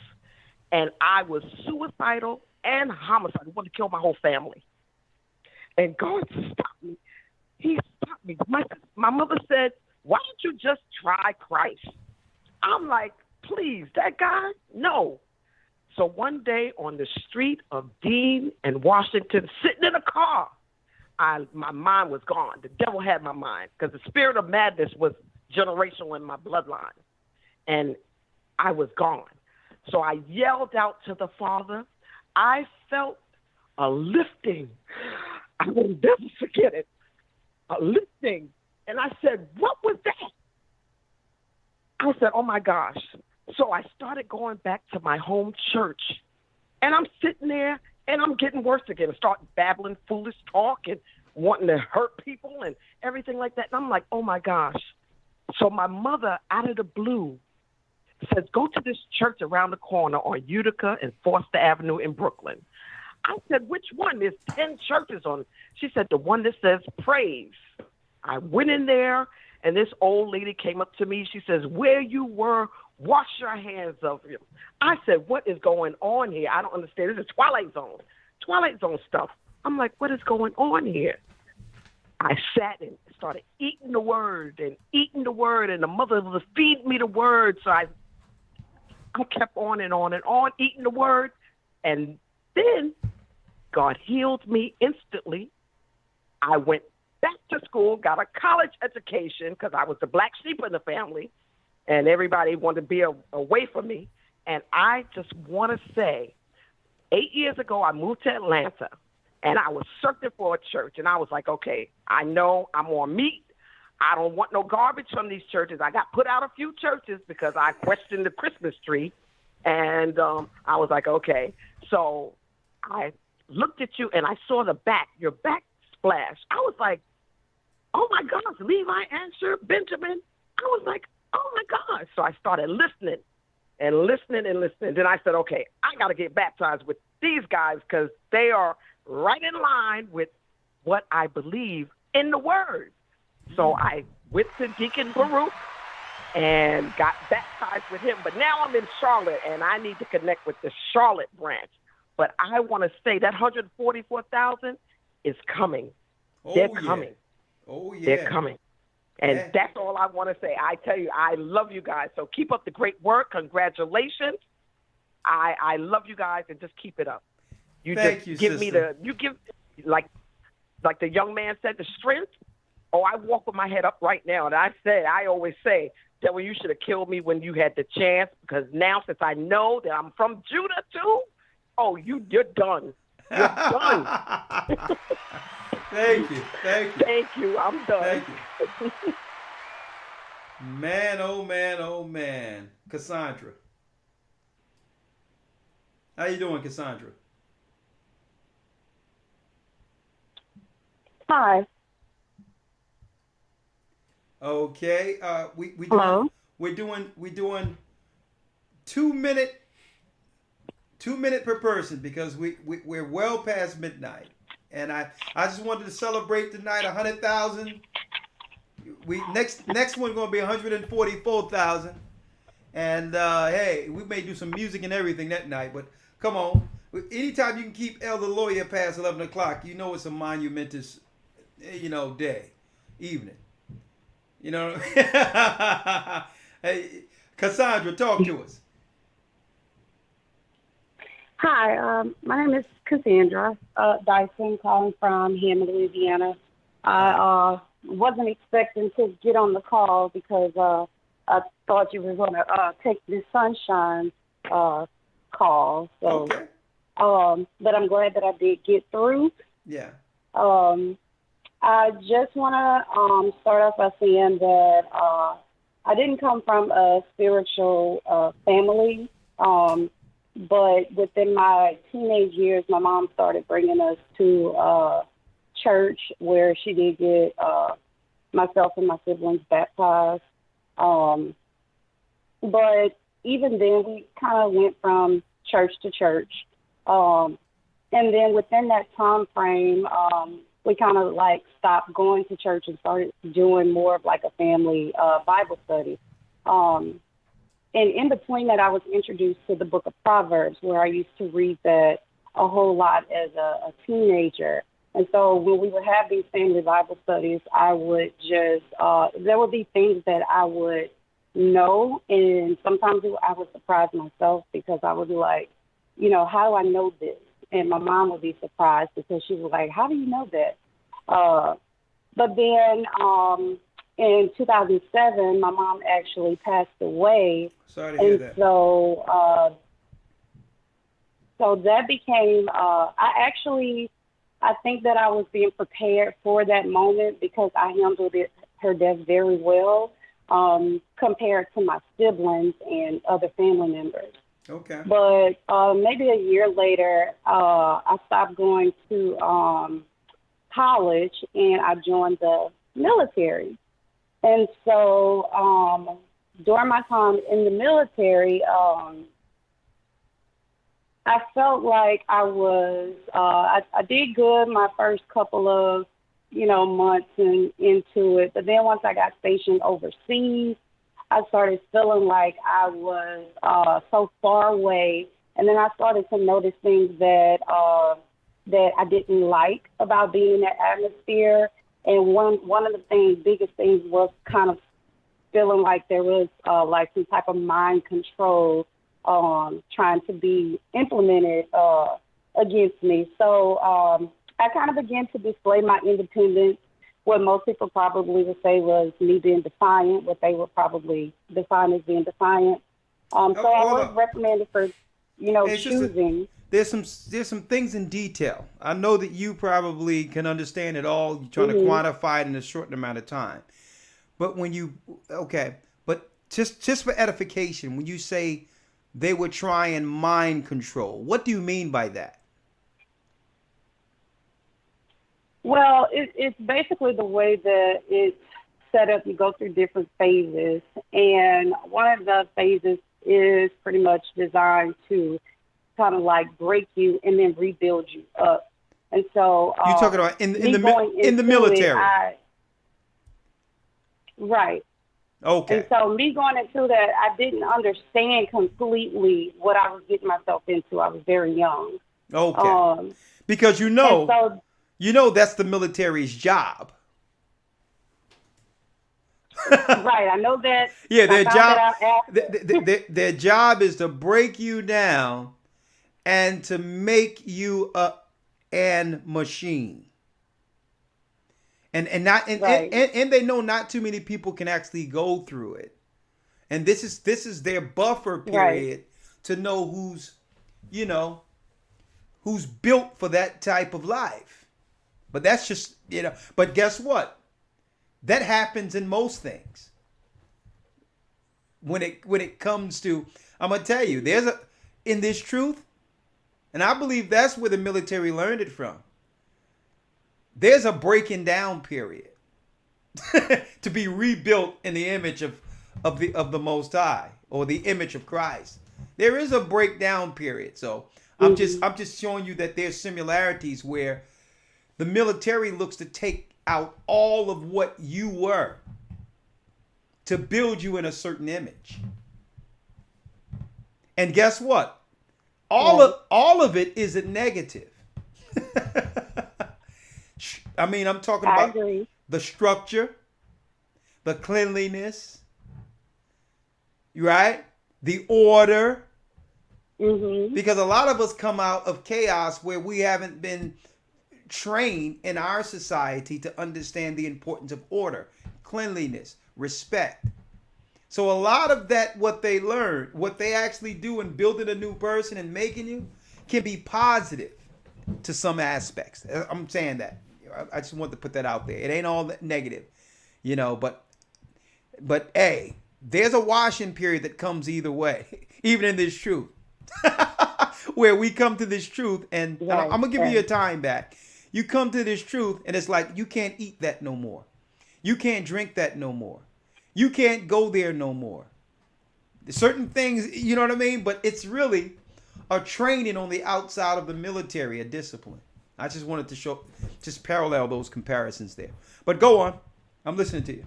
and I was suicidal and homicide. He wanted to kill my whole family. And God stopped me. He stopped me. My mother said, "Why don't you just try Christ?" I'm like, "Please, that guy? No." So one day on the street of Dean and Washington, sitting in a car, my mind was gone. The devil had my mind because the spirit of madness was generational in my bloodline. And I was gone. So I yelled out to the Father. I felt a lifting. I will never forget it. A lifting. And I said, "What was that?" I said, "Oh my gosh." So I started going back to my home church. And I'm sitting there and I'm getting worse again. I start babbling foolish talk and wanting to hurt people and everything like that. And I'm like, oh my gosh. So my mother, out of the blue, says, "Go to this church around the corner on Utica and Foster Avenue in Brooklyn." I said, "Which one? There's 10 churches on." She said, "The one that says Praise." I went in there, and this old lady came up to me. She says, "Where you were, wash your hands of him." I said, "What is going on here? I don't understand. This is Twilight Zone stuff." I'm like, "What is going on here?" I sat and started eating the word, and the mother was feeding me the word. So I kept on and on and on eating the word. And then God healed me instantly. I went back to school, got a college education because I was the black sheep in the family and everybody wanted to be away from me. And I just want to say, 8 years ago, I moved to Atlanta and I was searching for a church. And I was like, okay, I know I'm on meat. I don't want no garbage from these churches. I got put out a few churches because I questioned the Christmas tree. And I was like, okay. So I looked at you and I saw your backsplash. I was like, oh my gosh, Levi, Ansher, Benjamin. I was like, oh my gosh. So I started listening. Then I said, okay, I got to get baptized with these guys because they are right in line with what I believe in the word. So I went to Deacon Baruch and got baptized with him. But now I'm in Charlotte, and I need to connect with the Charlotte branch. But I want to say that 144,000 is coming. They're coming.
Oh, yeah.
They're coming. And that's all I want to say. I tell you, I love you guys. So keep up the great work. Congratulations. I love you guys, and just keep it up.
Thank you,
give
sister.
me like the young man said, the strength. Oh, I walk with my head up right now. And I always say, devil, you should have killed me when you had the chance, because now since I know that I'm from Judah too, oh, you're done. You're done.
Thank you.
Thank you. I'm done.
Thank you. Man, oh man, oh man. Cassandra. How you doing, Cassandra?
Hi.
Okay.
Hello?
We're doing 2 minute per person, because we're well past midnight, and I just wanted to celebrate tonight 100,000. Next one gonna be 144,000, and hey, we may do some music and everything that night. But come on, anytime you can keep Elder Lawyer past 11 o'clock, you know it's a monumentous, day, evening. Hey, Cassandra, talk to us.
Hi, my name is Cassandra Dyson, calling from Hammond, Louisiana. I wasn't expecting to get on the call because I thought you were going to take the Sunshine call. So,
okay.
But I'm glad that I did get through.
Yeah.
I just want to start off by saying that I didn't come from a spiritual family, but within my teenage years, my mom started bringing us to church where she did get myself and my siblings baptized. But even then, we kind of went from church to church. And then within that time frame, we kind of like stopped going to church and started doing more of like a family Bible study. And in between that, I was introduced to the book of Proverbs, where I used to read that a whole lot as a teenager. And so when we would have these family Bible studies, I would just, there would be things that I would know. And sometimes I would surprise myself, because I would be like, how do I know this? And my mom would be surprised, because she was like, how do you know that? But then in 2007, my mom actually passed away.
Sorry to hear that.
So, so that became, I think that I was being prepared for that moment, because I handled her death very well, compared to my siblings and other family members.
Okay.
But maybe a year later, I stopped going to college, and I joined the military. And so during my time in the military, I felt like I was, I did good my first couple of, months into it. But then once I got stationed overseas, I started feeling like I was so far away. And then I started to notice things that I didn't like about being in that atmosphere. And one of the biggest things was kind of feeling like there was like some type of mind control trying to be implemented against me. So I kind of began to display my independence. What most people probably would say was me being defiant, what they would probably define as being defiant. So I was reprimanded for, choosing.
There's some things in detail. I know that you probably can understand it all. You're trying to quantify it in a short amount of time. But when but just for edification, when you say they were trying mind control, what do you mean by that?
Well, it's basically the way that it's set up. You go through different phases, and one of the phases is pretty much designed to kind of like break you and then rebuild you up. And so
you're talking about in the military,
right?
Okay.
And so me going into that, I didn't understand completely what I was getting myself into. I was very young.
Okay. Because that's the military's job.
Right, I know that.
Yeah, their job is to break you down and to make you an machine. And they know not too many people can actually go through it. And this is their buffer period to know who's built for that type of life. But that's just, but guess what? That happens in most things. When it comes to, I'm gonna tell you, in this truth, and I believe that's where the military learned it from. There's a breaking down period to be rebuilt in the image of the Most High, or the image of Christ. There is a breakdown period. So I'm just showing you that there's similarities where the military looks to take out all of what you were to build you in a certain image. And guess what? All of it is a negative. I mean, I'm talking about the structure, the cleanliness, right? The order. Mm-hmm. Because a lot of us come out of chaos where we haven't been trained in our society to understand the importance of order, cleanliness, respect. So a lot of that, what they learn, what they actually do in building a new person and making you, can be positive to some aspects. I'm saying that. I just want to put that out there. It ain't all negative, but hey, there's a washing period that comes either way, even in this truth, where we come to this truth, and I'm going to give you your time back. You come to this truth, and it's like, you can't eat that no more. You can't drink that no more. You can't go there no more. Certain things, you know what I mean? But it's really a training on the outside of the military, a discipline. I just wanted to just parallel those comparisons there. But go on. I'm listening to you.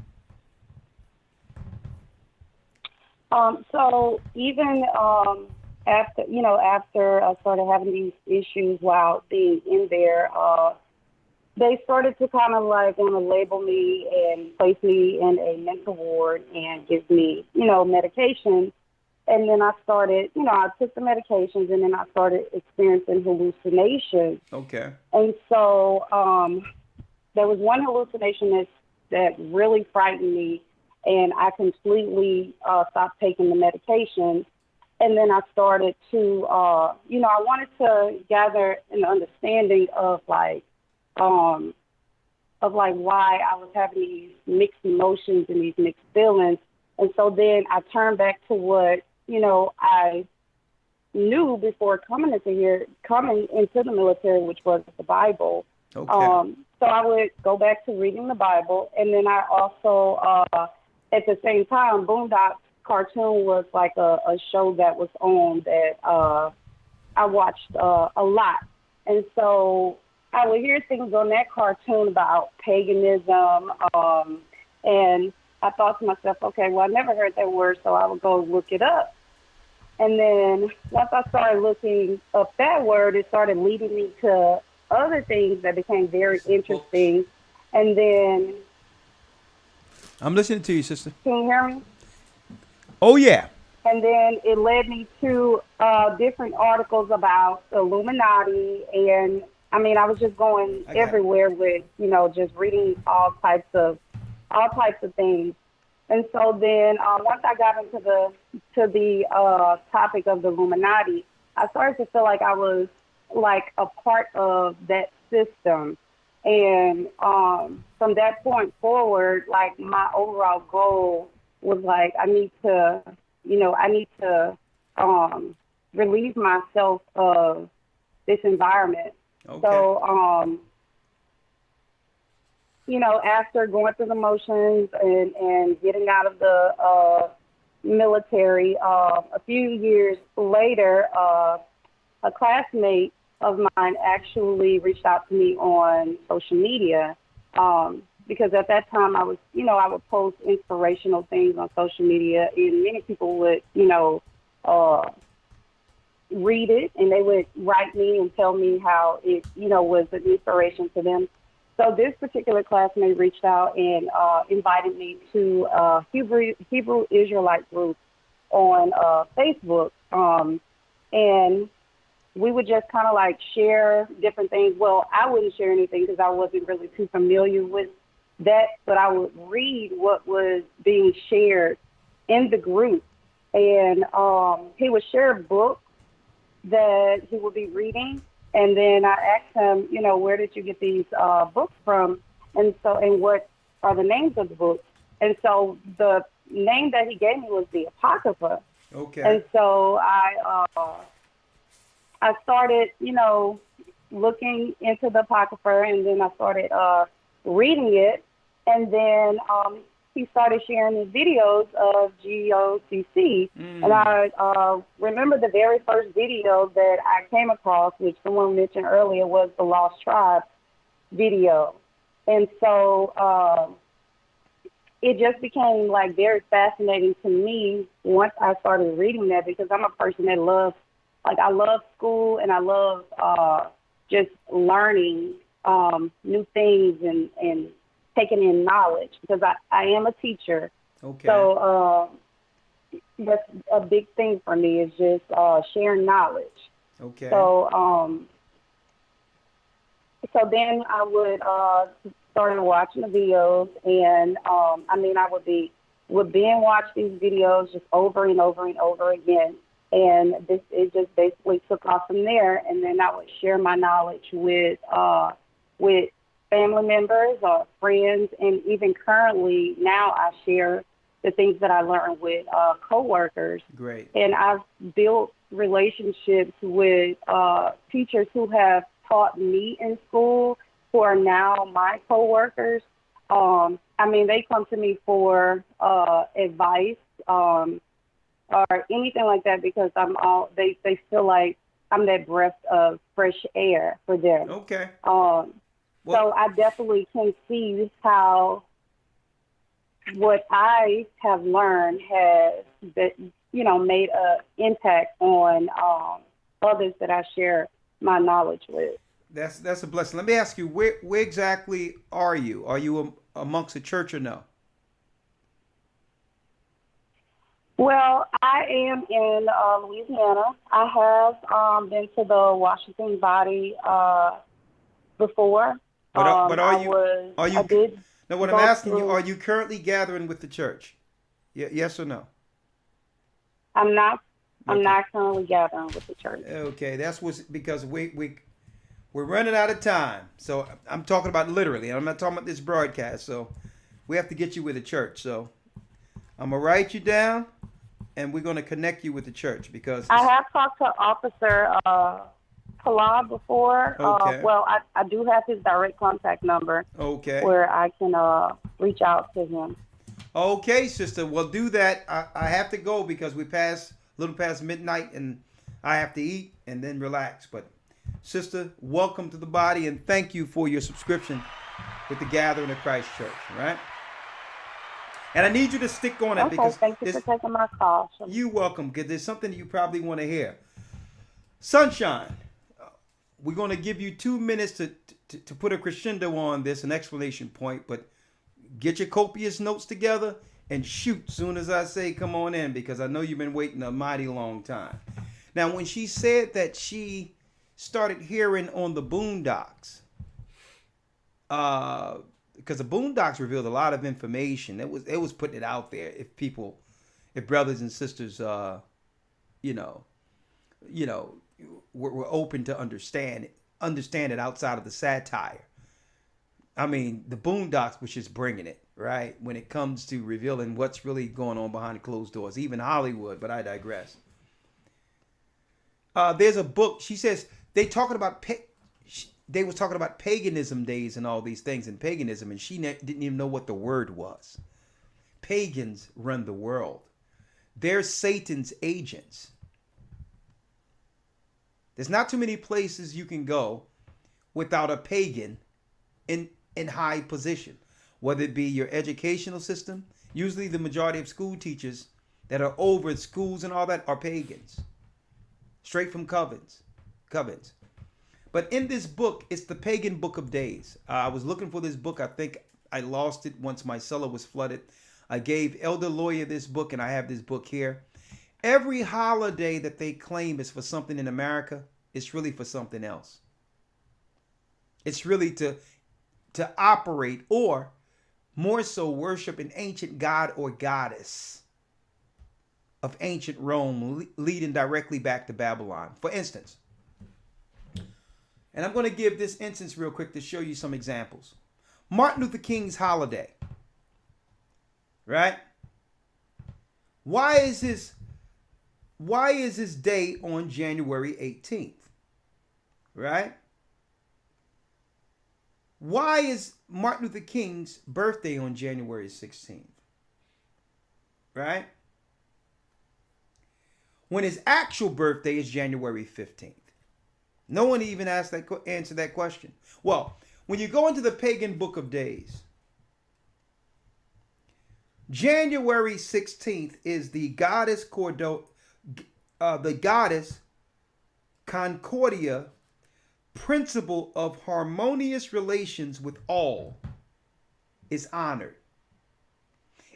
So even after I started having these issues while being in there, they started to kind of like want to label me and place me in a mental ward and give me, medication. And then I started, I took the medications, and then I started experiencing hallucinations.
Okay.
And so there was one hallucination that really frightened me, and I completely stopped taking the medication. And then I started to, I wanted to gather an understanding of why I was having these mixed emotions and these mixed feelings. And so then I turned back to what, I knew before coming into the military, which was the Bible.
Okay.
So I would go back to reading the Bible. And then I also, at the same time, Boondocks cartoon was like a show that was on that I watched a lot. And so I would hear things on that cartoon about paganism, and I thought to myself, okay, well, I never heard that word, so I would go look it up. And then once I started looking up that word, it started leading me to other things that became very interesting. And then...
I'm listening to you, sister.
Can you hear me?
Oh, yeah.
And then it led me to different articles about Illuminati, and I mean, I was just going everywhere with, just reading all types of things. And so then once I got into the topic of the Illuminati, I started to feel like I was like a part of that system. And from that point forward, like my overall goal was like, I need to relieve myself of this environment. Okay. So, after going through the motions and getting out of the military, a few years later, a classmate of mine actually reached out to me on social media, because at that time I was, I would post inspirational things on social media, and many people would, read it, and they would write me and tell me how it, was an inspiration to them. So this particular classmate reached out and invited me to a Hebrew Israelite group on Facebook, and we would just kind of like share different things. Well, I wouldn't share anything because I wasn't really too familiar with that, but I would read what was being shared in the group. And he would share books that he would be reading. And then I asked him, you know, where did you get these books from? And what are the names of the books? And so the name that he gave me was the Apocrypha.
Okay.
And so I started, you know, looking into the Apocrypha, and then I started reading it. And then he started sharing the videos of GOCC. And I remember the very first video that I came across, which someone mentioned earlier, was the Lost Tribe video. And so it just became like very fascinating to me once I started reading that, because I'm a person that loves, like, I love school and I love just learning new things and taking in knowledge, because I am a teacher.
Okay.
So that's a big thing for me, is just sharing knowledge.
Okay.
So so then I would start watching the videos, and I would binge watch these videos just over and over and over again. And it just basically took off from there. And then I would share my knowledge with family members or friends, and even currently now I share the things that I learned with coworkers.
Great.
And I've built relationships with teachers who have taught me in school, who are now my coworkers. They come to me for advice or anything like that, because they feel like I'm that breath of fresh air for them.
Okay.
So I definitely can see how what I have learned has, made an impact on others that I share my knowledge with.
That's a blessing. Let me ask you, where exactly are you? Are you amongst a church or no?
Well, I am in Louisiana. I have been to the Washington body before.
What I'm asking you, are you currently gathering with the church? Yes or no?
I'm not currently gathering with the church.
Okay, that's because we're running out of time. So I'm talking about literally. I'm not talking about this broadcast. So we have to get you with the church. So I'm gonna write you down, and we're gonna connect you with the church, because
I have talked to Officer Kalab before.
Okay.
I do have his direct contact number.
Okay.
Where I can reach out to him.
Okay, sister. Well, do that. I have to go because we passed a little past midnight, and I have to eat and then relax. But sister, welcome to the body, and thank you for your subscription with the Gathering of Christ Church. All right. And I need you to stick on it, because
thank you for taking my call.
You're welcome, because there's something that you probably want to hear. Sunshine, we're going to give you 2 minutes to put a crescendo on this, an explanation point, but get your copious notes together and shoot soon as I say come on in, because I know you've been waiting a mighty long time. Now, when she said that she started hearing on the Boondocks, because the Boondocks revealed a lot of information. It was putting it out there. If brothers and sisters, were open to understand it outside of the satire. I mean, the Boondocks was just bringing it, right? When it comes to revealing what's really going on behind closed doors, even Hollywood. But I digress. There's a book. She says they was talking about paganism days and all these things, and paganism, and she didn't even know what the word was. Pagans run the world. They're Satan's agents. There's not too many places you can go without a pagan in high position, whether it be your educational system. Usually the majority of school teachers that are over schools and all that are pagans, straight from covens. But in this book, it's the Pagan Book of Days. I was looking for this book. I think I lost it once my cellar was flooded. I gave Elder Lawyer this book, and I have this book here. Every holiday that they claim is for something in America, it's really for something else. It's really to operate, or more so worship an ancient god or goddess of ancient Rome, leading directly back to Babylon. For instance, and I'm going to give this instance real quick to show you some examples. Martin Luther King's holiday, right? Why is his day on January 18th, right? Why is Martin Luther King's birthday on January 16th, right? When his actual birthday is January 15th. No one even answered that question. Well, when you go into the Pagan Book of Days, January 16th is the goddess Concordia, principle of harmonious relations with all, is honored.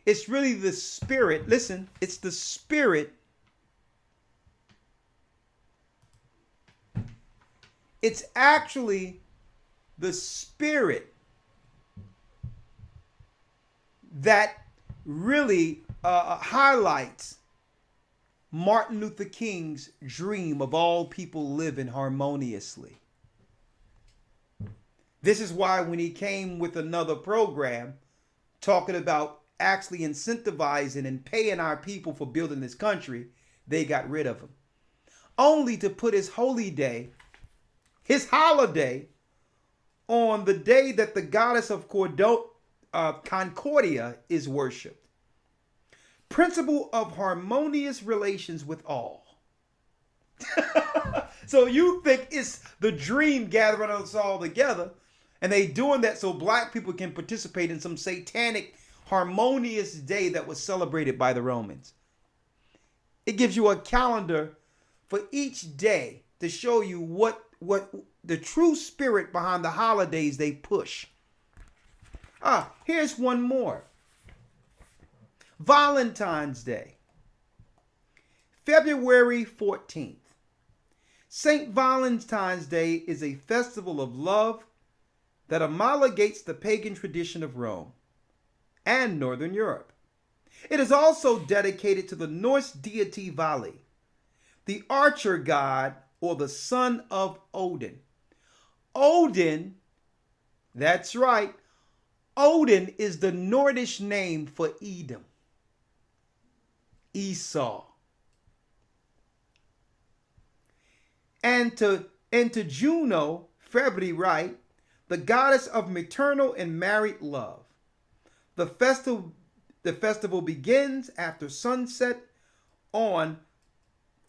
It's really the spirit. Listen, it's the spirit. It's actually the spirit that really highlights Martin Luther King's dream of all people living harmoniously. This is why when he came with another program talking about actually incentivizing and paying our people for building this country, they got rid of him. Only to put his holy day, his holiday, on the day that the goddess of Concordia is worshipped. Principle of harmonious relations with all. So you think it's the dream gathering us all together, and they doing that so black people can participate in some satanic harmonious day that was celebrated by the Romans. It gives you a calendar for each day to show you what the true spirit behind the holidays they push. Here's one more. Valentine's Day, February 14th. St. Valentine's Day is a festival of love that homologates the pagan tradition of Rome and Northern Europe. It is also dedicated to the Norse deity Vali, the archer god or the son of Odin. Odin, that's right, Odin is the Nordish name for Edom, Esau. And to Juno, February, right, the goddess of maternal and married love. The festival begins after sunset on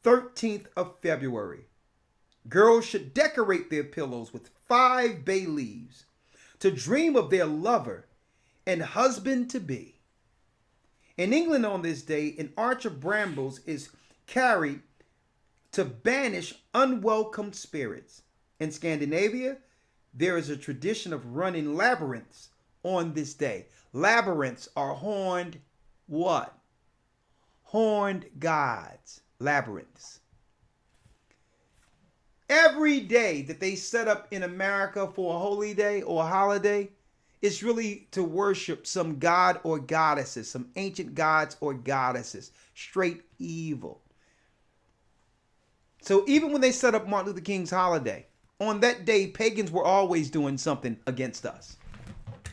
13th of February. Girls should decorate their pillows with 5 bay leaves to dream of their lover and husband-to-be. In England on this day, an arch of brambles is carried to banish unwelcome spirits. In Scandinavia, there is a tradition of running labyrinths on this day. Labyrinths are horned what? Horned gods. Labyrinths. Every day that they set up in America for a holy day or a holiday, it's really to worship some god or goddesses, some ancient gods or goddesses. Straight evil. So even when they set up Martin Luther King's holiday, on that day, pagans were always doing something against us.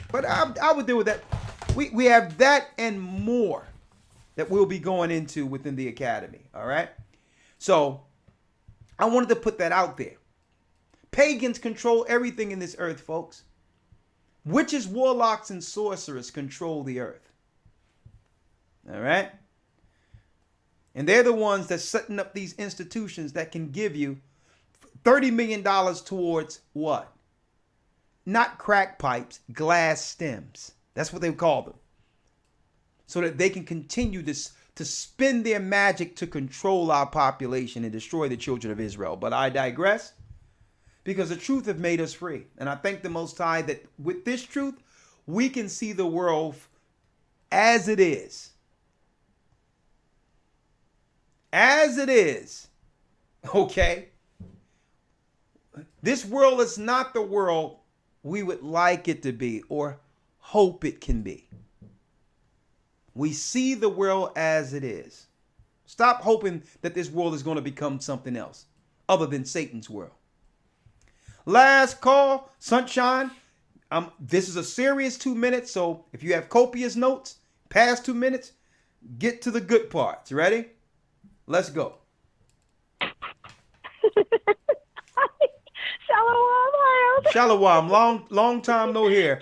But I would deal with that. We have that and more that we'll be going into within the academy. All right. So I wanted to put that out there. Pagans control everything in this earth, folks. Witches, warlocks, and sorcerers control the earth. All right. And they're the ones that's setting up these institutions that can give you $30 million towards what? Not crack pipes, glass stems. That's what they call them. So that they can continue to spin their magic to control our population and destroy the children of Israel. But I digress. because the truth have made us free. And I thank the Most High that with this truth, we can see the world as it is. As it is. Okay? This world is not the world we would like it to be or hope it can be. We see the world as it is. Stop hoping that this world is going to become something else other than Satan's world. Last call, Sunshine. This is a serious 2 minutes, so if you have copious notes, past 2 minutes, get to the good parts. Ready? Let's go. Shalom. Long time no here.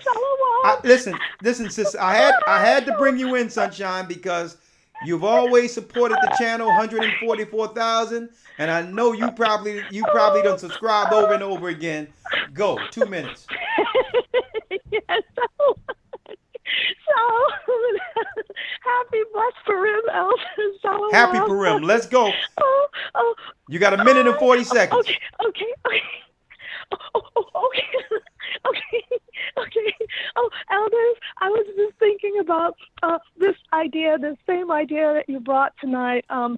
Listen, sister. I had to bring you in, Sunshine, because you've always supported the channel, 144,000, and I know you probably done subscribed over and over again. Go, 2 minutes.
Yes. So happy blessed Purim, Elder. Shalom.
Happy Purim. Let's go. You got a minute and 40 seconds.
Okay. Okay. Oh, elders, I was just thinking about this same idea that you brought tonight. The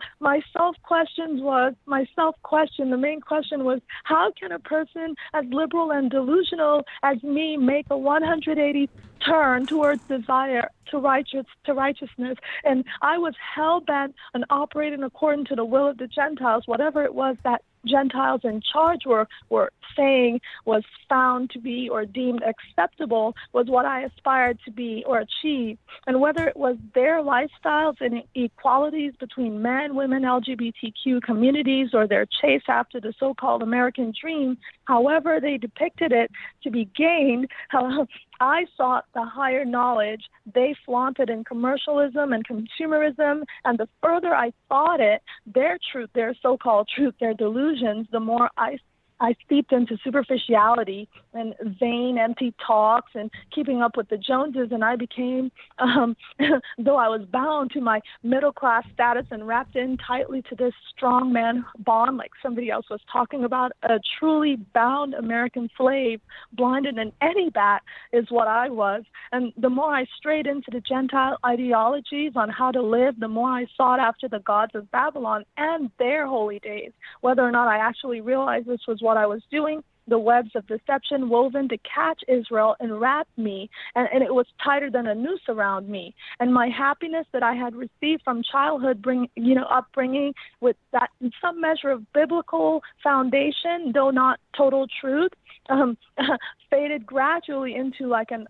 main question was, how can a person as liberal and delusional as me make a 180 turn towards desire to righteousness? And I was hell-bent on operating according to the will of the Gentiles, whatever it was that Gentiles in charge were saying was found to be or deemed acceptable was what I aspired to be or achieve. And whether it was their lifestyles and equalities between men, women, LGBTQ communities, or their chase after the so-called American dream, however they depicted it to be gained, I sought the higher knowledge they flaunted in commercialism and consumerism, and the further I thought it, their truth, their so-called truth, their delusions, the more I steeped into superficiality and vain, empty talks and keeping up with the Joneses, and I became, though I was bound to my middle-class status and wrapped in tightly to this strong man bond, like somebody else was talking about, a truly bound American slave, blinded in any bat is what I was. And the more I strayed into the Gentile ideologies on how to live, the more I sought after the gods of Babylon and their holy days. Whether or not I actually realized this was what I was doing, the webs of deception woven to catch Israel and wrap me, and it was tighter than a noose around me. And my happiness that I had received from childhood, upbringing with that in some measure of biblical foundation, though not total truth, faded gradually into like an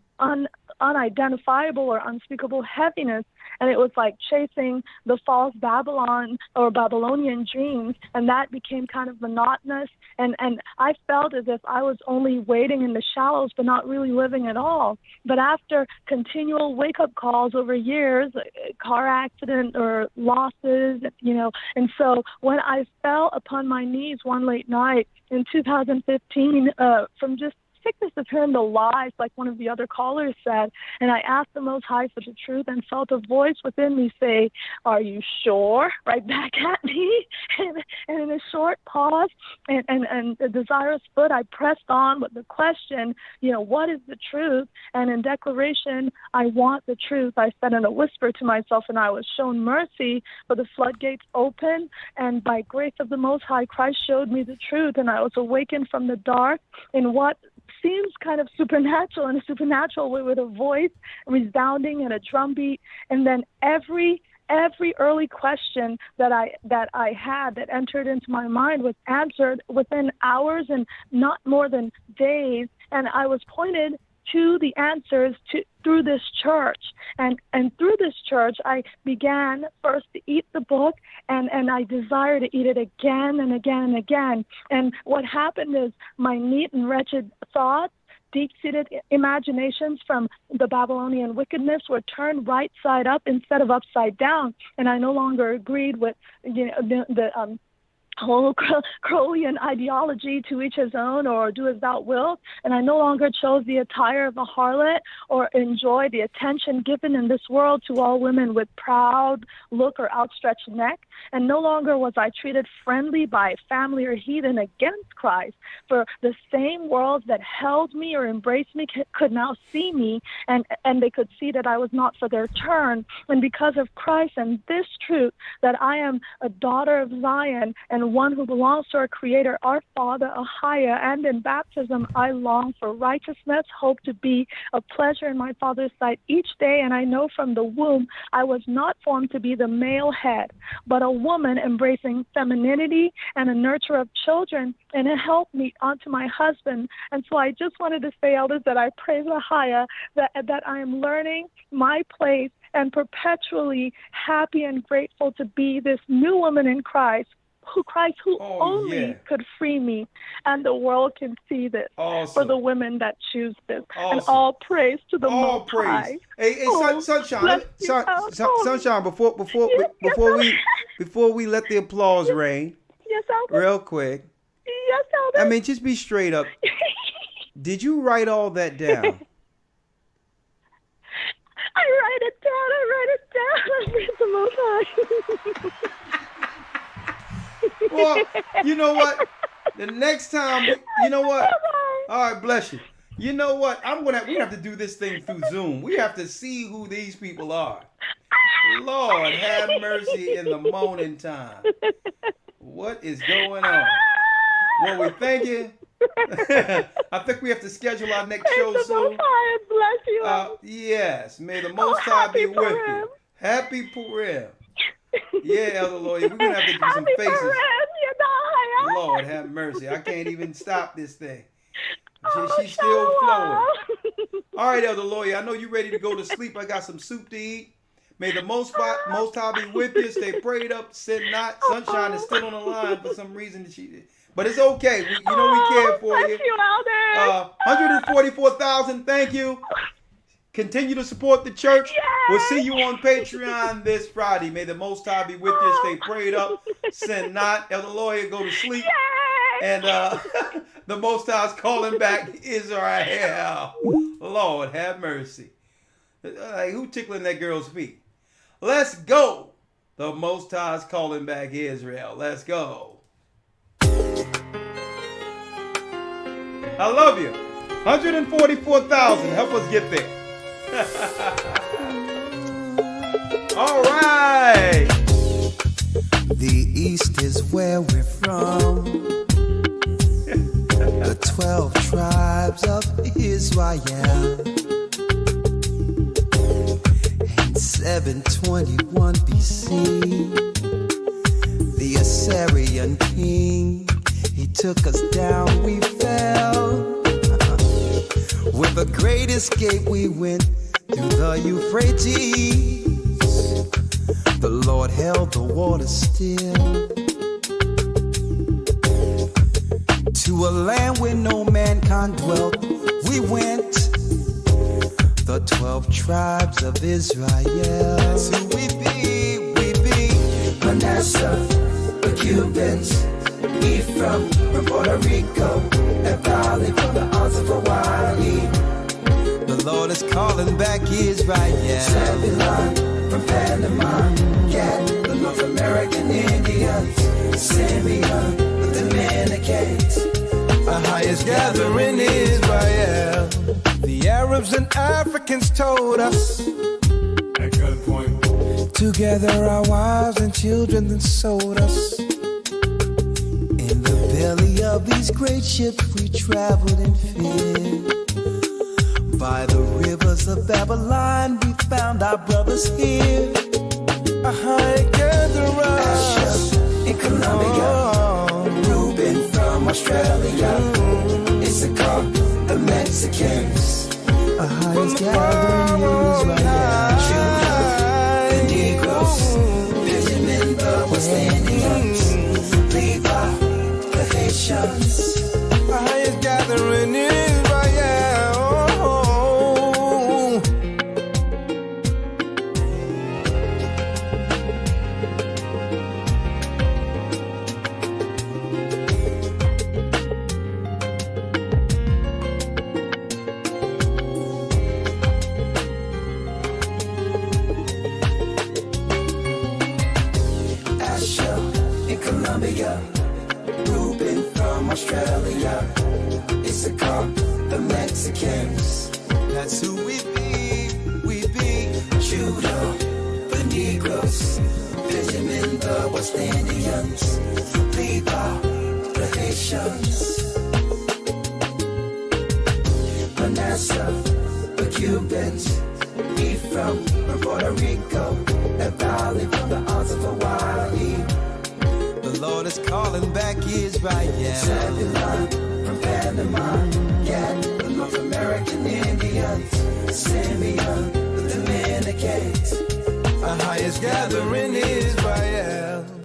unidentifiable or unspeakable heaviness. And it was like chasing the false Babylon or Babylonian dreams, and that became kind of monotonous. And I felt as if I was only wading in the shallows, but not really living at all. But after continual wake-up calls over years, car accident or losses, and so when I fell upon my knees one late night in 2015 from just sickness of hearing the lies, like one of the other callers said, and I asked the Most High for the truth and felt a voice within me say, "Are you sure?" right back at me. And in a short pause and a desirous foot, I pressed on with the question, what is the truth? And in declaration, I want the truth, I said in a whisper to myself, and I was shown mercy, for the floodgates open, and by grace of the Most High, Christ showed me the truth, and I was awakened from the dark in what seems kind of supernatural, in a supernatural way, with a voice resounding and a drum beat. And then every early question that I had that entered into my mind was answered within hours and not more than days. And I was pointed to the answers through this church. And through this church, I began first to eat the book, and I desire to eat it again and again and again. And what happened is my neat and wretched thoughts, deep-seated imaginations from the Babylonian wickedness were turned right side up instead of upside down. And I no longer agreed with the Crowleyan ideology, to each his own, or do as thou wilt, and I no longer chose the attire of a harlot or enjoy the attention given in this world to all women with proud look or outstretched neck, and no longer was I treated friendly by family or heathen against Christ, for the same world that held me or embraced me could now see me, and they could see that I was not for their turn, and because of Christ and this truth that I am a daughter of Zion and one who belongs to our Creator, our Father, Ahia, and in baptism I long for righteousness, hope to be a pleasure in my Father's sight each day, and I know from the womb I was not formed to be the male head, but a woman embracing femininity and a nurturer of children, and a helpmeet unto my husband. And so I just wanted to say, elders, that I praise Ahia, that I am learning my place and perpetually happy and grateful to be this new woman in Christ, who only could free me, and the world can see this for the women that choose this. And all praise to the Most High.
Hey, Sunshine, Sunshine. Before we let the applause rain,
yes, Albert.
Real quick.
Yes, Albert.
I mean, just be straight up. Did you write all that down?
I write it down. I praise the Most High.
Well, you know what? The next time, you know what? All right, bless you. You know what? We have to do this thing through Zoom. We have to see who these people are. Lord, have mercy in the morning time. What is going on? Well, we thank you. I think we have to schedule our next show soon.
Bless you.
Yes, may the Most High be with you. Happy Purim. Yeah, Elder Lawyer, we're going to have to do some faces. Lord, have mercy. I can't even stop this thing. She's still flowing. All right, Elder Lawyer, I know you're ready to go to sleep. I got some soup to eat. May the Most High be with you. Stay prayed up, sin not. Sunshine is still on the line for some reason. But it's okay. We care for you. 144,000, thank you. Continue to support the church. Yay! We'll see you on Patreon this Friday. May the Most High be with you. Stay prayed up. Sin not. Elder Lawyer, go to sleep. Yay! And the Most High's calling back Israel. Lord, have mercy. Who tickling that girl's feet? Let's go. The Most High's calling back Israel. Let's go. I love you. 144,000. Help us get there. All right.
The East is where we're from. The 12 tribes of Israel. In 721 BC, the Assyrian king, he took us down, we fell. With a great escape we went through the Euphrates. The Lord held the water still. To a land where no mankind dwelt, we went. The 12 tribes of Israel. So we be Manasseh, the Cubans, Ephraim from Puerto Rico, and Valley from the Isles of Hawaii. The Lord is calling back Israel. Zebulon from Panama, Gad, the North American Indians, Simeon, the Dominicans. The highest gathering Israel. The Arabs and Africans told us. At gunpoint. Together our wives and children then sold us. In the belly of these great ships we traveled in fear. By the rivers of Babylon we found our brothers here. A high gatherer. Asher in Colombia. Reuben from Australia. Issachar, the Mexicans. A highest gathering Israel. Judah, the Negroes. Benjamin, the West Indians. Levi, the Haitians. A highest gathering Israel. in Colombia, Ruben from Australia, Issachar, the Mexicans. That's who we be, Judah, the Negroes, Benjamin, the West Indians, Levi, the Haitians, Manasseh, the Cubans, Ephraim from Puerto Rico, Naphtali from the Isles of Hawaii. The Lord is calling back Israel. Zebulun from Panama, Gad, the North American Indians, Simeon, the Dominicans. Our highest gathering Israel.